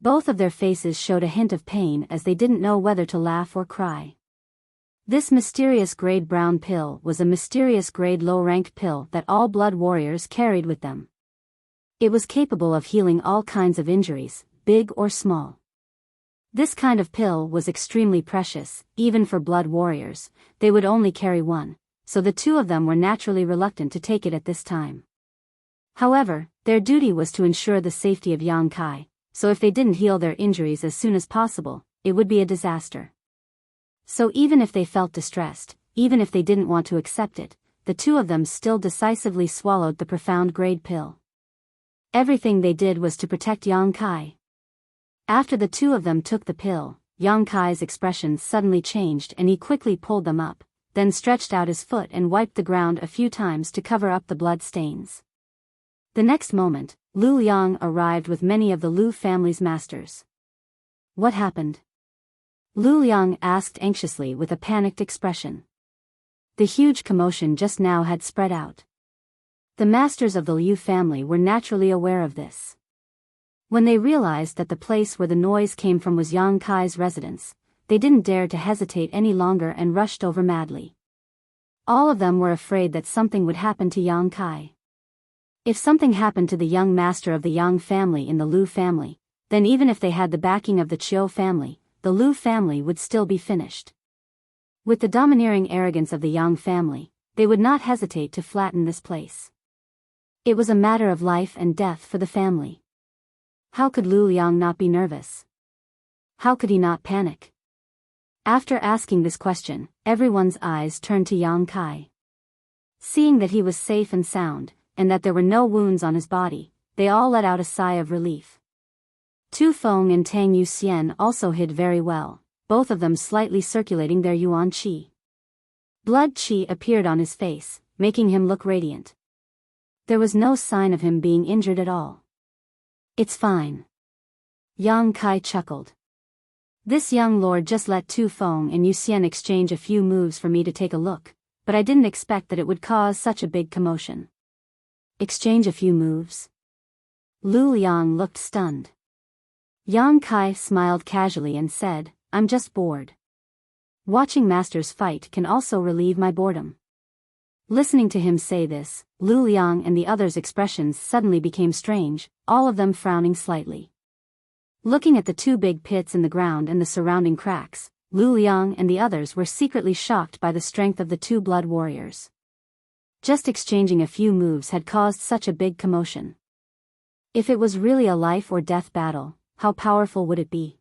Both of their faces showed a hint of pain as they didn't know whether to laugh or cry. This mysterious grade brown pill was a mysterious grade low-ranked pill that all blood warriors carried with them. It was capable of healing all kinds of injuries, big or small. This kind of pill was extremely precious, even for blood warriors. They would only carry one, so the two of them were naturally reluctant to take it at this time. However, their duty was to ensure the safety of Yang Kai, so if they didn't heal their injuries as soon as possible, it would be a disaster. So even if they felt distressed, even if they didn't want to accept it, the two of them still decisively swallowed the profound grade pill. Everything they did was to protect Yang Kai. After the two of them took the pill, Yang Kai's expression suddenly changed and he quickly pulled them up, then stretched out his foot and wiped the ground a few times to cover up the blood stains. The next moment, Lu Yang arrived with many of the Lu family's masters. "What happened?" Lu Yang asked anxiously with a panicked expression. The huge commotion just now had spread out. The masters of the Liu family were naturally aware of this. When they realized that the place where the noise came from was Yang Kai's residence, they didn't dare to hesitate any longer and rushed over madly. All of them were afraid that something would happen to Yang Kai. If something happened to the young master of the Yang family in the Liu family, then even if they had the backing of the Chiu family, the Liu family would still be finished. With the domineering arrogance of the Yang family, they would not hesitate to flatten this place. It was a matter of life and death for the family. How could Lu Yang not be nervous? How could he not panic? After asking this question, everyone's eyes turned to Yang Kai. Seeing that he was safe and sound, and that there were no wounds on his body, they all let out a sigh of relief. Tu Feng and Tang Yuxian also hid very well, both of them slightly circulating their yuan qi. Blood qi appeared on his face, making him look radiant. There was no sign of him being injured at all. "It's fine." Yang Kai chuckled. "This young lord just let Tu Feng and Yuxian exchange a few moves for me to take a look, but I didn't expect that it would cause such a big commotion." "Exchange a few moves?" Lu Yang looked stunned. Yang Kai smiled casually and said, "I'm just bored. Watching masters fight can also relieve my boredom." Listening to him say this, Lu Yang and the others' expressions suddenly became strange, all of them frowning slightly. Looking at the two big pits in the ground and the surrounding cracks, Lu Yang and the others were secretly shocked by the strength of the two blood warriors. Just exchanging a few moves had caused such a big commotion. If it was really a life or death battle, how powerful would it be?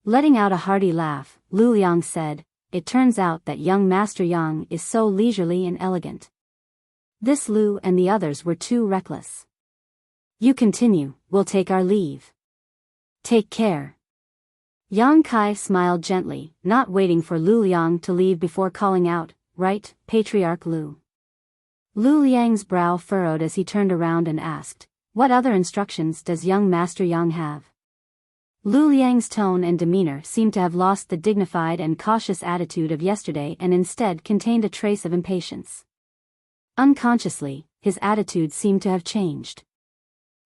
Letting out a hearty laugh, Lu Yang said, "It turns out that young Master Yang is so leisurely and elegant." This Lu and the others were too reckless. "You continue, we'll take our leave." "Take care." Yang Kai smiled gently, not waiting for Lu Yang to leave before calling out, "Right, Patriarch Lu." Lu Liang's brow furrowed as he turned around and asked, "What other instructions does young Master Yang have?" Lu Liang's tone and demeanor seemed to have lost the dignified and cautious attitude of yesterday and instead contained a trace of impatience. Unconsciously, his attitude seemed to have changed.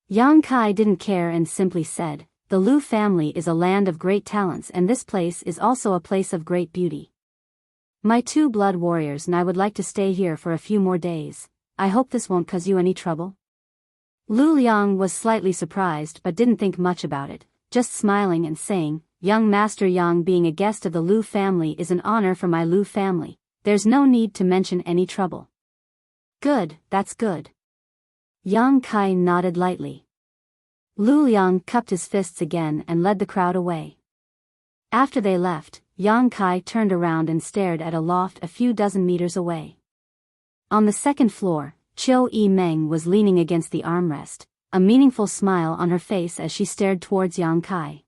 Yang Kai didn't care and simply said, "The Lu family is a land of great talents and this place is also a place of great beauty. My two blood warriors and I would like to stay here for a few more days. I hope this won't cause you any trouble." Lu Liang was slightly surprised but didn't think much about it, just smiling and saying, "Young Master Yang being a guest of the Lu family is an honor for my Lu family. There's no need to mention any trouble." "Good, that's good." Yang Kai nodded lightly. Lu Liang cupped his fists again and led the crowd away. After they left, Yang Kai turned around and stared at a loft a few dozen meters away. On the second floor, Chiu Meng was leaning against the armrest, a meaningful smile on her face as she stared towards Yang Kai.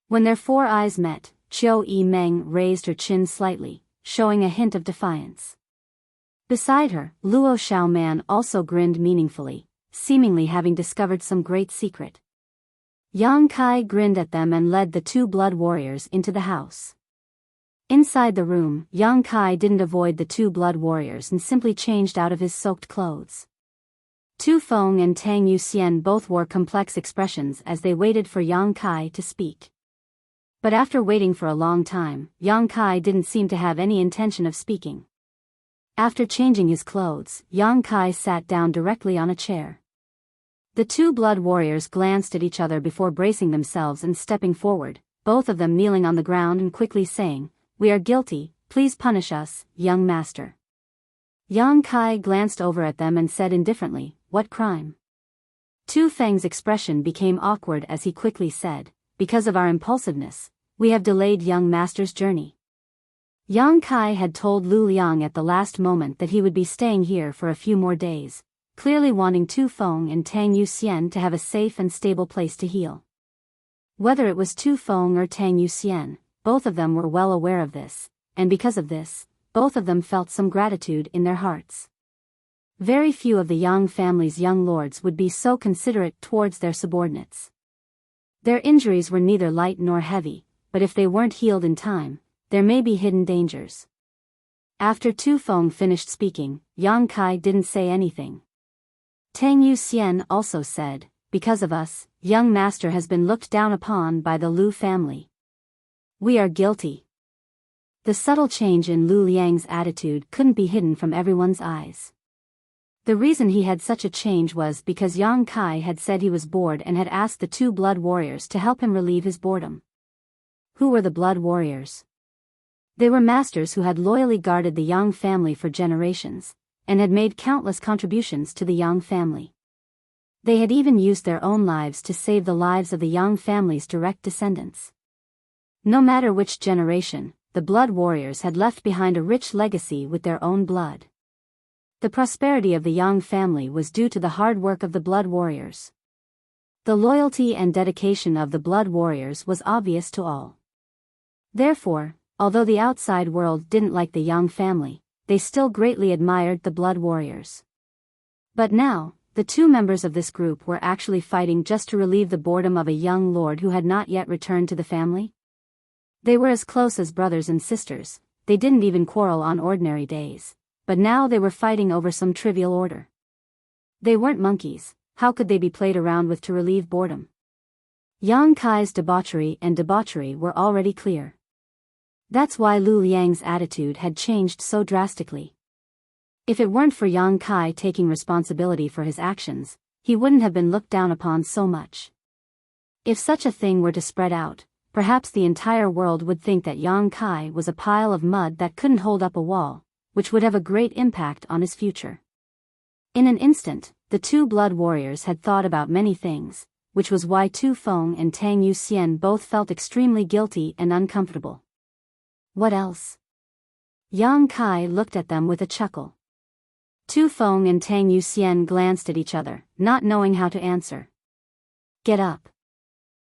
When their four eyes met, Chiu Meng raised her chin slightly, showing a hint of defiance. Beside her, Luo Xiaoman also grinned meaningfully, seemingly having discovered some great secret. Yang Kai grinned at them and led the two blood warriors into the house. Inside the room, Yang Kai didn't avoid the two blood warriors and simply changed out of his soaked clothes. Tu Feng and Tang Yuxian both wore complex expressions as they waited for Yang Kai to speak. But after waiting for a long time, Yang Kai didn't seem to have any intention of speaking. After changing his clothes, Yang Kai sat down directly on a chair. The two blood warriors glanced at each other before bracing themselves and stepping forward, both of them kneeling on the ground and quickly saying, "We are guilty, please punish us, young master." Yang Kai glanced over at them and said indifferently, "What crime?" Tu Feng's expression became awkward as he quickly said, "Because of our impulsiveness, we have delayed young master's journey." Yang Kai had told Lu Liang at the last moment that he would be staying here for a few more days, clearly wanting Tu Feng and Tang Yuxian to have a safe and stable place to heal. Whether it was Tu Feng or Tang Yuxian, both of them were well aware of this, and because of this, both of them felt some gratitude in their hearts. Very few of the Yang family's young lords would be so considerate towards their subordinates. Their injuries were neither light nor heavy, but if they weren't healed in time, there may be hidden dangers. After Tu Feng finished speaking, Yang Kai didn't say anything. Tang Yuxian also said, "Because of us, young master has been looked down upon by the Lu family. We are guilty." The subtle change in Lu Liang's attitude couldn't be hidden from everyone's eyes. The reason he had such a change was because Yang Kai had said he was bored and had asked the two blood warriors to help him relieve his boredom. Who were the blood warriors? They were masters who had loyally guarded the Yang family for generations, and had made countless contributions to the Yang family. They had even used their own lives to save the lives of the Yang family's direct descendants. No matter which generation, the blood warriors had left behind a rich legacy with their own blood. The prosperity of the Yang family was due to the hard work of the blood warriors. The loyalty and dedication of the blood warriors was obvious to all. Therefore, although the outside world didn't like the Yang family, they still greatly admired the blood warriors. But now, the two members of this group were actually fighting just to relieve the boredom of a young lord who had not yet returned to the family. They were as close as brothers and sisters, they didn't even quarrel on ordinary days, but now they were fighting over some trivial order. They weren't monkeys, how could they be played around with to relieve boredom? Yang Kai's debauchery were already clear. That's why Lu Liang's attitude had changed so drastically. If it weren't for Yang Kai taking responsibility for his actions, he wouldn't have been looked down upon so much. If such a thing were to spread out, perhaps the entire world would think that Yang Kai was a pile of mud that couldn't hold up a wall, which would have a great impact on his future. In an instant, the two blood warriors had thought about many things, which was why Tu Feng and Tang Yuxian both felt extremely guilty and uncomfortable. What else? Yang Kai looked at them with a chuckle. Tu Feng and Tang Yuxian glanced at each other, not knowing how to answer. Get up.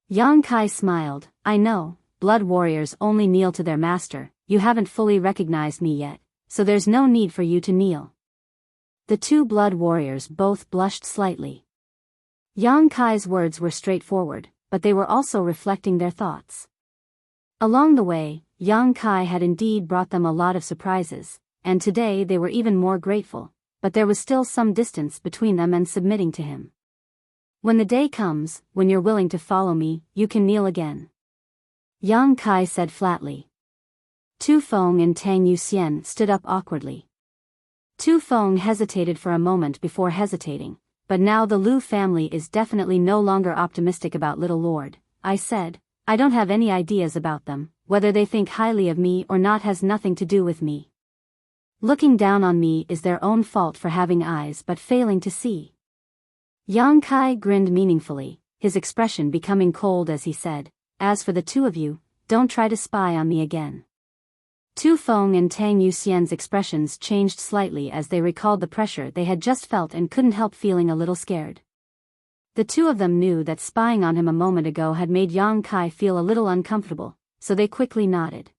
Yang Kai smiled, I know, blood warriors only kneel to their master, you haven't fully recognized me yet, so there's no need for you to kneel. The two blood warriors both blushed slightly. Yang Kai's words were straightforward, but they were also reflecting their thoughts. Along the way, Yang Kai had indeed brought them a lot of surprises, and today they were even more grateful, but there was still some distance between them and submitting to him. When the day comes, when you're willing to follow me, you can kneel again. Yang Kai said flatly. Tu Feng and Tang Yuxian stood up awkwardly. Tu Feng hesitated for a moment before hesitating, but now the Lu family is definitely no longer optimistic about little lord, I said. I don't have any ideas about them, whether they think highly of me or not has nothing to do with me. Looking down on me is their own fault for having eyes but failing to see. Yang Kai grinned meaningfully, his expression becoming cold as he said, as for the two of you, don't try to spy on me again. Tu Feng and Tang Yuxian's expressions changed slightly as they recalled the pressure they had just felt and couldn't help feeling a little scared. The two of them knew that spying on him a moment ago had made Yang Kai feel a little uncomfortable, so they quickly nodded.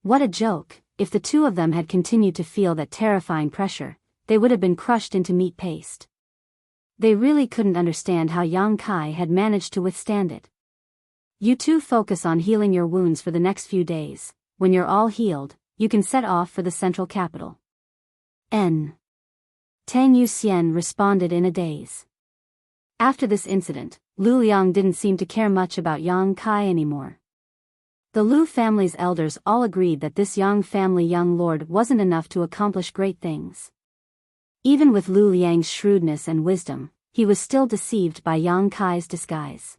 What a joke! If the two of them had continued to feel that terrifying pressure, they would have been crushed into meat paste. They really couldn't understand how Yang Kai had managed to withstand it. You two focus on healing your wounds for the next few days. When you're all healed, you can set off for the central capital. Tang Yuxian responded in a daze. After this incident, Lu Liang didn't seem to care much about Yang Kai anymore. The Lu family's elders all agreed that this Yang family young lord wasn't enough to accomplish great things. Even with Lu Liang's shrewdness and wisdom, he was still deceived by Yang Kai's disguise.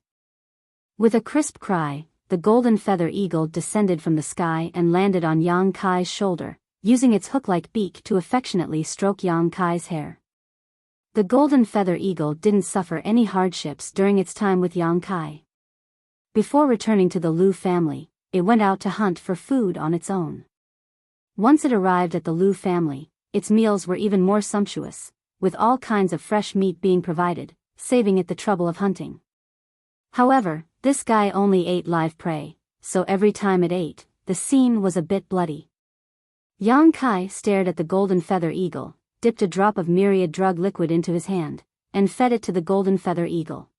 With a crisp cry, the golden feather eagle descended from the sky and landed on Yang Kai's shoulder, using its hook-like beak to affectionately stroke Yang Kai's hair. The golden feather eagle didn't suffer any hardships during its time with Yang Kai. Before returning to the Lu family, it went out to hunt for food on its own. Once it arrived at the Lu family, its meals were even more sumptuous, with all kinds of fresh meat being provided, saving it the trouble of hunting. However, this guy only ate live prey, so every time it ate, the scene was a bit bloody. Yang Kai stared at the golden feather eagle, dipped a drop of myriad drug liquid into his hand, and fed it to the golden feather eagle.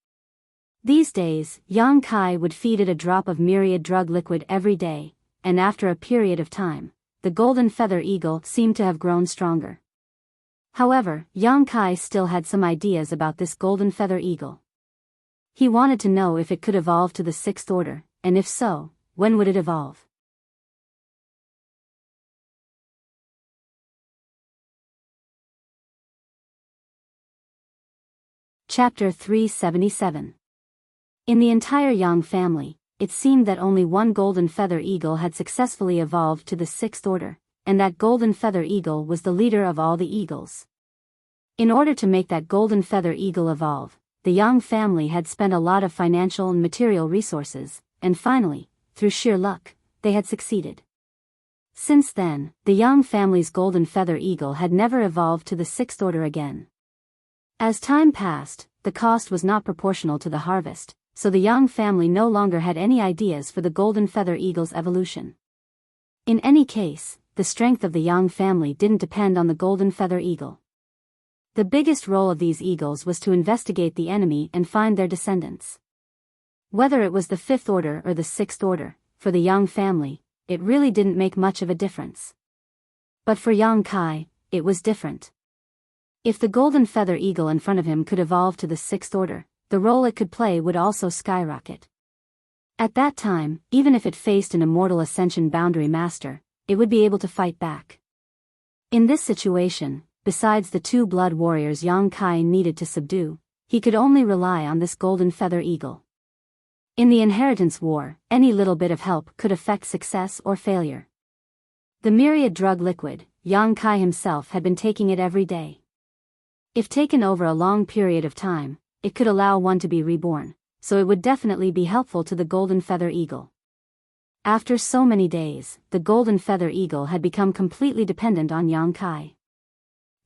These days, Yang Kai would feed it a drop of myriad drug liquid every day, and after a period of time, the golden feather eagle seemed to have grown stronger. However, Yang Kai still had some ideas about this golden feather eagle. He wanted to know if it could evolve to the sixth order, and if so, when would it evolve? Chapter 377. In the entire Yang family, it seemed that only one golden feather eagle had successfully evolved to the sixth order, and that golden feather eagle was the leader of all the eagles. In order to make that golden feather eagle evolve, the Yang family had spent a lot of financial and material resources, and finally, through sheer luck, they had succeeded. Since then, the Yang family's golden feather eagle had never evolved to the sixth order again. As time passed, the cost was not proportional to the harvest, so the Yang family no longer had any ideas for the golden feather eagle's evolution. In any case, the strength of the Yang family didn't depend on the golden feather eagle. The biggest role of these eagles was to investigate the enemy and find their descendants. Whether it was the fifth order or the sixth order, for the Yang family, it really didn't make much of a difference. But for Yang Kai, it was different. If the golden feather eagle in front of him could evolve to the sixth order, the role it could play would also skyrocket. At that time, even if it faced an immortal ascension boundary master, it would be able to fight back. In this situation, besides the two blood warriors Yang Kai needed to subdue, he could only rely on this golden feather eagle. In the inheritance war, any little bit of help could affect success or failure. The myriad drug liquid, Yang Kai himself had been taking it every day. If taken over a long period of time, it could allow one to be reborn, so it would definitely be helpful to the golden feather eagle. After so many days, the golden feather eagle had become completely dependent on Yang Kai.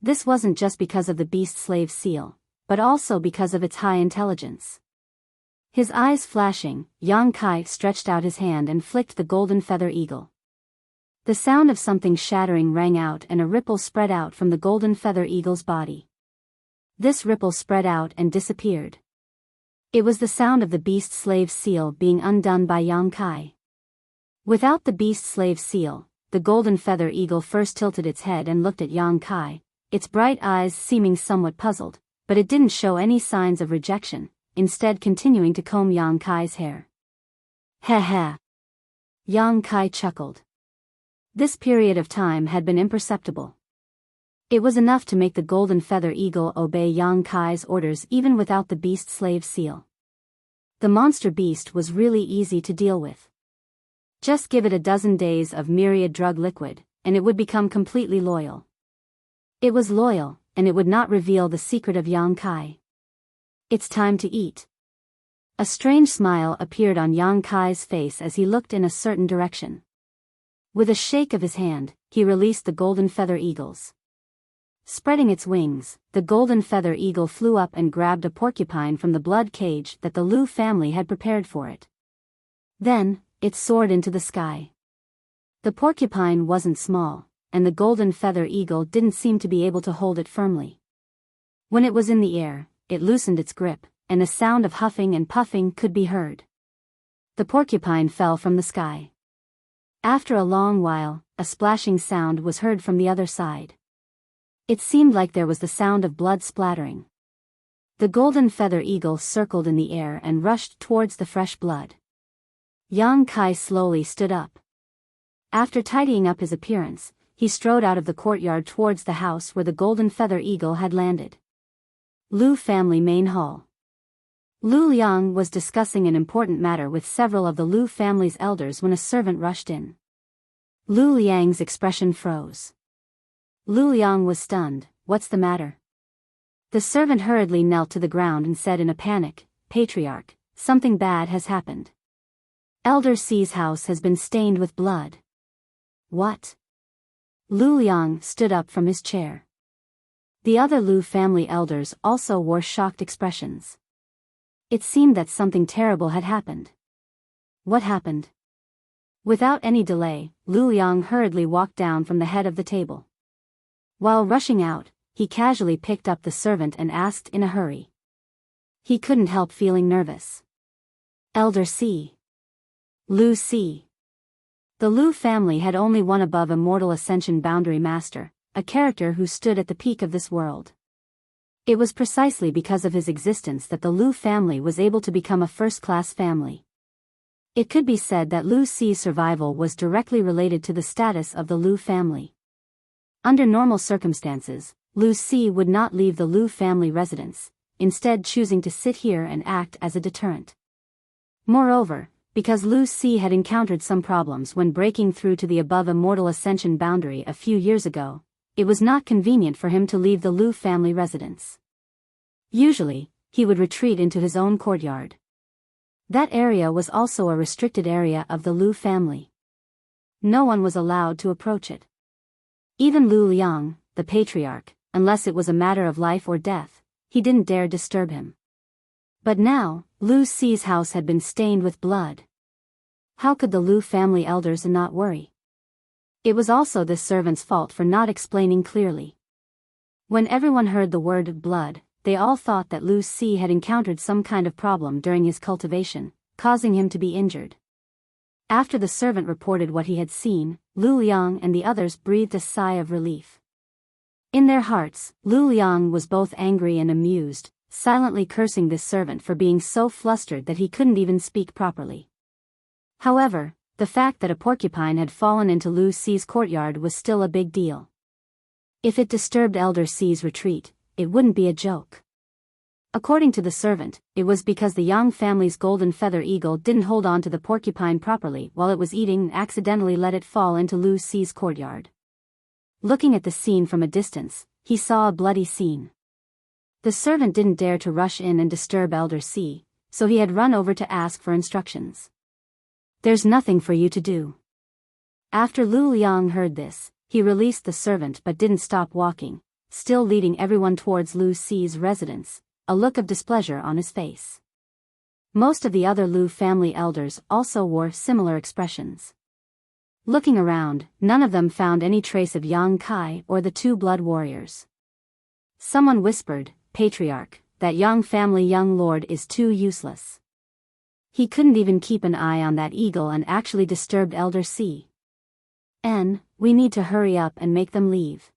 This wasn't just because of the beast-slave seal, but also because of its high intelligence. His eyes flashing, Yang Kai stretched out his hand and flicked the golden feather eagle. The sound of something shattering rang out and a ripple spread out from the golden feather eagle's body. This ripple spread out and disappeared. It was the sound of the beast-slave seal being undone by Yang Kai. Without the beast-slave seal, the golden feather eagle first tilted its head and looked at Yang Kai, its bright eyes seeming somewhat puzzled, but it didn't show any signs of rejection, instead continuing to comb Yang Kai's hair. Heh heh. Yang Kai chuckled. This period of time had been imperceptible. It was enough to make the golden feather eagle obey Yang Kai's orders even without the beast-slave seal. The monster beast was really easy to deal with. Just give it a dozen days of myriad drug liquid, and it would become completely loyal. It was loyal, and it would not reveal the secret of Yang Kai. It's time to eat. A strange smile appeared on Yang Kai's face as he looked in a certain direction. With a shake of his hand, he released the golden feather eagles. Spreading its wings, the golden feather eagle flew up and grabbed a porcupine from the blood cage that the Lu family had prepared for it. Then, it soared into the sky. The porcupine wasn't small, and the golden feather eagle didn't seem to be able to hold it firmly. When it was in the air, it loosened its grip, and a sound of huffing and puffing could be heard. The porcupine fell from the sky. After a long while, a splashing sound was heard from the other side. It seemed like there was the sound of blood splattering. The golden feather eagle circled in the air and rushed towards the fresh blood. Yang Kai slowly stood up. After tidying up his appearance, he strode out of the courtyard towards the house where the golden feather eagle had landed. Lu family main hall. Lu Liang was discussing an important matter with several of the Lu family's elders when a servant rushed in. Lu Liang's expression froze. Lu Liang was stunned. "What's the matter?" The servant hurriedly knelt to the ground and said in a panic, "Patriarch, something bad has happened. Elder C's house has been stained with blood." "What?" Lu Liang stood up from his chair. The other Lu family elders also wore shocked expressions. It seemed that something terrible had happened. What happened? Without any delay, Lu Liang hurriedly walked down from the head of the table. While rushing out, he casually picked up the servant and asked in a hurry. He couldn't help feeling nervous. "Elder C. Lu C." The Lu family had only one above Immortal Ascension Boundary Master, a character who stood at the peak of this world. It was precisely because of his existence that the Lu family was able to become a first-class family. It could be said that Lu C's survival was directly related to the status of the Lu family. Under normal circumstances, Lu C would not leave the Lu family residence, instead choosing to sit here and act as a deterrent. Moreover, because Lu C had encountered some problems when breaking through to the above Immortal Ascension boundary a few years ago, it was not convenient for him to leave the Lu family residence. Usually, he would retreat into his own courtyard. That area was also a restricted area of the Lu family. No one was allowed to approach it. Even Lu Liang, the patriarch, unless it was a matter of life or death, he didn't dare disturb him. But now, Lu C's house had been stained with blood. How could the Lu family elders not worry? It was also this servant's fault for not explaining clearly. When everyone heard the word blood, they all thought that Lu C had encountered some kind of problem during his cultivation, causing him to be injured. After the servant reported what he had seen, Lu Liang and the others breathed a sigh of relief. In their hearts, Lu Liang was both angry and amused, silently cursing this servant for being so flustered that he couldn't even speak properly. However, the fact that a porcupine had fallen into Lu C's courtyard was still a big deal. If it disturbed Elder C's retreat, it wouldn't be a joke. According to the servant, it was because the Yang family's golden feather eagle didn't hold on to the porcupine properly while it was eating and accidentally let it fall into Lu C's courtyard. Looking at the scene from a distance, he saw a bloody scene. The servant didn't dare to rush in and disturb Elder C, so he had run over to ask for instructions. "There's nothing for you to do." After Lu Liang heard this, he released the servant but didn't stop walking, still leading everyone towards Lu C's residence, a look of displeasure on his face. Most of the other Lu family elders also wore similar expressions. Looking around, none of them found any trace of Yang Kai or the two blood warriors. Someone whispered, "Patriarch, that Yang family young lord is too useless. He couldn't even keep an eye on that eagle and actually disturbed Elder C. We need to hurry up and make them leave.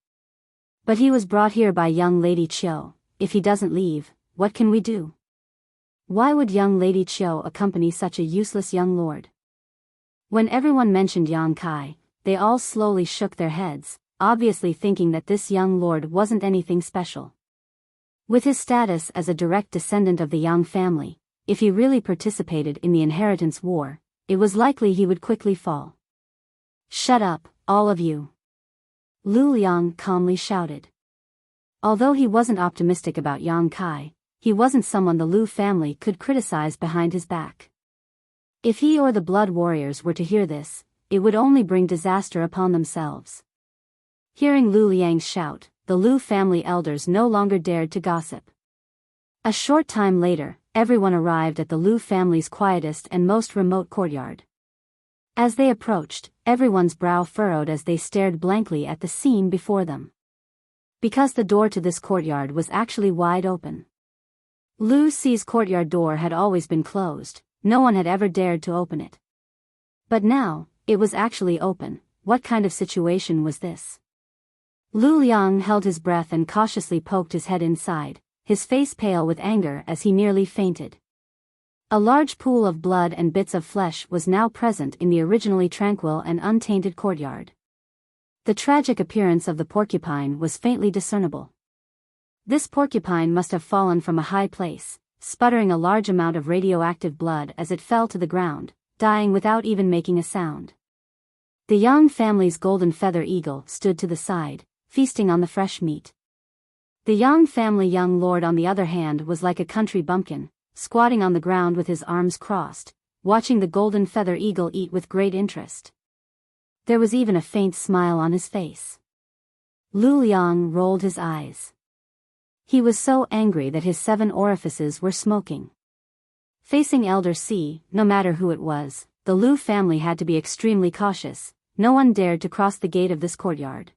But he was brought here by young Lady Chiu. If he doesn't leave, what can we do? Why would young Lady Chiu accompany such a useless young lord?" When everyone mentioned Yang Kai, they all slowly shook their heads, obviously thinking that this young lord wasn't anything special. With his status as a direct descendant of the Yang family, if he really participated in the inheritance war, it was likely he would quickly fall. "Shut up, all of you!" Lu Liang calmly shouted. Although he wasn't optimistic about Yang Kai, he wasn't someone the Lu family could criticize behind his back. If he or the blood warriors were to hear this, it would only bring disaster upon themselves. Hearing Lu Liang's shout, the Lu family elders no longer dared to gossip. A short time later, everyone arrived at the Lu family's quietest and most remote courtyard. As they approached, everyone's brow furrowed as they stared blankly at the scene before them. Because the door to this courtyard was actually wide open. Lu Ci's courtyard door had always been closed, no one had ever dared to open it. But now, it was actually open. What kind of situation was this? Lu Liang held his breath and cautiously poked his head inside, his face pale with anger as he nearly fainted. A large pool of blood and bits of flesh was now present in the originally tranquil and untainted courtyard. The tragic appearance of the porcupine was faintly discernible. This porcupine must have fallen from a high place, sputtering a large amount of radioactive blood as it fell to the ground, dying without even making a sound. The Yang family's golden feather eagle stood to the side, feasting on the fresh meat. The Yang family young lord on the other hand was like a country bumpkin, squatting on the ground with his arms crossed, watching the golden feather eagle eat with great interest. There was even a faint smile on his face. Lu Liang rolled his eyes. He was so angry that his 7 orifices were smoking. Facing Elder C, no matter who it was, the Lu family had to be extremely cautious. No one dared to cross the gate of this courtyard.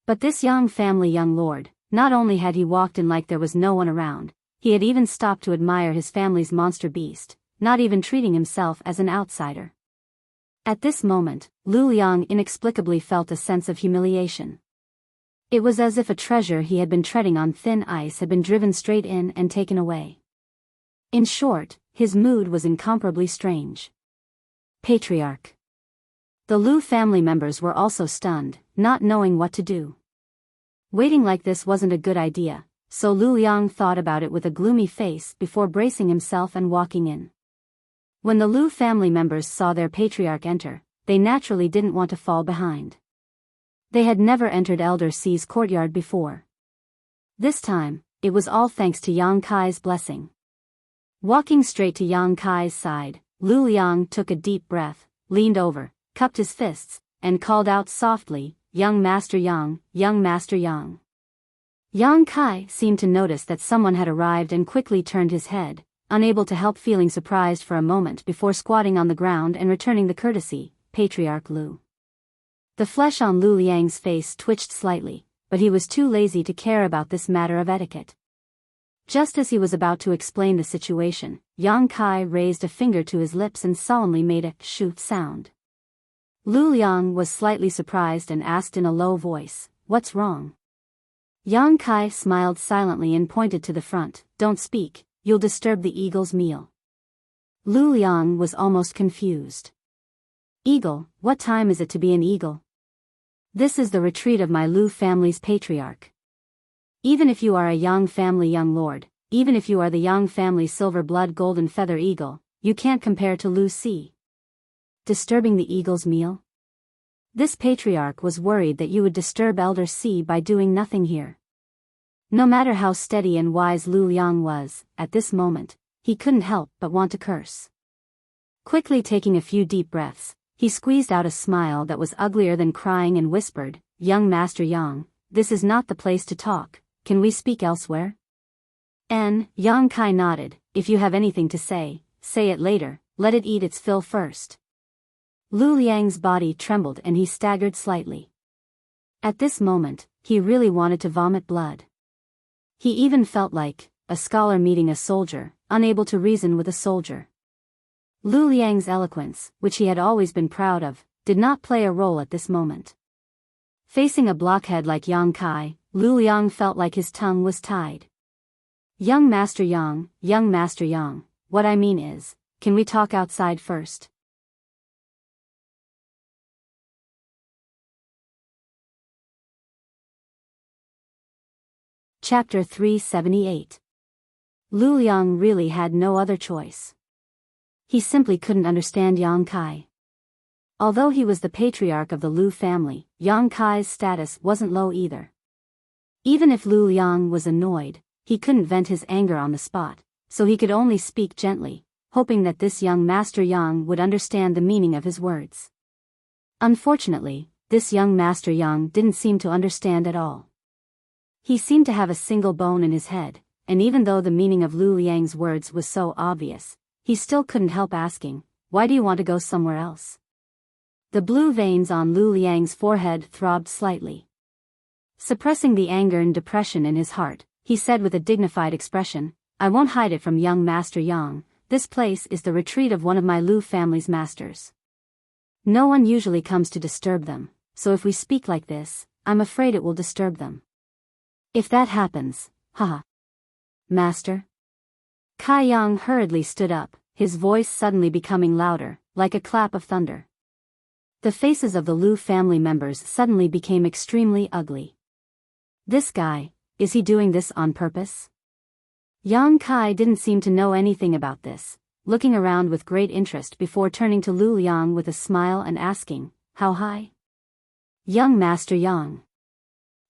But this Yang family young lord, not only had he walked in like there was no one around, he had even stopped to admire his family's monster beast, not even treating himself as an outsider. At this moment, Lu Liang inexplicably felt a sense of humiliation. It was as if a treasure he had been treading on thin ice had been driven straight in and taken away. In short, his mood was incomparably strange. Patriarch. The Lu family members were also stunned, not knowing what to do. Waiting like this wasn't a good idea, so Lu Liang thought about it with a gloomy face before bracing himself and walking in. When the Lu family members saw their patriarch enter, they naturally didn't want to fall behind. They had never entered Elder C's courtyard before. This time, it was all thanks to Yang Kai's blessing. Walking straight to Yang Kai's side, Lu Liang took a deep breath, leaned over, cupped his fists, and called out softly, "Young Master Yang, Young Master Yang." Yang Kai seemed to notice that someone had arrived and quickly turned his head, unable to help feeling surprised for a moment before squatting on the ground and returning the courtesy, "Patriarch Lu." The flesh on Lu Liang's face twitched slightly, but he was too lazy to care about this matter of etiquette. Just as he was about to explain the situation, Yang Kai raised a finger to his lips and solemnly made a "shoot" sound. Lu Liang was slightly surprised and asked in a low voice, "What's wrong?" Yang Kai smiled silently and pointed to the front, "Don't speak, you'll disturb the eagle's meal." Lu Liang was almost confused. "Eagle, what time is it to be an eagle? This is the retreat of my Lu family's patriarch. Even if you are a Yang family young lord, even if you are the Yang family silver blood golden feather eagle, you can't compare to Lu Si. Disturbing the eagle's meal? This patriarch was worried that you would disturb Elder C by doing nothing here." No matter how steady and wise Lu Liang was, at this moment, he couldn't help but want to curse. Quickly taking a few deep breaths, he squeezed out a smile that was uglier than crying and whispered, "Young Master Yang, this is not the place to talk, can we speak elsewhere?" Yang Kai nodded, "If you have anything to say it later, let it eat its fill first." Lu Liang's body trembled and he staggered slightly. At this moment, he really wanted to vomit blood. He even felt like a scholar meeting a soldier, unable to reason with a soldier. Lu Liang's eloquence, which he had always been proud of, did not play a role at this moment. Facing a blockhead like Yang Kai, Lu Liang felt like his tongue was tied. Young Master Yang, what I mean is, can we talk outside first?" Chapter 378. Lu Liang really had no other choice. He simply couldn't understand Yang Kai. Although he was the patriarch of the Lu family, Yang Kai's status wasn't low either. Even if Lu Liang was annoyed, he couldn't vent his anger on the spot, so he could only speak gently, hoping that this young Master Yang would understand the meaning of his words. Unfortunately, this young Master Yang didn't seem to understand at all. He seemed to have a single bone in his head, and even though the meaning of Lu Liang's words was so obvious, he still couldn't help asking, "Why do you want to go somewhere else?" The blue veins on Lu Liang's forehead throbbed slightly. Suppressing the anger and depression in his heart, he said with a dignified expression, "I won't hide it from young Master Yang, this place is the retreat of one of my Lu family's masters. No one usually comes to disturb them, so if we speak like this, I'm afraid it will disturb them. If that happens, haha." "Master?" Kai Yang hurriedly stood up, his voice suddenly becoming louder, like a clap of thunder. The faces of the Lu family members suddenly became extremely ugly. This guy, is he doing this on purpose? Yang Kai didn't seem to know anything about this, looking around with great interest before turning to Lu Liang with a smile and asking, "How high?" "Young Master Yang."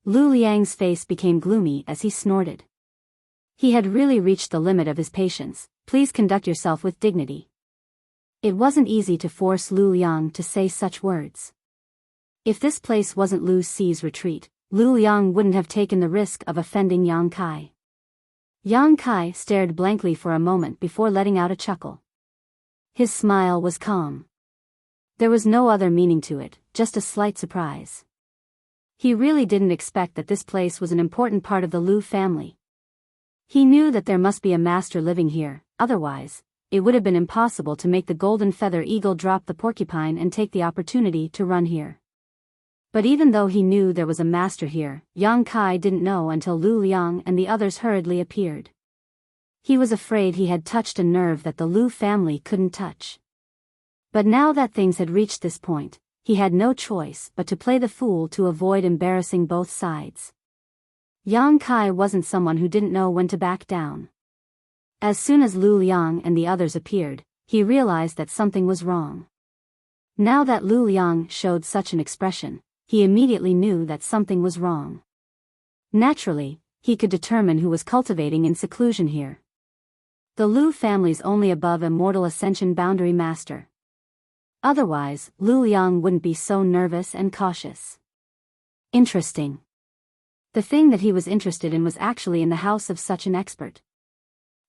Lu Liang's face became gloomy as he snorted. He had really reached the limit of his patience. "Please conduct yourself with dignity." It wasn't easy to force Lu Liang to say such words. If this place wasn't Lu Ci's retreat, Lu Liang wouldn't have taken the risk of offending Yang Kai. Yang Kai stared blankly for a moment before letting out a chuckle. His smile was calm. There was no other meaning to it, just a slight surprise. He really didn't expect that this place was an important part of the Lu family. He knew that there must be a master living here, otherwise, it would have been impossible to make the golden feather eagle drop the porcupine and take the opportunity to run here. But even though he knew there was a master here, Yang Kai didn't know until Lu Liang and the others hurriedly appeared. He was afraid he had touched a nerve that the Lu family couldn't touch. But now that things had reached this point, he had no choice but to play the fool to avoid embarrassing both sides. Yang Kai wasn't someone who didn't know when to back down. As soon as Lu Liang and the others appeared, he realized that something was wrong. Now that Lu Liang showed such an expression, he immediately knew that something was wrong. Naturally, he could determine who was cultivating in seclusion here. The Lu family's only above immortal ascension boundary master. Otherwise, Lu Liang wouldn't be so nervous and cautious. Interesting. The thing that he was interested in was actually in the house of such an expert.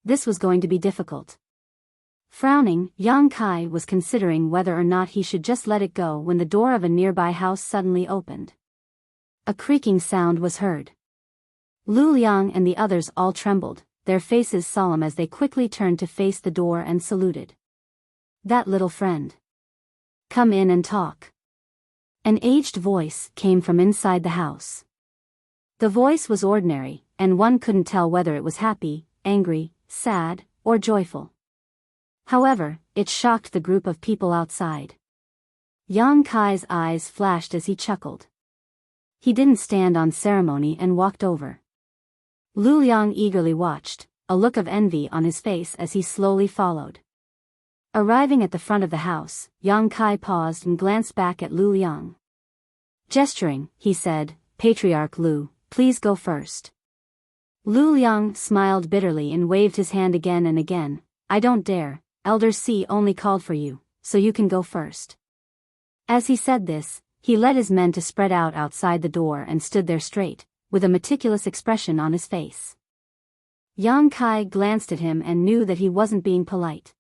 This was going to be difficult. Frowning, Yang Kai was considering whether or not he should just let it go when the door of a nearby house suddenly opened. A creaking sound was heard. Lu Liang and the others all trembled, their faces solemn as they quickly turned to face the door and saluted. "That little friend. Come in and talk." An aged voice came from inside the house. The voice was ordinary, and one couldn't tell whether it was happy, angry, sad, or joyful. However, it shocked the group of people outside. Yang Kai's eyes flashed as he chuckled. He didn't stand on ceremony and walked over. Lu Liang eagerly watched, a look of envy on his face as he slowly followed. Arriving at the front of the house, Yang Kai paused and glanced back at Lu Liang. Gesturing, he said, "Patriarch Lu, please go first." Lu Liang smiled bitterly and waved his hand again and again. "I don't dare, Elder C only called for you, so you can go first." As he said this, he led his men to spread out outside the door and stood there straight, with a meticulous expression on his face. Yang Kai glanced at him and knew that he wasn't being polite.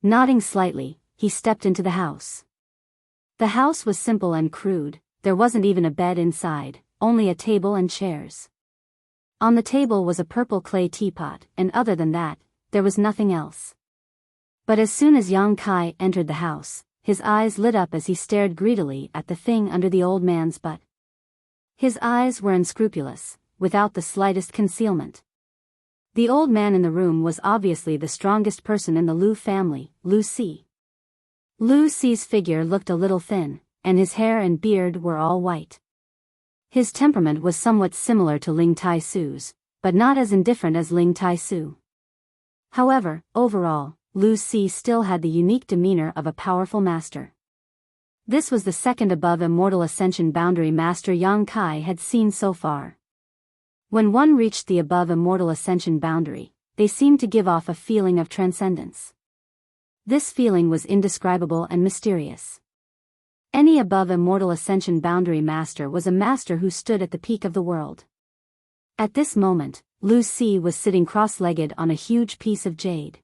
Nodding slightly, he stepped into the house. The house was simple and crude, there wasn't even a bed inside, only a table and chairs. On the table was a purple clay teapot, and other than that, there was nothing else. But as soon as Yang Kai entered the house, his eyes lit up as he stared greedily at the thing under the old man's butt. His eyes were unscrupulous, without the slightest concealment. The old man in the room was obviously the strongest person in the Lu family, Lu Ci. Lu Ci's figure looked a little thin, and his hair and beard were all white. His temperament was somewhat similar to Ling Tai-Su's, but not as indifferent as Ling Tai-Su. However, overall, Lu Ci still had the unique demeanor of a powerful master. This was the second above immortal ascension boundary master Yang Kai had seen so far. When one reached the above immortal ascension boundary, they seemed to give off a feeling of transcendence. This feeling was indescribable and mysterious. Any above immortal ascension boundary master was a master who stood at the peak of the world. At this moment, Lu Si was sitting cross-legged on a huge piece of jade.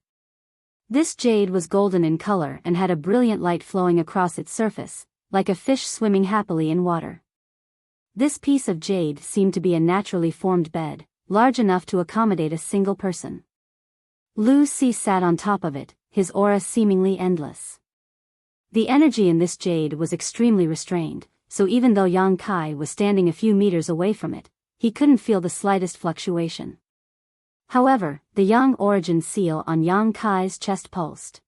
This jade was golden in color and had a brilliant light flowing across its surface, like a fish swimming happily in water. This piece of jade seemed to be a naturally formed bed, large enough to accommodate a single person. Lu Si sat on top of it, his aura seemingly endless. The energy in this jade was extremely restrained, so even though Yang Kai was standing a few meters away from it, he couldn't feel the slightest fluctuation. However, the Yang origin seal on Yang Kai's chest pulsed.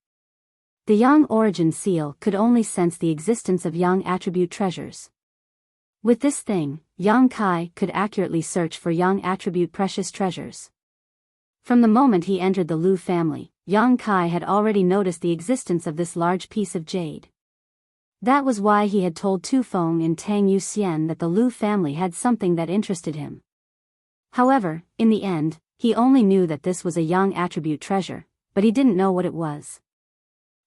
The Yang origin seal could only sense the existence of Yang attribute treasures. With this thing, Yang Kai could accurately search for Yang attribute precious treasures. From the moment he entered the Lu family, Yang Kai had already noticed the existence of this large piece of jade. That was why he had told Tu Feng and Tang Yuxian that the Lu family had something that interested him. However, in the end, he only knew that this was a Yang attribute treasure, but he didn't know what it was.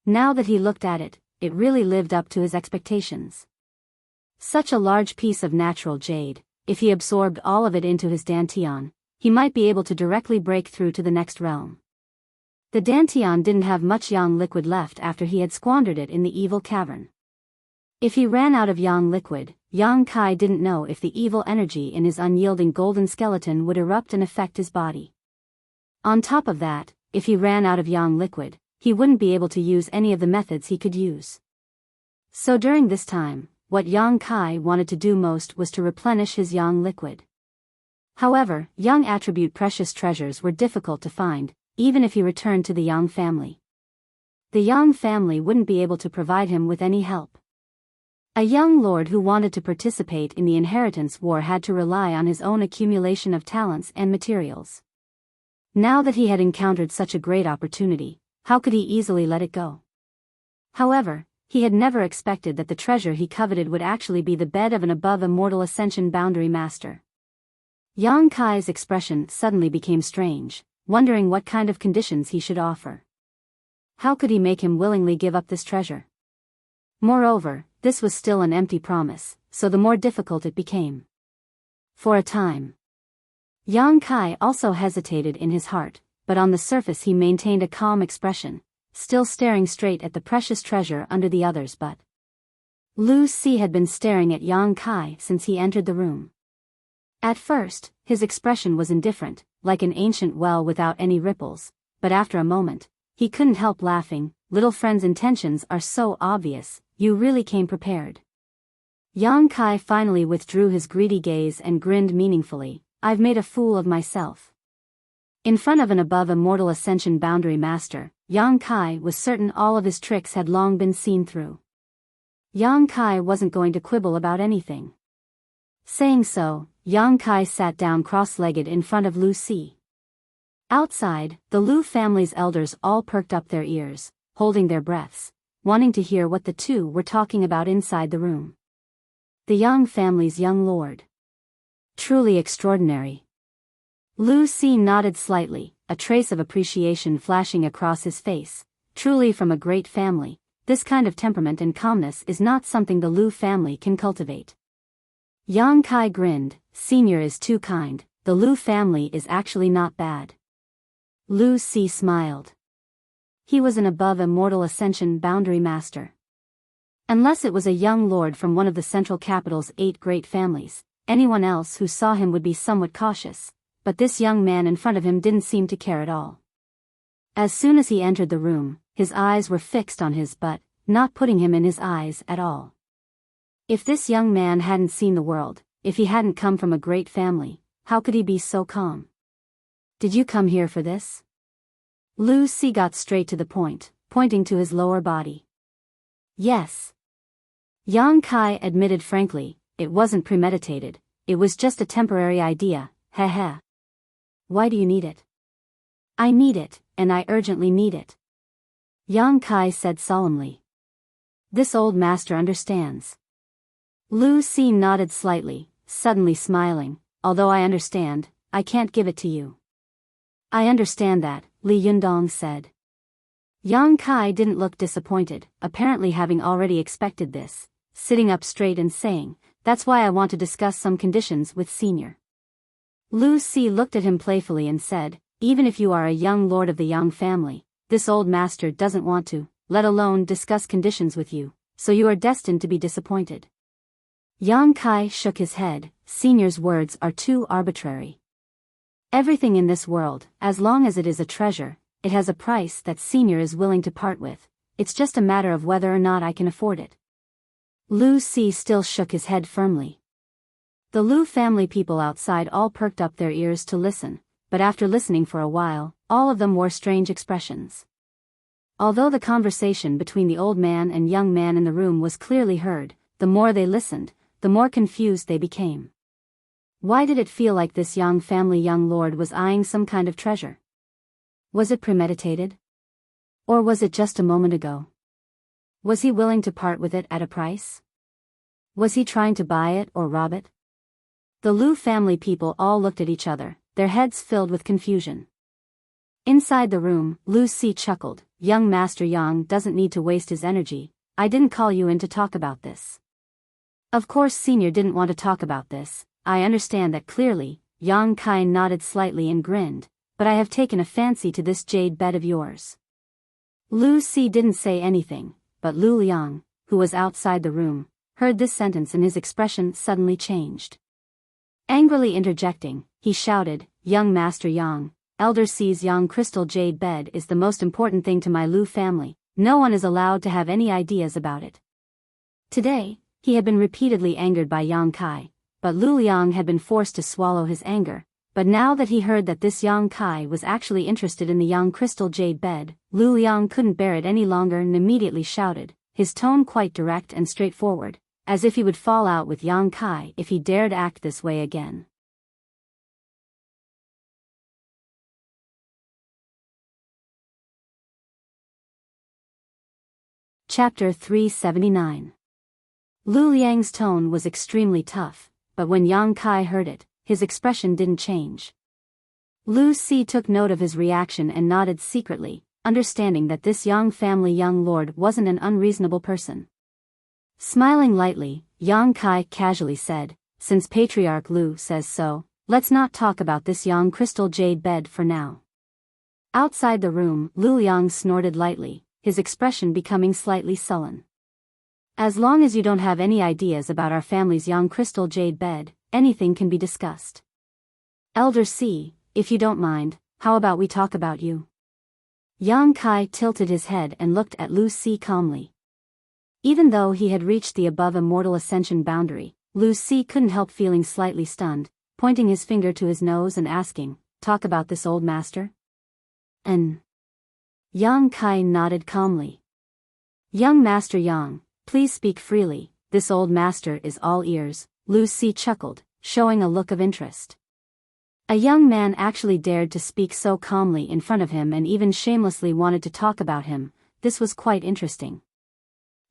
Now that he looked at it, it really lived up to his expectations. Such a large piece of natural jade, if he absorbed all of it into his dantian, he might be able to directly break through to the next realm. The dantian didn't have much Yang liquid left after he had squandered it in the evil cavern. If he ran out of Yang liquid, Yang Kai didn't know if the evil energy in his unyielding golden skeleton would erupt and affect his body. On top of that, if he ran out of Yang liquid, he wouldn't be able to use any of the methods he could use. So during this time, what Yang Kai wanted to do most was to replenish his Yang liquid. However, Yang attribute precious treasures were difficult to find, even if he returned to the Yang family. The Yang family wouldn't be able to provide him with any help. A young lord who wanted to participate in the inheritance war had to rely on his own accumulation of talents and materials. Now that he had encountered such a great opportunity, how could he easily let it go? However, he had never expected that the treasure he coveted would actually be the bed of an above immortal ascension boundary master. Yang Kai's expression suddenly became strange, wondering what kind of conditions he should offer. How could he make him willingly give up this treasure? Moreover, this was still an empty promise, so the more difficult it became. For a time, Yang Kai also hesitated in his heart, but on the surface he maintained a calm expression, still staring straight at the precious treasure under the others. But Lu Si had been staring at Yang Kai since he entered the room. At first, his expression was indifferent, like an ancient well without any ripples, but after a moment, he couldn't help laughing. Little friend's intentions are so obvious, you really came prepared. Yang Kai finally withdrew his greedy gaze and grinned meaningfully. I've made a fool of myself. In front of an above immortal ascension boundary master, Yang Kai was certain all of his tricks had long been seen through. Yang Kai wasn't going to quibble about anything. Saying so, Yang Kai sat down cross-legged in front of Lu Si. Outside, the Lu family's elders all perked up their ears, holding their breaths, wanting to hear what the two were talking about inside the room. The Yang family's young lord. Truly extraordinary. Lu Si nodded slightly, a trace of appreciation flashing across his face. Truly from a great family, this kind of temperament and calmness is not something the Lu family can cultivate. Yang Kai grinned. Senior is too kind, the Lu family is actually not bad. Lu Si smiled. He was an above immortal ascension boundary master. Unless it was a young lord from one of the central capital's 8 great families, anyone else who saw him would be somewhat cautious, but this young man in front of him didn't seem to care at all. As soon as he entered the room, his eyes were fixed on his butt, not putting him in his eyes at all. If this young man hadn't seen the world, if he hadn't come from a great family, how could he be so calm? Did you come here for this? Lu Si got straight to the point, pointing to his lower body. Yes. Yang Kai admitted frankly, it wasn't premeditated, it was just a temporary idea, heh. Why do you need it? I need it, and I urgently need it. Yang Kai said solemnly. This old master understands. Lu Si nodded slightly, suddenly smiling. Although I understand, I can't give it to you. I understand that, Li Yundong said. Yang Kai didn't look disappointed, apparently having already expected this, sitting up straight and saying, that's why I want to discuss some conditions with Senior. Lu Si looked at him playfully and said, even if you are a young lord of the Yang family, this old master doesn't want to, let alone discuss conditions with you, so you are destined to be disappointed. Yang Kai shook his head, Senior's words are too arbitrary. Everything in this world, as long as it is a treasure, it has a price that Senior is willing to part with, it's just a matter of whether or not I can afford it. Lu Si still shook his head firmly. The Lu family people outside all perked up their ears to listen, but after listening for a while, all of them wore strange expressions. Although the conversation between the old man and young man in the room was clearly heard, the more they listened, the more confused they became. Why did it feel like this Yang family young lord was eyeing some kind of treasure? Was it premeditated? Or was it just a moment ago? Was he willing to part with it at a price? Was he trying to buy it or rob it? The Lu family people all looked at each other, their heads filled with confusion. Inside the room, Lu Si chuckled, young Master Yang doesn't need to waste his energy, I didn't call you in to talk about this. Of course Senior didn't want to talk about this, I understand that clearly, Yang Kai nodded slightly and grinned, but I have taken a fancy to this jade bed of yours. Lu Si didn't say anything, but Lu Liang, who was outside the room, heard this sentence and his expression suddenly changed. Angrily interjecting, he shouted, young Master Yang, Elder C's Yang crystal jade bed is the most important thing to my Lu family, no one is allowed to have any ideas about it. Today, he had been repeatedly angered by Yang Kai, but Lu Liang had been forced to swallow his anger, but now that he heard that this Yang Kai was actually interested in the Yang crystal jade bed, Lu Liang couldn't bear it any longer and immediately shouted, his tone quite direct and straightforward, as if he would fall out with Yang Kai if he dared act this way again. Chapter 379. Lu Liang's tone was extremely tough, but when Yang Kai heard it, his expression didn't change. Lu Si took note of his reaction and nodded secretly, understanding that this Yang family young lord wasn't an unreasonable person. Smiling lightly, Yang Kai casually said, since Patriarch Lu says so, let's not talk about this Yang crystal jade bed for now. Outside the room, Lu Liang snorted lightly, his expression becoming slightly sullen. As long as you don't have any ideas about our family's Yang crystal jade bed, anything can be discussed. Elder C, if you don't mind, how about we talk about you? Yang Kai tilted his head and looked at Lu Si calmly. Even though he had reached the above immortal ascension boundary, Lu Si couldn't help feeling slightly stunned, pointing his finger to his nose and asking, talk about this old master? Yang Kai nodded calmly. Young Master Yang, please speak freely, this old master is all ears, Lu Si chuckled, showing a look of interest. A young man actually dared to speak so calmly in front of him and even shamelessly wanted to talk about him, this was quite interesting.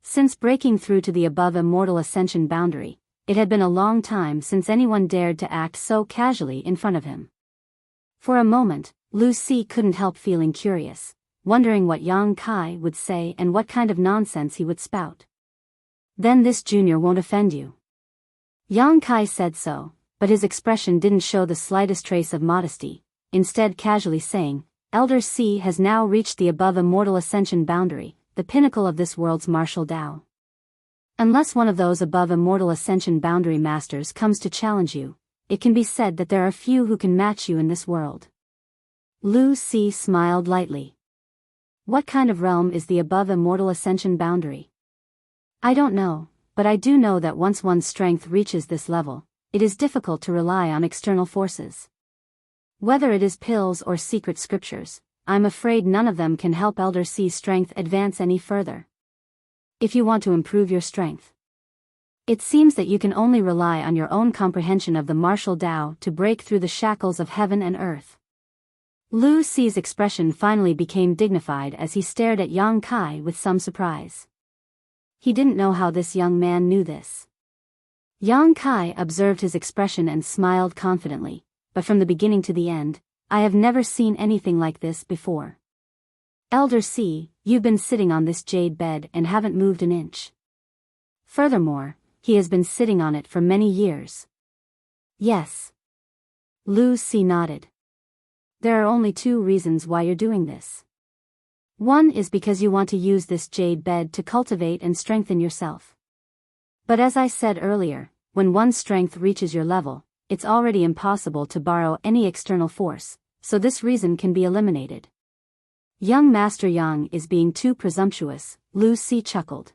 Since breaking through to the above immortal ascension boundary, it had been a long time since anyone dared to act so casually in front of him. For a moment, Lu Si couldn't help feeling curious, wondering what Yang Kai would say and what kind of nonsense he would spout. Then this junior won't offend you. Yang Kai said so, but his expression didn't show the slightest trace of modesty, instead casually saying, Elder C has now reached the above immortal ascension boundary, the pinnacle of this world's martial Tao. Unless one of those above immortal ascension boundary masters comes to challenge you, it can be said that there are few who can match you in this world. Lu Si smiled lightly. What kind of realm is the above immortal ascension boundary? I don't know, but I do know that once one's strength reaches this level, it is difficult to rely on external forces. Whether it is pills or secret scriptures, I'm afraid none of them can help Elder C's strength advance any further. If you want to improve your strength, it seems that you can only rely on your own comprehension of the martial Tao to break through the shackles of heaven and earth. Lu Si's expression finally became dignified as he stared at Yang Kai with some surprise. He didn't know how this young man knew this. Yang Kai observed his expression and smiled confidently, but from the beginning to the end, I have never seen anything like this before. Elder C, you've been sitting on this jade bed and haven't moved an inch. Furthermore, he has been sitting on it for many years. Yes. Lu Si nodded. There are only two reasons why you're doing this. One is because you want to use this jade bed to cultivate and strengthen yourself. But as I said earlier, when one's strength reaches your level, it's already impossible to borrow any external force, so this reason can be eliminated. Young Master Yang is being too presumptuous, Lu Si chuckled.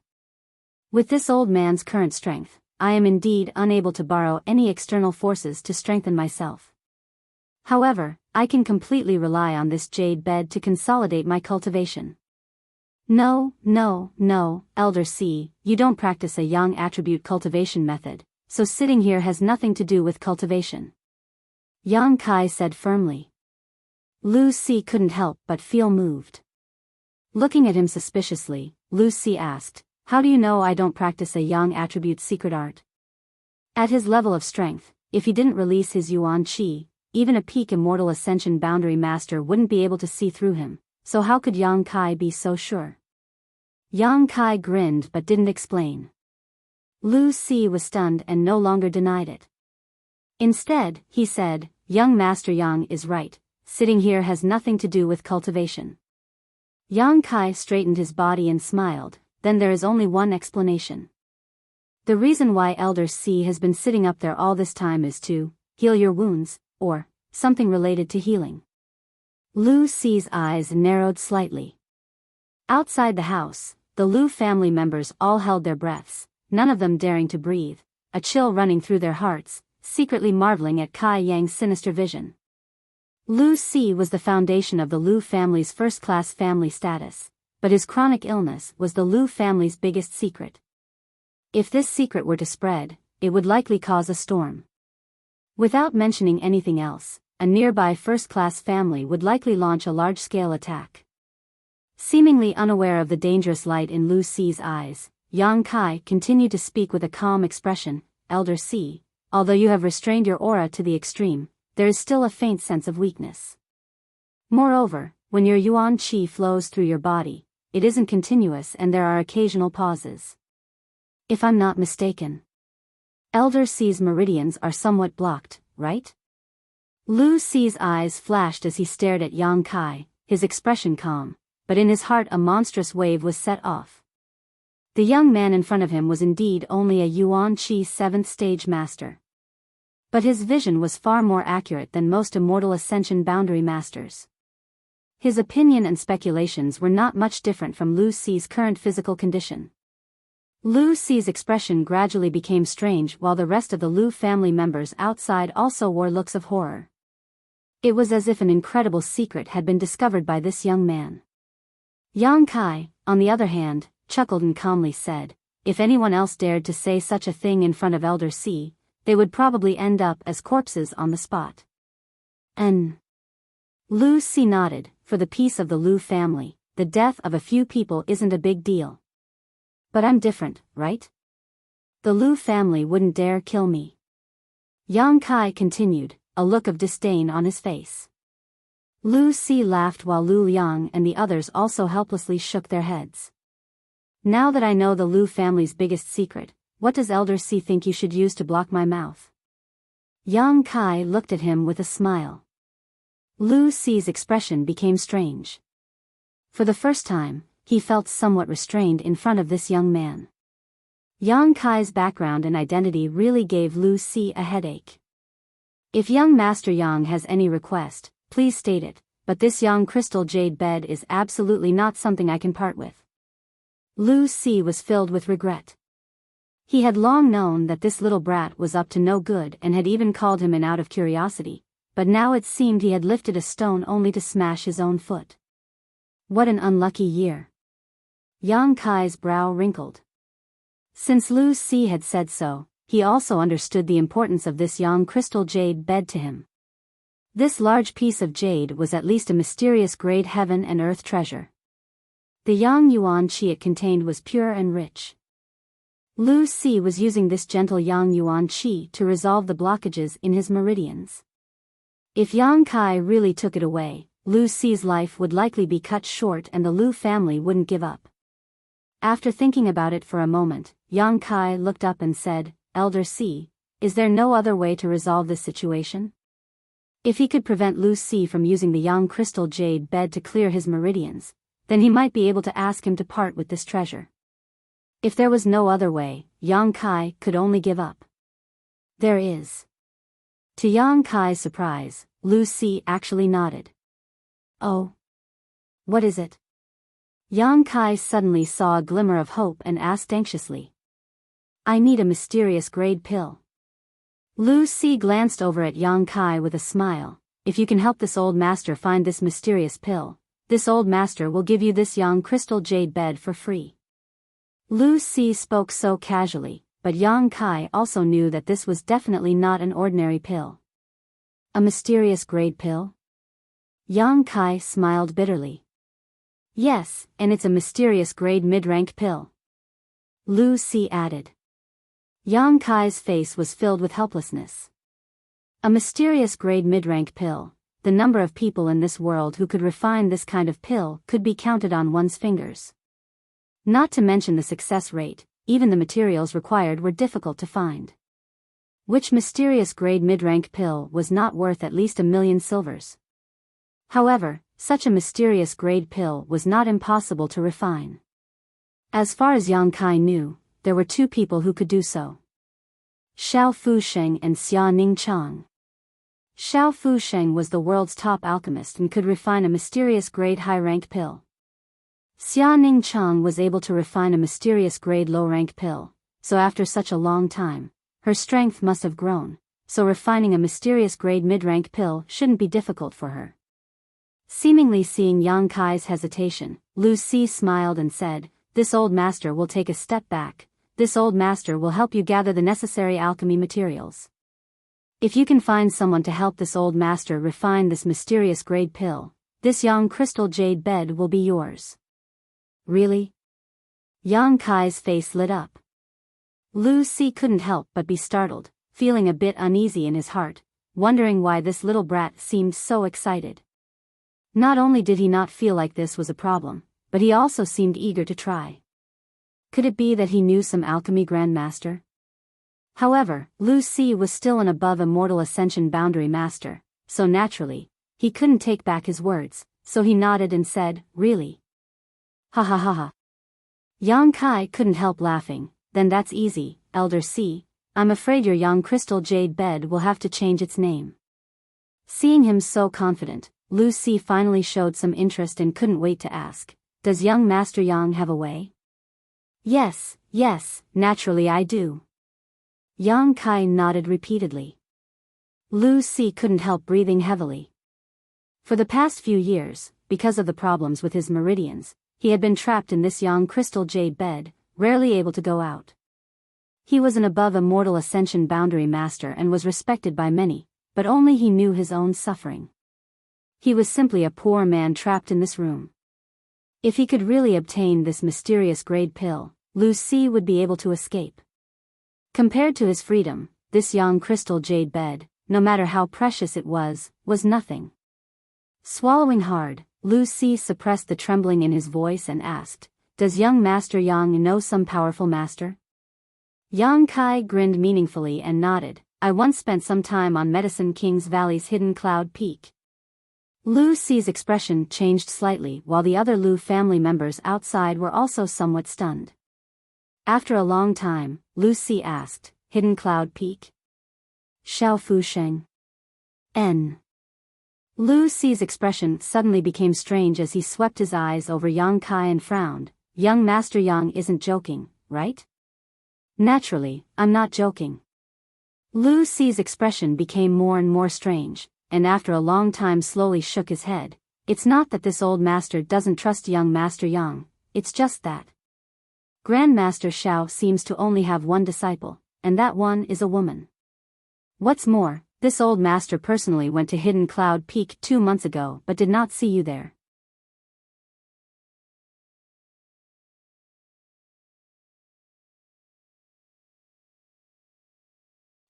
With this old man's current strength, I am indeed unable to borrow any external forces to strengthen myself. However, I can completely rely on this jade bed to consolidate my cultivation. No, Elder C, you don't practice a yang attribute cultivation method, so sitting here has nothing to do with cultivation. Yang Kai said firmly. Lu Si couldn't help but feel moved. Looking at him suspiciously, Lu Si asked, how do you know I don't practice a yang attribute secret art? At his level of strength, if he didn't release his Yuan Qi, even a peak Immortal Ascension Boundary Master wouldn't be able to see through him, so how could Yang Kai be so sure? Yang Kai grinned but didn't explain. Lu Si was stunned and no longer denied it. Instead, he said, young Master Yang is right, sitting here has nothing to do with cultivation. Yang Kai straightened his body and smiled, then there is only one explanation. The reason why Elder C has been sitting up there all this time is to heal your wounds, or something related to healing. Lu Si's eyes narrowed slightly. Outside the house, the Lu family members all held their breaths, none of them daring to breathe, a chill running through their hearts, secretly marveling at Kai Yang's sinister vision. Lu Si was the foundation of the Lu family's first-class family status, but his chronic illness was the Lu family's biggest secret. If this secret were to spread, it would likely cause a storm. Without mentioning anything else, a nearby first-class family would likely launch a large-scale attack. Seemingly unaware of the dangerous light in Lu Si's eyes, Yang Kai continued to speak with a calm expression, Elder Si, although you have restrained your aura to the extreme, there is still a faint sense of weakness. Moreover, when your Yuan Qi flows through your body, it isn't continuous and there are occasional pauses. If I'm not mistaken, Elder Si's meridians are somewhat blocked, right? Lu Si's eyes flashed as he stared at Yang Kai, his expression calm, but in his heart a monstrous wave was set off. The young man in front of him was indeed only a Yuan Qi 7th stage master. But his vision was far more accurate than most Immortal Ascension Boundary Masters. His opinion and speculations were not much different from Lu Si's current physical condition. Lu Si's expression gradually became strange while the rest of the Lu family members outside also wore looks of horror. It was as if an incredible secret had been discovered by this young man. Yang Kai, on the other hand, chuckled and calmly said, if anyone else dared to say such a thing in front of Elder Si, they would probably end up as corpses on the spot. Lu Si nodded. For the peace of the Lu family, the death of a few people isn't a big deal. But I'm different, right? The Lu family wouldn't dare kill me. Yang Kai continued, a look of disdain on his face. Lu Si laughed while Lu Liang and the others also helplessly shook their heads. Now that I know the Lu family's biggest secret, what does Elder Si think you should use to block my mouth? Yang Kai looked at him with a smile. Lu Si's expression became strange. For the first time, he felt somewhat restrained in front of this young man. Yang Kai's background and identity really gave Lu Si a headache. If young Master Yang has any request, please state it, but this Yang crystal jade bed is absolutely not something I can part with. Lu Si was filled with regret. He had long known that this little brat was up to no good and had even called him in out of curiosity, but now it seemed he had lifted a stone only to smash his own foot. What an unlucky year. Yang Kai's brow wrinkled. Since Lu Si had said so, he also understood the importance of this Yang crystal jade bed to him. This large piece of jade was at least a mysterious grade heaven and earth treasure. The Yang Yuan Qi it contained was pure and rich. Lu Si was using this gentle Yang Yuan Qi to resolve the blockages in his meridians. If Yang Kai really took it away, Lu Si's life would likely be cut short and the Lu family wouldn't give up. After thinking about it for a moment, Yang Kai looked up and said, "Elder Si, is there no other way to resolve this situation?" If he could prevent Lu Si from using the Yang crystal jade bed to clear his meridians, then he might be able to ask him to part with this treasure. If there was no other way, Yang Kai could only give up. There is. To Yang Kai's surprise, Lu Si actually nodded. Oh. What is it? Yang Kai suddenly saw a glimmer of hope and asked anxiously. I need a mysterious grade pill. Lu Si glanced over at Yang Kai with a smile. If you can help this old master find this mysterious pill, this old master will give you this Yang crystal jade bed for free. Lu Si spoke so casually, but Yang Kai also knew that this was definitely not an ordinary pill. A mysterious grade pill? Yang Kai smiled bitterly. Yes, and it's a mysterious grade mid-rank pill. Lu Si added. Yang Kai's face was filled with helplessness. A mysterious grade mid-rank pill, the number of people in this world who could refine this kind of pill could be counted on one's fingers. Not to mention the success rate, even the materials required were difficult to find. Which mysterious grade mid-rank pill was not worth at least 1,000,000 silvers. However, such a mysterious grade pill was not impossible to refine. As far as Yang Kai knew, there were two people who could do so. Xiao Fusheng and Xia Ningchang. Xiao Fusheng was the world's top alchemist and could refine a mysterious grade high-rank pill. Xia Ningchang was able to refine a mysterious grade low-rank pill, so after such a long time, her strength must have grown, so refining a mysterious grade mid-rank pill shouldn't be difficult for her. Seemingly seeing Yang Kai's hesitation, Lu Si smiled and said, "This old master will take a step back. This old master will help you gather the necessary alchemy materials. If you can find someone to help this old master refine this mysterious grade pill, this Yang crystal jade bed will be yours." Really? Yang Kai's face lit up. Lu Si couldn't help but be startled, feeling a bit uneasy in his heart, wondering why this little brat seemed so excited. Not only did he not feel like this was a problem, but he also seemed eager to try. Could it be that he knew some alchemy grandmaster? However, Lu Si was still an above immortal ascension boundary master, so naturally, he couldn't take back his words, so he nodded and said, "Really?" Ha ha ha ha. Yang Kai couldn't help laughing. Then that's easy, Elder Si, I'm afraid your Yang crystal jade bed will have to change its name. Seeing him so confident, Lu Si finally showed some interest and couldn't wait to ask, "Does young Master Yang have a way?" Yes, naturally I do." Yang Kai nodded repeatedly. Lu Si couldn't help breathing heavily. For the past few years, because of the problems with his meridians, he had been trapped in this Yang crystal jade bed, rarely able to go out. He was an above immortal ascension boundary master and was respected by many, but only he knew his own suffering. He was simply a poor man trapped in this room. If he could really obtain this mysterious grade pill, Lu Si would be able to escape. Compared to his freedom, this Yang crystal jade bed, no matter how precious it was nothing. Swallowing hard, Lu Si suppressed the trembling in his voice and asked, "Does young Master Yang know some powerful master?" Yang Kai grinned meaningfully and nodded. "I once spent some time on Medicine King's Valley's hidden cloud peak." Lu Si's expression changed slightly while the other Lu family members outside were also somewhat stunned. After a long time, Lu Si asked, "Hidden Cloud Peak?" Xiao Fusheng. N. Lu Si's expression suddenly became strange as he swept his eyes over Yang Kai and frowned. "Young Master Yang isn't joking, right?" "Naturally, I'm not joking." Lu Si's expression became more and more strange, and after a long time slowly shook his head. "It's not that this old master doesn't trust young Master Yang, it's just that Grandmaster Xiao seems to only have one disciple, and that one is a woman. What's more, this old master personally went to Hidden Cloud Peak 2 months ago but did not see you there."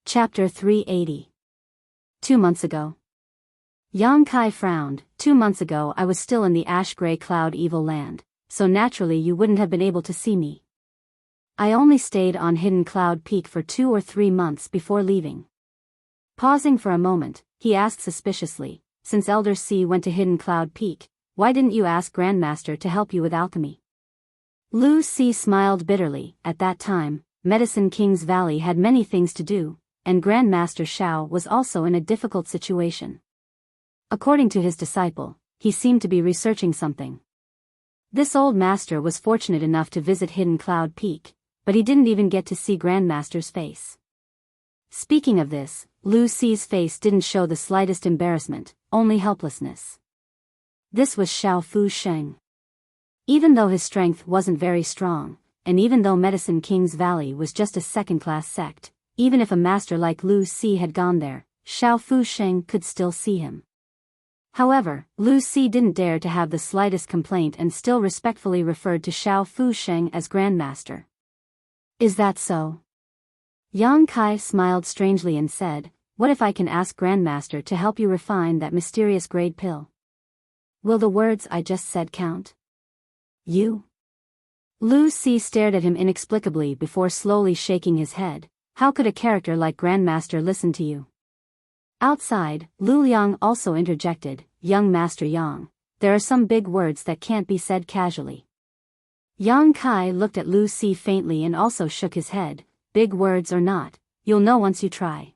Chapter 380. 2 months ago. Yang Kai frowned. 2 months ago I was still in the ash-gray cloud evil land, so naturally you wouldn't have been able to see me. I only stayed on Hidden Cloud Peak for 2 or 3 months before leaving. Pausing for a moment, he asked suspiciously, since Elder C went to Hidden Cloud Peak, why didn't you ask Grandmaster to help you with alchemy? Lu Si smiled bitterly. At that time, Medicine King's Valley had many things to do, and Grandmaster Shao was also in a difficult situation. According to his disciple, he seemed to be researching something. This old master was fortunate enough to visit Hidden Cloud Peak, but he didn't even get to see Grandmaster's face. Speaking of this, Lu Si's face didn't show the slightest embarrassment, only helplessness. This was Xiao Fu Sheng. Even though his strength wasn't very strong, and even though Medicine King's Valley was just a second-class sect, even if a master like Lu Si had gone there, Xiao Fu Sheng could still see him. However, Lu Si didn't dare to have the slightest complaint and still respectfully referred to Xiao Fu Sheng as Grandmaster. Is that so? Yang Kai smiled strangely and said, what if I can ask Grandmaster to help you refine that mysterious grade pill? Will the words I just said count? You? Lu Si stared at him inexplicably before slowly shaking his head. How could a character like Grandmaster listen to you? Outside, Lu Liang also interjected, young Master Yang, there are some big words that can't be said casually. Yang Kai looked at Lu Si faintly and also shook his head, big words or not, you'll know once you try.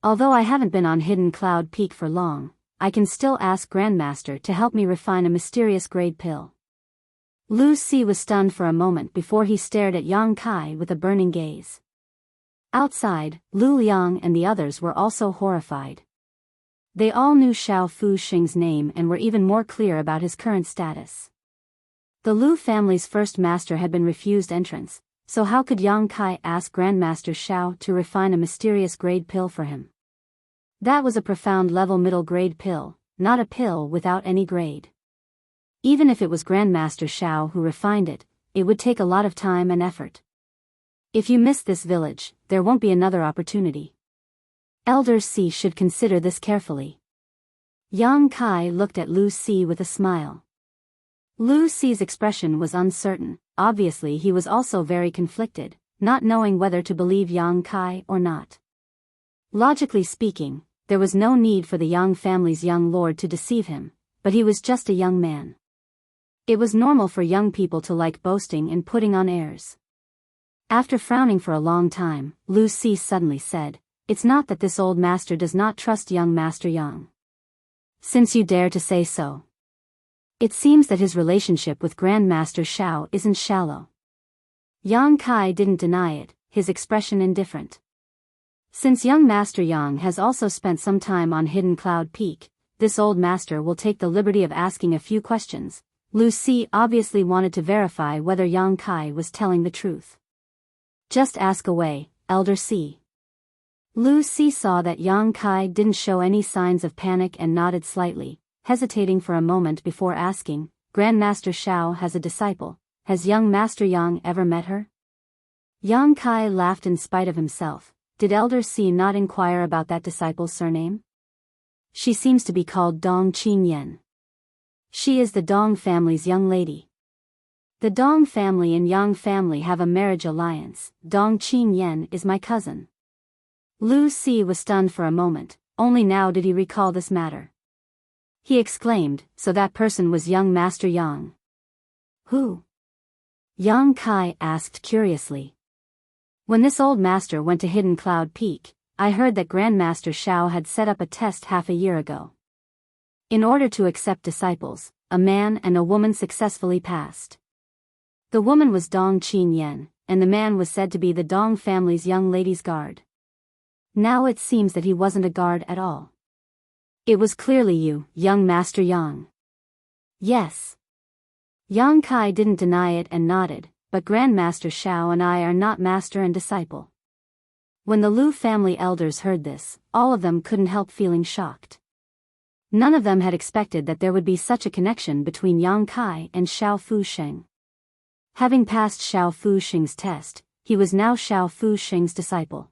Although I haven't been on Hidden Cloud Peak for long, I can still ask Grandmaster to help me refine a mysterious grade pill. Lu Si was stunned for a moment before he stared at Yang Kai with a burning gaze. Outside, Lu Liang and the others were also horrified. They all knew Xiao Fu Sheng's name and were even more clear about his current status. The Lu family's first master had been refused entrance, so how could Yang Kai ask Grandmaster Xiao to refine a mysterious grade pill for him? That was a profound level middle grade pill, not a pill without any grade. Even if it was Grandmaster Xiao who refined it, it would take a lot of time and effort. If you miss this village, there won't be another opportunity. Elder Si should consider this carefully. Yang Kai looked at Lu Si with a smile. Lu Si's expression was uncertain. Obviously he was also very conflicted, not knowing whether to believe Yang Kai or not. Logically speaking, there was no need for the Yang family's young lord to deceive him, but he was just a young man. It was normal for young people to like boasting and putting on airs. After frowning for a long time, Lu Si suddenly said, it's not that this old master does not trust young Master Yang. Since you dare to say so. It seems that his relationship with Grandmaster Xiao isn't shallow. Yang Kai didn't deny it, his expression indifferent. Since young Master Yang has also spent some time on Hidden Cloud Peak, this old master will take the liberty of asking a few questions. Lu Si obviously wanted to verify whether Yang Kai was telling the truth. Just ask away, Elder Si. Lu Si saw that Yang Kai didn't show any signs of panic and nodded slightly, hesitating for a moment before asking, Grandmaster Xiao has a disciple, has young Master Yang ever met her? Yang Kai laughed in spite of himself. Did Elder Si not inquire about that disciple's surname? She seems to be called Dong Qin Yen. She is the Dong family's young lady. The Dong family and Yang family have a marriage alliance. Dong Qin Yen is my cousin. Lu Si was stunned for a moment, only now did he recall this matter. He exclaimed, so that person was young Master Yang. Who? Yang Kai asked curiously. When this old master went to Hidden Cloud Peak, I heard that Grandmaster Xiao had set up a test half a year ago. In order to accept disciples, a man and a woman successfully passed. The woman was Dong Qin Yen, and the man was said to be the Dong family's young lady's guard. Now it seems that he wasn't a guard at all. It was clearly you, young Master Yang. Yes. Yang Kai didn't deny it and nodded, but Grandmaster Xiao and I are not master and disciple. When the Lu family elders heard this, all of them couldn't help feeling shocked. None of them had expected that there would be such a connection between Yang Kai and Xiao Fu Sheng. Having passed Xiao Fu Sheng's test, he was now Xiao Fu Sheng's disciple.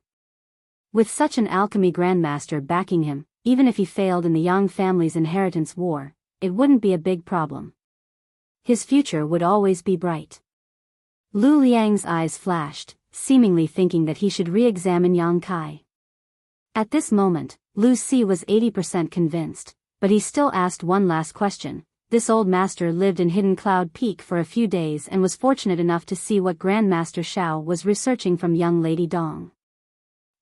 With such an alchemy grandmaster backing him, even if he failed in the Yang family's inheritance war, it wouldn't be a big problem. His future would always be bright. Lu Liang's eyes flashed, seemingly thinking that he should re-examine Yang Kai. At this moment, Lu Si was 80% convinced, but he still asked one last question. This old master lived in Hidden Cloud Peak for a few days and was fortunate enough to see what Grandmaster Xiao was researching from young Lady Dong.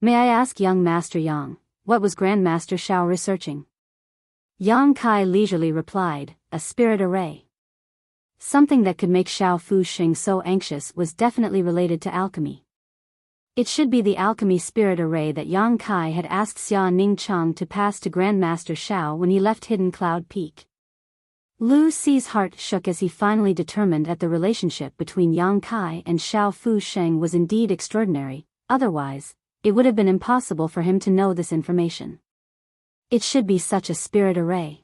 May I ask young Master Yang, what was Grandmaster Xiao researching? Yang Kai leisurely replied, a spirit array. Something that could make Xiao Fuxing so anxious was definitely related to alchemy. It should be the alchemy spirit array that Yang Kai had asked Xia Ningchang to pass to Grandmaster Xiao when he left Hidden Cloud Peak. Lu Si's heart shook as he finally determined that the relationship between Yang Kai and Xiao Fuxing was indeed extraordinary, otherwise, it would have been impossible for him to know this information. It should be such a spirit array.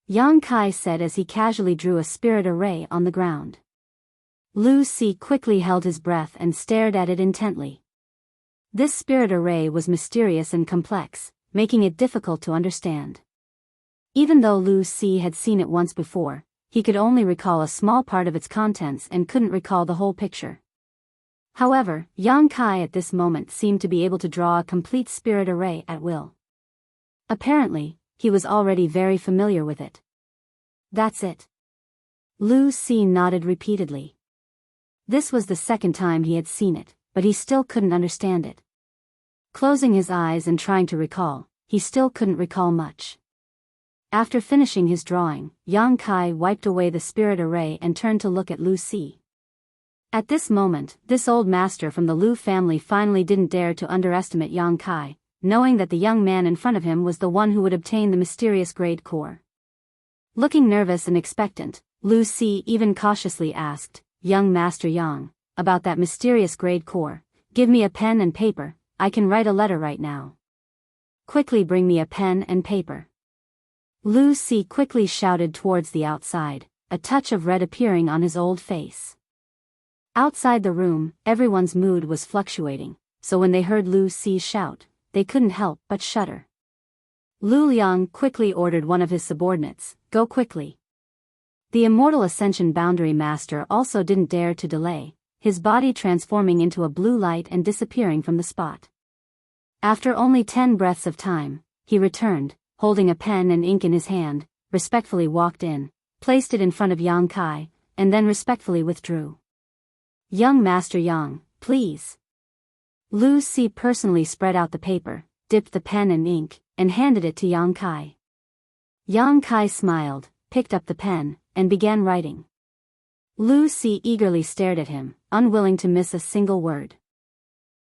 Yang Kai said as he casually drew a spirit array on the ground. Lu Si quickly held his breath and stared at it intently. This spirit array was mysterious and complex, making it difficult to understand. Even though Lu Si had seen it once before, he could only recall a small part of its contents and couldn't recall the whole picture. However, Yang Kai at this moment seemed to be able to draw a complete spirit array at will. Apparently, he was already very familiar with it. That's it. Lu Si nodded repeatedly. This was the second time he had seen it, but he still couldn't understand it. Closing his eyes and trying to recall, he still couldn't recall much. After finishing his drawing, Yang Kai wiped away the spirit array and turned to look at Lu Si. At this moment, this old master from the Lu family finally didn't dare to underestimate Yang Kai, knowing that the young man in front of him was the one who would obtain the mysterious grade core. Looking nervous and expectant, Lu Si even cautiously asked, young Master Yang, about that mysterious grade core. Give me a pen and paper, I can write a letter right now. Quickly bring me a pen and paper. Lu Si quickly shouted towards the outside, a touch of red appearing on his old face. Outside the room, everyone's mood was fluctuating, so when they heard Lu Si shout, they couldn't help but shudder. Lu Liang quickly ordered one of his subordinates, go quickly. The Immortal Ascension Boundary Master also didn't dare to delay, his body transforming into a blue light and disappearing from the spot. After only 10 breaths of time, he returned, holding a pen and ink in his hand, respectfully walked in, placed it in front of Yang Kai, and then respectfully withdrew. Young Master Yang, please. Lu Si personally spread out the paper, dipped the pen in ink, and handed it to Yang Kai. Yang Kai smiled, picked up the pen, and began writing. Lu Si eagerly stared at him, unwilling to miss a single word.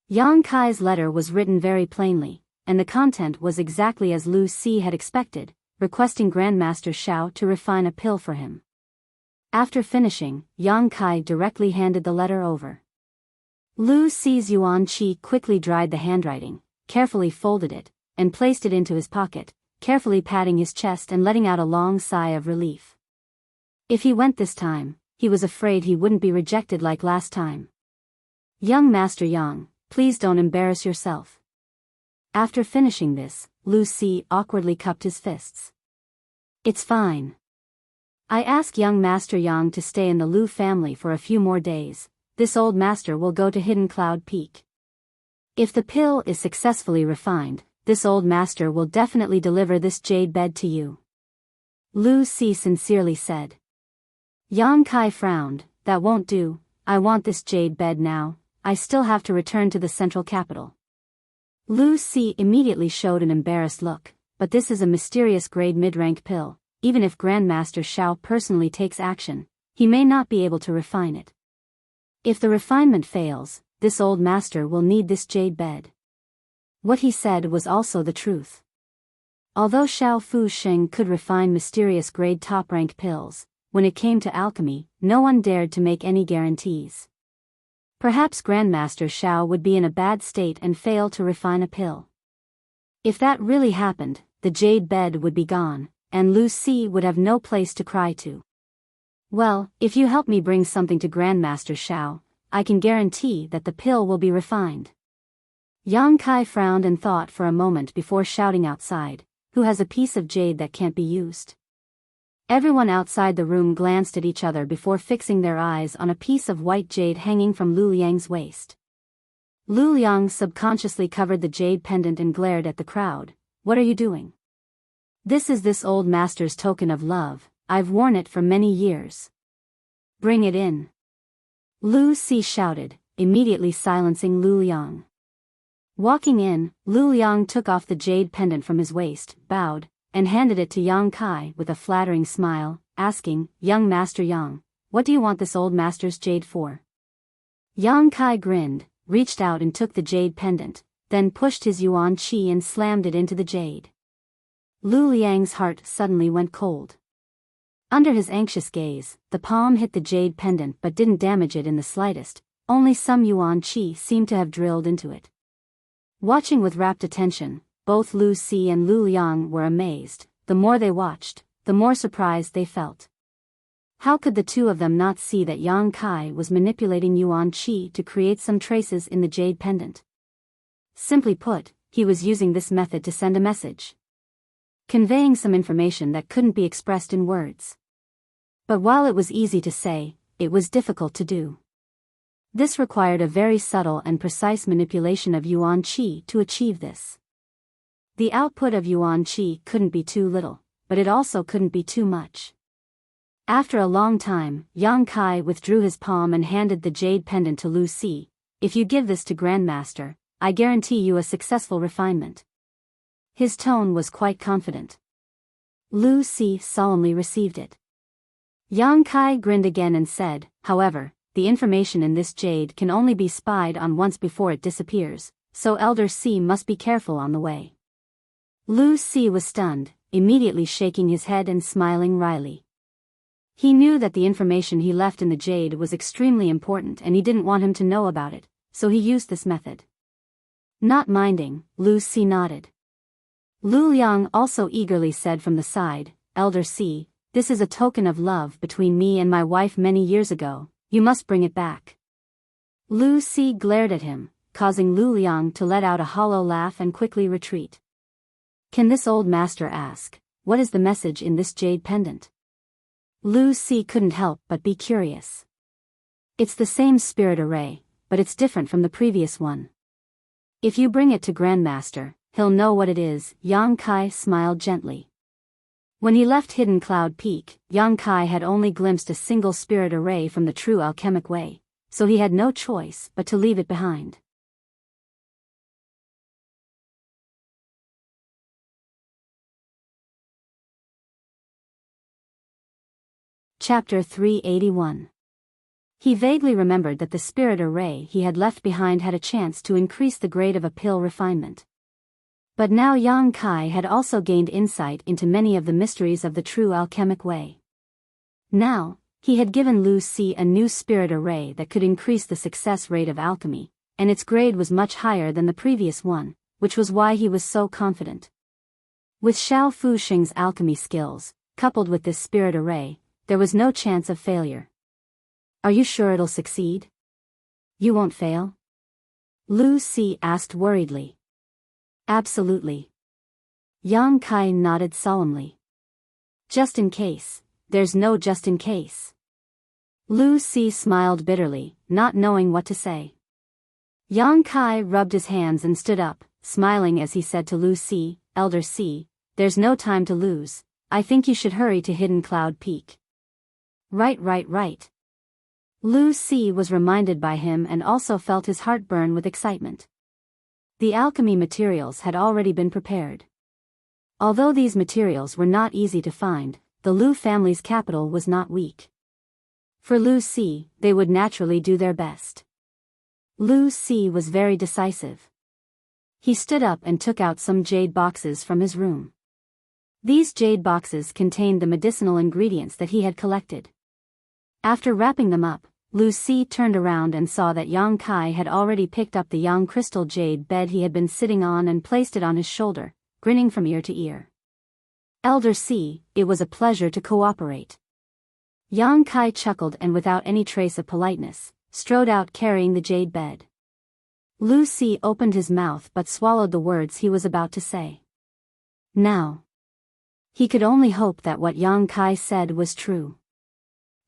Yang Kai's letter was written very plainly, and the content was exactly as Lu Si had expected, requesting Grandmaster Xiao to refine a pill for him. After finishing, Yang Kai directly handed the letter over. Lu Si's Yuan Qi quickly dried the handwriting, carefully folded it, and placed it into his pocket, carefully patting his chest and letting out a long sigh of relief. If he went this time, he was afraid he wouldn't be rejected like last time. Young Master Yang, please don't embarrass yourself. After finishing this, Lu Si awkwardly cupped his fists. It's fine. I ask young Master Yang to stay in the Lu family for a few more days. This old master will go to Hidden Cloud Peak. If the pill is successfully refined, this old master will definitely deliver this jade bed to you. Lu Si sincerely said. Yang Kai frowned, that won't do, I want this jade bed now, I still have to return to the central capital. Lu Si immediately showed an embarrassed look, but this is a mysterious grade mid-rank pill, even if Grandmaster Xiao personally takes action, he may not be able to refine it. If the refinement fails, this old master will need this jade bed. What he said was also the truth. Although Xiao Fuxing could refine mysterious grade top-rank pills, when it came to alchemy, no one dared to make any guarantees. Perhaps Grandmaster Xiao would be in a bad state and fail to refine a pill. If that really happened, the jade bed would be gone, and Lu Si would have no place to cry to. Well, if you help me bring something to Grandmaster Xiao, I can guarantee that the pill will be refined. Yang Kai frowned and thought for a moment before shouting outside, who has a piece of jade that can't be used? Everyone outside the room glanced at each other before fixing their eyes on a piece of white jade hanging from Lu Liang's waist. Lu Liang subconsciously covered the jade pendant and glared at the crowd. What are you doing? This is this old master's token of love. I've worn it for many years. Bring it in. Lu Si shouted, immediately silencing Lu Liang. Walking in, Lu Liang took off the jade pendant from his waist, bowed, and handed it to Yang Kai with a flattering smile, asking, "Young Master Yang, what do you want this old master's jade for?" Yang Kai grinned, reached out and took the jade pendant, then pushed his yuan qi and slammed it into the jade. Lu Liang's heart suddenly went cold. Under his anxious gaze, the palm hit the jade pendant but didn't damage it in the slightest, only some yuan qi seemed to have drilled into it. Watching with rapt attention, both Lu Si and Lu Liang were amazed. The more they watched, the more surprised they felt. How could the two of them not see that Yang Kai was manipulating yuan qi to create some traces in the jade pendant? Simply put, he was using this method to send a message, conveying some information that couldn't be expressed in words. But while it was easy to say, it was difficult to do. This required a very subtle and precise manipulation of yuan qi to achieve this. The output of yuan qi couldn't be too little, but it also couldn't be too much. After a long time, Yang Kai withdrew his palm and handed the jade pendant to Lu Si. "If you give this to Grandmaster, I guarantee you a successful refinement." His tone was quite confident. Lu Si solemnly received it. Yang Kai grinned again and said, "However, the information in this jade can only be spied on once before it disappears, so Elder Si must be careful on the way." Lu Si was stunned, immediately shaking his head and smiling wryly. He knew that the information he left in the jade was extremely important and he didn't want him to know about it, so he used this method. Not minding, Lu Si nodded. Lu Liang also eagerly said from the side, "Elder Si, this is a token of love between me and my wife many years ago, you must bring it back." Lu Si glared at him, causing Lu Liang to let out a hollow laugh and quickly retreat. Can this old master ask, what is the message in this jade pendant? Lu Si couldn't help but be curious. It's the same spirit array, but it's different from the previous one. If you bring it to Grandmaster, he'll know what it is. Yang Kai smiled gently. When he left Hidden Cloud Peak, Yang Kai had only glimpsed a single spirit array from the true alchemic way, so he had no choice but to leave it behind. Chapter 381. He vaguely remembered that the spirit array he had left behind had a chance to increase the grade of a pill refinement. But now Yang Kai had also gained insight into many of the mysteries of the true alchemic way. Now, he had given Lu Si a new spirit array that could increase the success rate of alchemy, and its grade was much higher than the previous one, which was why he was so confident. With Xiao Fuxing's alchemy skills, coupled with this spirit array, there was no chance of failure. Are you sure it'll succeed? You won't fail? Lu Si asked worriedly. Absolutely. Yang Kai nodded solemnly. Just in case, there's no just in case. Lu Si smiled bitterly, not knowing what to say. Yang Kai rubbed his hands and stood up, smiling as he said to Lu Si, "Elder Si, there's no time to lose. I think you should hurry to Hidden Cloud Peak." Right. Lu Si was reminded by him and also felt his heart burn with excitement. The alchemy materials had already been prepared. Although these materials were not easy to find, the Lu family's capital was not weak. For Lu Si, they would naturally do their best. Lu Si was very decisive. He stood up and took out some jade boxes from his room. These jade boxes contained the medicinal ingredients that he had collected. After wrapping them up, Lu Si turned around and saw that Yang Kai had already picked up the yang crystal jade bed he had been sitting on and placed it on his shoulder, grinning from ear to ear. "Elder Si, it was a pleasure to cooperate." Yang Kai chuckled and without any trace of politeness, strode out carrying the jade bed. Lu Si opened his mouth but swallowed the words he was about to say. "Now, He could only hope that what Yang Kai said was true.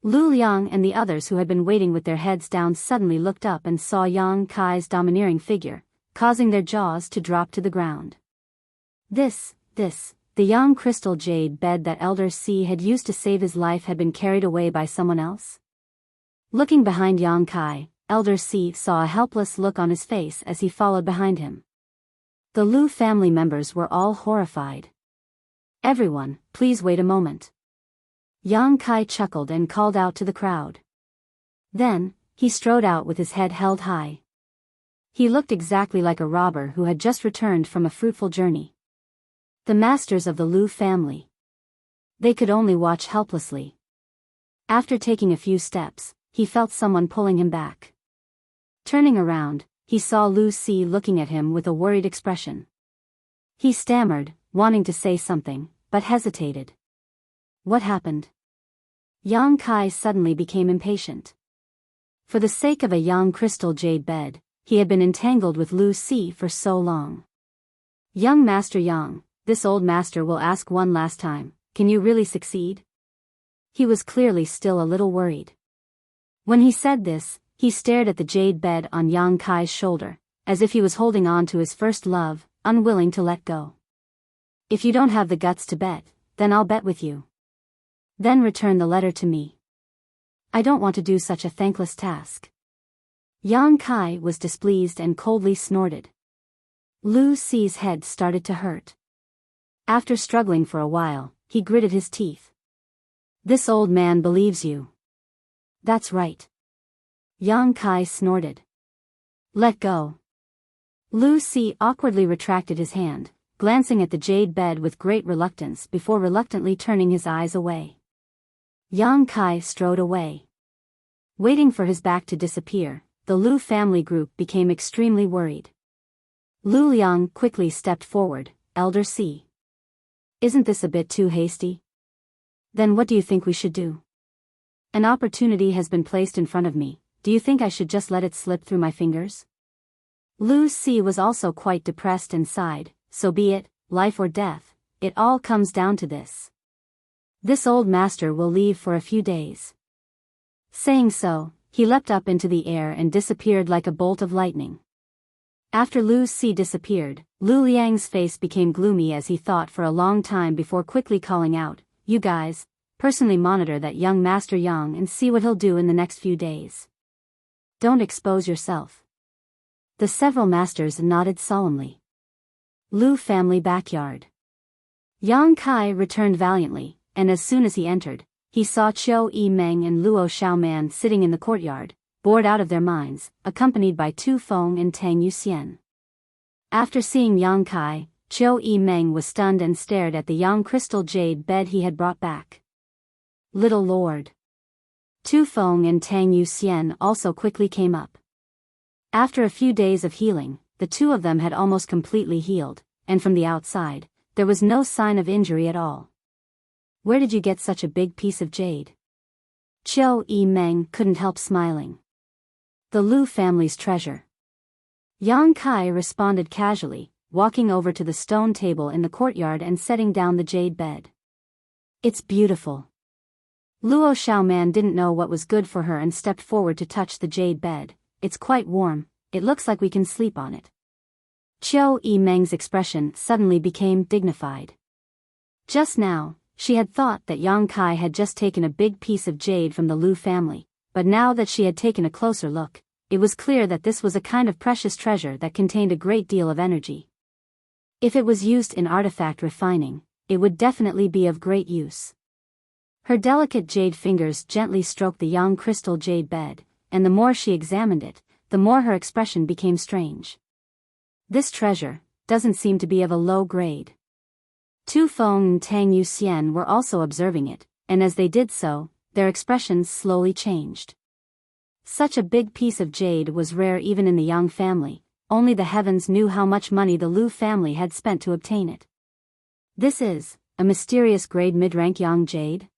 Lu Liang and the others who had been waiting with their heads down suddenly looked up and saw Yang Kai's domineering figure, causing their jaws to drop to the ground. The young crystal jade bed that Elder C had used to save his life had been carried away by someone else? Looking behind Yang Kai, Elder C saw a helpless look on his face as he followed behind him. The Lu family members were all horrified. "Everyone, please wait a moment." Yang Kai chuckled and called out to the crowd. Then, he strode out with his head held high. He looked exactly like a robber who had just returned from a fruitful journey. The masters of the Lu family. They could only watch helplessly. After taking a few steps, he felt someone pulling him back. Turning around, he saw Lu Si looking at him with a worried expression. He stammered, wanting to say something, but hesitated. What happened? Yang Kai suddenly became impatient. For the sake of a young crystal jade bed, he had been entangled with Lu Si for so long. "Young Master Yang, this old master will ask one last time, can you really succeed?" He was clearly still a little worried. When he said this, he stared at the jade bed on Yang Kai's shoulder, as if he was holding on to his first love, unwilling to let go. "If you don't have the guts to bet, then I'll bet with you. Then return the letter to me. I don't want to do such a thankless task." Yang Kai was displeased and coldly snorted. Lu Si's head started to hurt. After struggling for a while, he gritted his teeth. "This old man believes you." "That's right." Yang Kai snorted. "Let go." Lu Si awkwardly retracted his hand, glancing at the jade bed with great reluctance before reluctantly turning his eyes away. Yang Kai strode away. Waiting for his back to disappear, the Lu family group became extremely worried. Lu Liang quickly stepped forward. "Elder C. Isn't this a bit too hasty? Then what do you think we should do? An opportunity has been placed in front of me, do you think I should just let it slip through my fingers?" Lu Si was also quite depressed and sighed. "So be it, life or death, it all comes down to this. This old master will leave for a few days." Saying so, he leapt up into the air and disappeared like a bolt of lightning. After Lu Si disappeared, Lu Liang's face became gloomy as he thought for a long time before quickly calling out, "You guys, personally monitor that young Master Yang and see what he'll do in the next few days. Don't expose yourself." The several masters nodded solemnly. Lu family backyard. Yang Kai returned valiantly, and as soon as he entered, he saw Qiu Yimeng and Luo Xiaoman sitting in the courtyard, bored out of their minds, accompanied by Tu Feng and Tang Yuxian. After seeing Yang Kai, Qiu Yimeng was stunned and stared at the young crystal jade bed he had brought back. "Little lord." Tu Feng and Tang Yuxian also quickly came up. After a few days of healing, the two of them had almost completely healed, and from the outside, there was no sign of injury at all. "Where did you get such a big piece of jade?" Qiu Yimeng couldn't help smiling. "The Lu family's treasure." Yang Kai responded casually, walking over to the stone table in the courtyard and setting down the jade bed. "It's beautiful." Luo Xiaoman didn't know what was good for her and stepped forward to touch the jade bed. "It's quite warm, it looks like we can sleep on it." Qiu Yimeng's expression suddenly became dignified. Just now, she had thought that Yang Kai had just taken a big piece of jade from the Lu family, but now that she had taken a closer look, it was clear that this was a kind of precious treasure that contained a great deal of energy. If it was used in artifact refining, it would definitely be of great use. Her delicate jade fingers gently stroked the young crystal jade bed, and the more she examined it, the more her expression became strange. "This treasure doesn't seem to be of a low grade." Tu Feng and Tang Yuxian were also observing it, and as they did so, their expressions slowly changed. Such a big piece of jade was rare even in the Yang family, only the heavens knew how much money the Lu family had spent to obtain it. "This is a mysterious grade mid-rank Yang jade?"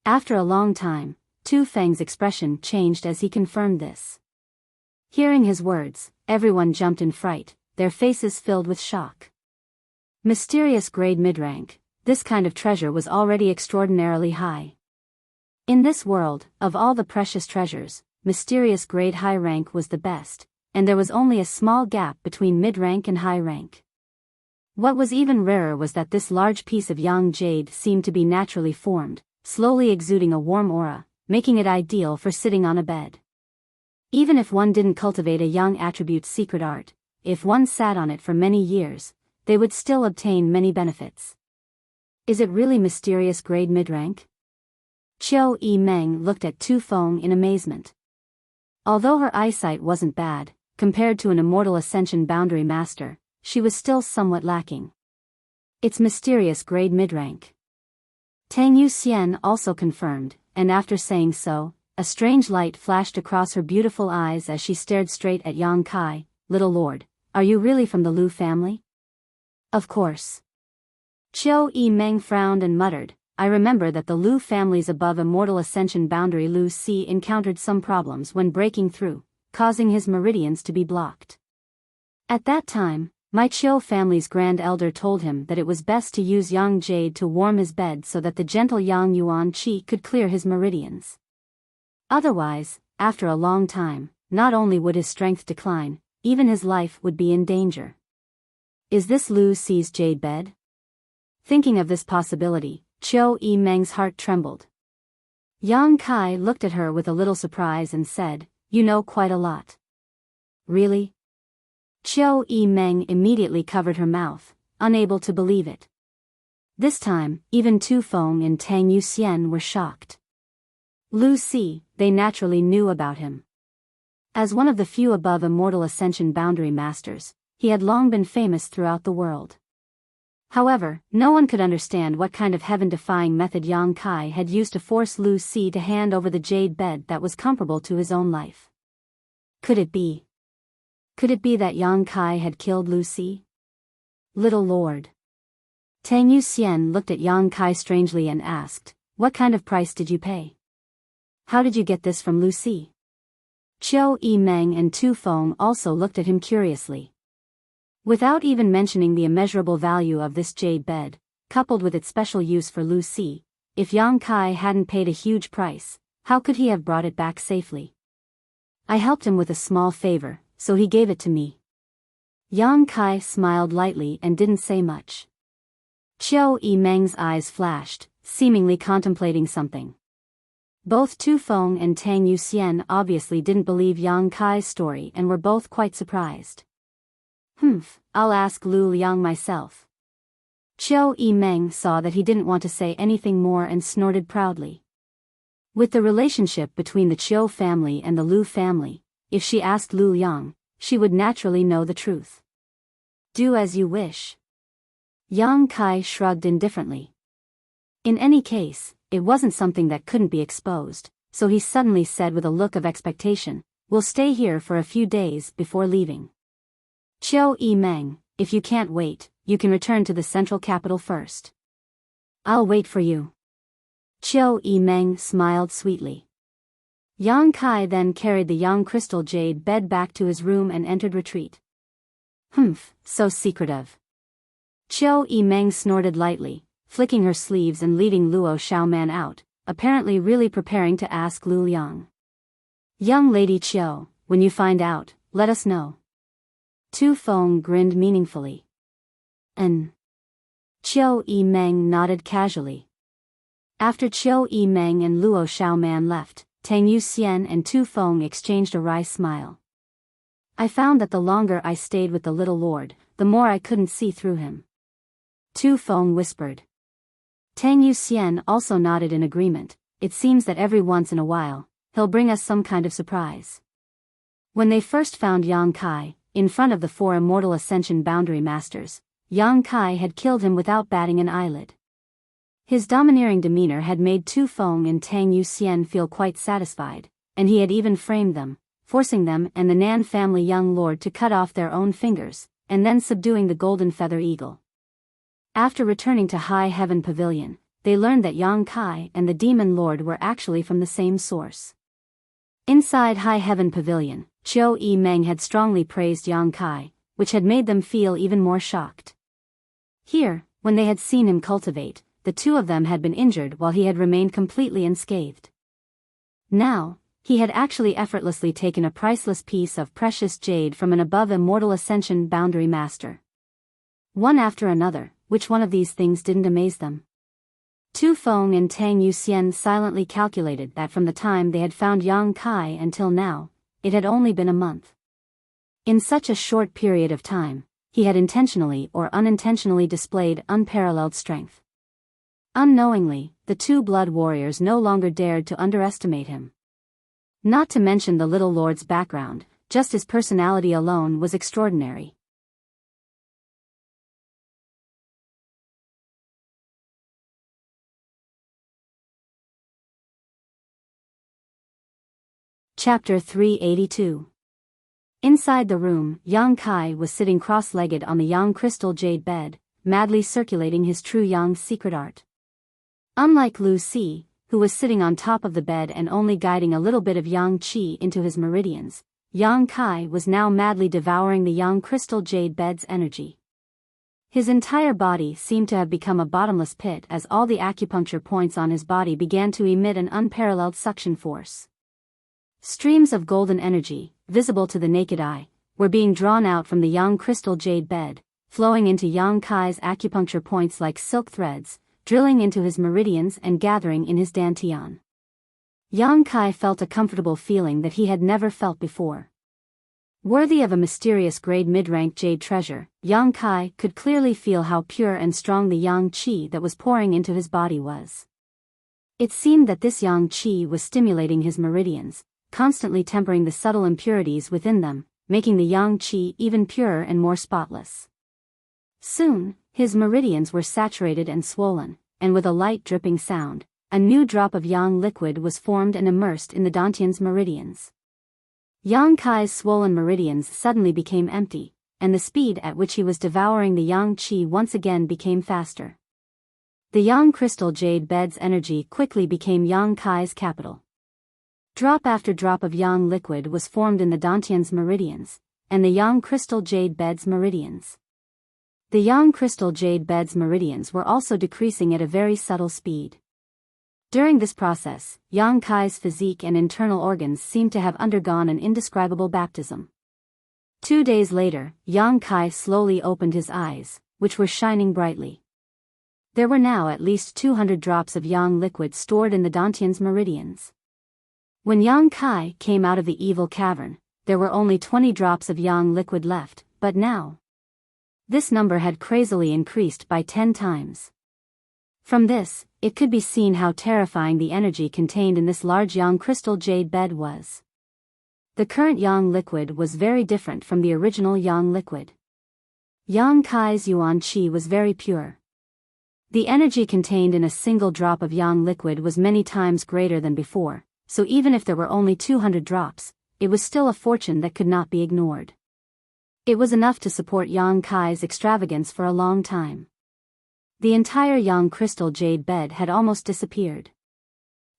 After a long time, Tu Feng's expression changed as he confirmed this. Hearing his words, everyone jumped in fright, their faces filled with shock. "Mysterious grade mid-rank, this kind of treasure was already extraordinarily high. In this world, of all the precious treasures, mysterious grade high rank was the best, and there was only a small gap between mid-rank and high rank. What was even rarer was that this large piece of yang jade seemed to be naturally formed, slowly exuding a warm aura, making it ideal for sitting on a bed. Even if one didn't cultivate a yang attribute's secret art, if one sat on it for many years, they would still obtain many benefits. Is it really mysterious grade mid-rank? Qiu Yimeng looked at Tu Feng in amazement. Although her eyesight wasn't bad, compared to an immortal ascension boundary master, she was still somewhat lacking. It's mysterious grade mid-rank. Tang Yuxian also confirmed, and after saying so, a strange light flashed across her beautiful eyes as she stared straight at Yang Kai. Little lord, are you really from the Lu family? Of course. Qiu Yimeng frowned and muttered, I remember that the Lu family's above immortal ascension boundary Lu Si encountered some problems when breaking through, causing his meridians to be blocked. At that time, my Qiu family's grand elder told him that it was best to use yang jade to warm his bed so that the gentle yang yuan qi could clear his meridians. Otherwise, after a long time, not only would his strength decline, even his life would be in danger. Is this Lu Si's jade bed? Thinking of this possibility, Qiu Yimeng's heart trembled. Yang Kai looked at her with a little surprise and said, You know quite a lot. Really? Qiu Yimeng immediately covered her mouth, unable to believe it. This time, even Tu Feng and Tang Yuxian were shocked. Lu Si, they naturally knew about him. As one of the few above immortal ascension boundary masters, he had long been famous throughout the world. However, no one could understand what kind of heaven-defying method Yang Kai had used to force Lu Si to hand over the jade bed that was comparable to his own life. Could it be that Yang Kai had killed Lu Si? Little lord. Tang Yuxian looked at Yang Kai strangely and asked, What kind of price did you pay? How did you get this from Lu Si? Qiu Yimeng and Tu Feng also looked at him curiously. Without even mentioning the immeasurable value of this jade bed, coupled with its special use for Lu Si, if Yang Kai hadn't paid a huge price, how could he have brought it back safely? I helped him with a small favor, so he gave it to me. Yang Kai smiled lightly and didn't say much. Qiu Yimeng's eyes flashed, seemingly contemplating something. Both Tu Feng and Tang Yuxian obviously didn't believe Yang Kai's story and were both quite surprised. I'll ask Lu Liang myself. Qiu Yimeng saw that he didn't want to say anything more and snorted proudly. With the relationship between the Qiu family and the Lu family, if she asked Lu Liang, she would naturally know the truth. Do as you wish. Yang Kai shrugged indifferently. In any case, it wasn't something that couldn't be exposed, so he suddenly said with a look of expectation, We'll stay here for a few days before leaving. Qiu Yimeng, if you can't wait, you can return to the central capital first. I'll wait for you. Qiu Yimeng smiled sweetly. Yang Kai then carried the yang crystal jade bed back to his room and entered retreat. So secretive. Qiu Yimeng snorted lightly, flicking her sleeves and leaving Luo Xiaoman out, apparently really preparing to ask Lu Liang. Young lady Qiu, when you find out, let us know. Tu Feng grinned meaningfully. Qiu Yimeng nodded casually. After Qiu Yimeng and Luo Xiaoman left, Tang Yuxian and Tu Feng exchanged a wry smile. I found that the longer I stayed with the little lord, the more I couldn't see through him. Tu Feng whispered. Tang Yuxian also nodded in agreement. It seems that every once in a while, he'll bring us some kind of surprise. When they first found Yang Kai, in front of the 4 immortal ascension boundary masters, Yang Kai had killed him without batting an eyelid. His domineering demeanor had made Tu Feng and Tang Yuxian feel quite satisfied, and he had even framed them, forcing them and the Nan family young lord to cut off their own fingers, and then subduing the golden feather eagle. After returning to High Heaven Pavilion, they learned that Yang Kai and the demon lord were actually from the same source. Inside High Heaven Pavilion, Qiu Yimeng had strongly praised Yang Kai, which had made them feel even more shocked. Here, when they had seen him cultivate, the two of them had been injured while he had remained completely unscathed. Now, he had actually effortlessly taken a priceless piece of precious jade from an above-immortal ascension boundary master. One after another, which one of these things didn't amaze them? Tu Feng and Tang Yuxian silently calculated that from the time they had found Yang Kai until now, it had only been a month. In such a short period of time, he had intentionally or unintentionally displayed unparalleled strength. Unknowingly, the two blood warriors no longer dared to underestimate him. Not to mention the little lord's background, just his personality alone was extraordinary. Chapter 382. Inside the room, Yang Kai was sitting cross-legged on the Yang crystal jade bed, madly circulating his true Yang secret art. Unlike Lu Si, who was sitting on top of the bed and only guiding a little bit of Yang Qi into his meridians, Yang Kai was now madly devouring the Yang crystal jade bed's energy. His entire body seemed to have become a bottomless pit as all the acupuncture points on his body began to emit an unparalleled suction force. Streams of golden energy, visible to the naked eye, were being drawn out from the Yang crystal jade bed, flowing into Yang Kai's acupuncture points like silk threads, drilling into his meridians and gathering in his dantian. Yang Kai felt a comfortable feeling that he had never felt before. Worthy of a mysterious grade mid-rank jade treasure, Yang Kai could clearly feel how pure and strong the Yang Qi that was pouring into his body was. It seemed that this Yang Qi was stimulating his meridians, constantly tempering the subtle impurities within them, making the Yang Qi even purer and more spotless. Soon, his meridians were saturated and swollen, and with a light dripping sound, a new drop of Yang liquid was formed and immersed in the dantian's meridians. Yang Kai's swollen meridians suddenly became empty, and the speed at which he was devouring the Yang Qi once again became faster. The Yang crystal jade bed's energy quickly became Yang Kai's capital. Drop after drop of Yang liquid was formed in the dantian's meridians, and the Yang crystal jade bed's meridians. The Yang crystal jade bed's meridians were also decreasing at a very subtle speed. During this process, Yang Kai's physique and internal organs seemed to have undergone an indescribable baptism. 2 days later, Yang Kai slowly opened his eyes, which were shining brightly. There were now at least 200 drops of Yang liquid stored in the dantian's meridians. When Yang Kai came out of the evil cavern, there were only 20 drops of Yang liquid left, but now this number had crazily increased by 10 times. From this, it could be seen how terrifying the energy contained in this large Yang crystal jade bed was. The current Yang liquid was very different from the original Yang liquid. Yang Kai's Yuan Qi was very pure. The energy contained in a single drop of Yang liquid was many times greater than before, so even if there were only 200 drops, it was still a fortune that could not be ignored. It was enough to support Yang Kai's extravagance for a long time. The entire Yang crystal jade bed had almost disappeared.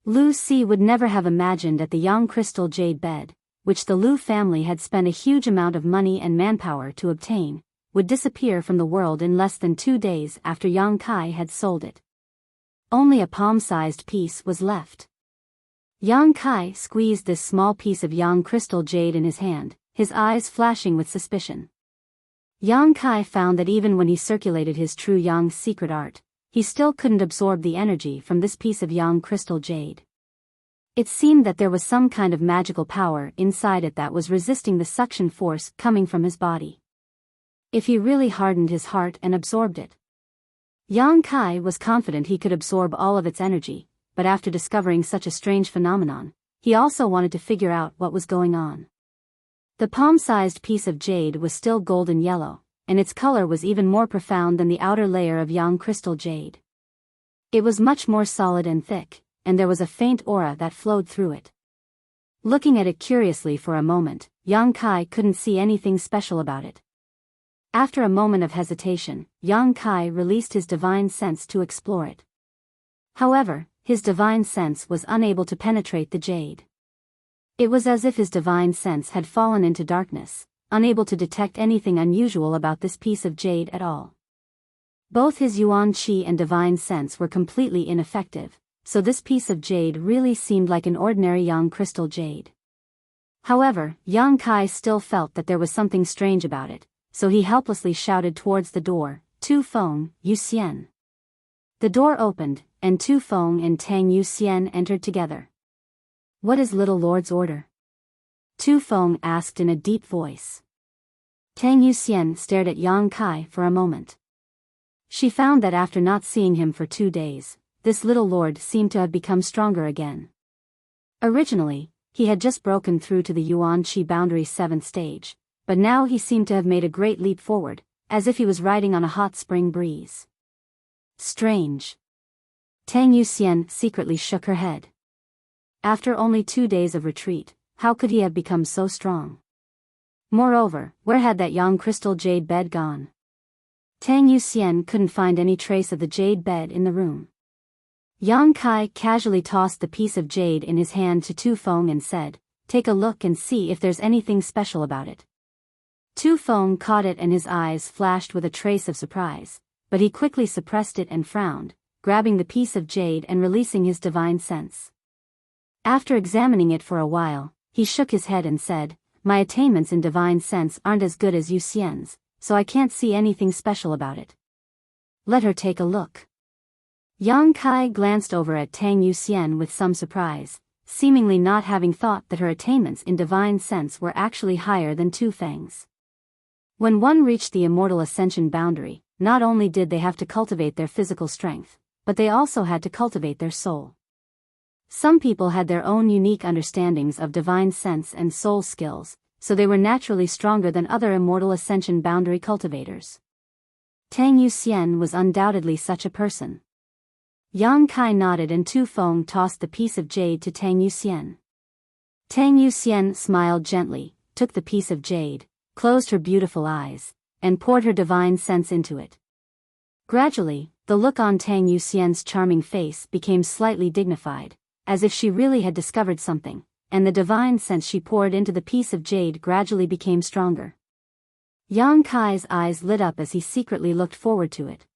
Lu Si would never have imagined that the Yang crystal jade bed, which the Lu family had spent a huge amount of money and manpower to obtain, would disappear from the world in less than 2 days after Yang Kai had sold it. Only a palm-sized piece was left. Yang Kai squeezed this small piece of Yang crystal jade in his hand, his eyes flashing with suspicion. Yang Kai found that even when he circulated his true Yang secret art, he still couldn't absorb the energy from this piece of Yang crystal jade. It seemed that there was some kind of magical power inside it that was resisting the suction force coming from his body. If he really hardened his heart and absorbed it. Yang Kai was confident he could absorb all of its energy, but after discovering such a strange phenomenon, he also wanted to figure out what was going on. The palm-sized piece of jade was still golden yellow, and its color was even more profound than the outer layer of Yang crystal jade. It was much more solid and thick, and there was a faint aura that flowed through it. Looking at it curiously for a moment, Yang Kai couldn't see anything special about it. After a moment of hesitation, Yang Kai released his divine sense to explore it. However, his divine sense was unable to penetrate the jade. It was as if his divine sense had fallen into darkness, unable to detect anything unusual about this piece of jade at all. Both his yuan qi and divine sense were completely ineffective, so this piece of jade really seemed like an ordinary young crystal jade. However, Yang Kai still felt that there was something strange about it, so he helplessly shouted towards the door, Tu Feng, Yu Xian. The door opened, and Tu Feng and Tang Yu Xian entered together. What is little lord's order? Tu Feng asked in a deep voice. Tang Yu Xian stared at Yang Kai for a moment. She found that after not seeing him for 2 days, this little lord seemed to have become stronger again. Originally, he had just broken through to the Yuan Qi boundary 7th stage, but now he seemed to have made a great leap forward, as if he was riding on a hot spring breeze. Strange. Tang Yu Xian secretly shook her head. After only 2 days of retreat, how could he have become so strong? Moreover, where had that young crystal jade bed gone? Tang Yu Xian couldn't find any trace of the jade bed in the room. Yang Kai casually tossed the piece of jade in his hand to Tu Feng and said, "Take a look and see if there's anything special about it." Tu Feng caught it and his eyes flashed with a trace of surprise, but he quickly suppressed it and frowned, grabbing the piece of jade and releasing his divine sense. After examining it for a while, he shook his head and said, "My attainments in divine sense aren't as good as Yu Xian's, so I can't see anything special about it." Let her take a look. Yang Kai glanced over at Tang Yu Xian with some surprise, seemingly not having thought that her attainments in divine sense were actually higher than Tu Feng's. When one reached the immortal ascension boundary, not only did they have to cultivate their physical strength, but they also had to cultivate their soul. Some people had their own unique understandings of divine sense and soul skills, so they were naturally stronger than other immortal ascension boundary cultivators. Tang Yu Xian was undoubtedly such a person. Yang Kai nodded and Tu Feng tossed the piece of jade to Tang Yu Xian. Tang Yu Xian smiled gently, took the piece of jade, closed her beautiful eyes, and poured her divine sense into it. Gradually, the look on Tang Yu Xian's charming face became slightly dignified, as if she really had discovered something, and the divine sense she poured into the piece of jade gradually became stronger. Yang Kai's eyes lit up as he secretly looked forward to it.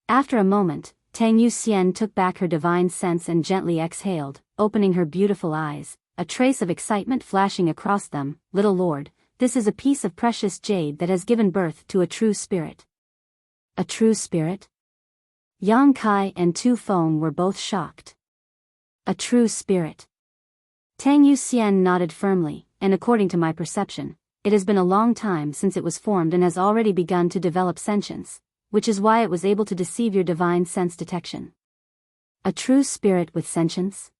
After a moment, Tang Yu Xian took back her divine sense and gently exhaled, opening her beautiful eyes, a trace of excitement flashing across them. "Little lord, this is a piece of precious jade that has given birth to a true spirit." A true spirit? Yang Kai and Tu Feng were both shocked. A true spirit. Tang Yu Xian nodded firmly, and according to my perception, it has been a long time since it was formed and has already begun to develop sentience, which is why it was able to deceive your divine sense detection. A true spirit with sentience?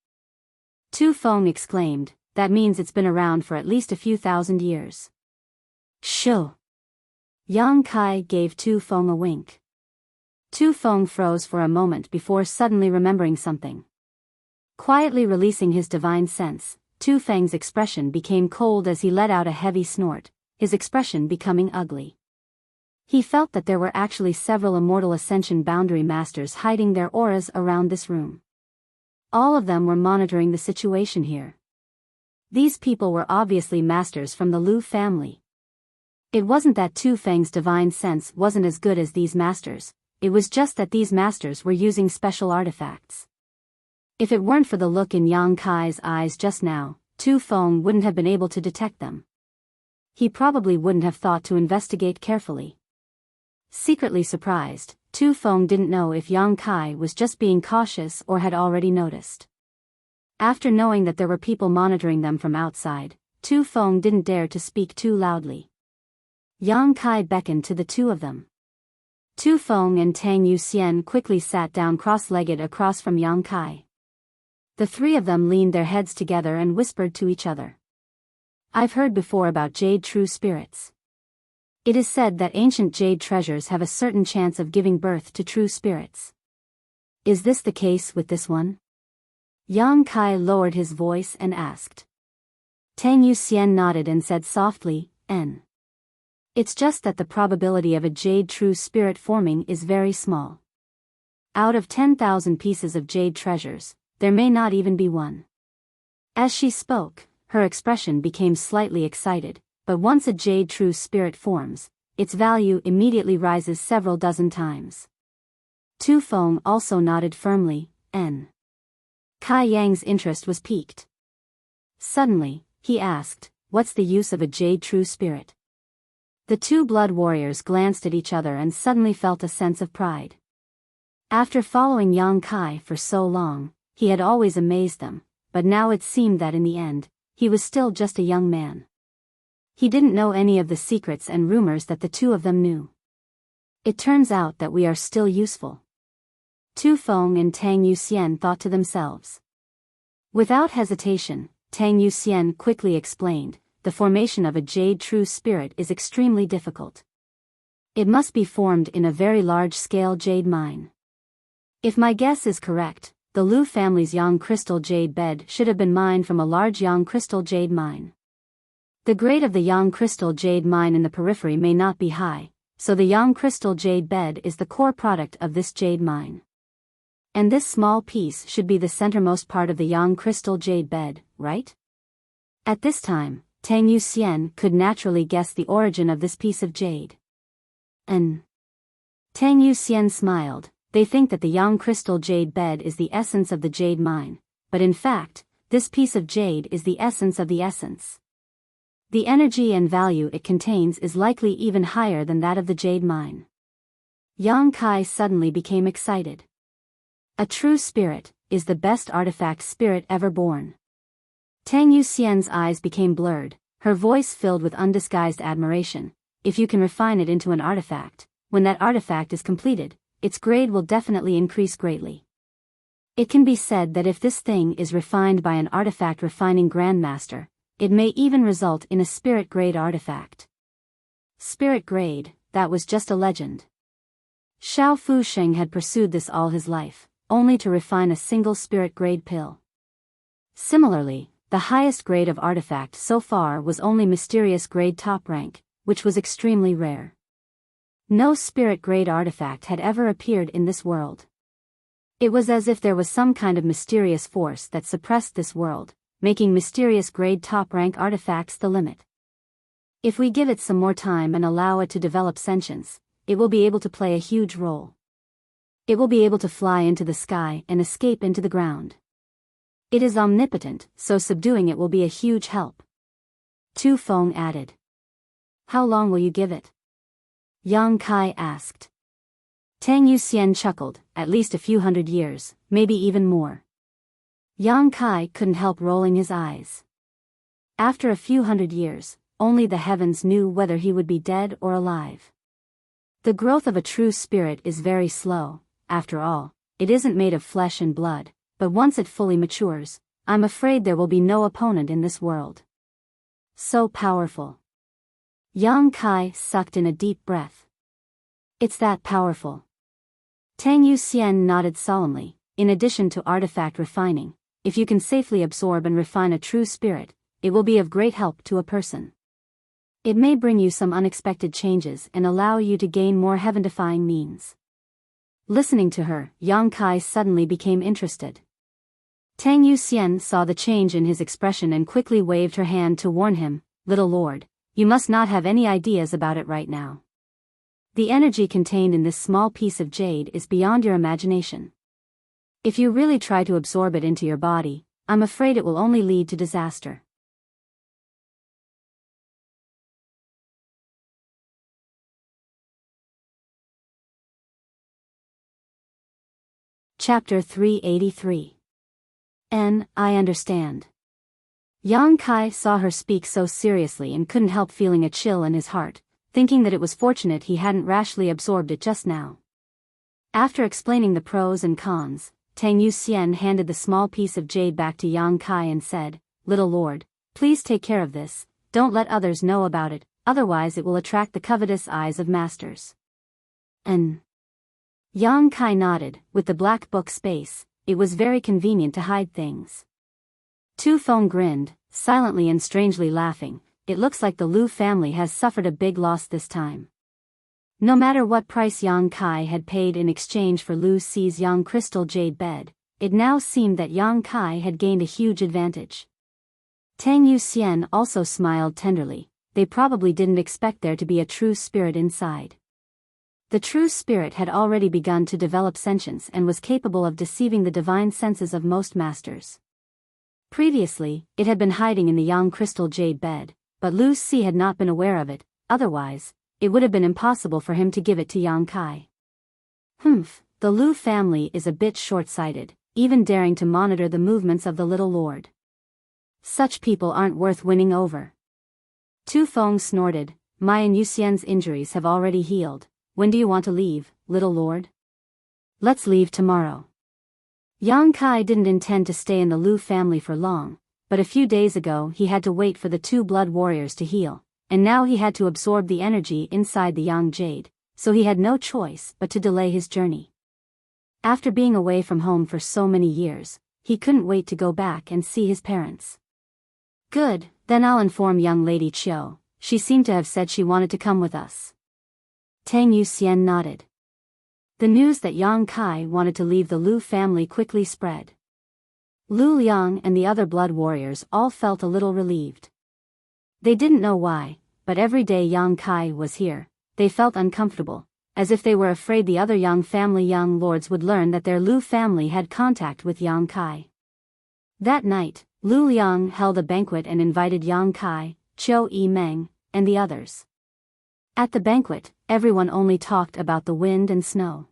Tu Feng exclaimed, "That means it's been around for at least a few thousand years." Shoo! Yang Kai gave Tu Feng a wink. Tu Feng froze for a moment before suddenly remembering something. Quietly releasing his divine sense, Tu Feng's expression became cold as he let out a heavy snort, his expression becoming ugly. He felt that there were actually several immortal ascension boundary masters hiding their auras around this room. All of them were monitoring the situation here. These people were obviously masters from the Lu family. It wasn't that Tu Feng's divine sense wasn't as good as these masters, it was just that these masters were using special artifacts. If it weren't for the look in Yang Kai's eyes just now, Tu Feng wouldn't have been able to detect them. He probably wouldn't have thought to investigate carefully. Secretly surprised, Tu Feng didn't know if Yang Kai was just being cautious or had already noticed. After knowing that there were people monitoring them from outside, Tu Feng didn't dare to speak too loudly. Yang Kai beckoned to the two of them. Tu Feng and Tang Yu Xian quickly sat down cross-legged across from Yang Kai. The three of them leaned their heads together and whispered to each other. "I've heard before about jade true spirits. It is said that ancient jade treasures have a certain chance of giving birth to true spirits. Is this the case with this one?" Yang Kai lowered his voice and asked. Tang Yu Xian nodded and said softly, "N. It's just that the probability of a jade true spirit forming is very small. Out of 10,000 pieces of jade treasures, there may not even be one." As she spoke, her expression became slightly excited, but once a jade true spirit forms, its value immediately rises several dozen times. Tu Feng also nodded firmly, and Kai Yang's interest was piqued. Suddenly, he asked, "What's the use of a jade true spirit?" The two blood warriors glanced at each other and suddenly felt a sense of pride. After following Yang Kai for so long, he had always amazed them, but now it seemed that in the end, he was still just a young man. He didn't know any of the secrets and rumors that the two of them knew. It turns out that we are still useful. Tu Feng and Tang Yuxian thought to themselves. Without hesitation, Tang Yuxian quickly explained, the formation of a jade true spirit is extremely difficult. It must be formed in a very large-scale jade mine. If my guess is correct, the Lu family's Yang crystal jade bed should have been mined from a large Yang crystal jade mine. The grade of the Yang crystal jade mine in the periphery may not be high, so the Yang crystal jade bed is the core product of this jade mine. And this small piece should be the centermost part of the Yang crystal jade bed, right? At this time, Tang Yuxian could naturally guess the origin of this piece of jade. And Tang Yuxian smiled. They think that the Yang crystal jade bed is the essence of the jade mine, but in fact, this piece of jade is the essence of the essence. The energy and value it contains is likely even higher than that of the jade mine. Yang Kai suddenly became excited. A true spirit is the best artifact spirit ever born. Tang Yuxian's eyes became blurred, her voice filled with undisguised admiration. If you can refine it into an artifact, when that artifact is completed, its grade will definitely increase greatly. It can be said that if this thing is refined by an artifact refining grandmaster, it may even result in a spirit grade artifact. Spirit grade, that was just a legend. Xiao Fusheng had pursued this all his life, only to refine a single spirit grade pill. Similarly, the highest grade of artifact so far was only mysterious grade top rank, which was extremely rare. No spirit grade artifact had ever appeared in this world. It was as if there was some kind of mysterious force that suppressed this world, making mysterious grade top rank artifacts the limit. If we give it some more time and allow it to develop sentience, it will be able to play a huge role. It will be able to fly into the sky and escape into the ground. It is omnipotent, so subduing it will be a huge help. Tu Feng added. How long will you give it? Yang Kai asked. Tang Yuxian chuckled, at least a few hundred years, maybe even more. Yang Kai couldn't help rolling his eyes. After a few hundred years, only the heavens knew whether he would be dead or alive. The growth of a true spirit is very slow. After all, it isn't made of flesh and blood, but once it fully matures, I'm afraid there will be no opponent in this world. So powerful. Yang Kai sucked in a deep breath. It's that powerful. Tang Yuxian nodded solemnly. In addition to artifact refining, if you can safely absorb and refine a true spirit, it will be of great help to a person. It may bring you some unexpected changes and allow you to gain more heaven-defying means. Listening to her, Yang Kai suddenly became interested. Tang Yuxian saw the change in his expression and quickly waved her hand to warn him, "Little lord, you must not have any ideas about it right now. The energy contained in this small piece of jade is beyond your imagination. If you really try to absorb it into your body, I'm afraid it will only lead to disaster." Chapter 383. I understand. Yang Kai saw her speak so seriously and couldn't help feeling a chill in his heart, thinking that it was fortunate he hadn't rashly absorbed it just now. After explaining the pros and cons, Tang Yuxian handed the small piece of jade back to Yang Kai and said, "Little lord, please take care of this, don't let others know about it, otherwise it will attract the covetous eyes of masters." And Yang Kai nodded. With the black book space, it was very convenient to hide things. Tu Feng grinned, silently and strangely laughing. It looks like the Lu family has suffered a big loss this time. No matter what price Yang Kai had paid in exchange for Lu Si's Yang crystal jade bed, it now seemed that Yang Kai had gained a huge advantage. Tang Yuxian also smiled tenderly. They probably didn't expect there to be a true spirit inside. The true spirit had already begun to develop sentience and was capable of deceiving the divine senses of most masters. Previously, it had been hiding in the yang crystal jade bed, but Lu Si had not been aware of it, otherwise, it would have been impossible for him to give it to Yang Kai. The Lu family is a bit short-sighted, even daring to monitor the movements of the little lord. Such people aren't worth winning over. Tu Feng snorted, "My and Yuxian's injuries have already healed. When do you want to leave, little lord?" "Let's leave tomorrow." Yang Kai didn't intend to stay in the Lu family for long, but a few days ago he had to wait for the two blood warriors to heal, and now he had to absorb the energy inside the Yang Jade, so he had no choice but to delay his journey. After being away from home for so many years, he couldn't wait to go back and see his parents. "Good, then I'll inform young Lady Chiu. She seemed to have said she wanted to come with us." Tang Yuxian nodded. The news that Yang Kai wanted to leave the Lu family quickly spread. Lu Liang and the other blood warriors all felt a little relieved. They didn't know why, but every day Yang Kai was here, they felt uncomfortable, as if they were afraid the other Yang family young lords would learn that their Lu family had contact with Yang Kai. That night, Lu Liang held a banquet and invited Yang Kai, Qiu Yimeng, and the others. At the banquet, everyone only talked about the wind and snow.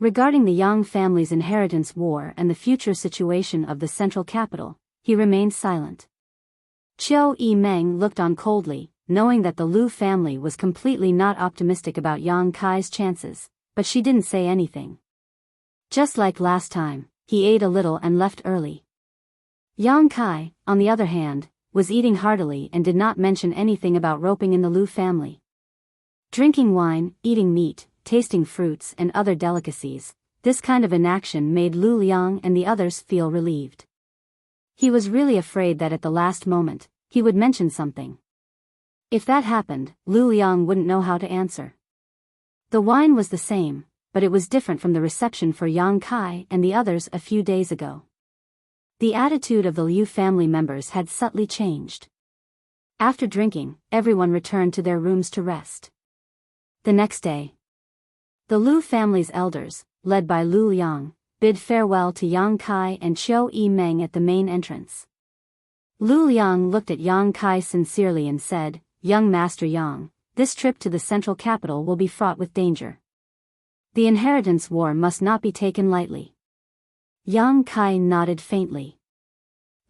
Regarding the Yang family's inheritance war and the future situation of the central capital, he remained silent. Qiu Yimeng looked on coldly, knowing that the Lu family was completely not optimistic about Yang Kai's chances, but she didn't say anything. Just like last time, he ate a little and left early. Yang Kai, on the other hand, was eating heartily and did not mention anything about roping in the Lu family. Drinking wine, eating meat, tasting fruits and other delicacies, this kind of inaction made Lu Liang and the others feel relieved. He was really afraid that at the last moment, he would mention something. If that happened, Lu Liang wouldn't know how to answer. The wine was the same, but it was different from the reception for Yang Kai and the others a few days ago. The attitude of the Liu family members had subtly changed. After drinking, everyone returned to their rooms to rest. The next day, the Lu family's elders, led by Lu Liang, bid farewell to Yang Kai and Qiu Yimeng at the main entrance. Lu Liang looked at Yang Kai sincerely and said, "Young Master Yang, this trip to the central capital will be fraught with danger. The inheritance war must not be taken lightly." Yang Kai nodded faintly.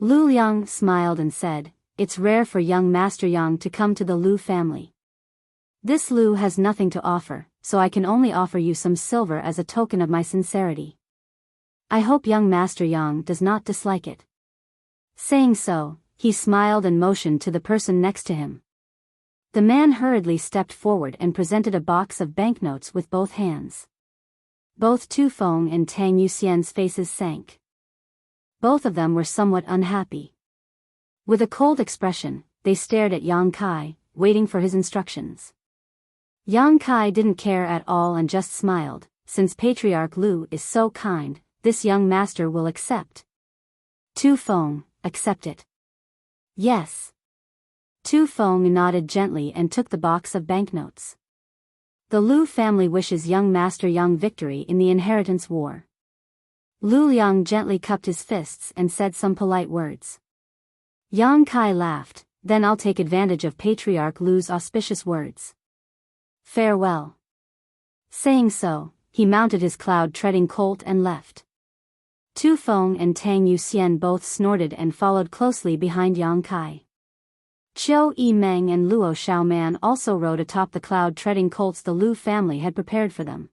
Lu Liang smiled and said, "It's rare for young Master Yang to come to the Lu family. This Lu has nothing to offer, so I can only offer you some silver as a token of my sincerity. I hope young Master Yang does not dislike it." Saying so, he smiled and motioned to the person next to him. The man hurriedly stepped forward and presented a box of banknotes with both hands. Both Tu Feng and Tang Yuxian's faces sank. Both of them were somewhat unhappy. With a cold expression, they stared at Yang Kai, waiting for his instructions. Yang Kai didn't care at all and just smiled. "Since Patriarch Lu is so kind, this young master will accept." Tu Feng, accept it. "Yes." Tu Feng nodded gently and took the box of banknotes. The Lu family wishes young Master Yang victory in the inheritance war. Lu Liang gently cupped his fists and said some polite words. Yang Kai laughed, "Then I'll take advantage of Patriarch Lu's auspicious words. Farewell." Saying so, he mounted his cloud-treading colt and left. Tu Feng and Tang Yuxian both snorted and followed closely behind Yang Kai. Qiu Yimeng and Luo Xiaoman also rode atop the cloud-treading colts the Lu family had prepared for them.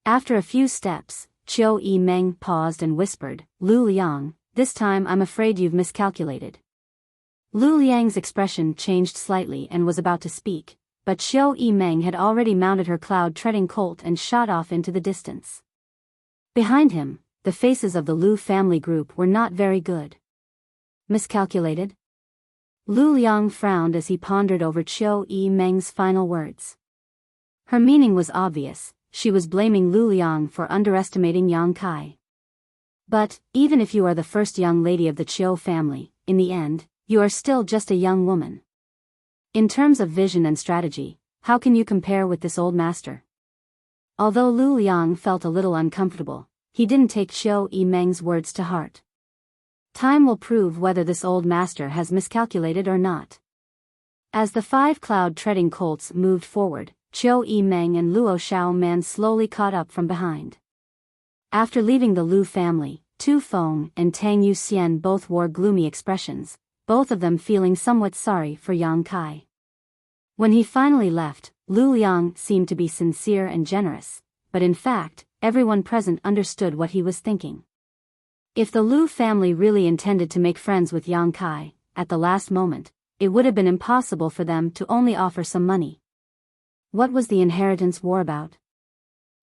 After a few steps, Qiu Yimeng paused and whispered, "Lu Liang, this time I'm afraid you've miscalculated." Lu Liang's expression changed slightly and was about to speak, but Qiu Yimeng had already mounted her cloud-treading colt and shot off into the distance. Behind him, the faces of the Lu family group were not very good. Miscalculated? Lu Liang frowned as he pondered over Qiu Yimeng's final words. Her meaning was obvious, she was blaming Lu Liang for underestimating Yang Kai. But, even if you are the first young lady of the Qiu family, in the end, you are still just a young woman. In terms of vision and strategy, how can you compare with this old master? Although Lu Liang felt a little uncomfortable, he didn't take Qiu Yimeng's words to heart. Time will prove whether this old master has miscalculated or not. As the 5 cloud-treading colts moved forward, Qiu Yimeng and Luo Xiaoman slowly caught up from behind. After leaving the Lu family, Tu Feng and Tang Yuxian both wore gloomy expressions, both of them feeling somewhat sorry for Yang Kai. When he finally left, Lu Liang seemed to be sincere and generous, but in fact, everyone present understood what he was thinking. If the Lu family really intended to make friends with Yang Kai, at the last moment, it would have been impossible for them to only offer some money. What was the inheritance war about?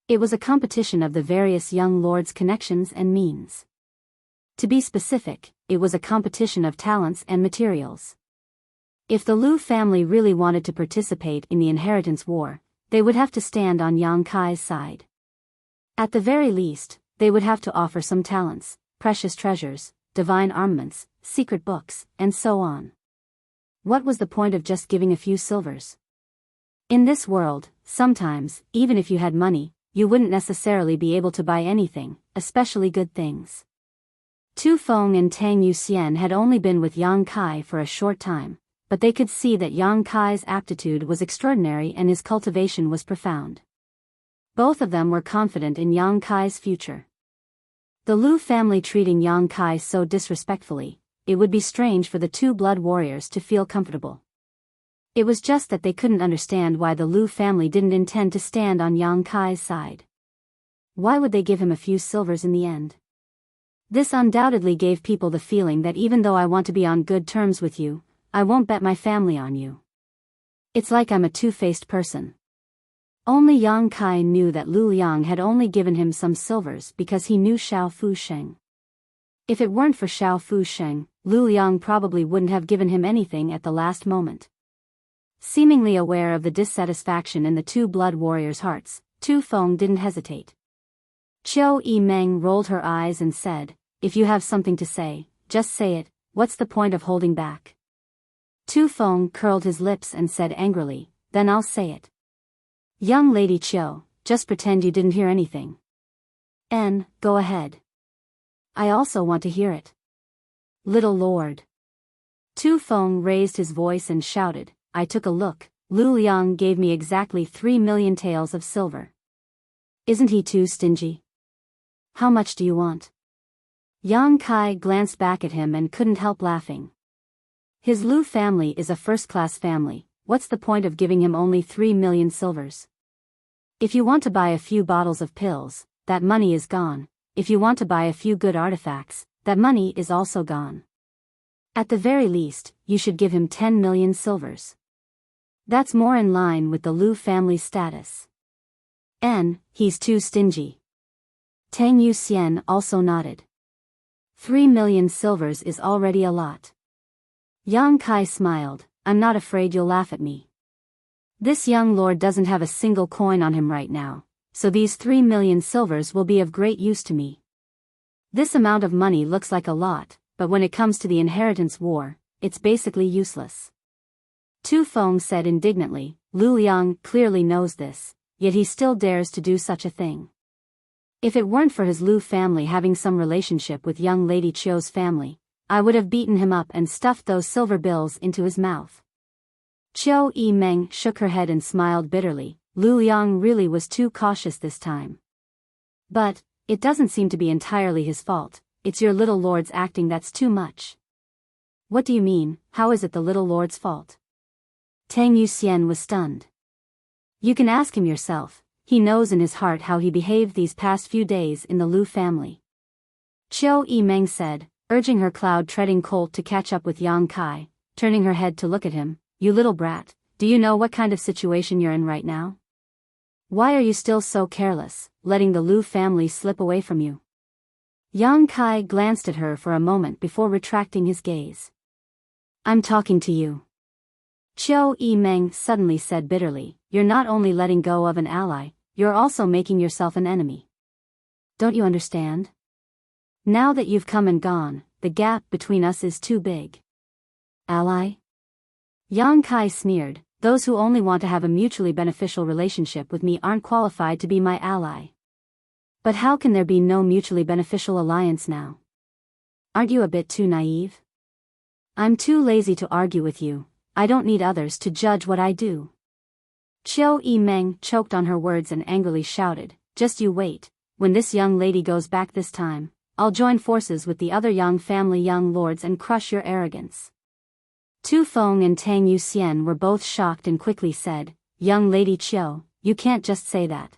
It was a competition of the various young lords' connections and means. To be specific, it was a competition of talents and materials. If the Lu family really wanted to participate in the inheritance war, they would have to stand on Yang Kai's side. At the very least, they would have to offer some talents, precious treasures, divine armaments, secret books, and so on. What was the point of just giving a few silvers? In this world, sometimes, even if you had money, you wouldn't necessarily be able to buy anything, especially good things. Tu Feng and Tang Yuxian had only been with Yang Kai for a short time, but they could see that Yang Kai's aptitude was extraordinary and his cultivation was profound. Both of them were confident in Yang Kai's future. The Lu family treating Yang Kai so disrespectfully, it would be strange for the 2 blood warriors to feel comfortable. It was just that they couldn't understand why the Lu family didn't intend to stand on Yang Kai's side. Why would they give him a few silvers in the end? This undoubtedly gave people the feeling that even though I want to be on good terms with you, I won't bet my family on you. It's like I'm a two-faced person. Only Yang Kai knew that Lu Liang had only given him some silvers because he knew Xiao Fu Sheng. If it weren't for Xiao Fu Sheng, Lu Liang probably wouldn't have given him anything at the last moment. Seemingly aware of the dissatisfaction in the 2 blood warriors' hearts, Tu Feng didn't hesitate. Qiu Yimeng rolled her eyes and said, "If you have something to say, just say it, what's the point of holding back?" Tu Feng curled his lips and said angrily, "Then I'll say it. Young Lady Qiu, just pretend you didn't hear anything. Go ahead. I also want to hear it." "Little Lord." Tu Feng raised his voice and shouted, "I took a look, Lu Liang gave me exactly 3 million taels of silver. Isn't he too stingy? How much do you want?" Yang Kai glanced back at him and couldn't help laughing. His Lu family is a first-class family, what's the point of giving him only 3 million silvers? If you want to buy a few bottles of pills, that money is gone. If you want to buy a few good artifacts, that money is also gone. At the very least, you should give him 10 million silvers. That's more in line with the Lu family's status. He's too stingy. Tang Yuxian also nodded. 3 million silvers is already a lot. Yang Kai smiled, "I'm not afraid you'll laugh at me. This young lord doesn't have a single coin on him right now, so these 3 million silvers will be of great use to me. This amount of money looks like a lot, but when it comes to the inheritance war, it's basically useless." Tu Feng said indignantly, "Lu Liang clearly knows this, yet he still dares to do such a thing. If it weren't for his Lu family having some relationship with young Lady Qiu's family, I would have beaten him up and stuffed those silver bills into his mouth." Qiu Yimeng shook her head and smiled bitterly. Lu Liang really was too cautious this time. "But, it doesn't seem to be entirely his fault, it's your little lord's acting that's too much." "What do you mean, how is it the little lord's fault?" Tang Yuxian was stunned. "You can ask him yourself, he knows in his heart how he behaved these past few days in the Lu family." Qiu Yimeng said, urging her cloud-treading colt to catch up with Yang Kai, turning her head to look at him, "You little brat, do you know what kind of situation you're in right now? Why are you still so careless, letting the Lu family slip away from you?" Yang Kai glanced at her for a moment before retracting his gaze. "I'm talking to you." Qiu Yimeng suddenly said bitterly, "You're not only letting go of an ally, you're also making yourself an enemy. Don't you understand? Now that you've come and gone, the gap between us is too big." "Ally?" Yang Kai sneered, Those who only want to have a mutually beneficial relationship with me aren't qualified to be my ally. But how can there be no mutually beneficial alliance now? Aren't you a bit too naive? I'm too lazy to argue with you. I don't need others to judge what I do. Qiu Yimeng choked on her words and angrily shouted, just you wait, when this young lady goes back this time, I'll join forces with the other Yang family young lords and crush your arrogance. Tu Feng and Tang Yuxian were both shocked and quickly said, Young Lady Qiu, you can't just say that.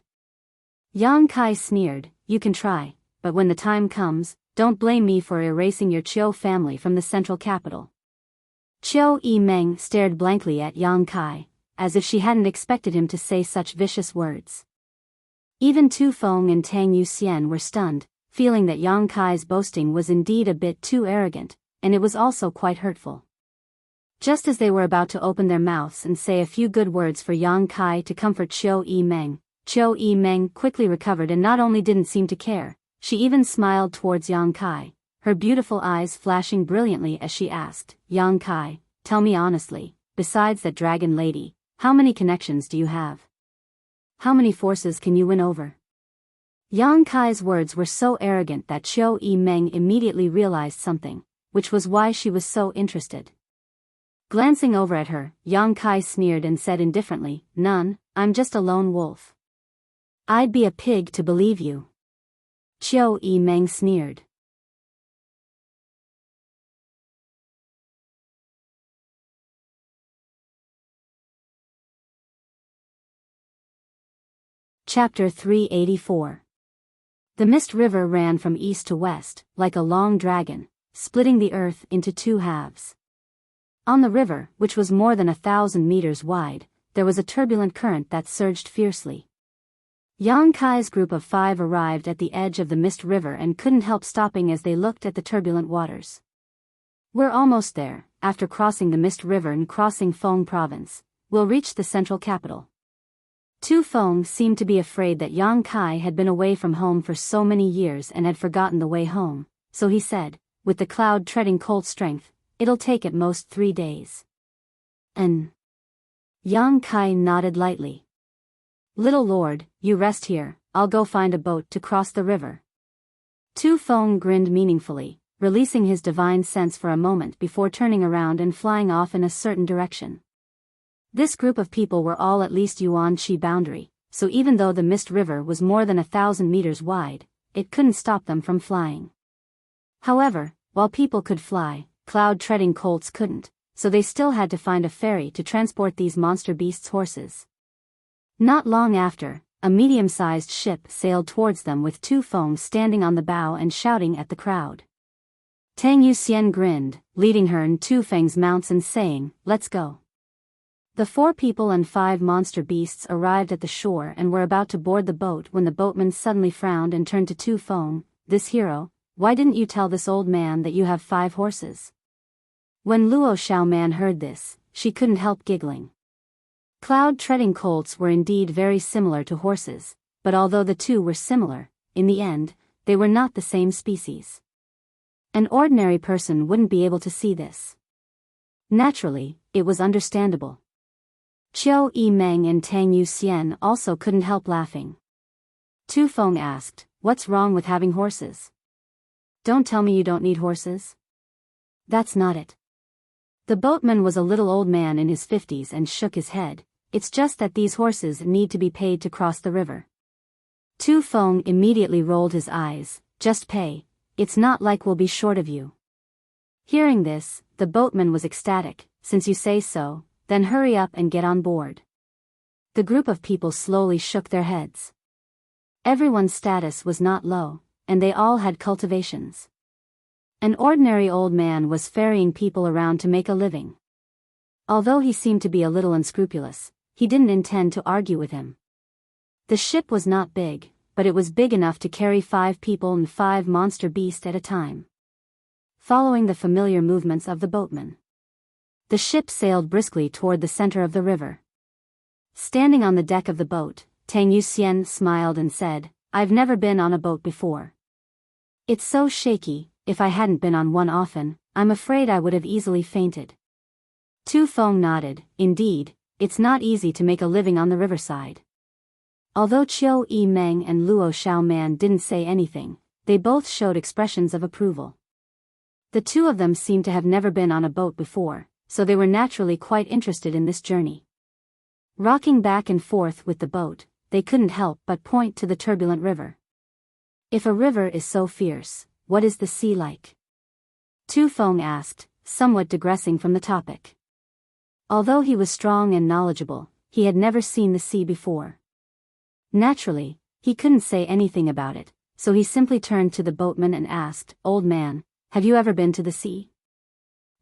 Yang Kai sneered, you can try, but when the time comes, don't blame me for erasing your Qiu family from the central capital. Qiu Yimeng stared blankly at Yang Kai, as if she hadn't expected him to say such vicious words. Even Tu Feng and Tang Yuxian were stunned, feeling that Yang Kai's boasting was indeed a bit too arrogant, and it was also quite hurtful. Just as they were about to open their mouths and say a few good words for Yang Kai to comfort Qiu Yimeng quickly recovered and not only didn't seem to care, she even smiled towards Yang Kai, her beautiful eyes flashing brilliantly as she asked, Yang Kai, tell me honestly, besides that dragon lady, how many connections do you have? How many forces can you win over? Yang Kai's words were so arrogant that Qiu Yimeng immediately realized something, which was why she was so interested. Glancing over at her, Yang Kai sneered and said indifferently, none, I'm just a lone wolf. I'd be a pig to believe you. Qiu Yimeng sneered. Chapter 384. The Mist River ran from east to west, like a long dragon, splitting the earth into two halves. On the river, which was more than 1,000 meters wide, there was a turbulent current that surged fiercely. Yang Kai's group of 5 arrived at the edge of the Mist River and couldn't help stopping as they looked at the turbulent waters. We're almost there. After crossing the Mist River and crossing Feng Province, we'll reach the central capital. Tu Feng seemed to be afraid that Yang Kai had been away from home for so many years and had forgotten the way home, so he said, with the cloud treading cold strength, it'll take at most 3 days. Yang Kai nodded lightly. Little lord, you rest here, I'll go find a boat to cross the river. Tu Feng grinned meaningfully, releasing his divine sense for a moment before turning around and flying off in a certain direction. This group of people were all at least Yuan Qi boundary, so even though the Mist River was more than 1,000 meters wide, it couldn't stop them from flying. However, while people could fly, cloud-treading colts couldn't, so they still had to find a ferry to transport these monster beasts' horses. Not long after, a medium-sized ship sailed towards them with Tu Feng standing on the bow and shouting at the crowd. Tang Yuxian grinned, leading her and Tu Feng's mounts and saying, let's go. The 4 people and 5 monster beasts arrived at the shore and were about to board the boat when the boatman suddenly frowned and turned to Tu Feng, this hero, why didn't you tell this old man that you have 5 horses? When Luo Xiaoman heard this, she couldn't help giggling. Cloud-treading colts were indeed very similar to horses, but although the two were similar, in the end, they were not the same species. An ordinary person wouldn't be able to see this. Naturally, it was understandable. Qiu Yimeng and Tang Yuxian also couldn't help laughing. Tu Feng asked, what's wrong with having horses? Don't tell me you don't need horses? That's not it. The boatman was a little old man in his 50s and shook his head, it's just that these horses need to be paid to cross the river. Tu Feng immediately rolled his eyes, just pay, it's not like we'll be short of you. Hearing this, the boatman was ecstatic, since you say so, then hurry up and get on board. The group of people slowly shook their heads. Everyone's status was not low, and they all had cultivations. An ordinary old man was ferrying people around to make a living. Although he seemed to be a little unscrupulous, he didn't intend to argue with him. The ship was not big, but it was big enough to carry 5 people and 5 monster beasts at a time. Following the familiar movements of the boatman, the ship sailed briskly toward the center of the river. Standing on the deck of the boat, Tang Yuxian smiled and said, I've never been on a boat before. It's so shaky, if I hadn't been on one often, I'm afraid I would have easily fainted. Tu Feng nodded, indeed, it's not easy to make a living on the riverside. Although Chiu Yi Meng and Luo Xiaoman didn't say anything, they both showed expressions of approval. The two of them seemed to have never been on a boat before, so they were naturally quite interested in this journey. Rocking back and forth with the boat, they couldn't help but point to the turbulent river. If a river is so fierce, what is the sea like? Tu Feng asked, somewhat digressing from the topic. Although he was strong and knowledgeable, he had never seen the sea before. Naturally, he couldn't say anything about it, so he simply turned to the boatman and asked, "Old man, have you ever been to the sea?"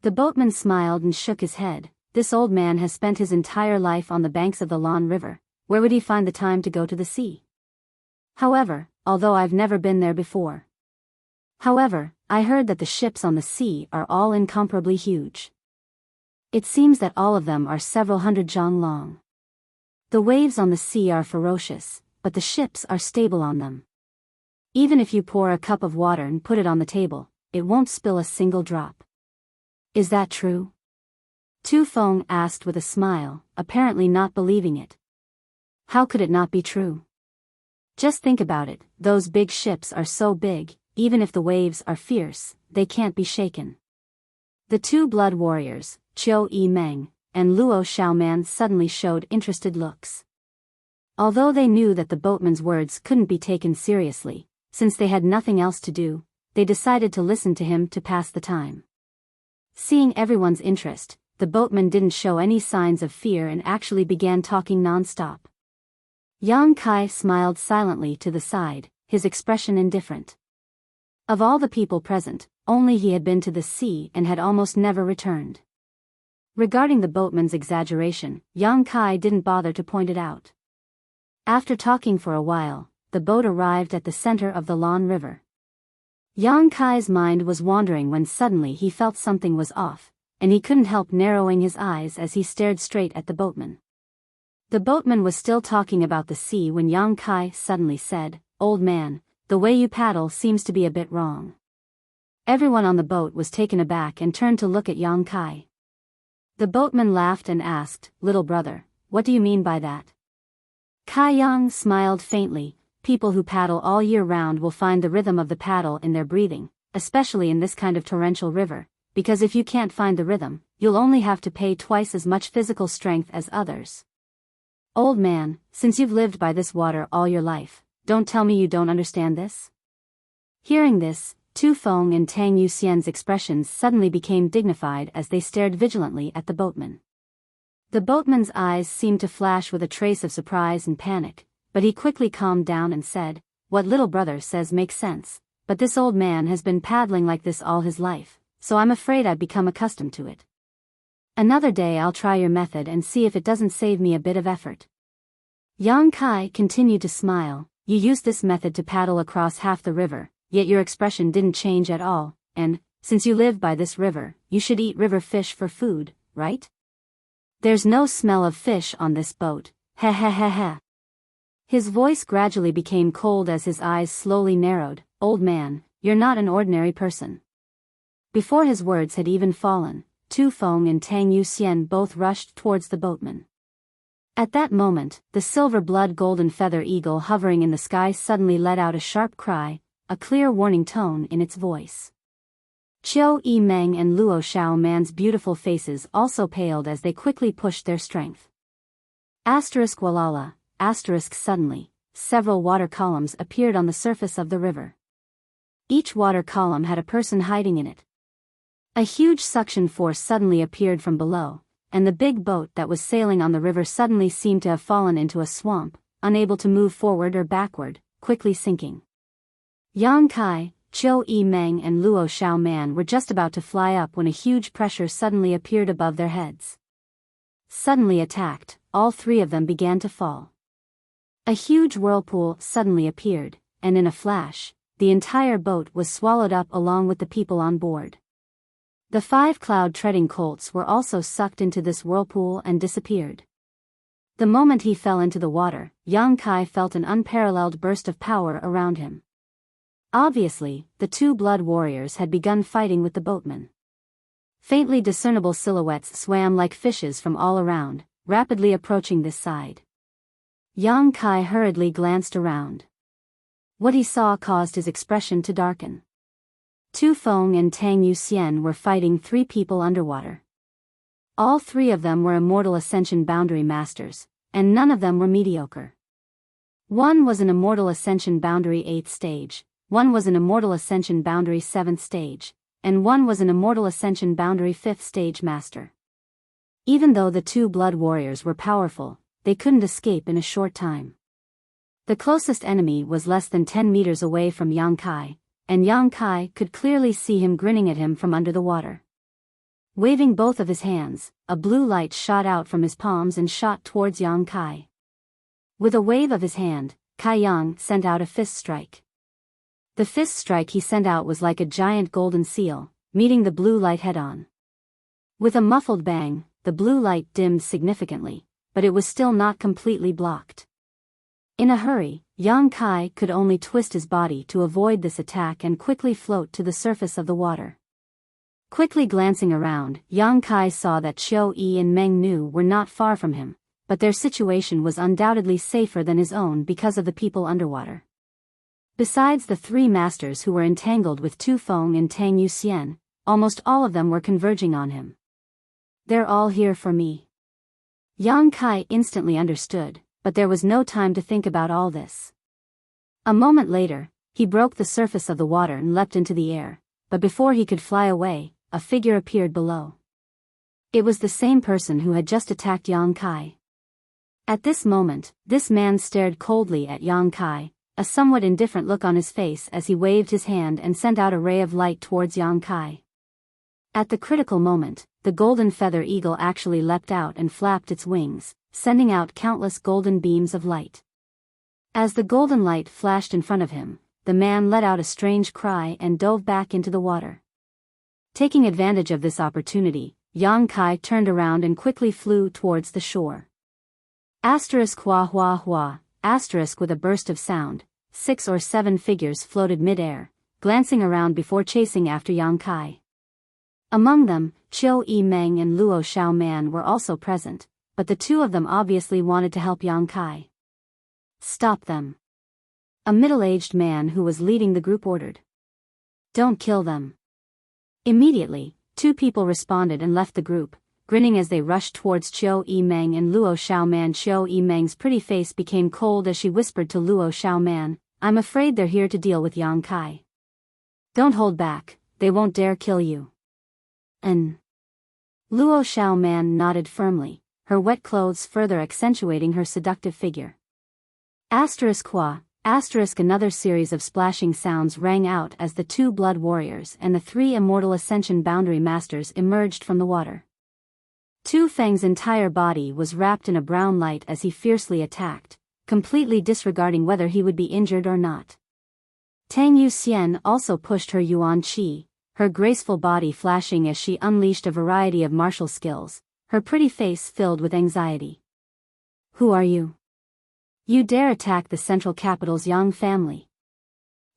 The boatman smiled and shook his head. This old man has spent his entire life on the banks of the Lan River. Where would he find the time to go to the sea? However, although I've never been there before. However, I heard that the ships on the sea are all incomparably huge. It seems that all of them are several hundred zhang long. The waves on the sea are ferocious, but the ships are stable on them. Even if you pour a cup of water and put it on the table, it won't spill a single drop. Is that true? Tu Feng asked with a smile, apparently not believing it. How could it not be true? Just think about it, those big ships are so big, even if the waves are fierce, they can't be shaken. The two blood warriors, Chiu Yi Meng and Luo Xiaoman, suddenly showed interested looks. Although they knew that the boatman's words couldn't be taken seriously, since they had nothing else to do, they decided to listen to him to pass the time. Seeing everyone's interest, the boatman didn't show any signs of fear and actually began talking non-stop. Yang Kai smiled silently to the side, his expression indifferent. Of all the people present, only he had been to the sea and had almost never returned. Regarding the boatman's exaggeration, Yang Kai didn't bother to point it out. After talking for a while, the boat arrived at the center of the Lan River. Yang Kai's mind was wandering when suddenly he felt something was off, and he couldn't help narrowing his eyes as he stared straight at the boatman. The boatman was still talking about the sea when Yang Kai suddenly said, "Old man, the way you paddle seems to be a bit wrong." Everyone on the boat was taken aback and turned to look at Yang Kai. The boatman laughed and asked, "Little brother, what do you mean by that?" Kai Yang smiled faintly. People who paddle all year round will find the rhythm of the paddle in their breathing, especially in this kind of torrential river, because if you can't find the rhythm, you'll only have to pay twice as much physical strength as others. Old man, since you've lived by this water all your life, don't tell me you don't understand this? Hearing this, Tu Feng and Tang Yuxian's expressions suddenly became dignified as they stared vigilantly at the boatman. The boatman's eyes seemed to flash with a trace of surprise and panic, but he quickly calmed down and said, "What little brother says makes sense, but this old man has been paddling like this all his life, so I'm afraid I've become accustomed to it. Another day I'll try your method and see if it doesn't save me a bit of effort." Yang Kai continued to smile. "You used this method to paddle across half the river, yet your expression didn't change at all, and, since you live by this river, you should eat river fish for food, right? There's no smell of fish on this boat, heh heh heh heh." His voice gradually became cold as his eyes slowly narrowed. "Old man, you're not an ordinary person." Before his words had even fallen, Tu Feng and Tang Yuxian both rushed towards the boatman. At that moment, the silver-blood golden feather eagle hovering in the sky suddenly let out a sharp cry, a clear warning tone in its voice. Chiu Yi Meng and Luo Xiaoman's beautiful faces also paled as they quickly pushed their strength. Asterisk walala, asterisk suddenly, several water columns appeared on the surface of the river. Each water column had a person hiding in it. A huge suction force suddenly appeared from below, and the big boat that was sailing on the river suddenly seemed to have fallen into a swamp, unable to move forward or backward, quickly sinking. Yang Kai, Chiu Yi Meng and Luo Xiaoman were just about to fly up when a huge pressure suddenly appeared above their heads. Suddenly attacked, all three of them began to fall. A huge whirlpool suddenly appeared, and in a flash, the entire boat was swallowed up along with the people on board. The 5 cloud-treading colts were also sucked into this whirlpool and disappeared. The moment he fell into the water, Yang Kai felt an unparalleled burst of power around him. Obviously, the two blood warriors had begun fighting with the boatman. Faintly discernible silhouettes swam like fishes from all around, rapidly approaching this side. Yang Kai hurriedly glanced around. What he saw caused his expression to darken. Tu Feng and Tang Yuxian were fighting 3 people underwater. All 3 of them were Immortal Ascension Boundary Masters, and none of them were mediocre. One was an Immortal Ascension Boundary 8th stage, one was an Immortal Ascension Boundary 7th stage, and one was an Immortal Ascension Boundary 5th stage master. Even though the 2 blood warriors were powerful, they couldn't escape in a short time. The closest enemy was less than 10 meters away from Yang Kai, and Yang Kai could clearly see him grinning at him from under the water. Waving both of his hands, a blue light shot out from his palms and shot towards Yang Kai. With a wave of his hand, Kai Yang sent out a fist strike. The fist strike he sent out was like a giant golden seal, meeting the blue light head-on. With a muffled bang, the blue light dimmed significantly, but it was still not completely blocked. In a hurry, Yang Kai could only twist his body to avoid this attack and quickly float to the surface of the water. Quickly glancing around, Yang Kai saw that Qiu Yi and Meng Nu were not far from him, but their situation was undoubtedly safer than his own because of the people underwater. Besides the 3 masters who were entangled with Tu Feng and Tang Yuxian, almost all of them were converging on him. They're all here for me. Yang Kai instantly understood, but there was no time to think about all this. A moment later, he broke the surface of the water and leapt into the air, but before he could fly away, a figure appeared below. It was the same person who had just attacked Yang Kai. At this moment, this man stared coldly at Yang Kai, a somewhat indifferent look on his face as he waved his hand and sent out a ray of light towards Yang Kai. At the critical moment, the golden feather eagle actually leapt out and flapped its wings, sending out countless golden beams of light. As the golden light flashed in front of him, the man let out a strange cry and dove back into the water. Taking advantage of this opportunity, Yang Kai turned around and quickly flew towards the shore. Asterisk hua hua hua, asterisk with a burst of sound, 6 or 7 figures floated mid-air, glancing around before chasing after Yang Kai. Among them, Qiu Yi Meng and Luo Xiao Man were also present, but the 2 of them obviously wanted to help Yang Kai. Stop them. A middle-aged man who was leading the group ordered. Don't kill them. Immediately, 2 people responded and left the group, grinning as they rushed towards Qiu Yi Meng and Luo Xiao Man. Qiu Yi Meng's pretty face became cold as she whispered to Luo Xiao Man, I'm afraid they're here to deal with Yang Kai. Don't hold back, they won't dare kill you. Luo Xiao Man nodded firmly, her wet clothes further accentuating her seductive figure. Asterisk hua, asterisk another series of splashing sounds rang out as the 2 blood warriors and the 3 Immortal Ascension Boundary Masters emerged from the water. Tu Feng's entire body was wrapped in a brown light as he fiercely attacked, completely disregarding whether he would be injured or not. Tang Yuxian also pushed her Yuan Qi, her graceful body flashing as she unleashed a variety of martial skills, her pretty face filled with anxiety. Who are you? You dare attack the central capital's Yang family?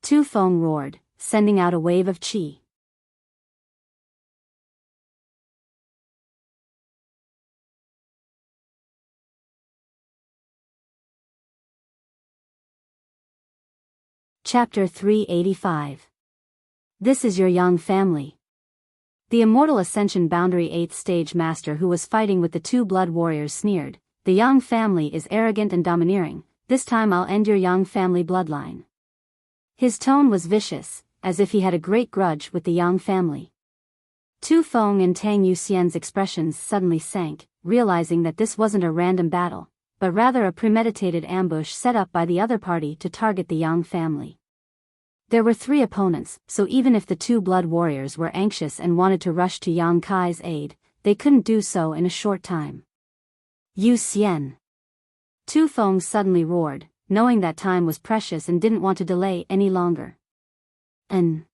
Tu Feng roared, sending out a wave of qi. Chapter 385. This is your Yang family. The Immortal Ascension Boundary 8th Stage Master who was fighting with the 2 blood warriors sneered, the Yang family is arrogant and domineering, this time I'll end your Yang family bloodline. His tone was vicious, as if he had a great grudge with the Yang family. Tu Feng and Tang Yuxian's expressions suddenly sank, realizing that this wasn't a random battle, but rather a premeditated ambush set up by the other party to target the Yang family. There were 3 opponents, so even if the 2 blood warriors were anxious and wanted to rush to Yang Kai's aid, they couldn't do so in a short time. Yu Xian. Tu Feng suddenly roared, knowing that time was precious and didn't want to delay any longer. Tang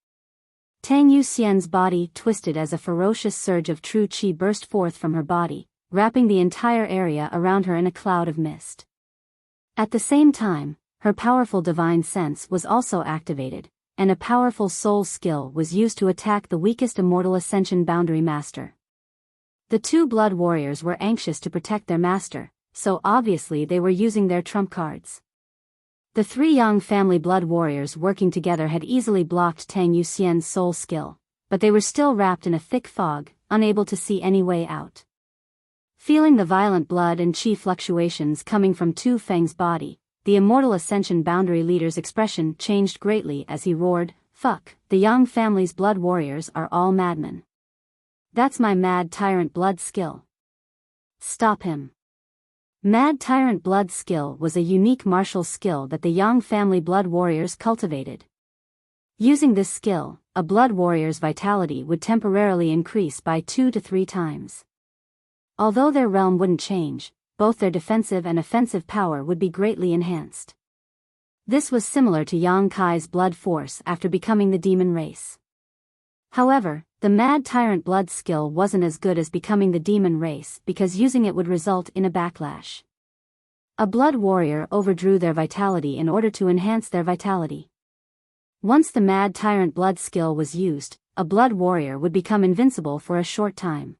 Yuxian's body twisted as a ferocious surge of true qi burst forth from her body, wrapping the entire area around her in a cloud of mist. At the same time, her powerful divine sense was also activated, and a powerful soul skill was used to attack the weakest Immortal Ascension Boundary Master. The two blood warriors were anxious to protect their master, so obviously they were using their trump cards. The three Yang family blood warriors working together had easily blocked Tang Yuxian's soul skill, but they were still wrapped in a thick fog, unable to see any way out. Feeling the violent blood and qi fluctuations coming from Tu Feng's body, the Immortal Ascension Boundary Leader's expression changed greatly as he roared, "Fuck, the Yang family's blood warriors are all madmen. That's my Mad Tyrant blood skill. Stop him." Mad Tyrant blood skill was a unique martial skill that the Yang family blood warriors cultivated. Using this skill, a blood warrior's vitality would temporarily increase by 2 to 3 times. Although their realm wouldn't change, both their defensive and offensive power would be greatly enhanced. This was similar to Yang Kai's blood force after becoming the demon race. However, the Mad Tyrant blood skill wasn't as good as becoming the demon race because using it would result in a backlash. A blood warrior overdrew their vitality in order to enhance their vitality. Once the Mad Tyrant blood skill was used, a blood warrior would become invincible for a short time.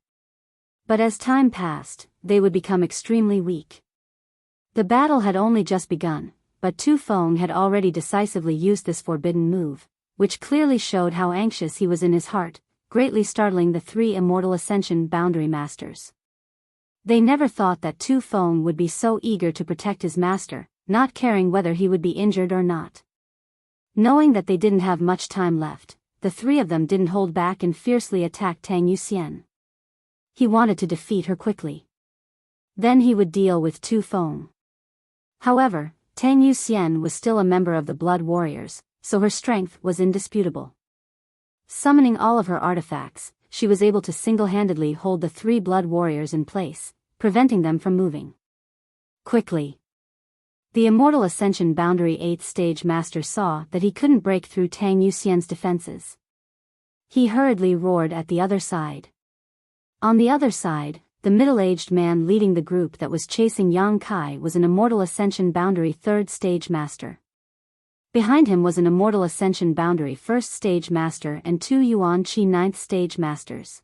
But as time passed, they would become extremely weak. The battle had only just begun, but Tu Feng had already decisively used this forbidden move, which clearly showed how anxious he was in his heart, greatly startling the three Immortal Ascension Boundary Masters. They never thought that Tu Feng would be so eager to protect his master, not caring whether he would be injured or not. Knowing that they didn't have much time left, the three of them didn't hold back and fiercely attacked Tang Yuxian. He wanted to defeat her quickly. Then he would deal with Tu Feng. However, Tang Yuxian was still a member of the Blood Warriors, so her strength was indisputable. Summoning all of her artifacts, she was able to single-handedly hold the three Blood Warriors in place, preventing them from moving. Quickly. The Immortal Ascension Boundary 8th Stage Master saw that he couldn't break through Tang Yuxian's defenses. He hurriedly roared at the other side. On the other side, the middle-aged man leading the group that was chasing Yang Kai was an Immortal Ascension Boundary 3rd Stage Master. Behind him was an Immortal Ascension Boundary 1st Stage Master and 2 Yuan Qi 9th Stage Masters.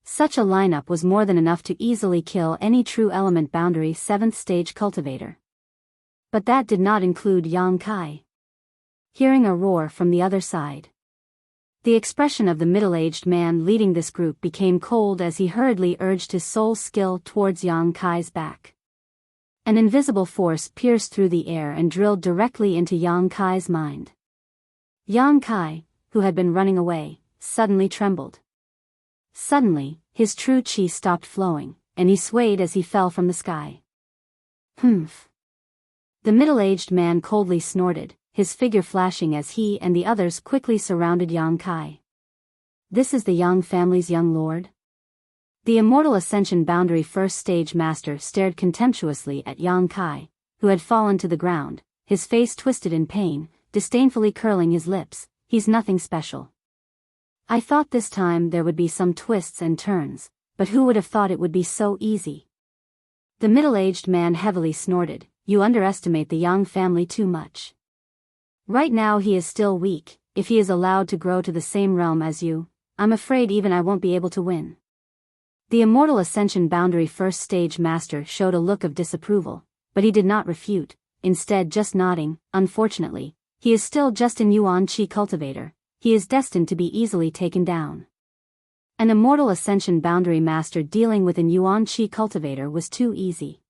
Such a lineup was more than enough to easily kill any True Element Boundary 7th Stage cultivator. But that did not include Yang Kai. Hearing a roar from the other side, the expression of the middle-aged man leading this group became cold as he hurriedly urged his soul skill towards Yang Kai's back. An invisible force pierced through the air and drilled directly into Yang Kai's mind. Yang Kai, who had been running away, suddenly trembled. Suddenly, his true qi stopped flowing, and he swayed as he fell from the sky. Humph. The middle-aged man coldly snorted, his figure flashing as he and the others quickly surrounded Yang Kai. This is the Yang family's young lord? The Immortal Ascension Boundary 1st Stage Master stared contemptuously at Yang Kai, who had fallen to the ground, his face twisted in pain, disdainfully curling his lips. He's nothing special. I thought this time there would be some twists and turns, but who would have thought it would be so easy? The middle-aged man heavily snorted. You underestimate the Yang family too much. Right now he is still weak. If he is allowed to grow to the same realm as you, I'm afraid even I won't be able to win. The Immortal Ascension Boundary 1st Stage Master showed a look of disapproval, but he did not refute, instead just nodding. Unfortunately, he is still just an Yuan Qi cultivator. He is destined to be easily taken down. An Immortal Ascension Boundary Master dealing with an Yuan Qi cultivator was too easy.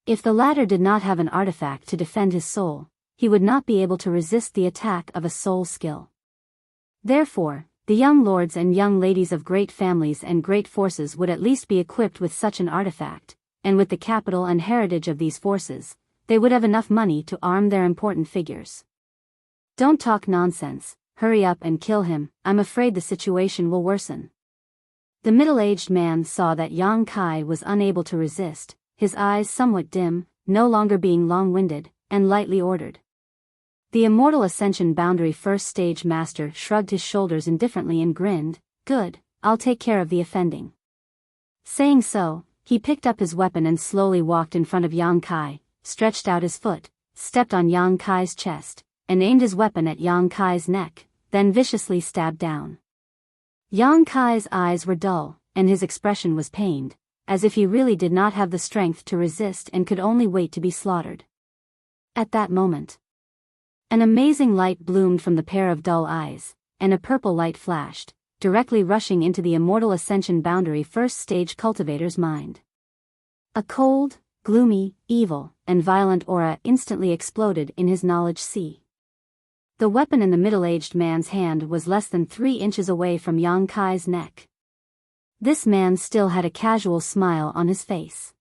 If the latter did not have an artifact to defend his soul, he would not be able to resist the attack of a soul skill. Therefore, the young lords and young ladies of great families and great forces would at least be equipped with such an artifact, and with the capital and heritage of these forces, they would have enough money to arm their important figures. Don't talk nonsense, hurry up and kill him, I'm afraid the situation will worsen. The middle-aged man saw that Yang Kai was unable to resist, his eyes somewhat dim, no longer being long-winded, and lightly ordered. The Immortal Ascension Boundary 1st Stage Master shrugged his shoulders indifferently and grinned. Good, I'll take care of the offending. Saying so, he picked up his weapon and slowly walked in front of Yang Kai, stretched out his foot, stepped on Yang Kai's chest, and aimed his weapon at Yang Kai's neck, then viciously stabbed down. Yang Kai's eyes were dull, and his expression was pained, as if he really did not have the strength to resist and could only wait to be slaughtered. At that moment, an amazing light bloomed from the pair of dull eyes, and a purple light flashed, directly rushing into the immortal ascension boundary first stage cultivator's mind. A cold, gloomy, evil, and violent aura instantly exploded in his knowledge sea. The weapon in the middle-aged man's hand was less than 3 inches away from Yang Kai's neck. This man still had a casual smile on his face.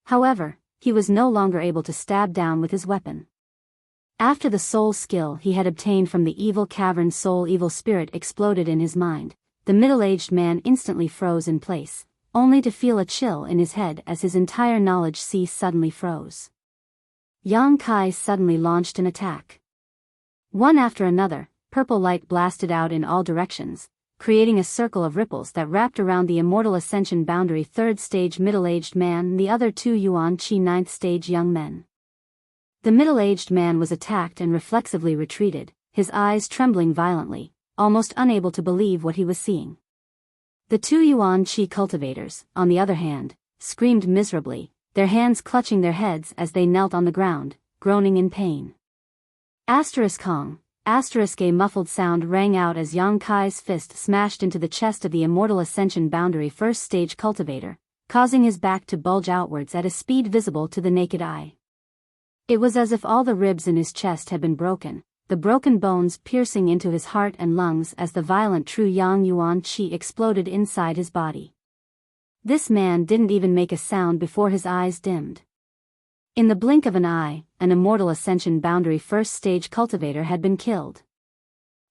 However, he was no longer able to stab down with his weapon. After the soul skill he had obtained from the evil cavern soul evil spirit exploded in his mind, the middle-aged man instantly froze in place, only to feel a chill in his head as his entire knowledge sea suddenly froze. Yang Kai suddenly launched an attack. One after another, purple light blasted out in all directions, creating a circle of ripples that wrapped around the immortal ascension boundary 3rd stage middle-aged man and the other 2 Yuan Qi 9th stage young men. The middle-aged man was attacked and reflexively retreated, his eyes trembling violently, almost unable to believe what he was seeing. The 2 Yuan Qi cultivators, on the other hand, screamed miserably, their hands clutching their heads as they knelt on the ground, groaning in pain. Kong, a muffled sound rang out as Yang Kai's fist smashed into the chest of the immortal ascension boundary first stage cultivator, causing his back to bulge outwards at a speed visible to the naked eye. It was as if all the ribs in his chest had been broken, the broken bones piercing into his heart and lungs as the violent true Yang Yuan Qi exploded inside his body. This man didn't even make a sound before his eyes dimmed. In the blink of an eye, an immortal ascension boundary first stage cultivator had been killed.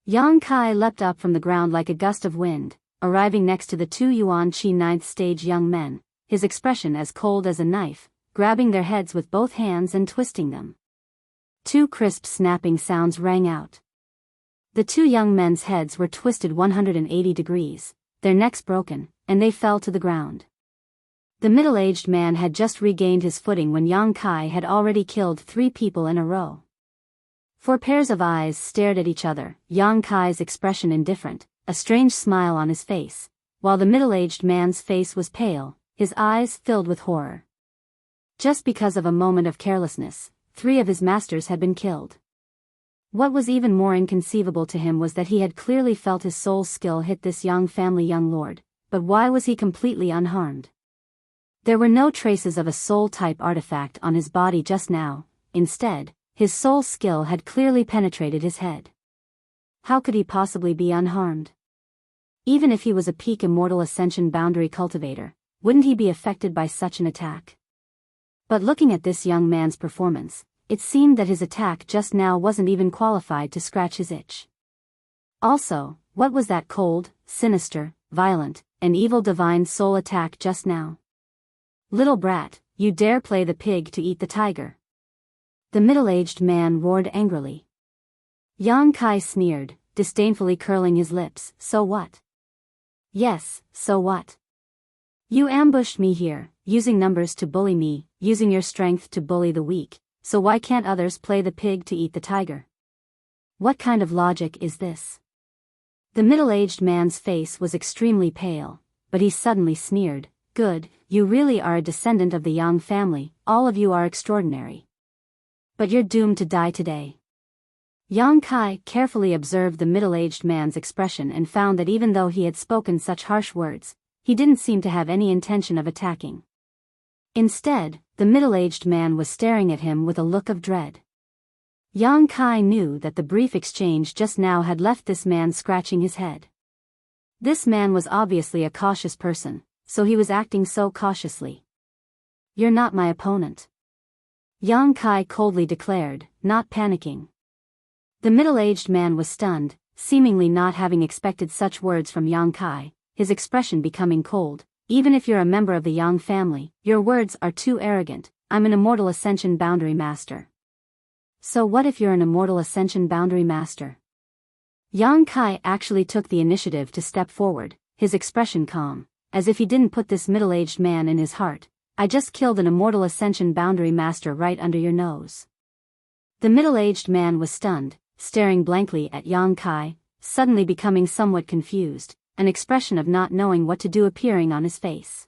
Yang Kai leapt up from the ground like a gust of wind, arriving next to the 2 Yuan Qi 9th stage young men, his expression as cold as a knife, grabbing their heads with both hands and twisting them. 2 crisp snapping sounds rang out. The 2 young men's heads were twisted 180 degrees, their necks broken, and they fell to the ground. The middle-aged man had just regained his footing when Yang Kai had already killed 3 people in a row. 4 pairs of eyes stared at each other, Yang Kai's expression indifferent, a strange smile on his face, while the middle-aged man's face was pale, his eyes filled with horror. Just because of a moment of carelessness, 3 of his masters had been killed. What was even more inconceivable to him was that he had clearly felt his soul skill hit this young lord, but why was he completely unharmed? There were no traces of a soul-type artifact on his body just now, instead, his soul skill had clearly penetrated his head. How could he possibly be unharmed? Even if he was a peak immortal ascension boundary cultivator, wouldn't he be affected by such an attack? But looking at this young man's performance, it seemed that his attack just now wasn't even qualified to scratch his itch. Also, what was that cold, sinister, violent, and evil divine soul attack just now? Little brat, you dare play the pig to eat the tiger? The middle-aged man roared angrily. Yang Kai sneered, disdainfully curling his lips, so what? Yes, so what? You ambushed me here, using numbers to bully me, using your strength to bully the weak, so why can't others play the pig to eat the tiger? What kind of logic is this? The middle-aged man's face was extremely pale, but he suddenly sneered, good, you really are a descendant of the Yang family, all of you are extraordinary. But you're doomed to die today. Yang Kai carefully observed the middle-aged man's expression and found that even though he had spoken such harsh words, he didn't seem to have any intention of attacking. Instead, the middle-aged man was staring at him with a look of dread. Yang Kai knew that the brief exchange just now had left this man scratching his head. This man was obviously a cautious person, so he was acting so cautiously. You're not my opponent. Yang Kai coldly declared, not panicking. The middle-aged man was stunned, seemingly not having expected such words from Yang Kai, his expression becoming cold. Even if you're a member of the Yang family, your words are too arrogant. I'm an immortal ascension boundary master. So what if you're an immortal ascension boundary master? Yang Kai actually took the initiative to step forward, his expression calm, as if he didn't put this middle-aged man in his heart. I just killed an immortal ascension boundary master right under your nose. The middle-aged man was stunned, staring blankly at Yang Kai, suddenly becoming somewhat confused, an expression of not knowing what to do appearing on his face.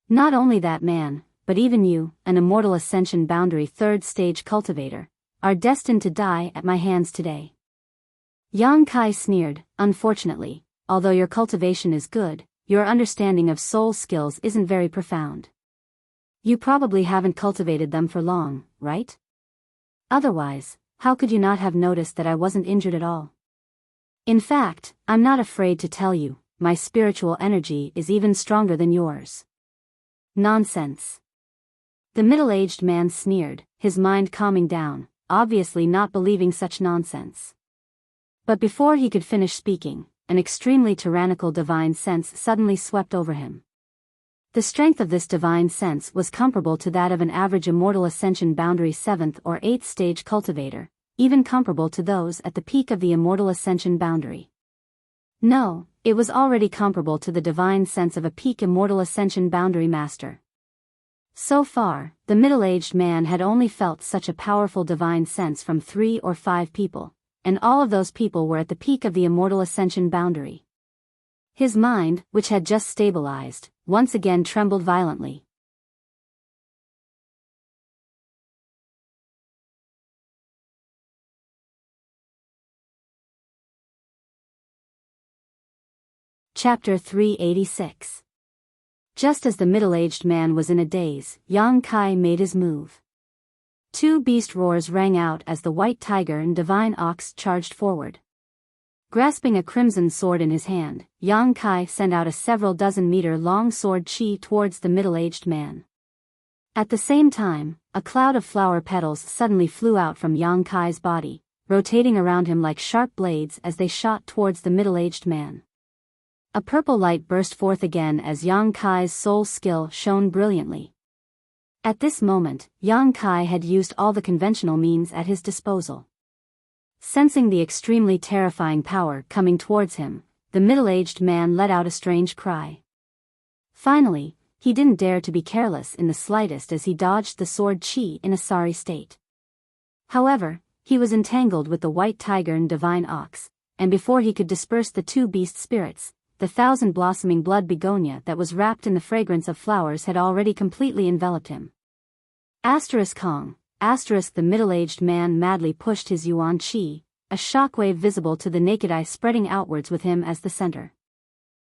Not only that man, but even you, an immortal ascension boundary third stage cultivator, are destined to die at my hands today. Yang Kai sneered, unfortunately, although your cultivation is good, your understanding of soul skills isn't very profound. You probably haven't cultivated them for long, right? Otherwise, how could you not have noticed that I wasn't injured at all? In fact, I'm not afraid to tell you, my spiritual energy is even stronger than yours. Nonsense. The middle-aged man sneered, his mind calming down, obviously not believing such nonsense. But before he could finish speaking, an extremely tyrannical divine sense suddenly swept over him. The strength of this divine sense was comparable to that of an average immortal ascension boundary 7th or 8th stage cultivator, even comparable to those at the peak of the immortal ascension boundary. No, it was already comparable to the divine sense of a peak immortal ascension boundary master. So far, the middle-aged man had only felt such a powerful divine sense from 3 or 5 people, and all of those people were at the peak of the immortal ascension boundary. His mind, which had just stabilized, once again trembled violently. Chapter 386. Just as the middle-aged man was in a daze, Yang Kai made his move. 2 beast roars rang out as the white tiger and divine ox charged forward. Grasping a crimson sword in his hand, Yang Kai sent out a several dozen meter-long sword chi towards the middle-aged man. At the same time, a cloud of flower petals suddenly flew out from Yang Kai's body, rotating around him like sharp blades as they shot towards the middle-aged man. A purple light burst forth again as Yang Kai's soul skill shone brilliantly. At this moment, Yang Kai had used all the conventional means at his disposal. Sensing the extremely terrifying power coming towards him, the middle-aged man let out a strange cry. Finally, he didn't dare to be careless in the slightest as he dodged the sword chi in a sorry state. However, he was entangled with the white tiger and divine ox, and before he could disperse the 2 beast spirits, the 1,000-blossoming blood begonia that was wrapped in the fragrance of flowers had already completely enveloped him. Kong, the middle-aged man madly pushed his yuan chi, a shockwave visible to the naked eye spreading outwards with him as the center.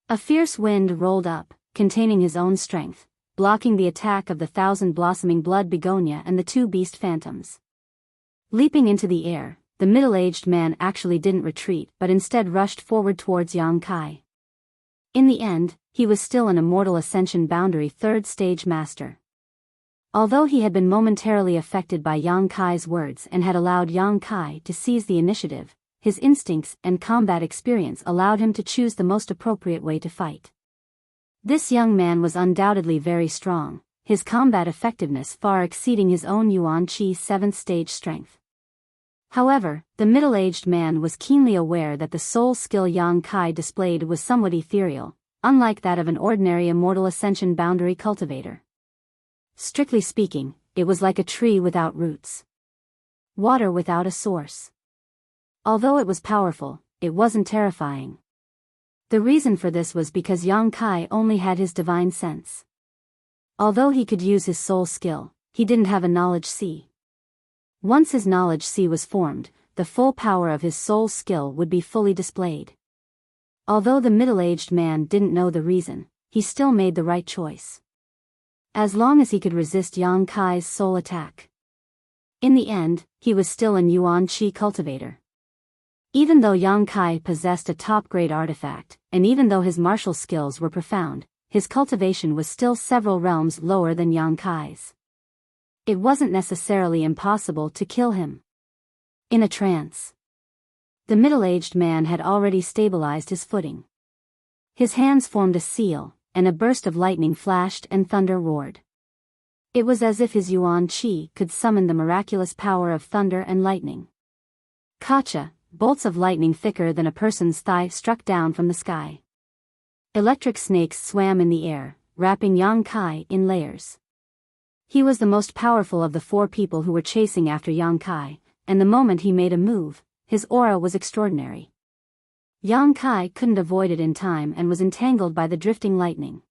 A fierce wind rolled up, containing his own strength, blocking the attack of the 1,000-blossoming blood begonia and the 2 beast phantoms. Leaping into the air, the middle-aged man actually didn't retreat but instead rushed forward towards Yang Kai. In the end, he was still an immortal ascension boundary 3rd stage master. Although he had been momentarily affected by Yang Kai's words and had allowed Yang Kai to seize the initiative, his instincts and combat experience allowed him to choose the most appropriate way to fight. This young man was undoubtedly very strong, his combat effectiveness far exceeding his own Yuan Chi 7th stage strength. However, the middle-aged man was keenly aware that the soul skill Yang Kai displayed was somewhat ethereal, unlike that of an ordinary immortal ascension boundary cultivator. Strictly speaking, it was like a tree without roots. Water without a source. Although it was powerful, it wasn't terrifying. The reason for this was because Yang Kai only had his divine sense. Although he could use his soul skill, he didn't have a knowledge sea. Once his knowledge sea was formed, the full power of his soul skill would be fully displayed. Although the middle-aged man didn't know the reason, he still made the right choice. As long as he could resist Yang Kai's soul attack. In the end, he was still an Yuan Chi cultivator. Even though Yang Kai possessed a top-grade artifact, and even though his martial skills were profound, his cultivation was still several realms lower than Yang Kai's. It wasn't necessarily impossible to kill him. In a trance. The middle-aged man had already stabilized his footing. His hands formed a seal, and a burst of lightning flashed and thunder roared. It was as if his Yuan Chi could summon the miraculous power of thunder and lightning. Kacha, bolts of lightning thicker than a person's thigh struck down from the sky. Electric snakes swam in the air, wrapping Yang Kai in layers. He was the most powerful of the 4 people who were chasing after Yang Kai, and the moment he made a move, his aura was extraordinary. Yang Kai couldn't avoid it in time and was entangled by the drifting lightning.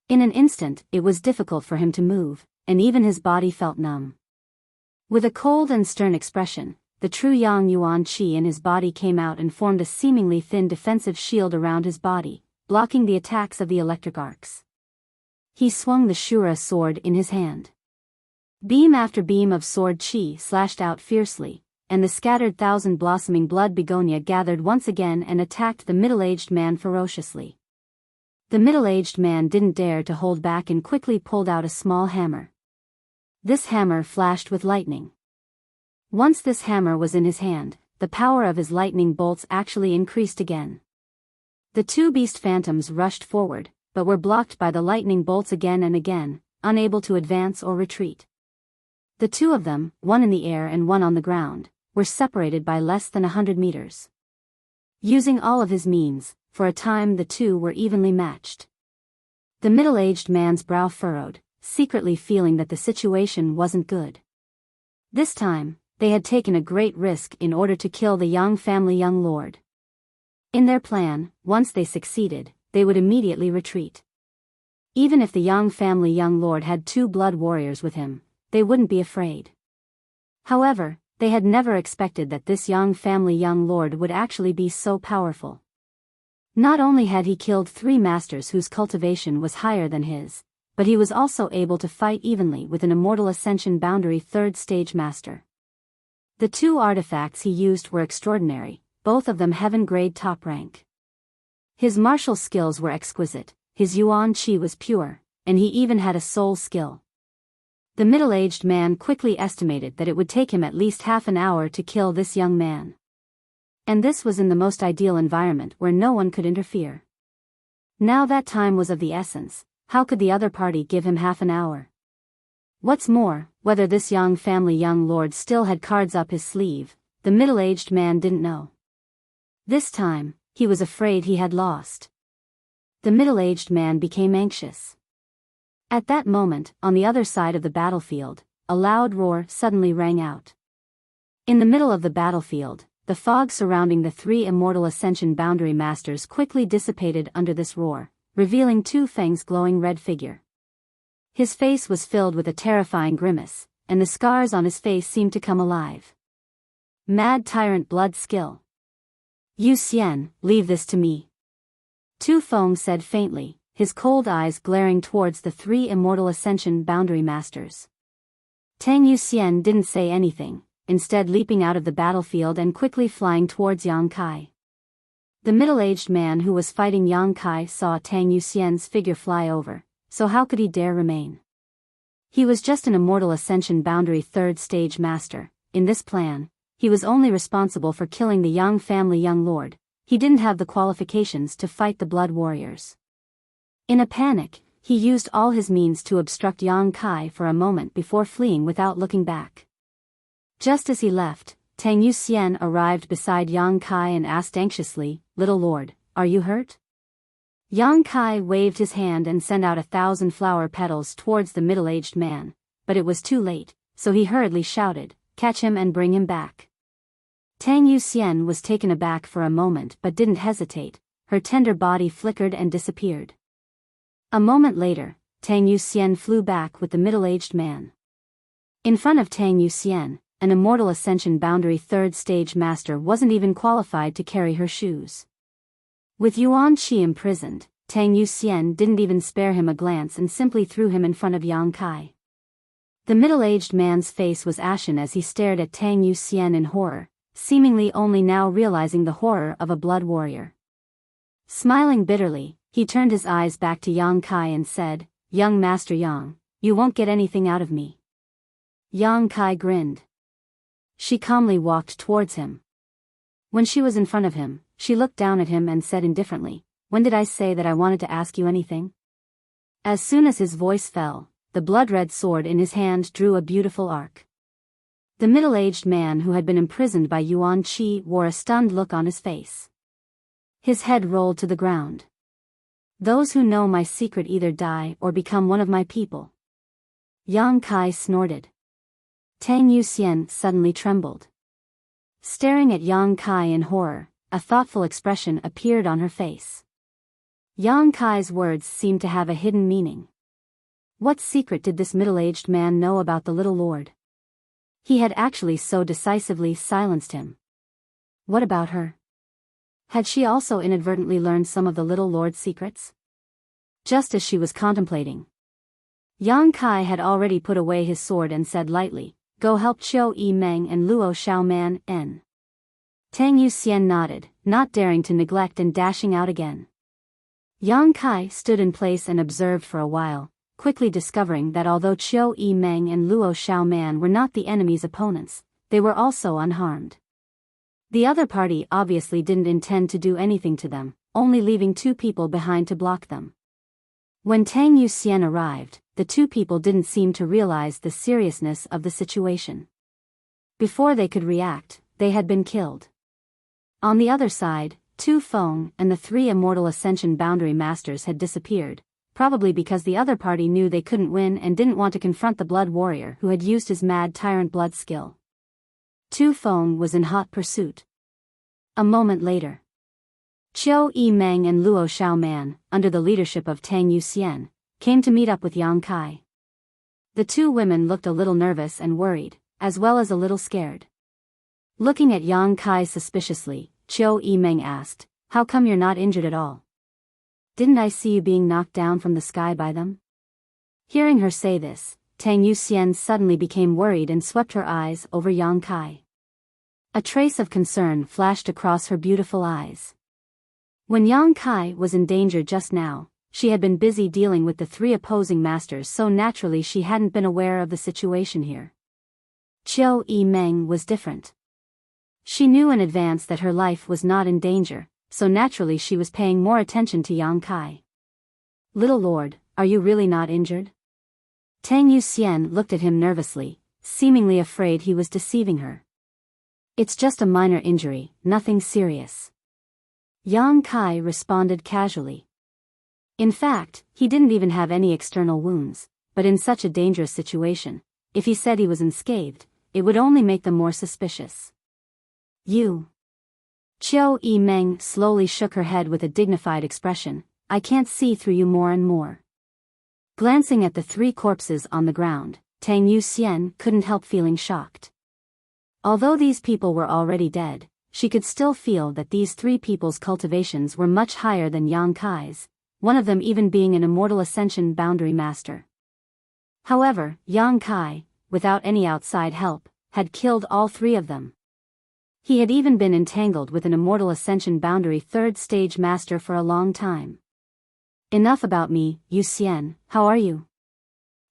In an instant, it was difficult for him to move, and even his body felt numb. With a cold and stern expression, the true Yang Yuan Qi in his body came out and formed a seemingly thin defensive shield around his body, blocking the attacks of the electric arcs. He swung the Shura sword in his hand. Beam after beam of sword qi slashed out fiercely, and the scattered thousand-blossoming blood begonia gathered once again and attacked the middle-aged man ferociously. The middle-aged man didn't dare to hold back and quickly pulled out a small hammer. This hammer flashed with lightning. Once this hammer was in his hand, the power of his lightning bolts actually increased again. The two beast phantoms rushed forward, but were blocked by the lightning bolts again and again, unable to advance or retreat. The two of them, one in the air and one on the ground, were separated by less than 100 meters. Using all of his means, for a time the two were evenly matched. The middle-aged man's brow furrowed, secretly feeling that the situation wasn't good. This time, they had taken a great risk in order to kill the Yang family young lord. In their plan, once they succeeded, they would immediately retreat. Even if the Yang family young lord had 2 blood warriors with him, they wouldn't be afraid. However, they had never expected that this Yang family young lord would actually be so powerful. Not only had he killed 3 masters whose cultivation was higher than his, but he was also able to fight evenly with an Immortal Ascension Boundary 3rd stage master. The 2 artifacts he used were extraordinary, both of them heaven-grade top rank. His martial skills were exquisite, his Yuan Qi was pure, and he even had a soul skill. The middle-aged man quickly estimated that it would take him at least half an hour to kill this young man. And this was in the most ideal environment where no one could interfere. Now that time was of the essence, how could the other party give him half an hour? What's more, whether this Yang family young lord still had cards up his sleeve, the middle-aged man didn't know. This time, he was afraid he had lost. The middle-aged man became anxious. At that moment, on the other side of the battlefield, a loud roar suddenly rang out. In the middle of the battlefield, the fog surrounding the 3 Immortal Ascension Boundary Masters quickly dissipated under this roar, revealing Tu Feng's glowing red figure. His face was filled with a terrifying grimace, and the scars on his face seemed to come alive. Mad Tyrant Blood Skill. Yu Xian, leave this to me. Tu Feng said faintly, his cold eyes glaring towards the 3 Immortal Ascension Boundary Masters. Tang Yuxian didn't say anything, instead leaping out of the battlefield and quickly flying towards Yang Kai. The middle-aged man who was fighting Yang Kai saw Tang Yuxian's figure fly over, so how could he dare remain? He was just an Immortal Ascension Boundary 3rd stage master. In this plan, he was only responsible for killing the Yang family young lord. He didn't have the qualifications to fight the blood warriors. In a panic, he used all his means to obstruct Yang Kai for a moment before fleeing without looking back. Just as he left, Tang Yuxian arrived beside Yang Kai and asked anxiously, "Little lord, are you hurt?" Yang Kai waved his hand and sent out 1,000 flower petals towards the middle-aged man, but it was too late, so he hurriedly shouted, "Catch him and bring him back." Tang Yuxian was taken aback for a moment but didn't hesitate. Her tender body flickered and disappeared. A moment later, Tang Yuxian flew back with the middle-aged man. In front of Tang Yuxian, an Immortal Ascension Boundary 3rd stage master wasn't even qualified to carry her shoes. With Yuan Qi imprisoned, Tang Yuxian didn't even spare him a glance and simply threw him in front of Yang Kai. The middle-aged man's face was ashen as he stared at Tang Yuxian in horror, seemingly only now realizing the horror of a blood warrior. Smiling bitterly, he turned his eyes back to Yang Kai and said, "Young Master Yang, you won't get anything out of me." Yang Kai grinned. She calmly walked towards him. When she was in front of him, she looked down at him and said indifferently, "When did I say that I wanted to ask you anything?" As soon as his voice fell, the blood-red sword in his hand drew a beautiful arc. The middle-aged man who had been imprisoned by Yuan Qi wore a stunned look on his face. His head rolled to the ground. "Those who know my secret either die or become one of my people." Yang Kai snorted. Tang Yuxian suddenly trembled. Staring at Yang Kai in horror, a thoughtful expression appeared on her face. Yang Kai's words seemed to have a hidden meaning. What secret did this middle-aged man know about the little lord? He had actually so decisively silenced him. What about her? Had she also inadvertently learned some of the little lord's secrets? Just as she was contemplating, Yang Kai had already put away his sword and said lightly, "Go help Chiu Yi Meng and Luo Xiaoman N." Tang Yuxian nodded, not daring to neglect and dashing out again. Yang Kai stood in place and observed for a while, quickly discovering that although Chiu Yi Meng and Luo Xiaoman were not the enemy's opponents, they were also unharmed. The other party obviously didn't intend to do anything to them, only leaving 2 people behind to block them. When Tang Yuxian arrived, the 2 people didn't seem to realize the seriousness of the situation. Before they could react, they had been killed. On the other side, Tu Feng and the 3 Immortal Ascension Boundary Masters had disappeared, probably because the other party knew they couldn't win and didn't want to confront the Blood Warrior who had used his Mad Tyrant blood skill. Tu Feng was in hot pursuit. A moment later, Chiu Yi Meng and Luo Xiaoman, under the leadership of Tang Yuxian, came to meet up with Yang Kai. The 2 women looked a little nervous and worried, as well as a little scared. Looking at Yang Kai suspiciously, Chiu Yi Meng asked, "How come you're not injured at all? Didn't I see you being knocked down from the sky by them?" Hearing her say this, Tang Yuxian suddenly became worried and swept her eyes over Yang Kai. A trace of concern flashed across her beautiful eyes. When Yang Kai was in danger just now, she had been busy dealing with the 3 opposing masters, so naturally she hadn't been aware of the situation here. Chiu Yi Meng was different. She knew in advance that her life was not in danger, so naturally she was paying more attention to Yang Kai. "Little lord, are you really not injured?" Tang Yuxian looked at him nervously, seemingly afraid he was deceiving her. "It's just a minor injury, nothing serious," Yang Kai responded casually. In fact, he didn't even have any external wounds, but in such a dangerous situation, if he said he was unscathed, it would only make them more suspicious. "You." Chiu Yi Meng slowly shook her head with a dignified expression, "I can't see through you more and more." Glancing at the 3 corpses on the ground, Tang Yuxian couldn't help feeling shocked. Although these people were already dead, she could still feel that these 3 people's cultivations were much higher than Yang Kai's, one of them even being an Immortal Ascension Boundary Master. However, Yang Kai, without any outside help, had killed all 3 of them. He had even been entangled with an Immortal Ascension Boundary 3rd Stage Master for a long time. "Enough about me, Yuxian, how are you?"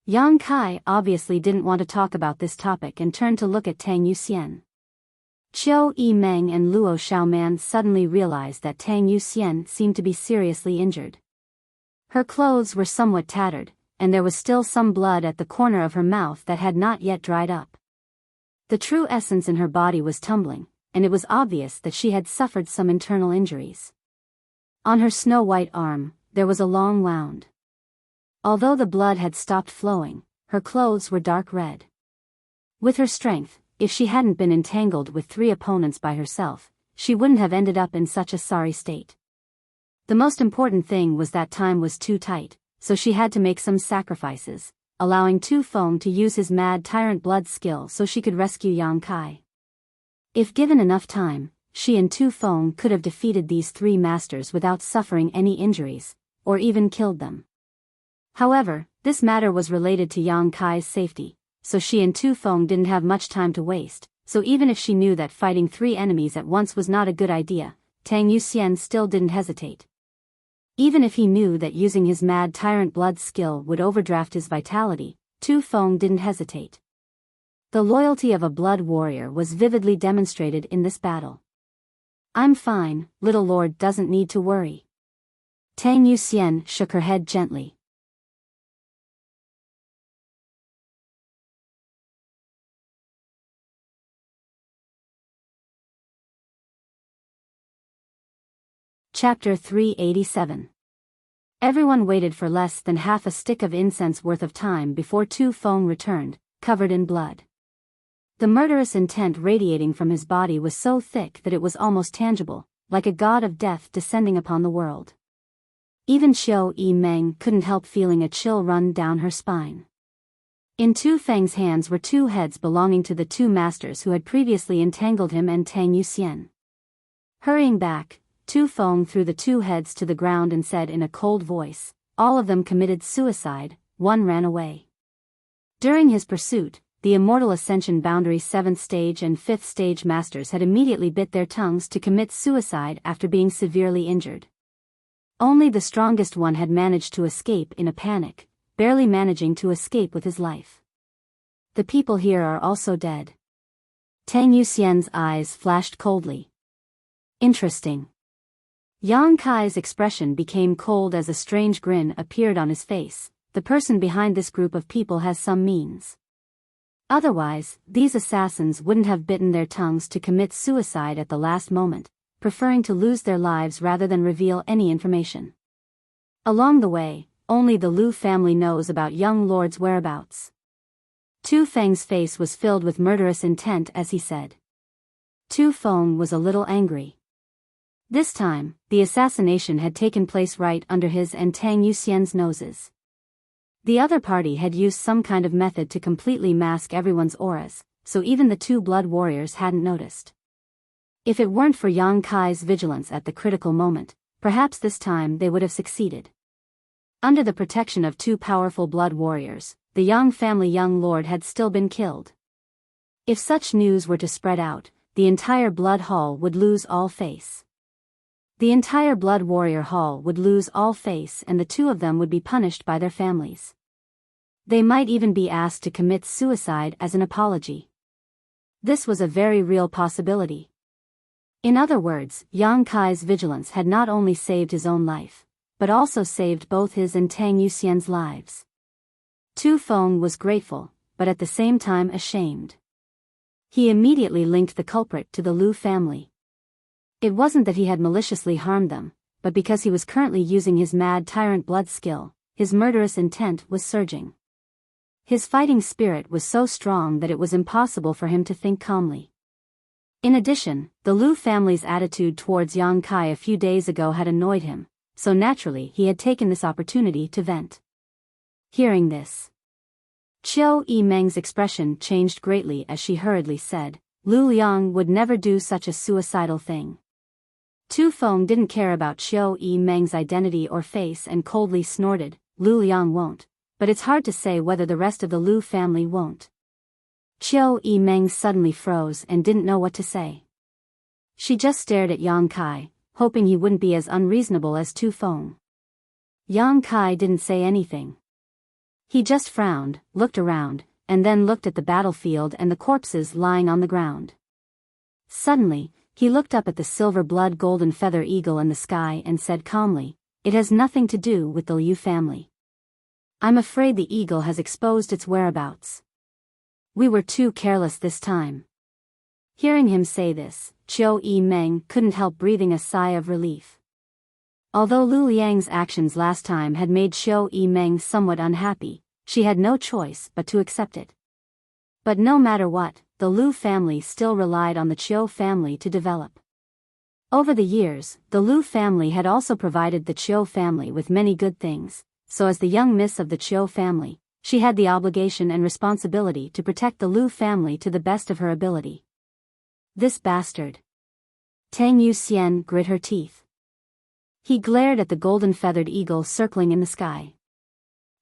Yang Kai obviously didn't want to talk about this topic and turned to look at Tang Yuxian. Chiu Yi Meng and Luo Xiaoman suddenly realized that Tang Yuxian seemed to be seriously injured. Her clothes were somewhat tattered, and there was still some blood at the corner of her mouth that had not yet dried up. The true essence in her body was tumbling, and it was obvious that she had suffered some internal injuries. On her snow-white arm, there was a long wound. Although the blood had stopped flowing, her clothes were dark red. With her strength, if she hadn't been entangled with 3 opponents by herself, she wouldn't have ended up in such a sorry state. The most important thing was that time was too tight, so she had to make some sacrifices, allowing Tu Feng to use his Mad Tyrant blood skill so she could rescue Yang Kai. If given enough time, she and Tu Feng could have defeated these 3 masters without suffering any injuries, or even killed them. However, this matter was related to Yang Kai's safety, so she and Tu Feng didn't have much time to waste, so even if she knew that fighting 3 enemies at once was not a good idea, Tang Yuxian still didn't hesitate. Even if he knew that using his Mad Tyrant blood skill would overdraft his vitality, Tu Feng didn't hesitate. The loyalty of a blood warrior was vividly demonstrated in this battle. "I'm fine, little lord doesn't need to worry." Tang Yuxian shook her head gently. Chapter 387. Everyone waited for less than half a stick of incense worth of time before Tu Feng returned, covered in blood. The murderous intent radiating from his body was so thick that it was almost tangible, like a god of death descending upon the world. Even Xiao Yi-meng couldn't help feeling a chill run down her spine. In Tu Feng's hands were two heads belonging to the two masters who had previously entangled him and Tang Yuxian. Hurrying back, Tu Feng threw the two heads to the ground and said in a cold voice, "All of them committed suicide, one ran away." During his pursuit, the Immortal Ascension Boundary 7th Stage and 5th Stage Masters had immediately bit their tongues to commit suicide after being severely injured. Only the strongest one had managed to escape in a panic, barely managing to escape with his life. The people here are also dead. Tang Yuxian's eyes flashed coldly. Interesting. Yang Kai's expression became cold as a strange grin appeared on his face. The person behind this group of people has some means. Otherwise, these assassins wouldn't have bitten their tongues to commit suicide at the last moment, preferring to lose their lives rather than reveal any information. Along the way, only the Lu family knows about young lord's whereabouts. Tu Feng's face was filled with murderous intent as he said. Tu Feng was a little angry. This time, the assassination had taken place right under his and Tang Yuxian's noses. The other party had used some kind of method to completely mask everyone's auras, so even the two blood warriors hadn't noticed. If it weren't for Yang Kai's vigilance at the critical moment, perhaps this time they would have succeeded. Under the protection of two powerful blood warriors, the Yang family young lord had still been killed. If such news were to spread out, the entire blood hall would lose all face. The entire blood warrior hall would lose all face and the two of them would be punished by their families. They might even be asked to commit suicide as an apology. This was a very real possibility. In other words, Yang Kai's vigilance had not only saved his own life, but also saved both his and Tang Yuxian's lives. Tu Feng was grateful, but at the same time ashamed. He immediately linked the culprit to the Lu family. It wasn't that he had maliciously harmed them, but because he was currently using his mad tyrant blood skill, his murderous intent was surging. His fighting spirit was so strong that it was impossible for him to think calmly. In addition, the Lu family's attitude towards Yang Kai a few days ago had annoyed him, so naturally he had taken this opportunity to vent. Hearing this, Qiu Yimeng's expression changed greatly as she hurriedly said, "Lu Liang would never do such a suicidal thing." Tu Feng didn't care about Qiu Yimeng's identity or face and coldly snorted, "Lu Liang won't, but it's hard to say whether the rest of the Lu family won't." Qiu Yimeng suddenly froze and didn't know what to say. She just stared at Yang Kai, hoping he wouldn't be as unreasonable as Tu Feng. Yang Kai didn't say anything. He just frowned, looked around, and then looked at the battlefield and the corpses lying on the ground. Suddenly, he looked up at the silver blood golden feather eagle in the sky and said calmly, "It has nothing to do with the Liu family. I'm afraid the eagle has exposed its whereabouts. We were too careless this time." Hearing him say this, Qiu Yimeng couldn't help breathing a sigh of relief. Although Lu Liang's actions last time had made Qiu Yimeng somewhat unhappy, she had no choice but to accept it. But no matter what, the Lu family still relied on the Qiu family to develop. Over the years, the Lu family had also provided the Qiu family with many good things, so as the young miss of the Qiu family, she had the obligation and responsibility to protect the Lu family to the best of her ability. This bastard. Tang Yuxian grit her teeth. He glared at the golden-feathered eagle circling in the sky.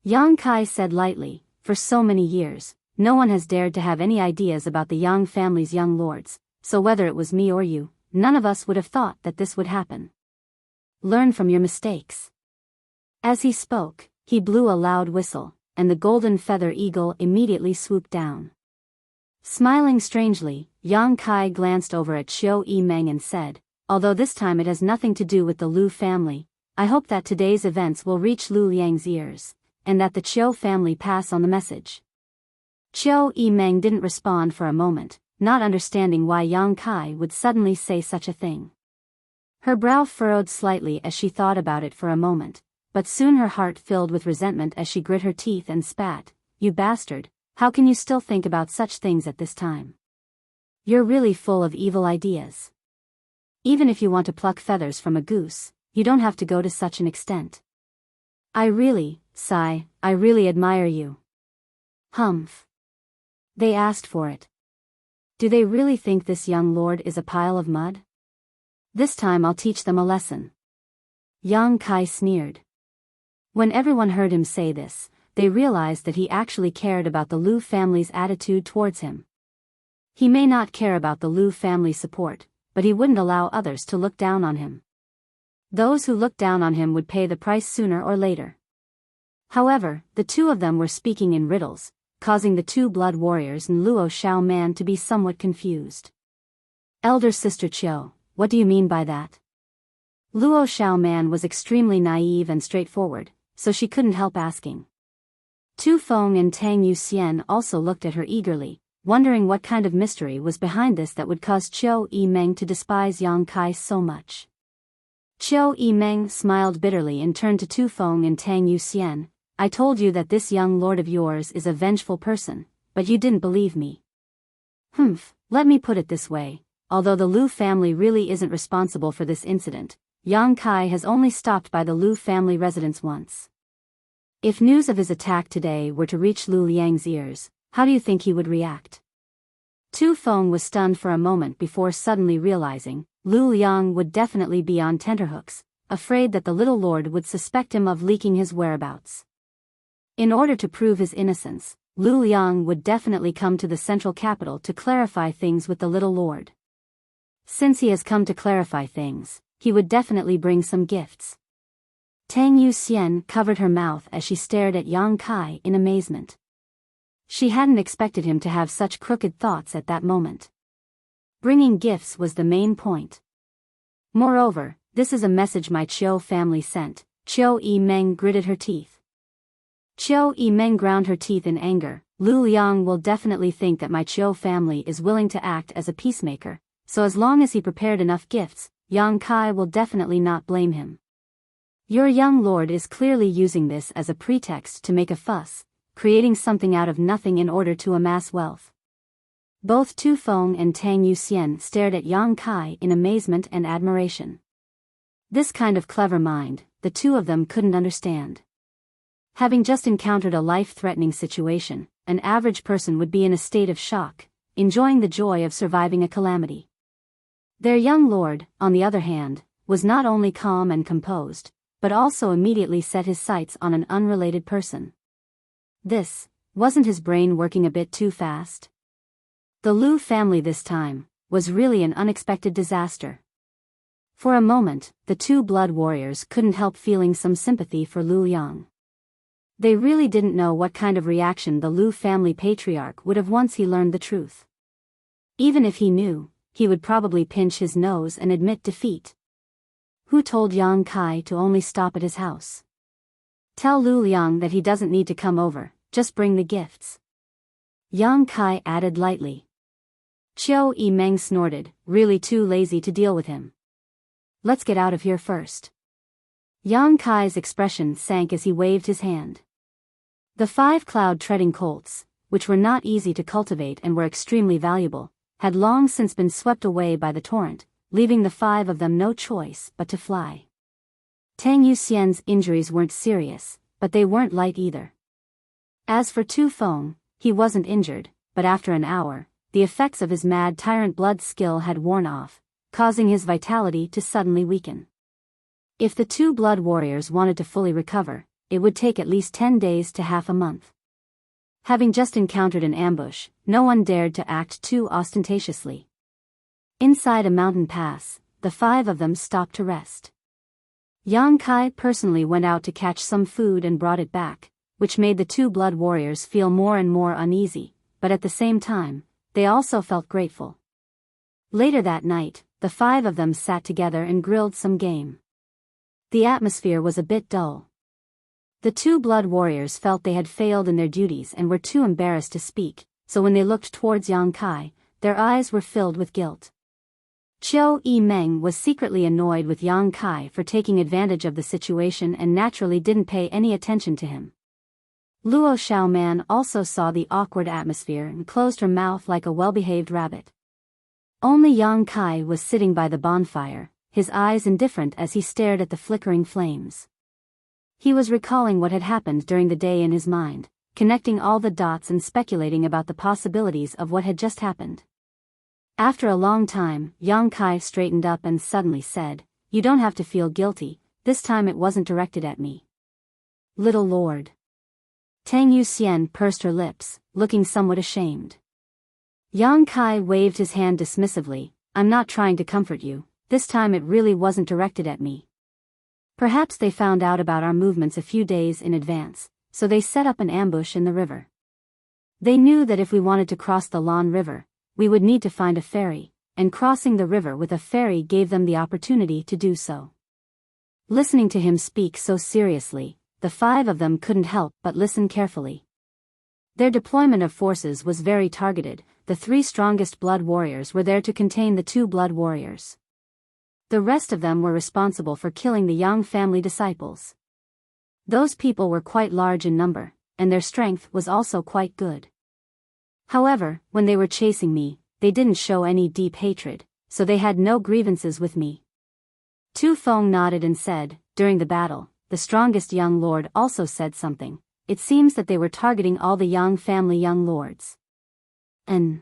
Yang Kai said lightly, "For so many years, no one has dared to have any ideas about the Yang family's young lords, so whether it was me or you, none of us would have thought that this would happen. Learn from your mistakes." As he spoke, he blew a loud whistle, and the golden feather eagle immediately swooped down. Smiling strangely, Yang Kai glanced over at Qiu Yimeng and said, "Although this time it has nothing to do with the Lu family, I hope that today's events will reach Lu Liang's ears, and that the Qiu family pass on the message." Qiu Yimeng didn't respond for a moment, not understanding why Yang Kai would suddenly say such a thing. Her brow furrowed slightly as she thought about it for a moment, but soon her heart filled with resentment as she grit her teeth and spat, "You bastard, how can you still think about such things at this time? You're really full of evil ideas." Even if you want to pluck feathers from a goose, you don't have to go to such an extent. I really admire you. Humph. They asked for it. Do they really think this young lord is a pile of mud? This time I'll teach them a lesson. Yang Kai sneered. When everyone heard him say this, they realized that he actually cared about the Lu family's attitude towards him. He may not care about the Lu family's support, but he wouldn't allow others to look down on him. Those who looked down on him would pay the price sooner or later. However, the two of them were speaking in riddles, causing the two blood warriors and Luo Xiao Man to be somewhat confused. Elder Sister Chiu, what do you mean by that? Luo Xiao Man was extremely naive and straightforward, so she couldn't help asking. Tu Feng and Tang Yuxian also looked at her eagerly, wondering what kind of mystery was behind this that would cause Chiu Yimeng to despise Yang Kai so much. Chiu Yimeng smiled bitterly and turned to Tu Feng and Tang Yuxian. I told you that this young lord of yours is a vengeful person, but you didn't believe me. Let me put it this way, although the Lu family really isn't responsible for this incident, Yang Kai has only stopped by the Lu family residence once. If news of his attack today were to reach Lu Liang's ears, how do you think he would react? Tu Feng was stunned for a moment before suddenly realizing, Lu Liang would definitely be on tenterhooks, afraid that the little lord would suspect him of leaking his whereabouts. In order to prove his innocence, Lu Liang would definitely come to the central capital to clarify things with the little lord. Since he has come to clarify things, he would definitely bring some gifts. Tang Yuxian covered her mouth as she stared at Yang Kai in amazement. She hadn't expected him to have such crooked thoughts at that moment. Bringing gifts was the main point. Moreover, this is a message my Chiu family sent. Chiu Yimeng gritted her teeth. Chiu Yimeng ground her teeth in anger. Lu Liang will definitely think that my Chiu family is willing to act as a peacemaker, so as long as he prepared enough gifts, Yang Kai will definitely not blame him. Your young lord is clearly using this as a pretext to make a fuss, creating something out of nothing in order to amass wealth. Both Tu Feng and Tang Yuxian stared at Yang Kai in amazement and admiration. This kind of clever mind, the two of them couldn't understand. Having just encountered a life-threatening situation, an average person would be in a state of shock, enjoying the joy of surviving a calamity. Their young lord, on the other hand, was not only calm and composed, but also immediately set his sights on an unrelated person. Wasn't his brain working a bit too fast? The Lu family this time was really an unexpected disaster. For a moment, the two blood warriors couldn't help feeling some sympathy for Lu Liang. They really didn't know what kind of reaction the Lu family patriarch would have once he learned the truth. Even if he knew, he would probably pinch his nose and admit defeat. Who told Yang Kai to only stop at his house? Tell Lu Liang that he doesn't need to come over, just bring the gifts. Yang Kai added lightly. Chiu Yimeng snorted, really too lazy to deal with him. Let's get out of here first. Yang Kai's expression sank as he waved his hand. The 5 cloud-treading colts, which were not easy to cultivate and were extremely valuable, had long since been swept away by the torrent, leaving the 5 of them no choice but to fly. Tang Yuxian's injuries weren't serious, but they weren't light either. As for Tu Feng, he wasn't injured, but after an hour, the effects of his mad tyrant blood skill had worn off, causing his vitality to suddenly weaken. If the two blood warriors wanted to fully recover, it would take at least 10 days to half a month. Having just encountered an ambush, no one dared to act too ostentatiously. Inside a mountain pass, the 5 of them stopped to rest. Yang Kai personally went out to catch some food and brought it back, which made the two blood warriors feel more and more uneasy, but at the same time, they also felt grateful. Later that night, the 5 of them sat together and grilled some game. The atmosphere was a bit dull. The two blood warriors felt they had failed in their duties and were too embarrassed to speak, so when they looked towards Yang Kai, their eyes were filled with guilt. Chiu Yimeng was secretly annoyed with Yang Kai for taking advantage of the situation and naturally didn't pay any attention to him. Luo Xiaoman also saw the awkward atmosphere and closed her mouth like a well-behaved rabbit. Only Yang Kai was sitting by the bonfire, his eyes indifferent as he stared at the flickering flames. He was recalling what had happened during the day in his mind, connecting all the dots and speculating about the possibilities of what had just happened. After a long time, Yang Kai straightened up and suddenly said, "You don't have to feel guilty, this time it wasn't directed at me." "Little Lord." Tang Yuxian pursed her lips, looking somewhat ashamed. Yang Kai waved his hand dismissively, "I'm not trying to comfort you, this time it really wasn't directed at me. Perhaps they found out about our movements a few days in advance, so they set up an ambush in the river. They knew that if we wanted to cross the Lan River, we would need to find a ferry, and crossing the river with a ferry gave them the opportunity to do so." Listening to him speak so seriously, the five of them couldn't help but listen carefully. Their deployment of forces was very targeted. The 3 strongest blood warriors were there to contain the 2 blood warriors. The rest of them were responsible for killing the Yang family disciples. Those people were quite large in number, and their strength was also quite good. However, when they were chasing me, they didn't show any deep hatred, so they had no grievances with me. Tu Feng nodded and said, "During the battle, the strongest young lord also said something. It seems that they were targeting all the Yang family young lords. And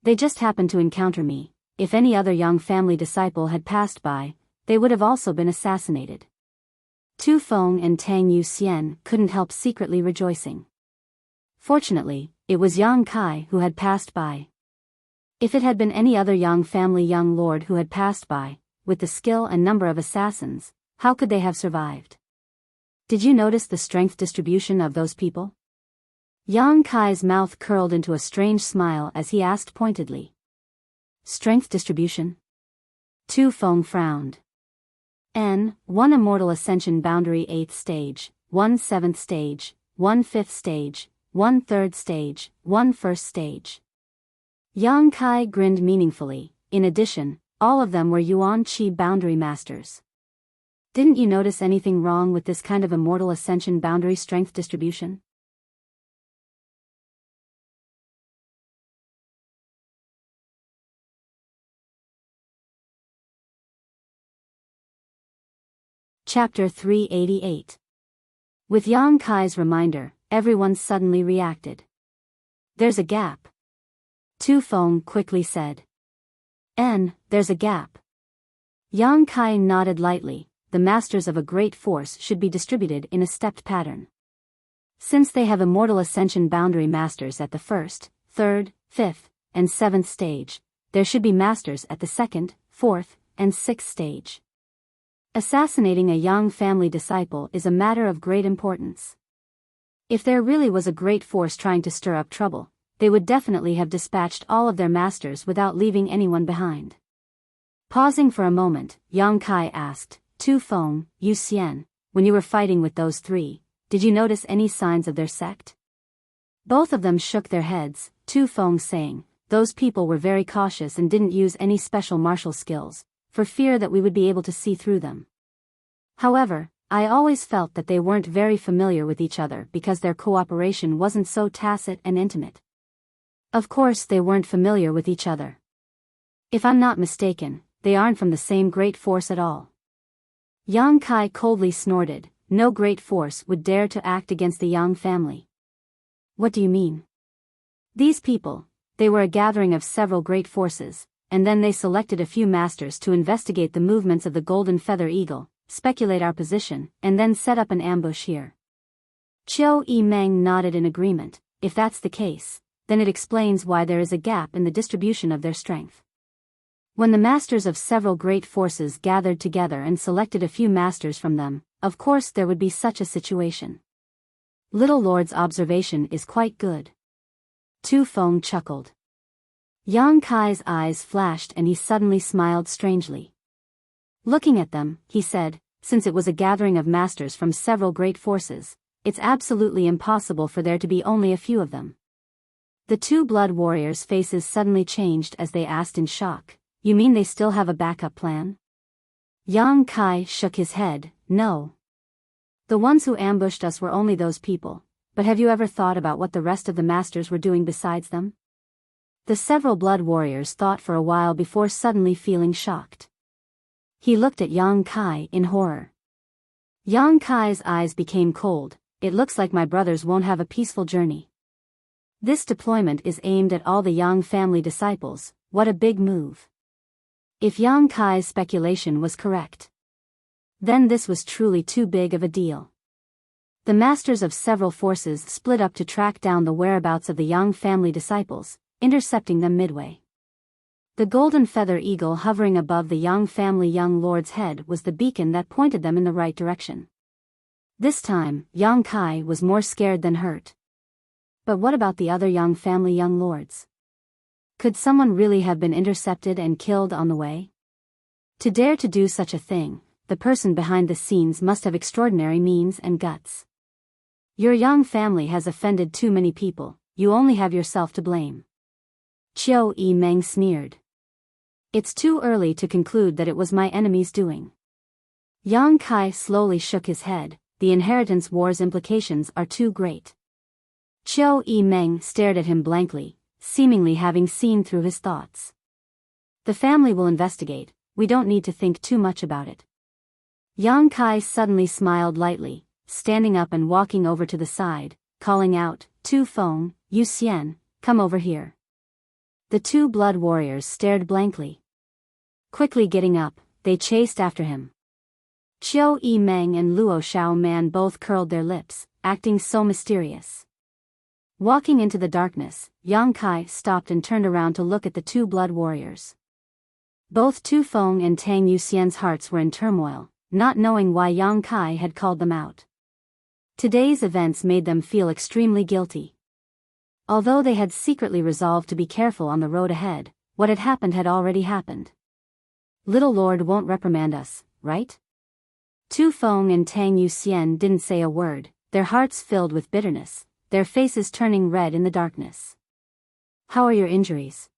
they just happened to encounter me. If any other Yang family disciple had passed by, they would have also been assassinated." Tu Feng and Tang Yuxian couldn't help secretly rejoicing. Fortunately, it was Yang Kai who had passed by. If it had been any other Yang family young lord who had passed by, with the skill and number of assassins, how could they have survived? "Did you notice the strength distribution of those people?" Yang Kai's mouth curled into a strange smile as he asked pointedly. "Strength distribution?" Tu Feng frowned. "1 Immortal Ascension Boundary 8th Stage, 1 7th Stage, 1 5th Stage, 1 3rd Stage, 1 1st Stage." Yang Kai grinned meaningfully. In addition, all of them were Yuan Qi boundary masters. "Didn't you notice anything wrong with this kind of Immortal Ascension boundary strength distribution?" Chapter 388. With Yang Kai's reminder, everyone suddenly reacted. "There's a gap," Tu Feng quickly said. There's a gap." Yang Kai nodded lightly. The masters of a great force should be distributed in a stepped pattern. Since they have Immortal Ascension boundary masters at the 1st, 3rd, 5th, and 7th stage, there should be masters at the 2nd, 4th, and 6th stage. Assassinating a Yang family disciple is a matter of great importance. If there really was a great force trying to stir up trouble, they would definitely have dispatched all of their masters without leaving anyone behind. Pausing for a moment, Yang Kai asked, "Tu Feng, Yuxian, when you were fighting with those 3, did you notice any signs of their sect?" Both of them shook their heads, Tu Feng saying, "Those people were very cautious and didn't use any special martial skills, for fear that we would be able to see through them. However, I always felt that they weren't very familiar with each other because their cooperation wasn't so tacit and intimate." Of course they weren't familiar with each other. If I'm not mistaken, they aren't from the same great force at all. Yang Kai coldly snorted. No great force would dare to act against the Yang family. "What do you mean?" "These people, they were a gathering of several great forces, and then they selected a few masters to investigate the movements of the Golden Feather Eagle, speculate our position, and then set up an ambush here." Qiu Yimeng nodded in agreement. If that's the case, then it explains why there is a gap in the distribution of their strength. When the masters of several great forces gathered together and selected a few masters from them, of course there would be such a situation. Little Lord's observation is quite good. Tu Feng chuckled. Yang Kai's eyes flashed and he suddenly smiled strangely. Looking at them, he said, "Since it was a gathering of masters from several great forces, it's absolutely impossible for there to be only a few of them." The 2 blood warriors' faces suddenly changed as they asked in shock, "You mean they still have a backup plan?" Yang Kai shook his head. "No. The ones who ambushed us were only those people, but have you ever thought about what the rest of the masters were doing besides them? The several blood warriors thought for a while before suddenly feeling shocked. He looked at Yang Kai in horror. Yang Kai's eyes became cold. It looks like my brothers won't have a peaceful journey. This deployment is aimed at all the Yang family disciples. What a big move. If Yang Kai's speculation was correct, then this was truly too big of a deal. The masters of several forces split up to track down the whereabouts of the Yang family disciples, intercepting them midway. The golden feather eagle hovering above the Yang family young lord's head was the beacon that pointed them in the right direction. This time, Yang Kai was more scared than hurt. But what about the other Yang family young lords? Could someone really have been intercepted and killed on the way? To dare to do such a thing, the person behind the scenes must have extraordinary means and guts. Your Yang family has offended too many people, you only have yourself to blame. Qiu Yimeng sneered. It's too early to conclude that it was my enemy's doing. Yang Kai slowly shook his head. The inheritance war's implications are too great. Qiu Yimeng stared at him blankly, seemingly having seen through his thoughts. The family will investigate, we don't need to think too much about it. Yang Kai suddenly smiled lightly, standing up and walking over to the side, calling out, Tu Feng, Yu Xian, come over here. The two blood warriors stared blankly. Quickly getting up, they chased after him. Qiu Yimeng and Luo Xiaoman both curled their lips, acting so mysterious. Walking into the darkness, Yang Kai stopped and turned around to look at the two blood warriors. Both Tu Feng and Tang Yuxian's hearts were in turmoil, not knowing why Yang Kai had called them out. Today's events made them feel extremely guilty. Although they had secretly resolved to be careful on the road ahead, what had already happened. Little Lord won't reprimand us, right? Tu Feng and Tang Yuxian didn't say a word, their hearts filled with bitterness, their faces turning red in the darkness. How are your injuries?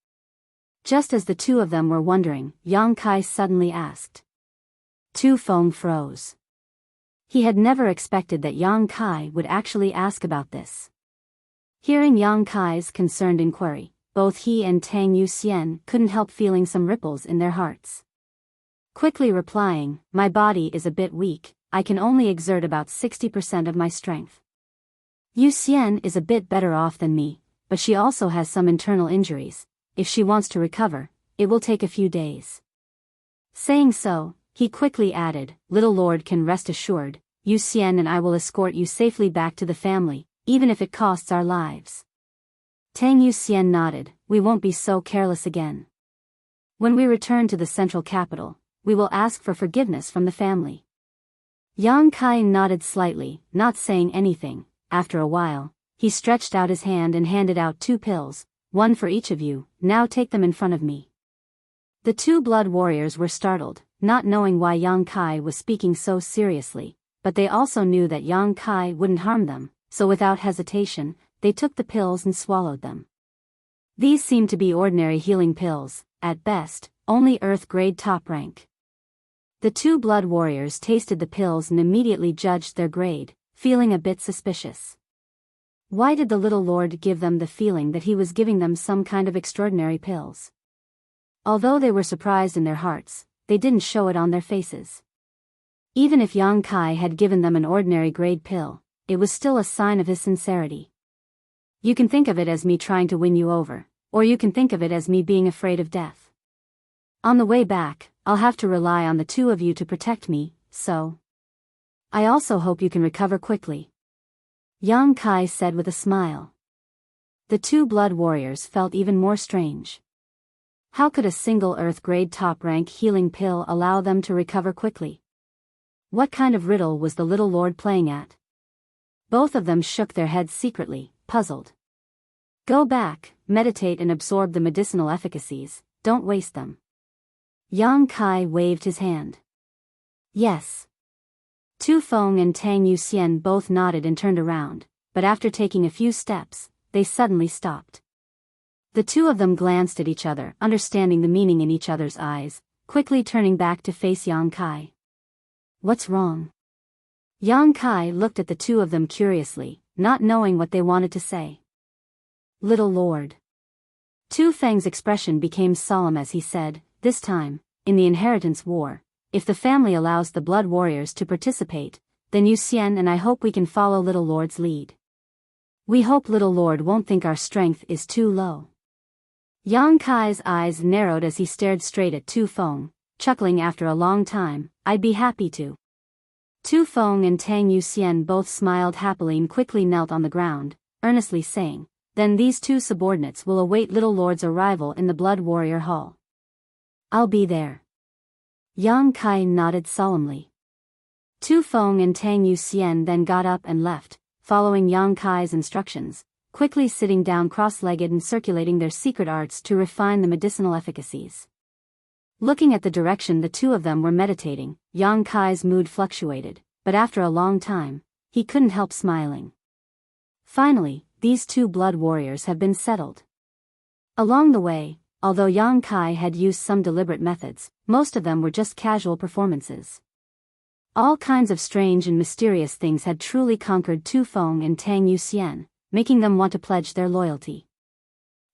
Just as the two of them were wondering, Yang Kai suddenly asked. Tu Feng froze. He had never expected that Yang Kai would actually ask about this. Hearing Yang Kai's concerned inquiry, both he and Tang Yuxian couldn't help feeling some ripples in their hearts. Quickly replying, my body is a bit weak, I can only exert about 60% of my strength. Yu Xian is a bit better off than me, but she also has some internal injuries. If she wants to recover, it will take a few days. Saying so, he quickly added, Little Lord can rest assured, Yu Xian and I will escort you safely back to the family, even if it costs our lives. Tang Yuxian nodded, we won't be so careless again. When we return to the central capital, we will ask for forgiveness from the family. Yang Kai nodded slightly, not saying anything. After a while, he stretched out his hand and handed out 2 pills, one for each of you, now take them in front of me. The two blood warriors were startled, not knowing why Yang Kai was speaking so seriously, but they also knew that Yang Kai wouldn't harm them, so without hesitation, they took the pills and swallowed them. These seemed to be ordinary healing pills, at best, only Earth-grade top rank. The two blood warriors tasted the pills and immediately judged their grade, feeling a bit suspicious. Why did the little lord give them the feeling that he was giving them some kind of extraordinary pills? Although they were surprised in their hearts, they didn't show it on their faces. Even if Yang Kai had given them an ordinary grade pill, it was still a sign of his sincerity. You can think of it as me trying to win you over, or you can think of it as me being afraid of death. On the way back, I'll have to rely on the two of you to protect me, so I also hope you can recover quickly. Yang Kai said with a smile. The two blood warriors felt even more strange. How could a single Earth-grade top-rank healing pill allow them to recover quickly? What kind of riddle was the little lord playing at? Both of them shook their heads secretly, puzzled. Go back, meditate and absorb the medicinal efficacies, don't waste them. Yang Kai waved his hand. Yes. Tu Feng and Tang Yuxian both nodded and turned around, but after taking a few steps, they suddenly stopped. The two of them glanced at each other, understanding the meaning in each other's eyes, quickly turning back to face Yang Kai. What's wrong? Yang Kai looked at the two of them curiously, not knowing what they wanted to say. Little Lord. Tu Feng's expression became solemn as he said, "This time, in the inheritance war, if the family allows the blood warriors to participate, then Yu Xian and I hope we can follow Little Lord's lead. We hope Little Lord won't think our strength is too low." Yang Kai's eyes narrowed as he stared straight at Tu Feng, chuckling after a long time, "I'd be happy to." Tu Feng and Tang Yuxian both smiled happily and quickly knelt on the ground, earnestly saying, "Then these two subordinates will await Little Lord's arrival in the Blood Warrior Hall." "I'll be there." Yang Kai nodded solemnly. Tu Feng and Tang Yuxian then got up and left, following Yang Kai's instructions, quickly sitting down cross-legged and circulating their secret arts to refine the medicinal efficacies. Looking at the direction the two of them were meditating, Yang Kai's mood fluctuated, but after a long time, he couldn't help smiling. Finally, these two blood warriors have been settled. Along the way, although Yang Kai had used some deliberate methods, most of them were just casual performances. All kinds of strange and mysterious things had truly conquered Tu Feng and Tang Yuxian, making them want to pledge their loyalty.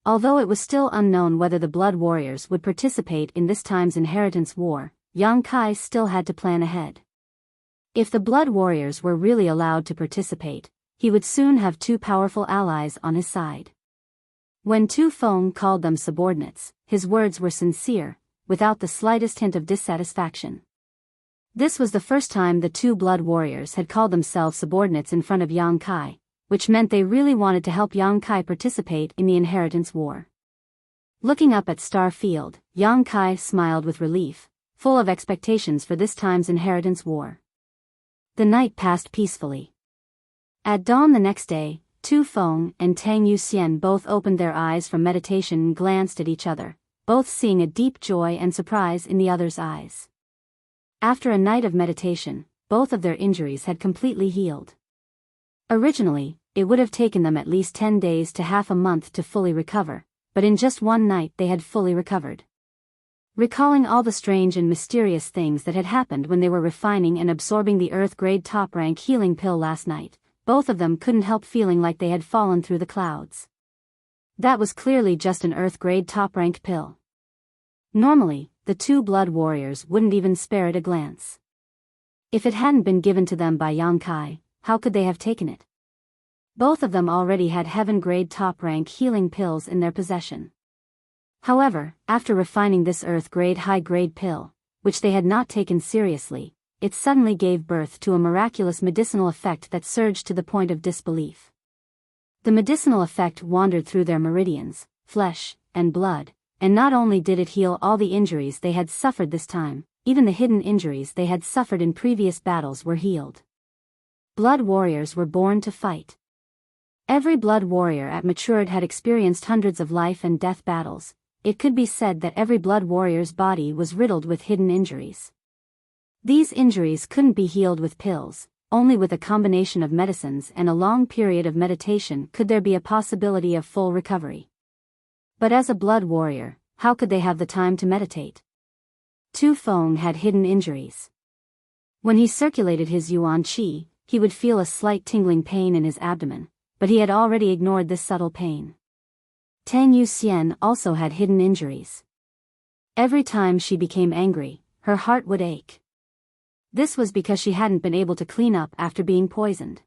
Although it was still unknown whether the blood warriors would participate in this time's inheritance war, Yang Kai still had to plan ahead. If the blood warriors were really allowed to participate, he would soon have two powerful allies on his side. When Tu Feng called them subordinates, his words were sincere, without the slightest hint of dissatisfaction. This was the first time the two blood warriors had called themselves subordinates in front of Yang Kai, which meant they really wanted to help Yang Kai participate in the inheritance war. Looking up at Star Field, Yang Kai smiled with relief, full of expectations for this time's inheritance war. The night passed peacefully. At dawn the next day, Tu Feng and Tang Yuxian both opened their eyes from meditation and glanced at each other, both seeing a deep joy and surprise in the other's eyes. After a night of meditation, both of their injuries had completely healed. Originally, it would have taken them at least 10 days to half a month to fully recover, but in just one night they had fully recovered. Recalling all the strange and mysterious things that had happened when they were refining and absorbing the Earth-grade top-rank healing pill last night, both of them couldn't help feeling like they had fallen through the clouds. That was clearly just an Earth-grade top-rank pill. Normally, the two blood warriors wouldn't even spare it a glance. If it hadn't been given to them by Yang Kai, how could they have taken it? Both of them already had heaven-grade top-rank healing pills in their possession. However, after refining this Earth-grade high-grade pill, which they had not taken seriously, it suddenly gave birth to a miraculous medicinal effect that surged to the point of disbelief. The medicinal effect wandered through their meridians, flesh, and blood, and not only did it heal all the injuries they had suffered this time, even the hidden injuries they had suffered in previous battles were healed. Blood warriors were born to fight. Every blood warrior at matured had experienced hundreds of life and death battles. It could be said that every blood warrior's body was riddled with hidden injuries. These injuries couldn't be healed with pills, only with a combination of medicines and a long period of meditation could there be a possibility of full recovery. But as a blood warrior, how could they have the time to meditate? Tu Feng had hidden injuries. When he circulated his yuan qi, he would feel a slight tingling pain in his abdomen, but he had already ignored this subtle pain. Tang Yuxian also had hidden injuries. Every time she became angry, her heart would ache. This was because she hadn't been able to clean up after being poisoned.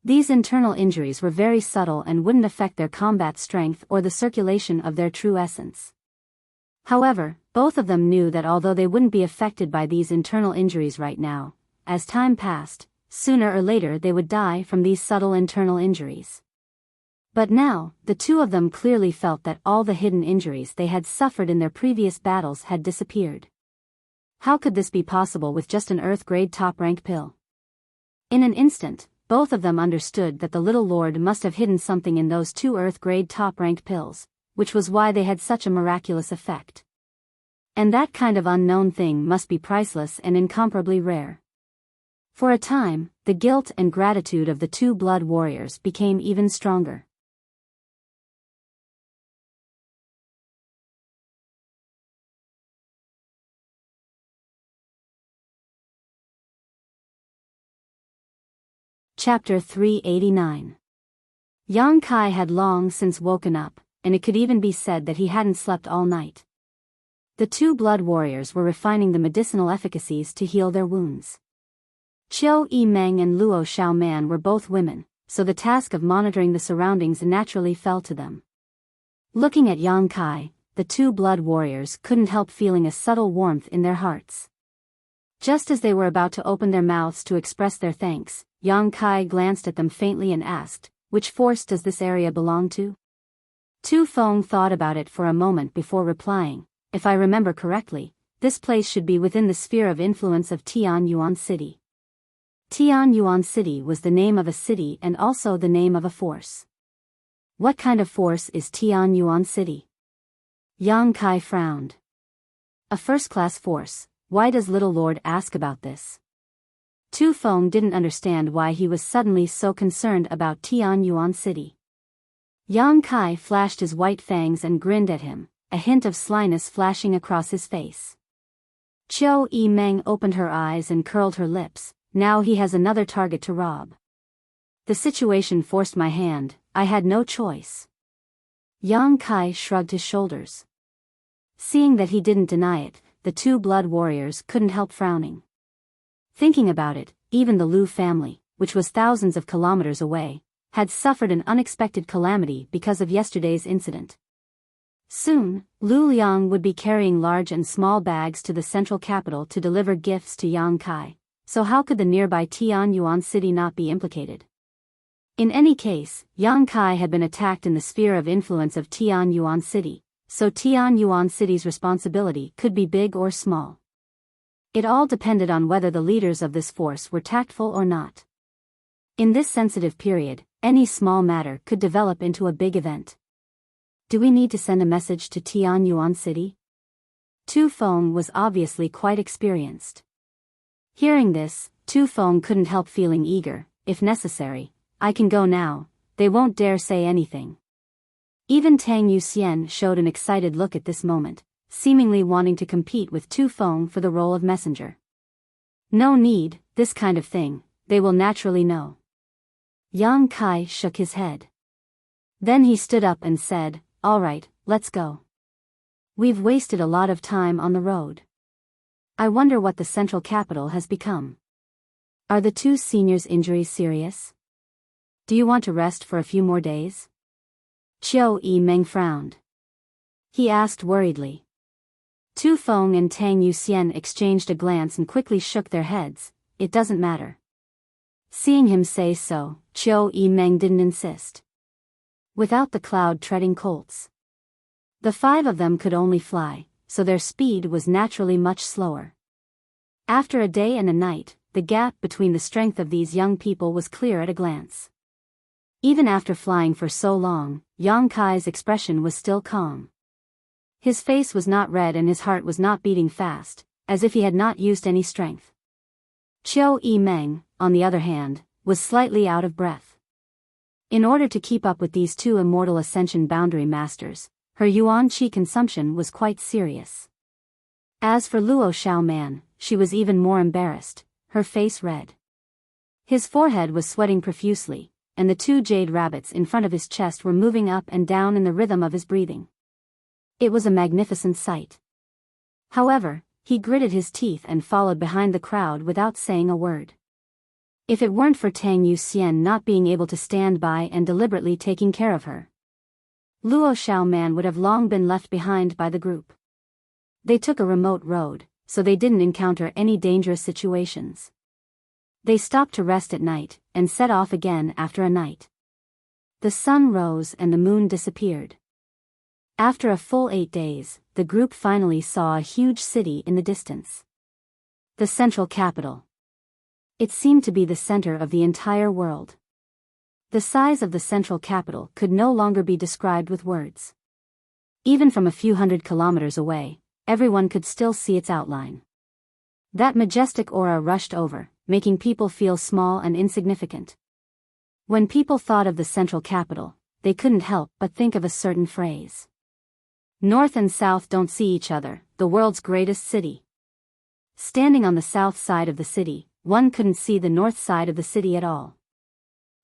These internal injuries were very subtle and wouldn't affect their combat strength or the circulation of their true essence. However, both of them knew that although they wouldn't be affected by these internal injuries right now, as time passed, sooner or later they would die from these subtle internal injuries. But now, the two of them clearly felt that all the hidden injuries they had suffered in their previous battles had disappeared. How could this be possible with just an Earth-grade top-rank pill? In an instant, both of them understood that the Little Lord must have hidden something in those two Earth-grade top-rank pills, which was why they had such a miraculous effect. And that kind of unknown thing must be priceless and incomparably rare. For a time, the guilt and gratitude of the two blood warriors became even stronger. Chapter 389. Yang Kai had long since woken up, and it could even be said that he hadn't slept all night. The two blood warriors were refining the medicinal efficacies to heal their wounds. Qiu Yimeng and Luo Xiaoman were both women, so the task of monitoring the surroundings naturally fell to them. Looking at Yang Kai, the two blood warriors couldn't help feeling a subtle warmth in their hearts. Just as they were about to open their mouths to express their thanks, Yang Kai glanced at them faintly and asked, "Which force does this area belong to?" Tu Feng thought about it for a moment before replying, "If I remember correctly, this place should be within the sphere of influence of Tianyuan City." Tianyuan City was the name of a city and also the name of a force. What kind of force is Tianyuan City? Yang Kai frowned. A first-class force. Why does Little Lord ask about this? Tu Feng didn't understand why he was suddenly so concerned about Tianyuan City. Yang Kai flashed his white fangs and grinned at him, a hint of slyness flashing across his face. Qiu Yimeng opened her eyes and curled her lips. Now he has another target to rob. The situation forced my hand, I had no choice. Yang Kai shrugged his shoulders. Seeing that he didn't deny it, the two blood warriors couldn't help frowning. Thinking about it, even the Lu family, which was thousands of kilometers away, had suffered an unexpected calamity because of yesterday's incident. Soon, Lu Liang would be carrying large and small bags to the central capital to deliver gifts to Yang Kai, so how could the nearby Tianyuan City not be implicated? In any case, Yang Kai had been attacked in the sphere of influence of Tianyuan City, so Tianyuan City's responsibility could be big or small. It all depended on whether the leaders of this force were tactful or not. In this sensitive period, any small matter could develop into a big event. Do we need to send a message to Tianyuan City? Tu Feng was obviously quite experienced. Hearing this, Tu Feng couldn't help feeling eager. If necessary, I can go now, they won't dare say anything. Even Tang Yuxian showed an excited look at this moment, seemingly wanting to compete with Tu Feng for the role of messenger. No need, this kind of thing, they will naturally know. Yang Kai shook his head. Then he stood up and said, "All right, let's go. We've wasted a lot of time on the road. I wonder what the central capital has become. Are the two seniors' injuries serious? Do you want to rest for a few more days?" Qiu Yimeng frowned. He asked worriedly. Tu Feng and Tang Yuxian exchanged a glance and quickly shook their heads. It doesn't matter. Seeing him say so, Qiu Yimeng didn't insist. Without the cloud-treading colts, the five of them could only fly, so their speed was naturally much slower. After a day and a night, the gap between the strength of these young people was clear at a glance. Even after flying for so long, Yang Kai's expression was still calm. His face was not red and his heart was not beating fast, as if he had not used any strength. Qiu Yimeng, on the other hand, was slightly out of breath. In order to keep up with these two immortal ascension boundary masters, her yuan qi consumption was quite serious. As for Luo Xiaoman, she was even more embarrassed, her face red. His forehead was sweating profusely, and the two jade rabbits in front of his chest were moving up and down in the rhythm of his breathing. It was a magnificent sight. However, he gritted his teeth and followed behind the crowd without saying a word. If it weren't for Tang Yuxian not being able to stand by and deliberately taking care of her, Luo Xiaoman would have long been left behind by the group. They took a remote road, so they didn't encounter any dangerous situations. They stopped to rest at night, and set off again after a night. The sun rose and the moon disappeared. After a full 8 days, the group finally saw a huge city in the distance. The central capital. It seemed to be the center of the entire world. The size of the central capital could no longer be described with words. Even from a few hundred kilometers away, everyone could still see its outline. That majestic aura rushed over, making people feel small and insignificant. When people thought of the central capital, they couldn't help but think of a certain phrase. North and south don't see each other, the world's greatest city. Standing on the south side of the city, one couldn't see the north side of the city at all.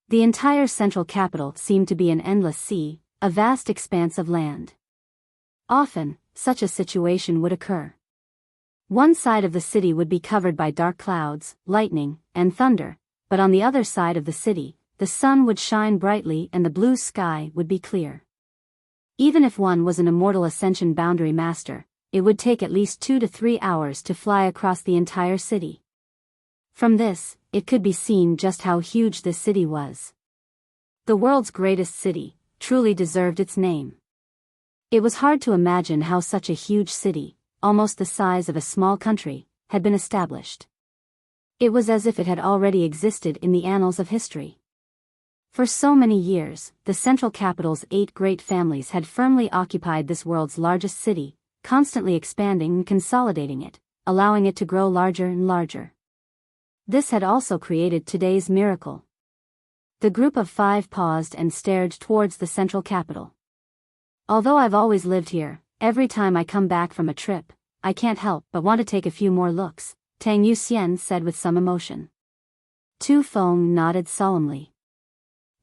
The entire central capital seemed to be an endless sea, a vast expanse of land. Often, such a situation would occur. One side of the city would be covered by dark clouds, lightning, and thunder, but on the other side of the city, the sun would shine brightly and the blue sky would be clear. Even if one was an immortal Ascension boundary master, it would take at least 2 to 3 hours to fly across the entire city. From this, it could be seen just how huge this city was. The world's greatest city truly deserved its name. It was hard to imagine how such a huge city, almost the size of a small country, had been established. It was as if it had already existed in the annals of history. For so many years, the central capital's 8 great families had firmly occupied this world's largest city, constantly expanding and consolidating it, allowing it to grow larger and larger. This had also created today's miracle. The group of 5 paused and stared towards the central capital. Although I've always lived here, every time I come back from a trip, I can't help but want to take a few more looks, Tang Yuxian said with some emotion. Tu Feng nodded solemnly.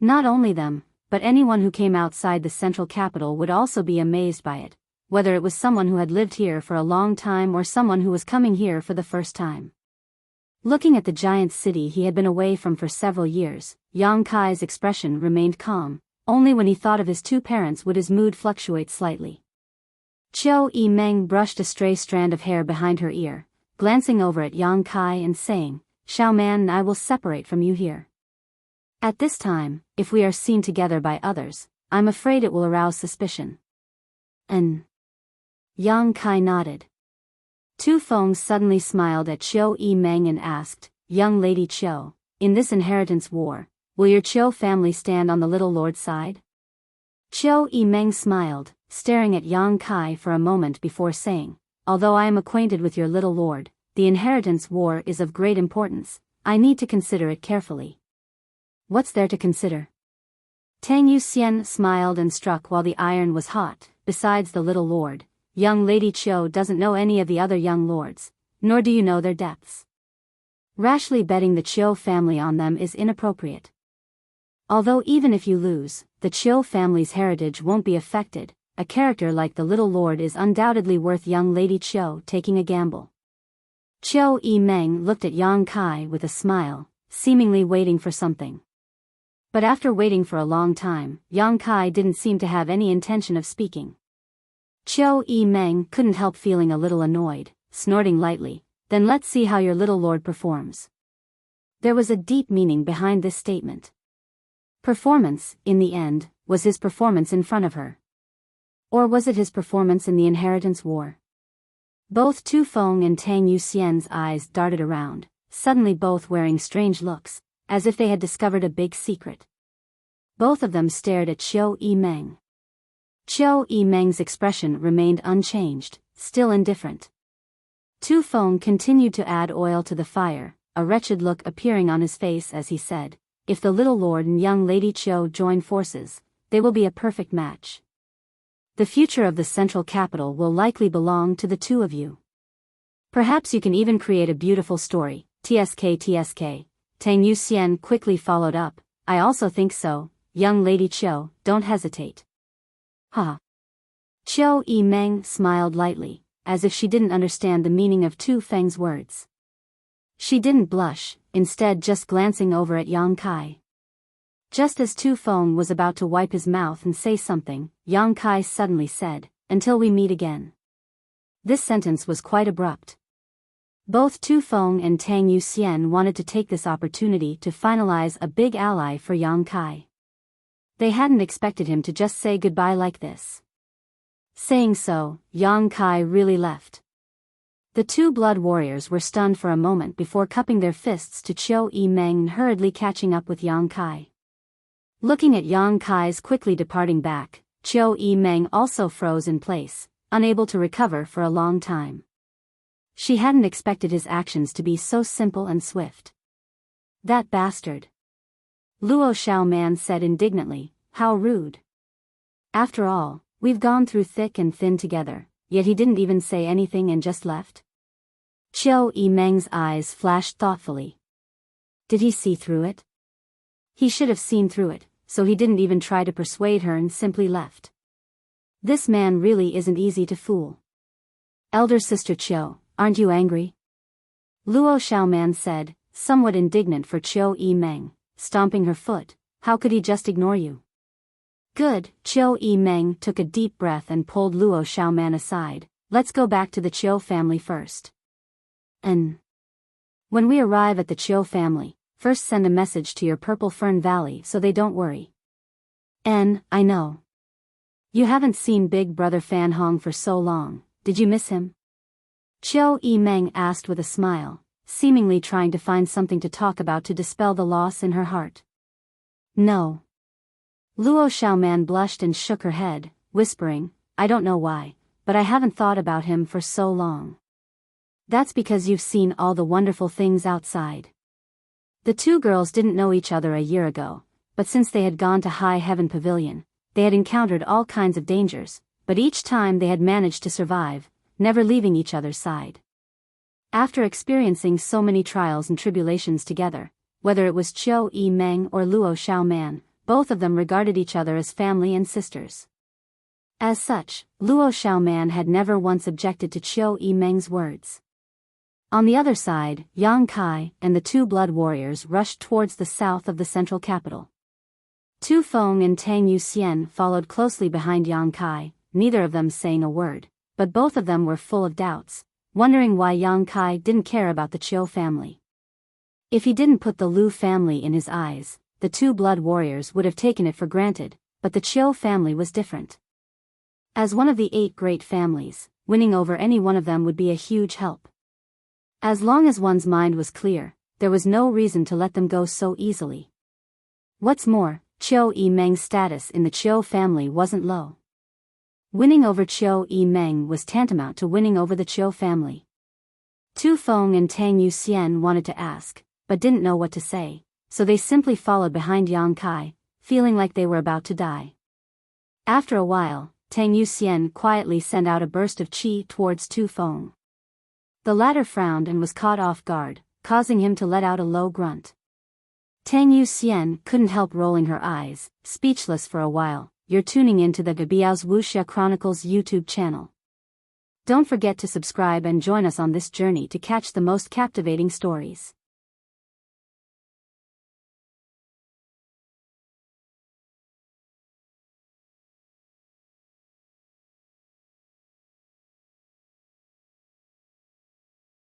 Not only them, but anyone who came outside the central capital would also be amazed by it, whether it was someone who had lived here for a long time or someone who was coming here for the first time. Looking at the giant city he had been away from for several years, Yang Kai's expression remained calm. Only when he thought of his 2 parents would his mood fluctuate slightly. Qiu Yimeng brushed a stray strand of hair behind her ear, glancing over at Yang Kai and saying, "Xiao Man and I will separate from you here. At this time, if we are seen together by others, I'm afraid it will arouse suspicion." Yang Kai nodded. Tu Feng suddenly smiled at Qiu Yimeng and asked, "Young Lady Qiu, in this inheritance war, will your Qiu family stand on the little lord's side?" Qiu Yimeng smiled, staring at Yang Kai for a moment before saying, "Although I am acquainted with your little lord, the inheritance war is of great importance. I need to consider it carefully." "What's there to consider?" Tang Yuxian smiled and struck while the iron was hot. "Besides the little lord, young Lady Qiu doesn't know any of the other young lords, nor do you know their depths. Rashly betting the Qiu family on them is inappropriate. Although even if you lose, the Qiu family's heritage won't be affected. A character like the little lord is undoubtedly worth young Lady Qiu taking a gamble." Qiu Yimeng looked at Yang Kai with a smile, seemingly waiting for something. But after waiting for a long time, Yang Kai didn't seem to have any intention of speaking. Qiu Yimeng couldn't help feeling a little annoyed, snorting lightly, "Then let's see how your little lord performs." There was a deep meaning behind this statement. Performance, in the end, was his performance in front of her. Or was it his performance in the inheritance war? Both Tu Feng and Tang Yuxian's eyes darted around, suddenly both wearing strange looks, as if they had discovered a big secret. Both of them stared at Qiu Yimeng. Qiu Yimeng's expression remained unchanged, still indifferent. Tu Feng continued to add oil to the fire, a wretched look appearing on his face as he said, "If the little lord and young Lady Qiu join forces, they will be a perfect match. The future of the central capital will likely belong to the 2 of you. Perhaps you can even create a beautiful story." TSK. Tang Yuxian quickly followed up, "I also think so, young Lady Qiu, don't hesitate." "Ha." Qiu Yimeng smiled lightly, as if she didn't understand the meaning of Tu Feng's words. She didn't blush, instead just glancing over at Yang Kai. Just as Tu Feng was about to wipe his mouth and say something, Yang Kai suddenly said, "Until we meet again." This sentence was quite abrupt. Both Tu Feng and Tang Yuxian wanted to take this opportunity to finalize a big ally for Yang Kai. They hadn't expected him to just say goodbye like this. Saying so, Yang Kai really left. The 2 blood warriors were stunned for a moment before cupping their fists to Qiu Yimeng and hurriedly catching up with Yang Kai. Looking at Yang Kai's quickly departing back, Qiu Yimeng also froze in place, unable to recover for a long time. She hadn't expected his actions to be so simple and swift. "That bastard!" Luo Xiaoman said indignantly, "How rude. After all, we've gone through thick and thin together, yet he didn't even say anything and just left." Qiu Yimeng's eyes flashed thoughtfully. Did he see through it? He should have seen through it, so he didn't even try to persuade her and simply left. This man really isn't easy to fool. Elder sister Chiu, aren't you angry? Luo Xiaoman said, somewhat indignant for Chiu Yimeng, stomping her foot. How could he just ignore you? Good, Chiu Yimeng took a deep breath and pulled Luo Xiaoman aside. Let's go back to the Chiu family first. When we arrive at the Chiu family, first send a message to your Purple Fern Valley so they don't worry. I know. You haven't seen Big Brother Fan Hong for so long, did you miss him? Chiu Yimeng asked with a smile, seemingly trying to find something to talk about to dispel the loss in her heart. No. Luo Xiaoman blushed and shook her head, whispering, I don't know why, but I haven't thought about him for so long. That's because you've seen all the wonderful things outside. The two girls didn't know each other a year ago, but since they had gone to High Heaven Pavilion, they had encountered all kinds of dangers, but each time they had managed to survive, never leaving each other's side. After experiencing so many trials and tribulations together, whether it was Chiu Yimeng or Luo Xiaoman, both of them regarded each other as family and sisters. As such, Luo Xiaoman had never once objected to Chiu Yimeng's words. On the other side, Yang Kai and the two blood warriors rushed towards the south of the central capital. Tu Feng and Tang Yuxian followed closely behind Yang Kai, neither of them saying a word, but both of them were full of doubts, wondering why Yang Kai didn't care about the Chiu family. If he didn't put the Lu family in his eyes, the two blood warriors would have taken it for granted, but the Chiu family was different. As one of the 8 great families, winning over any one of them would be a huge help. As long as one's mind was clear, there was no reason to let them go so easily. What's more, Chiu Yimeng's status in the Chiu family wasn't low. Winning over Chiu Yimeng was tantamount to winning over the Chiu family. Tu Feng and Tang Yuxian wanted to ask, but didn't know what to say, so they simply followed behind Yang Kai, feeling like they were about to die. After a while, Tang Yuxian quietly sent out a burst of qi towards Tu Feng. The latter frowned and was caught off guard, causing him to let out a low grunt. Tang Yuxian couldn't help rolling her eyes, speechless for a while. You're tuning into the Biyao's Wuxia Chronicles YouTube channel. Don't forget to subscribe and join us on this journey to catch the most captivating stories.